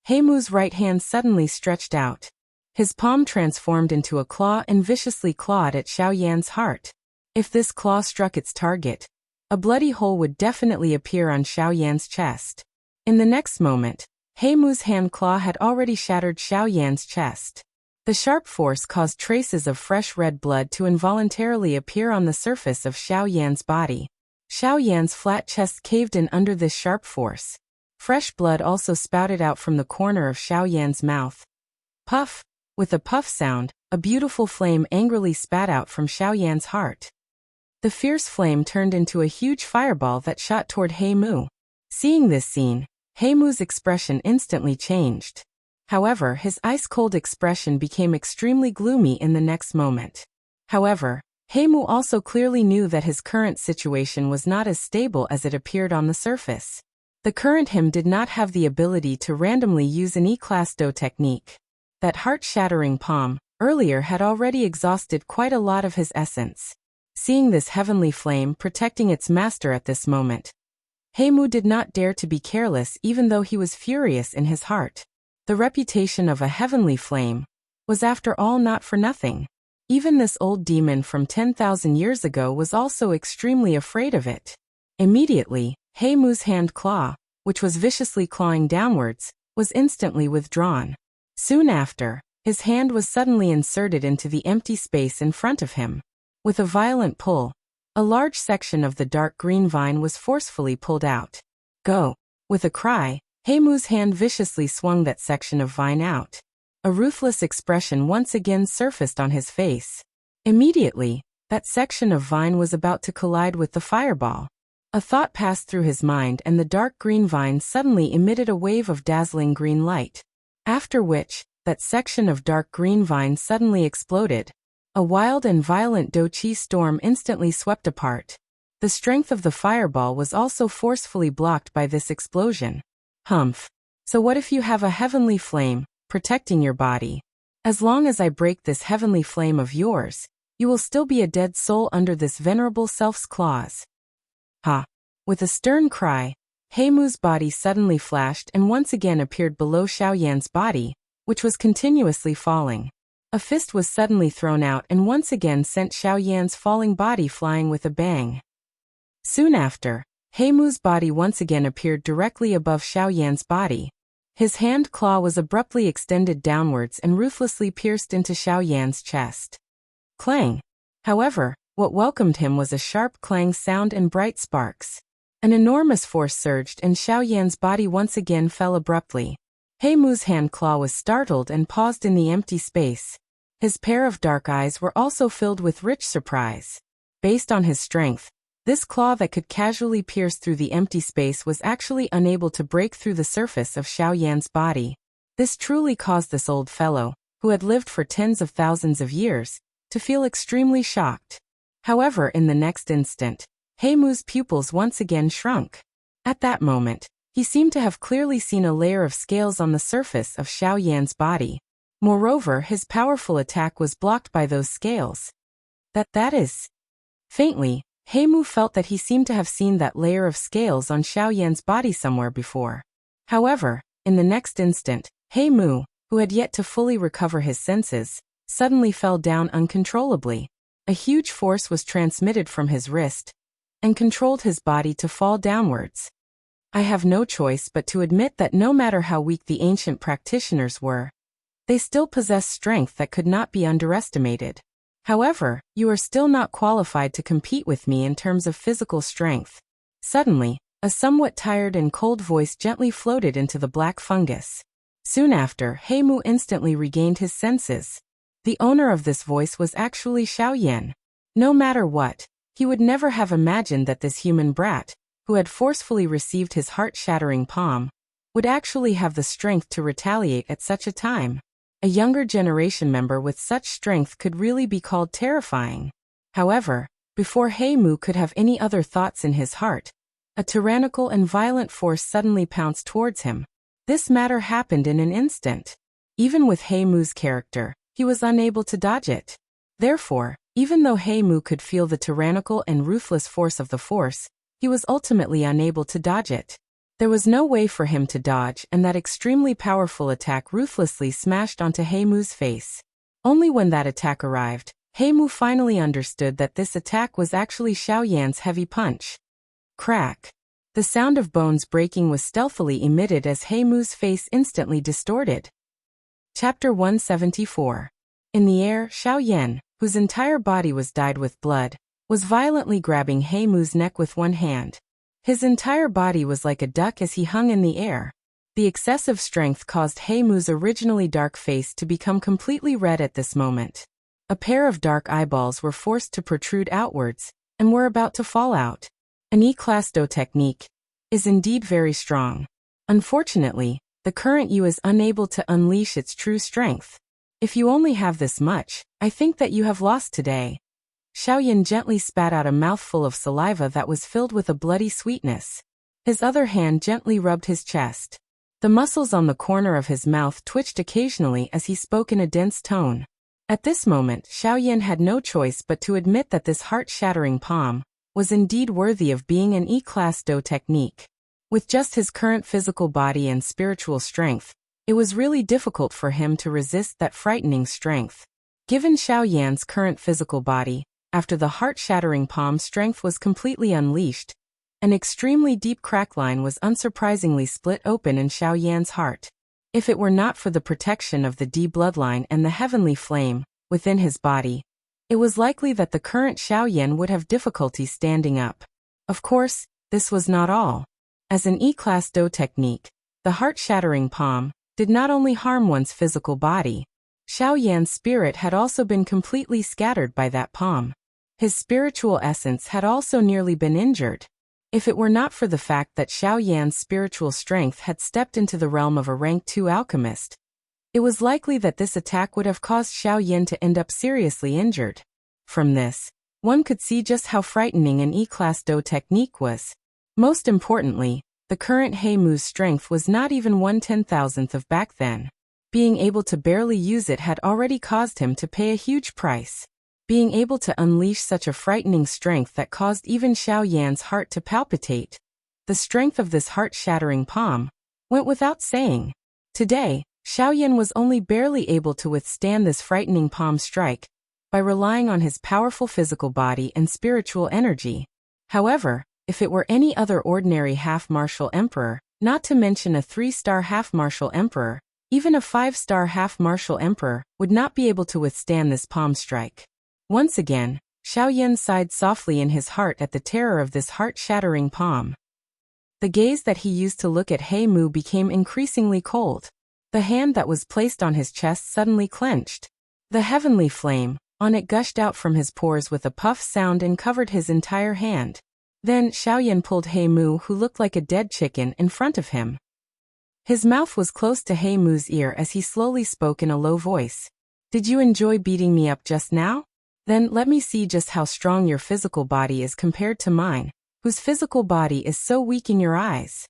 Heimu's right hand suddenly stretched out. His palm transformed into a claw and viciously clawed at Xiaoyan's heart. If this claw struck its target, a bloody hole would definitely appear on Xiaoyan's chest. In the next moment, Heimu's hand claw had already shattered Xiaoyan's chest. The sharp force caused traces of fresh red blood to involuntarily appear on the surface of Xiaoyan's body. Xiaoyan's flat chest caved in under this sharp force. Fresh blood also spouted out from the corner of Xiaoyan's mouth. Puff! With a puff sound, a beautiful flame angrily spat out from Xiaoyan's heart. The fierce flame turned into a huge fireball that shot toward Heimu. Seeing this scene, Heimu's expression instantly changed. However, his ice-cold expression became extremely gloomy in the next moment. However, Heimu also clearly knew that his current situation was not as stable as it appeared on the surface. The current him did not have the ability to randomly use an E-Class Do technique. That heart-shattering palm, earlier had already exhausted quite a lot of his essence. Seeing this heavenly flame protecting its master at this moment, Heimu did not dare to be careless even though he was furious in his heart. The reputation of a heavenly flame was after all not for nothing. Even this old demon from 10,000 years ago was also extremely afraid of it. Immediately, Heimu's hand claw, which was viciously clawing downwards, was instantly withdrawn. Soon after, his hand was suddenly inserted into the empty space in front of him. With a violent pull, a large section of the dark green vine was forcefully pulled out. Go! With a cry, Heimu's hand viciously swung that section of vine out. A ruthless expression once again surfaced on his face. Immediately, that section of vine was about to collide with the fireball. A thought passed through his mind and the dark green vine suddenly emitted a wave of dazzling green light. After which, that section of dark green vine suddenly exploded. A wild and violent doqi storm instantly swept apart. The strength of the fireball was also forcefully blocked by this explosion. Humph. So what if you have a heavenly flame protecting your body? As long as I break this heavenly flame of yours, you will still be a dead soul under this venerable self's claws. Ha! With a stern cry, Heimu's body suddenly flashed and once again appeared below Xiaoyan's body, which was continuously falling. A fist was suddenly thrown out and once again sent Xiaoyan's falling body flying with a bang. Soon after, Heimu's body once again appeared directly above Xiaoyan's body. His hand claw was abruptly extended downwards and ruthlessly pierced into Xiaoyan's chest. Clang! However, what welcomed him was a sharp clang sound and bright sparks. An enormous force surged and Xiaoyan's body once again fell abruptly. Heimu's hand claw was startled and paused in the empty space. His pair of dark eyes were also filled with rich surprise. Based on his strength, this claw that could casually pierce through the empty space was actually unable to break through the surface of Xiaoyan's body. This truly caused this old fellow, who had lived for tens of thousands of years, to feel extremely shocked. However, in the next instant, Heimu's pupils once again shrunk. At that moment, he seemed to have clearly seen a layer of scales on the surface of Xiaoyan's body. Moreover, his powerful attack was blocked by those scales. That is. Faintly, Heimu felt that he seemed to have seen that layer of scales on Xiaoyan's body somewhere before. However, in the next instant, Heimu, who had yet to fully recover his senses, suddenly fell down uncontrollably. A huge force was transmitted from his wrist and controlled his body to fall downwards. I have no choice but to admit that no matter how weak the ancient practitioners were, they still possessed strength that could not be underestimated. However, you are still not qualified to compete with me in terms of physical strength. Suddenly, a somewhat tired and cold voice gently floated into the black fungus. Soon after, Heimu instantly regained his senses. The owner of this voice was actually Xiaoyan. No matter what, he would never have imagined that this human brat, who had forcefully received his heart-shattering palm, would actually have the strength to retaliate at such a time. A younger generation member with such strength could really be called terrifying. However, before Heimu could have any other thoughts in his heart, a tyrannical and violent force suddenly pounced towards him. This matter happened in an instant. Even with Heimu's character, he was unable to dodge it. Therefore, even though Heimu could feel the tyrannical and ruthless force of the force, he was ultimately unable to dodge it. There was no way for him to dodge, and that extremely powerful attack ruthlessly smashed onto Heimu's face. Only when that attack arrived, Heimu finally understood that this attack was actually Xiaoyan's heavy punch. Crack! The sound of bones breaking was stealthily emitted as Heimu's face instantly distorted. Chapter 174. In the air, Xiaoyan, whose entire body was dyed with blood, was violently grabbing Heimu's neck with one hand. His entire body was like a duck as he hung in the air. The excessive strength caused Heimu's originally dark face to become completely red at this moment. A pair of dark eyeballs were forced to protrude outwards, and were about to fall out. An E-class Do technique is indeed very strong. Unfortunately, the current you is unable to unleash its true strength. If you only have this much, I think that you have lost today. Xiaoyan gently spat out a mouthful of saliva that was filled with a bloody sweetness. His other hand gently rubbed his chest. The muscles on the corner of his mouth twitched occasionally as he spoke in a dense tone. At this moment, Xiaoyan had no choice but to admit that this heart-shattering palm was indeed worthy of being an E-class Do technique. With just his current physical body and spiritual strength, it was really difficult for him to resist that frightening strength. Given Xiaoyan's current physical body, after the heart-shattering palm strength was completely unleashed, an extremely deep crack line was unsurprisingly split open in Xiaoyan's heart. If it were not for the protection of the D bloodline and the heavenly flame within his body, it was likely that the current Xiaoyan would have difficulty standing up. Of course, this was not all. As an E-class Do technique, the heart-shattering palm did not only harm one's physical body, Xiaoyan's spirit had also been completely scattered by that palm. His spiritual essence had also nearly been injured. If it were not for the fact that Xiaoyan's spiritual strength had stepped into the realm of a rank 2 alchemist, it was likely that this attack would have caused Xiaoyan to end up seriously injured. From this, one could see just how frightening an E-class Do technique was. Most importantly, the current Heimu's strength was not even 1/10,000th of back then. Being able to barely use it had already caused him to pay a huge price. Being able to unleash such a frightening strength that caused even Xiaoyan's heart to palpitate, the strength of this heart-shattering palm, went without saying. Today, Xiaoyan was only barely able to withstand this frightening palm strike by relying on his powerful physical body and spiritual energy. However, if it were any other ordinary half-martial emperor, not to mention a 3-star half-martial emperor, even a 5-star half-martial emperor would not be able to withstand this palm strike. Once again, Xiaoyan sighed softly in his heart at the terror of this heart-shattering palm. The gaze that he used to look at Heimu became increasingly cold. The hand that was placed on his chest suddenly clenched. The heavenly flame on it gushed out from his pores with a puff sound and covered his entire hand. Then Xiaoyan pulled Heimu, who looked like a dead chicken, in front of him. His mouth was close to Heimu's ear as he slowly spoke in a low voice. "Did you enjoy beating me up just now? Then let me see just how strong your physical body is compared to mine, whose physical body is so weak in your eyes."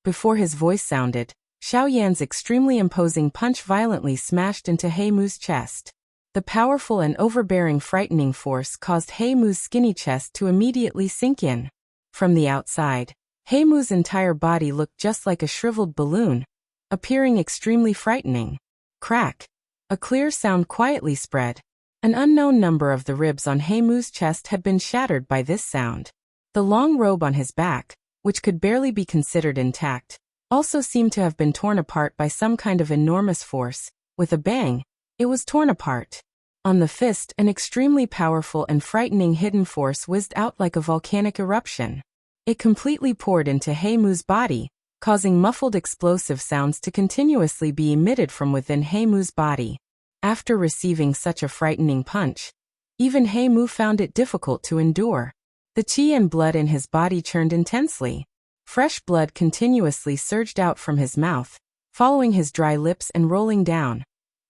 Before his voice sounded, Xiaoyan's extremely imposing punch violently smashed into Heimu's chest. The powerful and overbearing frightening force caused Heimu's skinny chest to immediately sink in. From the outside, Heimu's entire body looked just like a shriveled balloon, appearing extremely frightening. Crack! A clear sound quietly spread. An unknown number of the ribs on Heimu's chest had been shattered by this sound. The long robe on his back, which could barely be considered intact, also seemed to have been torn apart by some kind of enormous force. With a bang, it was torn apart. On the fist, an extremely powerful and frightening hidden force whizzed out like a volcanic eruption. It completely poured into Heimu's body, causing muffled explosive sounds to continuously be emitted from within Heimu's body. After receiving such a frightening punch, even Heimu found it difficult to endure. The qi and blood in his body churned intensely. Fresh blood continuously surged out from his mouth, following his dry lips and rolling down.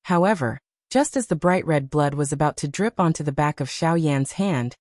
However, just as the bright red blood was about to drip onto the back of Xiaoyan's hand,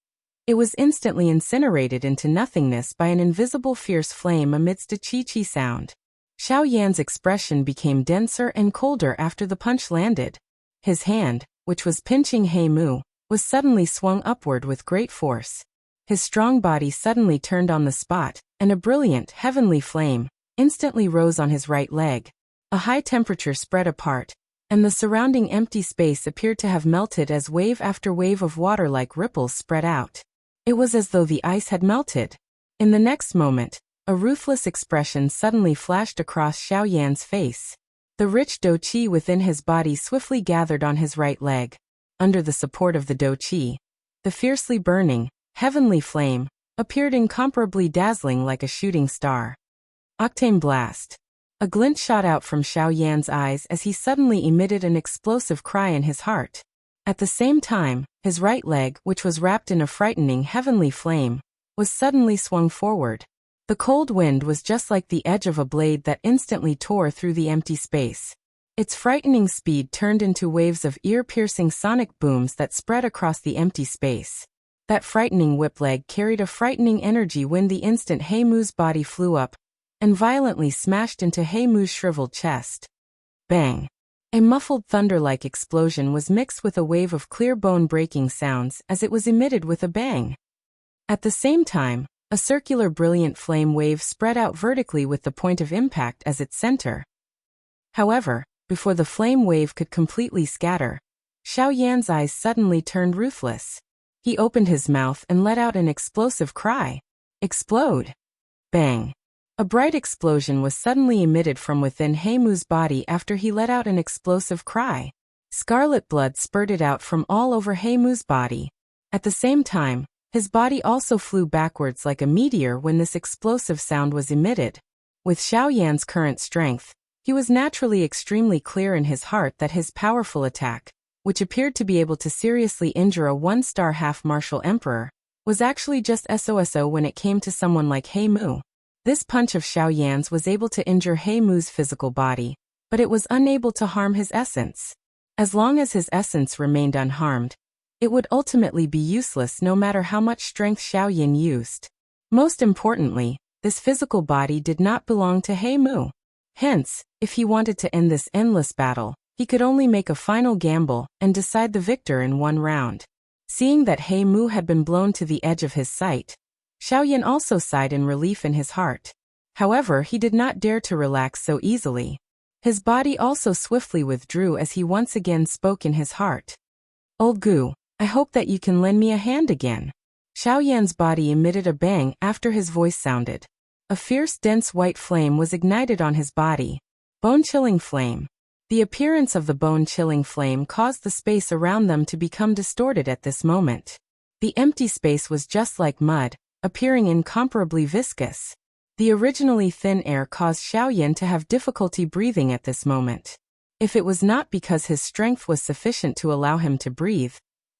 it was instantly incinerated into nothingness by an invisible fierce flame amidst a chi-chi sound. Xiaoyan's expression became denser and colder after the punch landed. His hand, which was pinching Heimu, was suddenly swung upward with great force. His strong body suddenly turned on the spot, and a brilliant, heavenly flame instantly rose on his right leg. A high temperature spread apart, and the surrounding empty space appeared to have melted as wave after wave of water like ripples spread out. It was as though the ice had melted. In the next moment, a ruthless expression suddenly flashed across Xiaoyan's face. The rich do qi within his body swiftly gathered on his right leg. Under the support of the do qi, the fiercely burning, heavenly flame appeared incomparably dazzling like a shooting star. Octane blast. A glint shot out from Xiaoyan's eyes as he suddenly emitted an explosive cry in his heart. At the same time, his right leg, which was wrapped in a frightening heavenly flame, was suddenly swung forward. The cold wind was just like the edge of a blade that instantly tore through the empty space. Its frightening speed turned into waves of ear-piercing sonic booms that spread across the empty space. That frightening whip leg carried a frightening energy when the instant Heimu's body flew up and violently smashed into Heimu's shriveled chest. Bang! A muffled thunder-like explosion was mixed with a wave of clear bone-breaking sounds as it was emitted with a bang. At the same time, a circular brilliant flame wave spread out vertically with the point of impact as its center. However, before the flame wave could completely scatter, Xiao Yan's eyes suddenly turned ruthless. He opened his mouth and let out an explosive cry. Explode! Bang! A bright explosion was suddenly emitted from within Heimu's body after he let out an explosive cry. Scarlet blood spurted out from all over Heimu's body. At the same time, his body also flew backwards like a meteor when this explosive sound was emitted. With Xiao Yan's current strength, he was naturally extremely clear in his heart that his powerful attack, which appeared to be able to seriously injure a one-star half-martial emperor, was actually just SOSO when it came to someone like Heimu. This punch of Xiao Yan's was able to injure Heimu's physical body, but it was unable to harm his essence. As long as his essence remained unharmed, it would ultimately be useless no matter how much strength Xiao Yan used. Most importantly, this physical body did not belong to Heimu. Hence, if he wanted to end this endless battle, he could only make a final gamble and decide the victor in one round. Seeing that Heimu had been blown to the edge of his sight, Xiao Yan also sighed in relief in his heart. However, he did not dare to relax so easily. His body also swiftly withdrew as he once again spoke in his heart. Old Gu, I hope that you can lend me a hand again. Xiao Yan's body emitted a bang after his voice sounded. A fierce dense white flame was ignited on his body. Bone-chilling flame. The appearance of the bone-chilling flame caused the space around them to become distorted at this moment. The empty space was just like mud, appearing incomparably viscous. The originally thin air caused Xiao Yan to have difficulty breathing at this moment. If it was not because his strength was sufficient to allow him to breathe,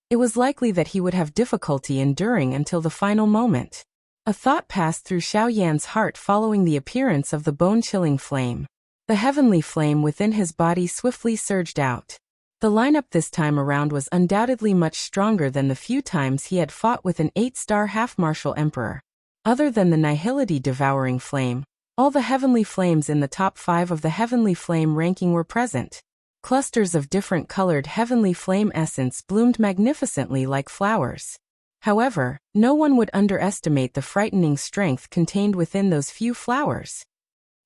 it was likely that he would have difficulty enduring until the final moment. A thought passed through Xiao Yan's heart following the appearance of the bone-chilling flame. The heavenly flame within his body swiftly surged out. The lineup this time around was undoubtedly much stronger than the few times he had fought with an 8-star half-martial emperor. Other than the nihility devouring flame, all the heavenly flames in the top 5 of the heavenly flame ranking were present. Clusters of different colored heavenly flame essence bloomed magnificently like flowers. However, no one would underestimate the frightening strength contained within those few flowers.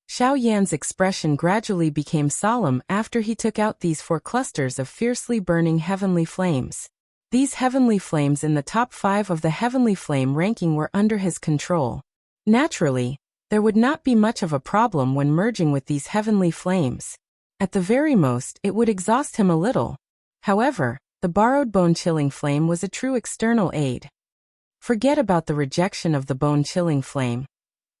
Xiao Yan's expression gradually became solemn after he took out these 4 clusters of fiercely burning heavenly flames. These heavenly flames in the top 5 of the heavenly flame ranking were under his control. Naturally, there would not be much of a problem when merging with these heavenly flames. At the very most, it would exhaust him a little. However, the borrowed bone-chilling flame was a true external aid. Forget about the rejection of the bone-chilling flame.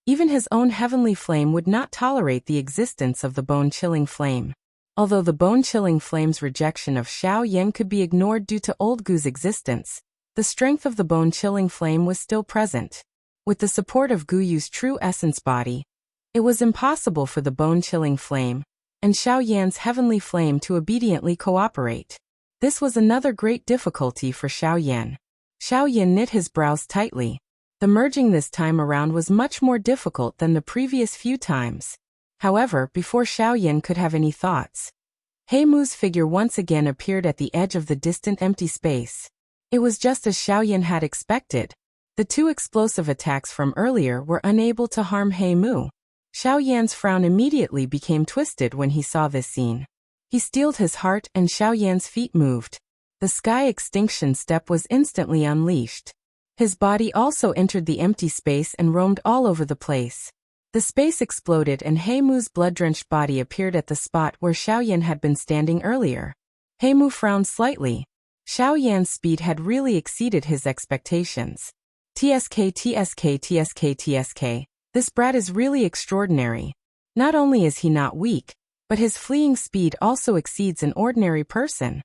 Even his own heavenly flame would not tolerate the existence of the bone-chilling flame. Although the bone-chilling flame's rejection of Xiao Yan could be ignored due to Old Gu's existence, the strength of the bone-chilling flame was still present. With the support of Gu Yu's true essence body, it was impossible for the bone-chilling flame and Xiao Yan's heavenly flame to obediently cooperate. This was another great difficulty for Xiao Yan. Xiao Yan knit his brows tightly. The merging this time around was much more difficult than the previous few times. However, before Xiao Yan could have any thoughts, Heimu's figure once again appeared at the edge of the distant empty space. It was just as Xiao Yan had expected. The 2 explosive attacks from earlier were unable to harm Heimu. Xiao Yan's frown immediately became twisted when he saw this scene. He steeled his heart and Xiao Yan's feet moved. The sky extinction step was instantly unleashed. His body also entered the empty space and roamed all over the place. The space exploded and Heimu's blood-drenched body appeared at the spot where Xiao Yan had been standing earlier. Heimu frowned slightly. Xiao Yan's speed had really exceeded his expectations. TSK. This brat is really extraordinary. Not only is he not weak, but his fleeing speed also exceeds an ordinary person.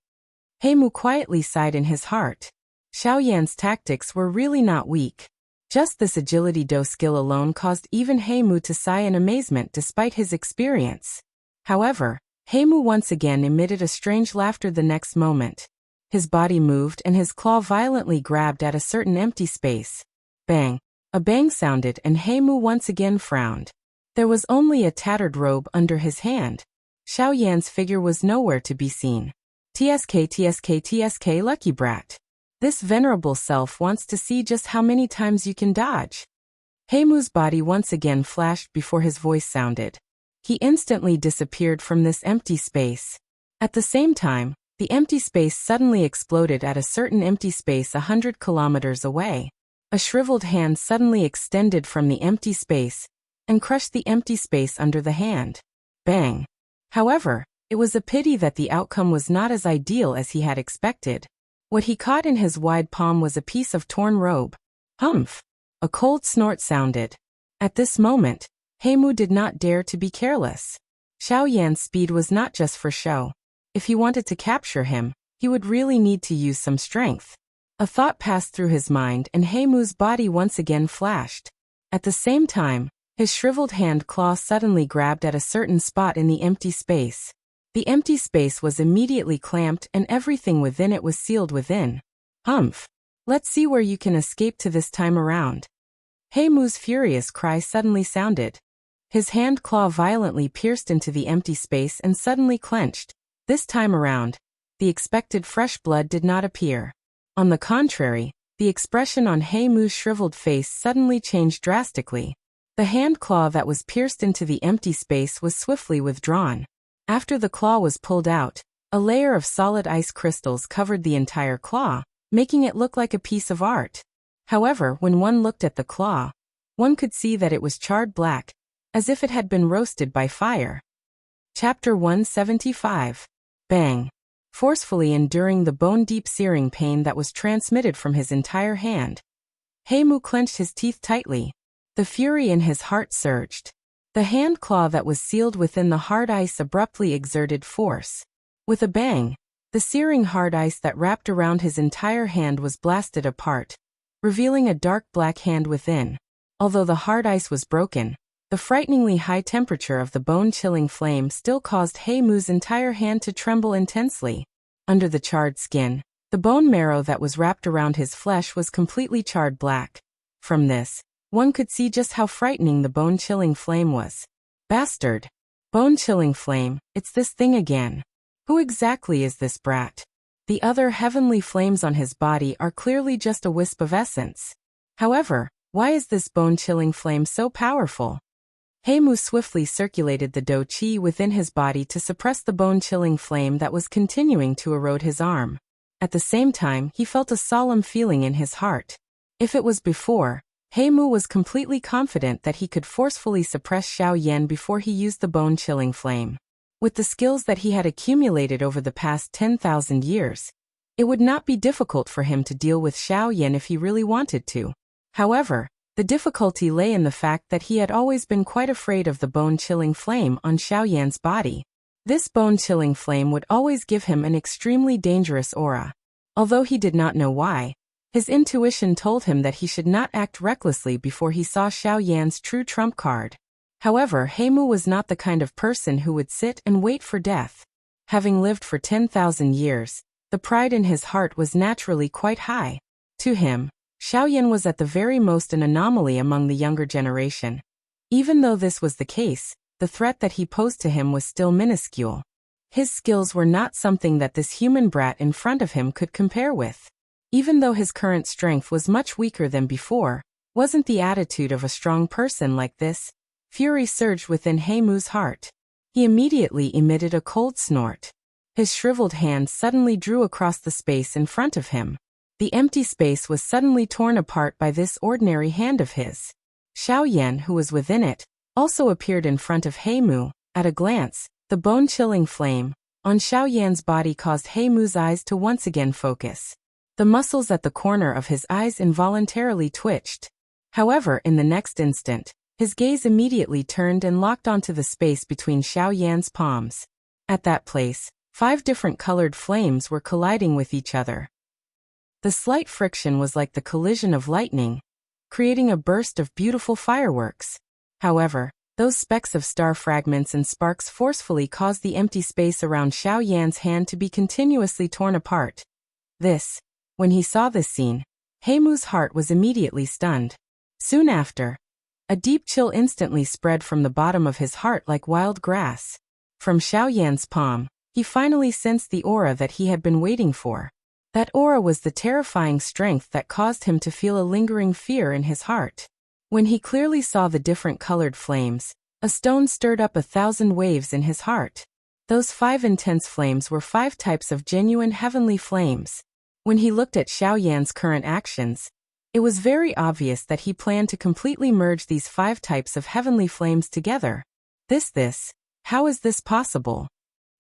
Heimu quietly sighed in his heart. Xiao Yan's tactics were really not weak. Just this agility do skill alone caused even Heimu to sigh in amazement despite his experience. However, Heimu once again emitted a strange laughter the next moment. His body moved and his claw violently grabbed at a certain empty space. Bang! A bang sounded and Heimu once again frowned. There was only a tattered robe under his hand. Xiao Yan's figure was nowhere to be seen. TSK, lucky brat. This venerable self wants to see just how many times you can dodge. Heimu's body once again flashed before his voice sounded. He instantly disappeared from this empty space. At the same time, the empty space suddenly exploded at a certain empty space 100 kilometers away. A shriveled hand suddenly extended from the empty space and crushed the empty space under the hand. Bang! However, it was a pity that the outcome was not as ideal as he had expected. What he caught in his wide palm was a piece of torn robe. Humph! A cold snort sounded. At this moment, Heimu did not dare to be careless. Xiao Yan's speed was not just for show. If he wanted to capture him, he would really need to use some strength. A thought passed through his mind and Heimu's body once again flashed. At the same time, his shriveled hand claw suddenly grabbed at a certain spot in the empty space. The empty space was immediately clamped and everything within it was sealed within. Humph! Let's see where you can escape to this time around. Heimu's furious cry suddenly sounded. His hand claw violently pierced into the empty space and suddenly clenched. This time around, the expected fresh blood did not appear. On the contrary, the expression on Heimu's shriveled face suddenly changed drastically. The hand claw that was pierced into the empty space was swiftly withdrawn. After the claw was pulled out, a layer of solid ice crystals covered the entire claw, making it look like a piece of art. However, when one looked at the claw, one could see that it was charred black, as if it had been roasted by fire. Chapter 175. Bang! Forcefully enduring the bone-deep searing pain that was transmitted from his entire hand, Heimu clenched his teeth tightly. The fury in his heart surged. The hand claw that was sealed within the hard ice abruptly exerted force. With a bang, the searing hard ice that wrapped around his entire hand was blasted apart, revealing a dark black hand within. Although the hard ice was broken, the frighteningly high temperature of the bone-chilling flame still caused Heimu's entire hand to tremble intensely. Under the charred skin, the bone marrow that was wrapped around his flesh was completely charred black. From this, one could see just how frightening the bone-chilling flame was. Bastard! Bone-chilling flame, it's this thing again. Who exactly is this brat? The other heavenly flames on his body are clearly just a wisp of essence. However, why is this bone-chilling flame so powerful? Heimu swiftly circulated the do chi within his body to suppress the bone-chilling flame that was continuing to erode his arm. At the same time, he felt a solemn feeling in his heart. If it was before, Heimu was completely confident that he could forcefully suppress Xiao Yan before he used the bone-chilling flame. With the skills that he had accumulated over the past 10,000 years, it would not be difficult for him to deal with Xiao Yan if he really wanted to. However, the difficulty lay in the fact that he had always been quite afraid of the bone-chilling flame on Xiao Yan's body. This bone-chilling flame would always give him an extremely dangerous aura. Although he did not know why, his intuition told him that he should not act recklessly before he saw Xiao Yan's true trump card. However, Heimu was not the kind of person who would sit and wait for death. Having lived for 10,000 years, the pride in his heart was naturally quite high. To him, Xiao Yan was at the very most an anomaly among the younger generation. Even though this was the case, the threat that he posed to him was still minuscule. His skills were not something that this human brat in front of him could compare with. Even though his current strength was much weaker than before, wasn't the attitude of a strong person like this? Fury surged within Heimu's heart. He immediately emitted a cold snort. His shriveled hand suddenly drew across the space in front of him. The empty space was suddenly torn apart by this ordinary hand of his. Xiao Yan, who was within it, also appeared in front of Heimu. At a glance, the bone-chilling flame on Xiao Yan's body caused Heimu's eyes to once again focus. The muscles at the corner of his eyes involuntarily twitched. However, in the next instant, his gaze immediately turned and locked onto the space between Xiao Yan's palms. At that place, 5 different colored flames were colliding with each other. The slight friction was like the collision of lightning, creating a burst of beautiful fireworks. However, those specks of star fragments and sparks forcefully caused the empty space around Xiao Yan's hand to be continuously torn apart. When he saw this scene, Heimu's heart was immediately stunned. Soon after, a deep chill instantly spread from the bottom of his heart like wild grass. From Xiaoyan's palm, he finally sensed the aura that he had been waiting for. That aura was the terrifying strength that caused him to feel a lingering fear in his heart. When he clearly saw the different colored flames, a stone stirred up 1,000 waves in his heart. Those 5 intense flames were 5 types of genuine heavenly flames. When he looked at Xiaoyan's current actions, it was very obvious that he planned to completely merge these 5 types of heavenly flames together. How is this possible?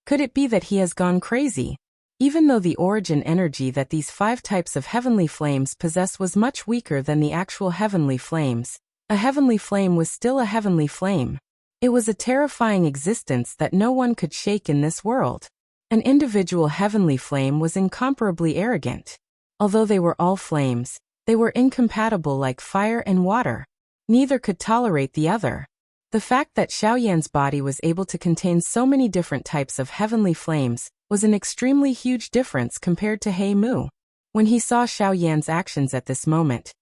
Could it be that he has gone crazy? Even though the origin energy that these 5 types of heavenly flames possess was much weaker than the actual heavenly flames, a heavenly flame was still a heavenly flame. It was a terrifying existence that no one could shake in this world. An individual heavenly flame was incomparably arrogant. Although they were all flames, they were incompatible like fire and water. Neither could tolerate the other. The fact that Xiaoyan's body was able to contain so many different types of heavenly flames was an extremely huge difference compared to He Mu. When he saw Xiaoyan's actions at this moment,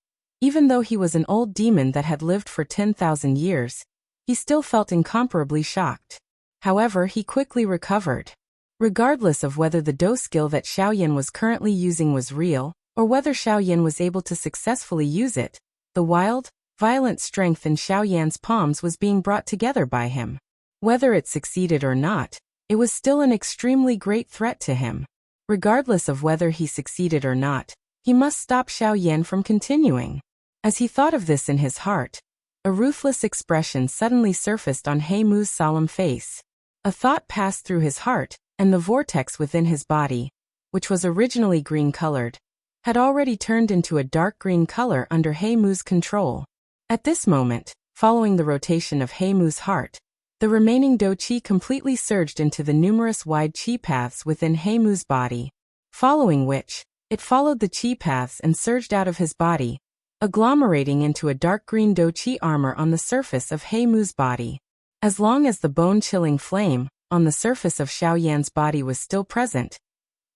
even though he was an old demon that had lived for 10,000 years, he still felt incomparably shocked. However, he quickly recovered. Regardless of whether the Do skill that Xiaoyan was currently using was real, or whether Xiaoyan was able to successfully use it, the wild, violent strength in Xiaoyan's palms was being brought together by him. Whether it succeeded or not, it was still an extremely great threat to him. Regardless of whether he succeeded or not, he must stop Xiaoyan from continuing. As he thought of this in his heart, a ruthless expression suddenly surfaced on He Mu's solemn face. A thought passed through his heart, and the vortex within his body, which was originally green-colored, had already turned into a dark green color under He Mu's control. At this moment, following the rotation of He Mu's heart, the remaining Do Qi completely surged into the numerous wide Qi paths within He Mu's body, following which, it followed the Qi paths and surged out of his body, agglomerating into a dark green Do Qi armor on the surface of He Mu's body. As long as the bone-chilling flame on the surface of Xiaoyan's body was still present,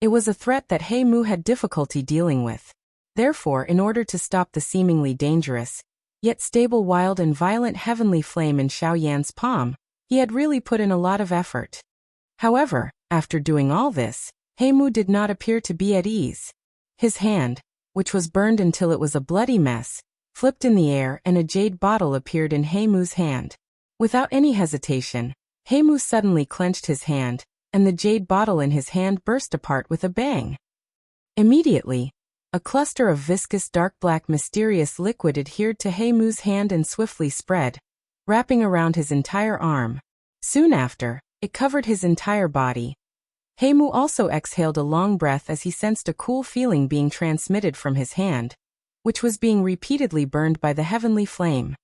it was a threat that He Mu had difficulty dealing with. Therefore, in order to stop the seemingly dangerous, yet stable wild and violent heavenly flame in Xiaoyan's palm, he had really put in a lot of effort. However, after doing all this, He Mu did not appear to be at ease. His hand, which was burned until it was a bloody mess, flipped in the air and a jade bottle appeared in He Mu's hand. Without any hesitation, He Mu suddenly clenched his hand, and the jade bottle in his hand burst apart with a bang. Immediately, a cluster of viscous dark black mysterious liquid adhered to He Mu's hand and swiftly spread, wrapping around his entire arm. Soon after, it covered his entire body. He Mu also exhaled a long breath as he sensed a cool feeling being transmitted from his hand, which was being repeatedly burned by the heavenly flame.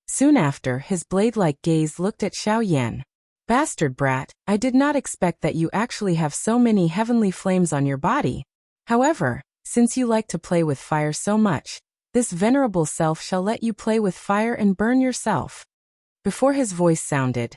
Soon after, his blade-like gaze looked at Xiaoyan. "Bastard brat, I did not expect that you actually have so many heavenly flames on your body. However, since you like to play with fire so much, this venerable self shall let you play with fire and burn yourself." Before his voice sounded,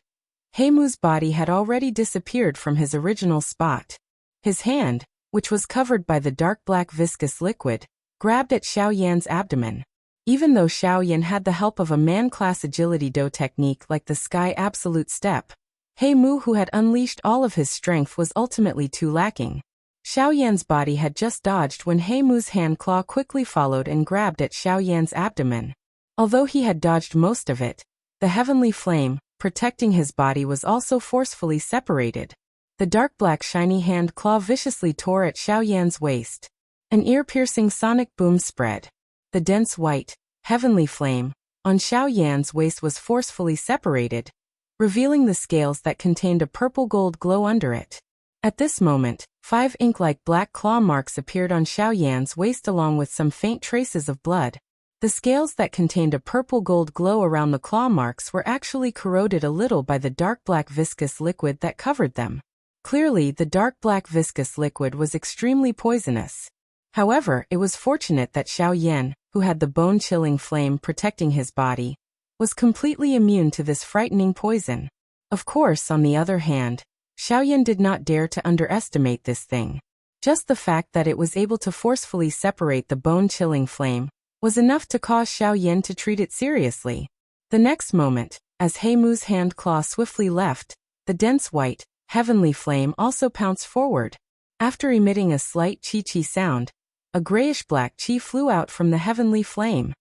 He Mu's body had already disappeared from his original spot. His hand, which was covered by the dark black viscous liquid, grabbed at Xiaoyan's abdomen. Even though Xiaoyan had the help of a man-class agility do technique like the Sky Absolute Step, He Mu, who had unleashed all of his strength, was ultimately too lacking. Xiaoyan's body had just dodged when He Mu's hand claw quickly followed and grabbed at Xiaoyan's abdomen. Although he had dodged most of it, the heavenly flame, protecting his body, was also forcefully separated. The dark black shiny hand claw viciously tore at Xiaoyan's waist. An ear-piercing sonic boom spread. The dense white, heavenly flame on Xiaoyan's waist was forcefully separated, revealing the scales that contained a purple-gold glow under it. At this moment, 5 ink-like black claw marks appeared on Xiaoyan's waist along with some faint traces of blood. The scales that contained a purple-gold glow around the claw marks were actually corroded a little by the dark black viscous liquid that covered them. Clearly, the dark black viscous liquid was extremely poisonous. However, it was fortunate that Xiaoyan, who had the bone-chilling flame protecting his body, was completely immune to this frightening poison. Of course, on the other hand, Xiaoyan did not dare to underestimate this thing. Just the fact that it was able to forcefully separate the bone-chilling flame was enough to cause Xiaoyan to treat it seriously. The next moment, as He Mu's hand claw swiftly left, the dense white, heavenly flame also pounced forward. After emitting a slight chi-chi sound, a grayish-black chi flew out from the heavenly flame.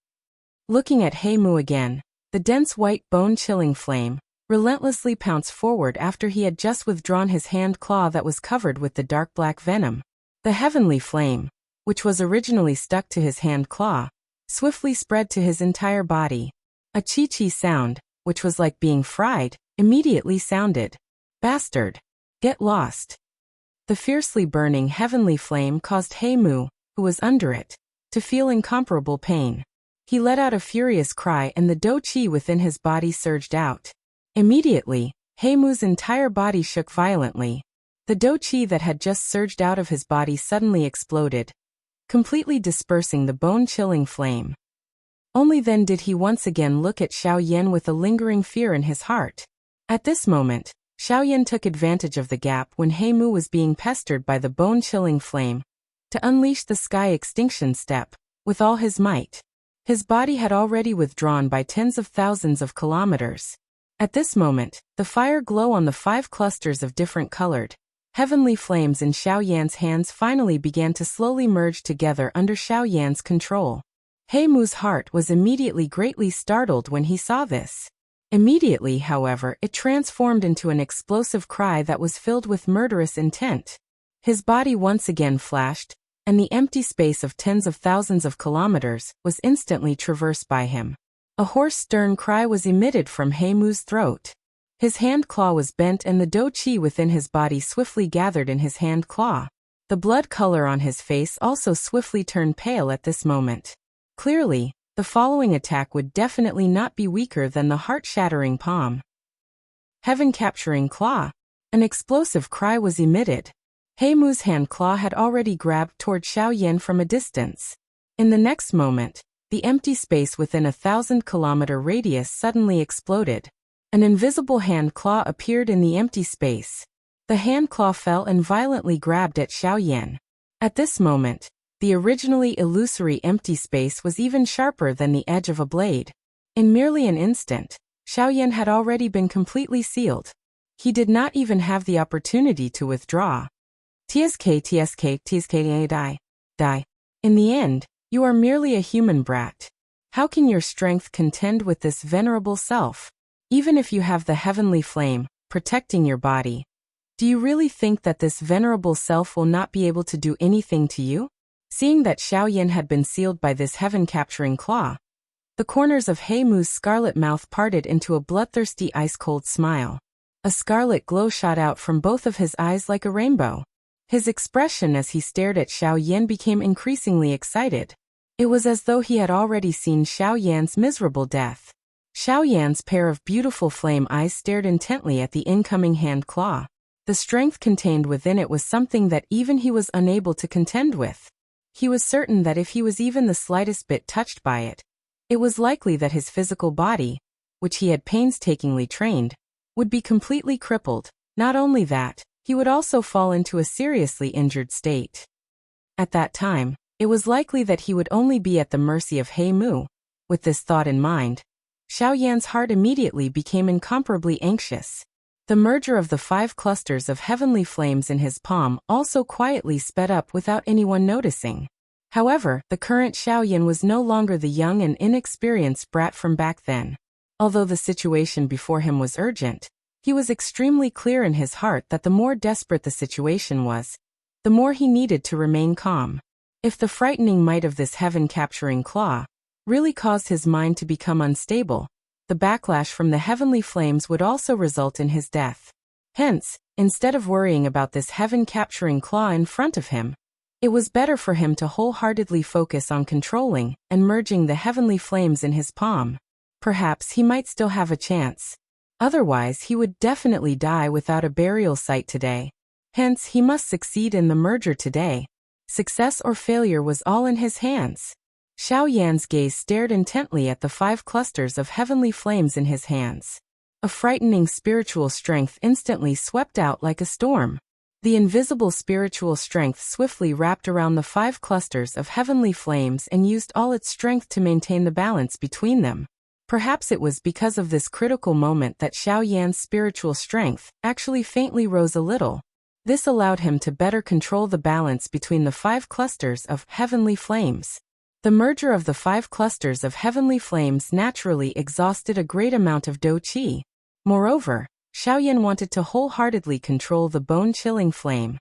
Looking at Heimu again, the dense white bone-chilling flame relentlessly pounced forward after he had just withdrawn his hand claw that was covered with the dark black venom. The heavenly flame, which was originally stuck to his hand claw, swiftly spread to his entire body. A chi-chi sound, which was like being fried, immediately sounded. Bastard! Get lost! The fiercely burning heavenly flame caused Heimu, who was under it, to feel incomparable pain. He let out a furious cry and the do-chi within his body surged out. Immediately, Heimu's entire body shook violently. The do-chi that had just surged out of his body suddenly exploded, completely dispersing the bone-chilling flame. Only then did he once again look at Xiaoyan with a lingering fear in his heart. At this moment, Xiaoyan took advantage of the gap when Heimu was being pestered by the bone-chilling flame to unleash the sky extinction step with all his might. His body had already withdrawn by tens of thousands of kilometers. At this moment, the fire glow on the 5 clusters of different colored heavenly flames in Xiaoyan's hands finally began to slowly merge together under Xiaoyan's control. Heimu's heart was immediately greatly startled when he saw this. Immediately, however, it transformed into an explosive cry that was filled with murderous intent. His body once again flashed, and the empty space of tens of thousands of kilometers was instantly traversed by him. A hoarse stern cry was emitted from Heimu's throat. His hand claw was bent and the do-chi within his body swiftly gathered in his hand claw. The blood color on his face also swiftly turned pale at this moment. Clearly, the following attack would definitely not be weaker than the heart-shattering palm. Heaven-capturing claw. An explosive cry was emitted. Heimu's hand claw had already grabbed toward Xiaoyan from a distance. In the next moment, the empty space within a 1,000-kilometer radius suddenly exploded. An invisible hand claw appeared in the empty space. The hand claw fell and violently grabbed at Xiaoyan. At this moment, the originally illusory empty space was even sharper than the edge of a blade. In merely an instant, Xiaoyan had already been completely sealed. He did not even have the opportunity to withdraw. TSK, die. In the end, you are merely a human brat. How can your strength contend with this venerable self? Even if you have the heavenly flame protecting your body, do you really think that this venerable self will not be able to do anything to you? Seeing that Xiaoyan had been sealed by this heaven-capturing claw, the corners of Heimu's scarlet mouth parted into a bloodthirsty ice-cold smile. A scarlet glow shot out from both of his eyes like a rainbow. His expression as he stared at Xiaoyan became increasingly excited. It was as though he had already seen Xiaoyan's miserable death. Xiaoyan's pair of beautiful flame eyes stared intently at the incoming hand claw. The strength contained within it was something that even he was unable to contend with. He was certain that if he was even the slightest bit touched by it, it was likely that his physical body, which he had painstakingly trained, would be completely crippled. Not only that, he would also fall into a seriously injured state. At that time, it was likely that he would only be at the mercy of Heimu. With this thought in mind, Xiaoyan's heart immediately became incomparably anxious. The merger of the 5 clusters of heavenly flames in his palm also quietly sped up without anyone noticing. However, the current Xiaoyan was no longer the young and inexperienced brat from back then. Although the situation before him was urgent, he was extremely clear in his heart that the more desperate the situation was, the more he needed to remain calm. If the frightening might of this heaven-capturing claw really caused his mind to become unstable, the backlash from the heavenly flames would also result in his death. Hence, instead of worrying about this heaven-capturing claw in front of him, it was better for him to wholeheartedly focus on controlling and merging the heavenly flames in his palm. Perhaps he might still have a chance. Otherwise, he would definitely die without a burial site today. Hence, he must succeed in the merger today. Success or failure was all in his hands. Xiaoyan's gaze stared intently at the 5 clusters of heavenly flames in his hands. A frightening spiritual strength instantly swept out like a storm. The invisible spiritual strength swiftly wrapped around the 5 clusters of heavenly flames and used all its strength to maintain the balance between them. Perhaps it was because of this critical moment that Xiao Yan's spiritual strength actually faintly rose a little. This allowed him to better control the balance between the 5 clusters of heavenly flames. The merger of the 5 clusters of heavenly flames naturally exhausted a great amount of Do Qi. Moreover, Xiao Yan wanted to wholeheartedly control the bone-chilling flame.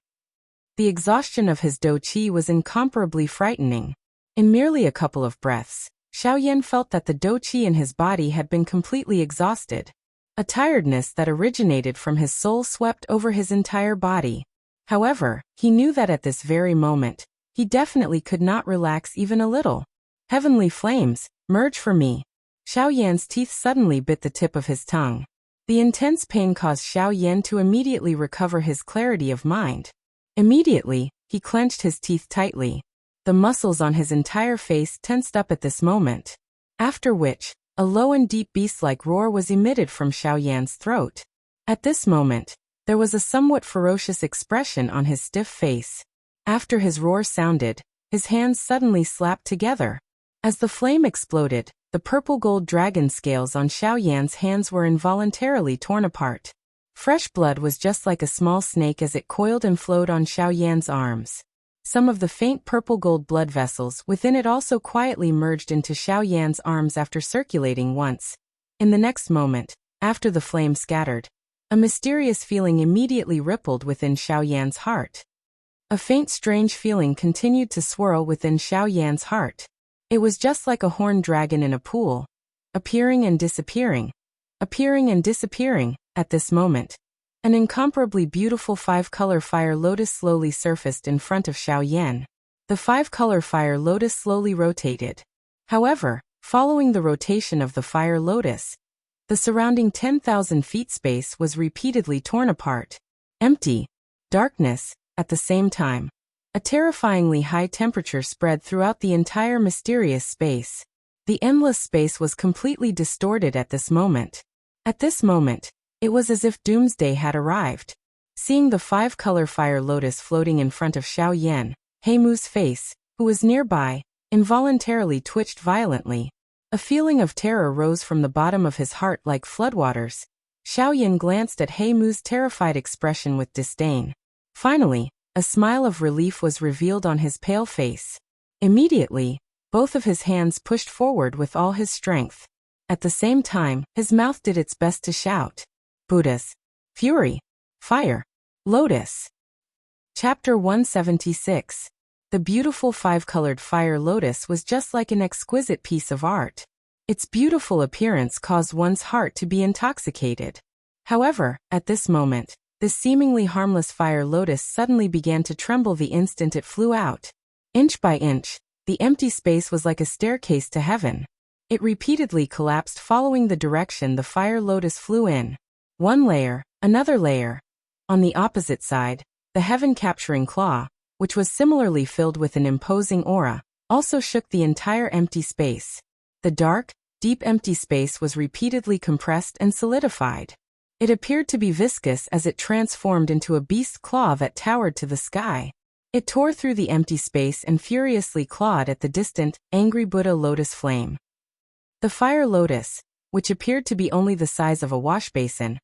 The exhaustion of his Do Qi was incomparably frightening. In merely a couple of breaths, Xiao Yan felt that the Do Qi in his body had been completely exhausted. A tiredness that originated from his soul swept over his entire body. However, he knew that at this very moment, he definitely could not relax even a little. Heavenly flames, merge for me. Xiao Yan's teeth suddenly bit the tip of his tongue. The intense pain caused Xiao Yan to immediately recover his clarity of mind. Immediately, he clenched his teeth tightly. The muscles on his entire face tensed up at this moment. After which, a low and deep beast-like roar was emitted from Xiao Yan's throat. At this moment, there was a somewhat ferocious expression on his stiff face. After his roar sounded, his hands suddenly slapped together. As the flame exploded, the purple-gold dragon scales on Xiao Yan's hands were involuntarily torn apart. Fresh blood was just like a small snake as it coiled and flowed on Xiao Yan's arms. Some of the faint purple-gold blood vessels within it also quietly merged into Xiao Yan's arms after circulating once. In the next moment, after the flame scattered, a mysterious feeling immediately rippled within Xiao Yan's heart. A faint strange feeling continued to swirl within Xiao Yan's heart. It was just like a horned dragon in a pool, appearing and disappearing, at this moment. An incomparably beautiful 5-color fire lotus slowly surfaced in front of Xiao Yan. The 5-color fire lotus slowly rotated. However, following the rotation of the fire lotus, the surrounding 10,000 feet space was repeatedly torn apart. Empty. Darkness. At the same time, a terrifyingly high temperature spread throughout the entire mysterious space. The endless space was completely distorted at this moment. At this moment, it was as if doomsday had arrived. Seeing the 5-color fire lotus floating in front of Xiao Yan, Heimu's face, who was nearby, involuntarily twitched violently. A feeling of terror rose from the bottom of his heart like floodwaters. Xiao Yan glanced at Heimu's terrified expression with disdain. Finally, a smile of relief was revealed on his pale face. Immediately, both of his hands pushed forward with all his strength. At the same time, his mouth did its best to shout, Buddhas, fury, fire, lotus. Chapter 176. The beautiful 5-colored fire lotus was just like an exquisite piece of art. Its beautiful appearance caused one's heart to be intoxicated. However, at this moment, this seemingly harmless fire lotus suddenly began to tremble the instant it flew out. Inch by inch, the empty space was like a staircase to heaven. It repeatedly collapsed following the direction the fire lotus flew in. One layer, another layer. On the opposite side, the heaven-capturing claw, which was similarly filled with an imposing aura, also shook the entire empty space. The dark, deep empty space was repeatedly compressed and solidified. It appeared to be viscous as it transformed into a beast claw that towered to the sky. It tore through the empty space and furiously clawed at the distant, angry Buddha lotus flame. The fire lotus, which appeared to be only the size of a wash basin,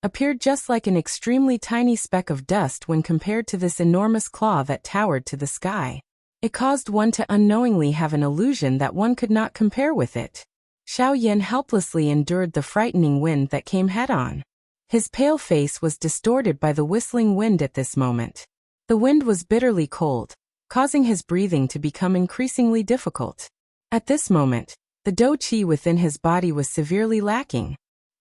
appeared just like an extremely tiny speck of dust when compared to this enormous claw that towered to the sky. It caused one to unknowingly have an illusion that one could not compare with it. Xiao Yan helplessly endured the frightening wind that came head-on. His pale face was distorted by the whistling wind at this moment. The wind was bitterly cold, causing his breathing to become increasingly difficult. At this moment, the Do Qi within his body was severely lacking.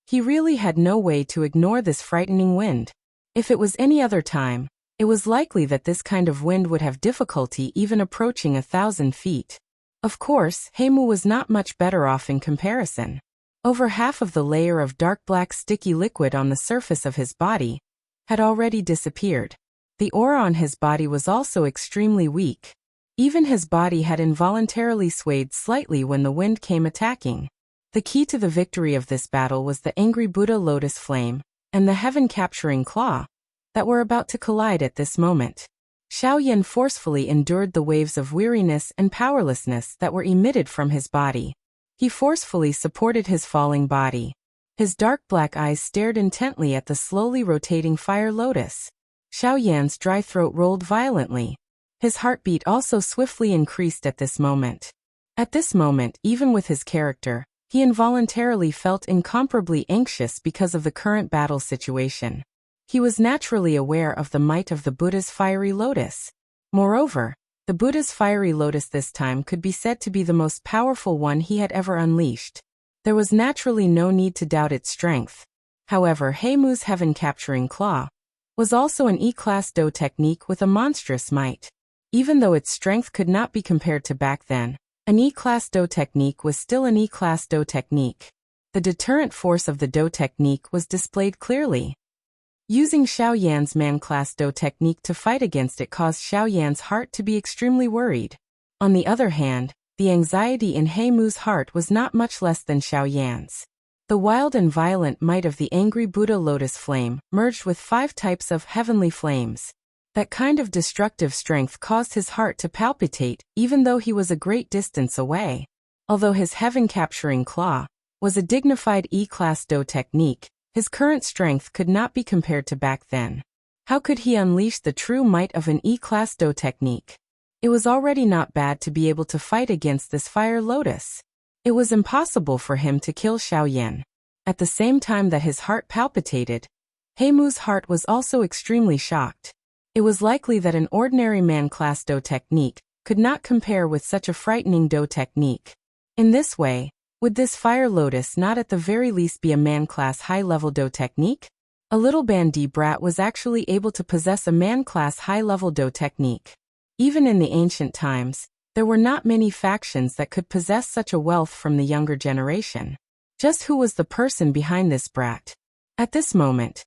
He really had no way to ignore this frightening wind. If it was any other time, it was likely that this kind of wind would have difficulty even approaching 1,000 feet. Of course, Heimu was not much better off in comparison. Over half of the layer of dark black sticky liquid on the surface of his body had already disappeared. The aura on his body was also extremely weak. Even his body had involuntarily swayed slightly when the wind came attacking. The key to the victory of this battle was the angry Buddha lotus flame and the heaven-capturing claw that were about to collide at this moment. Xiao Yan forcefully endured the waves of weariness and powerlessness that were emitted from his body. He forcefully supported his falling body. His dark black eyes stared intently at the slowly rotating fire lotus. Xiao Yan's dry throat rolled violently. His heartbeat also swiftly increased at this moment. At this moment, even with his character, he involuntarily felt incomparably anxious because of the current battle situation. He was naturally aware of the might of the Buddha's fiery lotus. Moreover, the Buddha's fiery lotus this time could be said to be the most powerful one he had ever unleashed. There was naturally no need to doubt its strength. However, Heimu's heaven-capturing claw was also an E-class Do technique with a monstrous might. Even though its strength could not be compared to back then, an E-class Do technique was still an E-class Do technique. The deterrent force of the Do technique was displayed clearly. Using Xiao Yan's man-class Do technique to fight against it caused Xiao Yan's heart to be extremely worried. On the other hand, the anxiety in Heimu's heart was not much less than Xiao Yan's. The wild and violent might of the angry Buddha lotus flame merged with 5 types of heavenly flames. That kind of destructive strength caused his heart to palpitate, even though he was a great distance away. Although his heaven-capturing claw was a dignified E-class Do technique, his current strength could not be compared to back then. How could he unleash the true might of an E-class Do technique? It was already not bad to be able to fight against this fire lotus. It was impossible for him to kill Xiao Yan. At the same time that his heart palpitated, Heimu's heart was also extremely shocked. It was likely that an ordinary man-class Do technique could not compare with such a frightening Do technique. In this way, would this fire lotus not at the very least be a man-class high-level Do technique? A little bandy brat was actually able to possess a man-class high-level Do technique. Even in the ancient times, there were not many factions that could possess such a wealth from the younger generation. Just who was the person behind this brat? At this moment,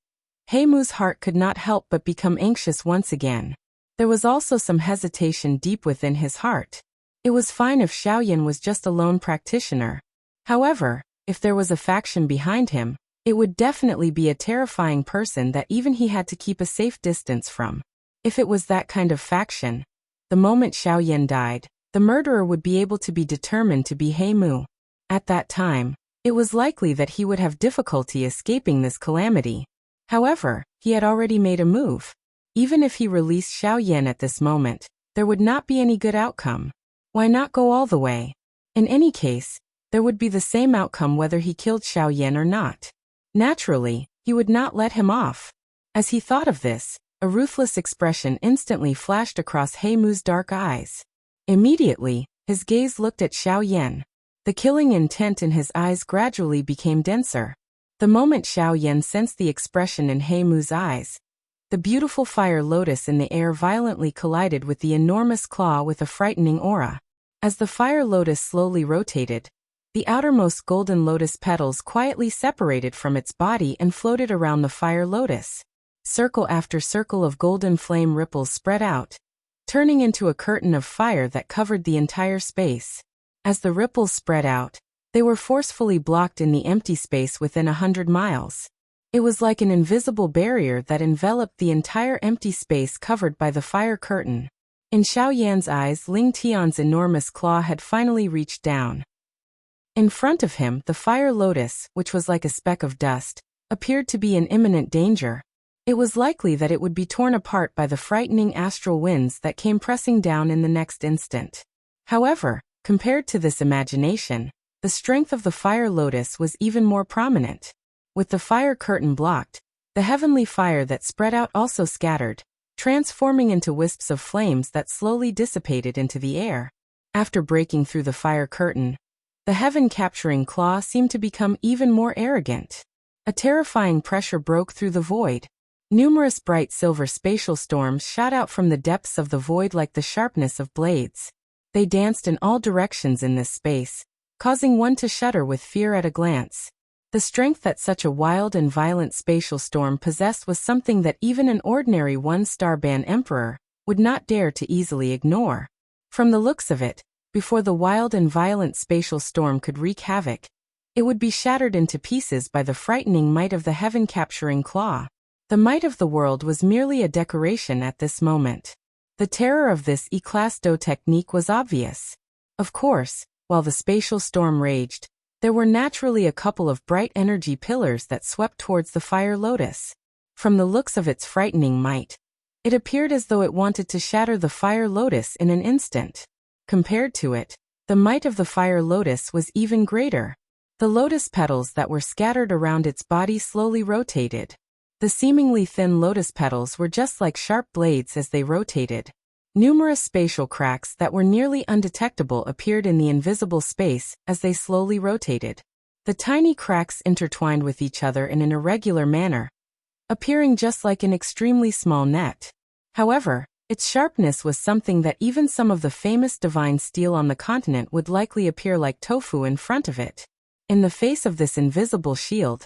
Heimu's heart could not help but become anxious once again. There was also some hesitation deep within his heart. It was fine if Xiao Yan was just a lone practitioner. However, if there was a faction behind him, it would definitely be a terrifying person that even he had to keep a safe distance from. If it was that kind of faction, the moment Xiao Yan died, the murderer would be able to be determined to be Heimu. At that time, it was likely that he would have difficulty escaping this calamity. However, he had already made a move. Even if he released Xiao Yan at this moment, there would not be any good outcome. Why not go all the way? In any case, there would be the same outcome whether he killed Xiao Yan or not. Naturally, he would not let him off. As he thought of this, a ruthless expression instantly flashed across Heimu's dark eyes. Immediately, his gaze looked at Xiao Yan. The killing intent in his eyes gradually became denser. The moment Xiao Yan sensed the expression in Heimu's eyes, the beautiful fire lotus in the air violently collided with the enormous claw with a frightening aura. As the fire lotus slowly rotated, the outermost golden lotus petals quietly separated from its body and floated around the fire lotus. Circle after circle of golden flame ripples spread out, turning into a curtain of fire that covered the entire space. As the ripples spread out, they were forcefully blocked in the empty space within 100 miles. It was like an invisible barrier that enveloped the entire empty space covered by the fire curtain. In Xiao Yan's eyes, Ling Tian's enormous claw had finally reached down. In front of him, the fire lotus, which was like a speck of dust, appeared to be in imminent danger. It was likely that it would be torn apart by the frightening astral winds that came pressing down in the next instant. However, compared to this imagination, the strength of the fire lotus was even more prominent. With the fire curtain blocked, the heavenly fire that spread out also scattered, transforming into wisps of flames that slowly dissipated into the air. After breaking through the fire curtain, the heaven-capturing claw seemed to become even more arrogant. A terrifying pressure broke through the void. Numerous bright silver spatial storms shot out from the depths of the void like the sharpness of blades. They danced in all directions in this space, causing one to shudder with fear at a glance. The strength that such a wild and violent spatial storm possessed was something that even an ordinary one-star band emperor would not dare to easily ignore. From the looks of it, before the wild and violent spatial storm could wreak havoc, it would be shattered into pieces by the frightening might of the heaven-capturing claw. The might of the world was merely a decoration at this moment. The terror of this E-class Do technique was obvious. Of course, While the spatial storm raged, there were naturally a couple of bright energy pillars that swept towards the fire lotus. From the looks of its frightening might, it appeared as though it wanted to shatter the fire lotus in an instant. Compared to it, the might of the fire lotus was even greater. The lotus petals that were scattered around its body slowly rotated. The seemingly thin lotus petals were just like sharp blades as they rotated. Numerous spatial cracks that were nearly undetectable appeared in the invisible space as they slowly rotated. The tiny cracks intertwined with each other in an irregular manner, appearing just like an extremely small net. However, its sharpness was something that even some of the famous divine steel on the continent would likely appear like tofu in front of it. In the face of this invisible shield,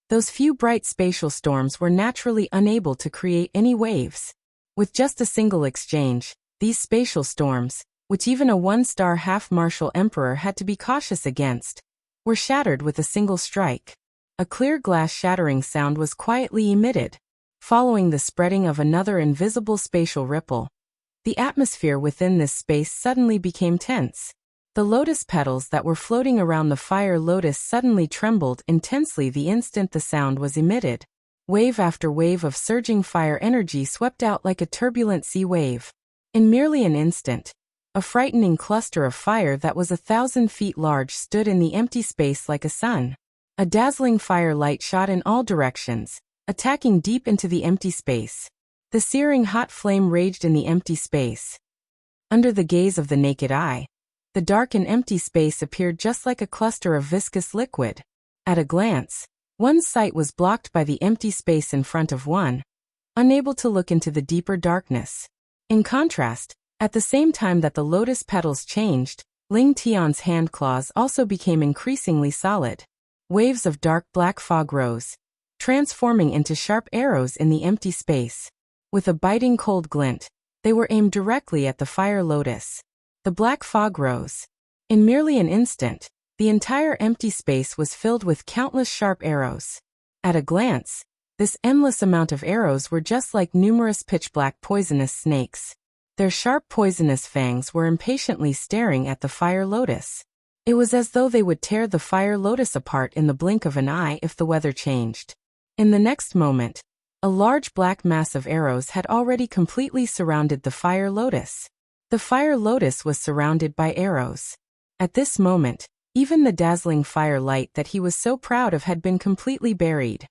those few bright spatial storms were naturally unable to create any waves. With just a single exchange, these spatial storms, which even a one-star half-martial emperor had to be cautious against, were shattered with a single strike. A clear glass shattering sound was quietly emitted. Following the spreading of another invisible spatial ripple, the atmosphere within this space suddenly became tense. The lotus petals that were floating around the fire lotus suddenly trembled intensely the instant the sound was emitted. Wave after wave of surging fire energy swept out like a turbulent sea wave. In merely an instant, a frightening cluster of fire that was 1,000 feet large stood in the empty space like a sun. A dazzling fire light shot in all directions, attacking deep into the empty space. The searing hot flame raged in the empty space. Under the gaze of the naked eye, the dark and empty space appeared just like a cluster of viscous liquid. At a glance, one's sight was blocked by the empty space in front of one, unable to look into the deeper darkness. In contrast, at the same time that the lotus petals changed, Ling Tian's hand claws also became increasingly solid. Waves of dark black fog rose, transforming into sharp arrows in the empty space. With a biting cold glint, they were aimed directly at the fire lotus. The black fog rose. In merely an instant, the entire empty space was filled with countless sharp arrows. At a glance, this endless amount of arrows were just like numerous pitch-black poisonous snakes. Their sharp poisonous fangs were impatiently staring at the fire lotus. It was as though they would tear the fire lotus apart in the blink of an eye if the weather changed. In the next moment, a large black mass of arrows had already completely surrounded the fire lotus. The fire lotus was surrounded by arrows. At this moment, even the dazzling fire light that he was so proud of had been completely buried.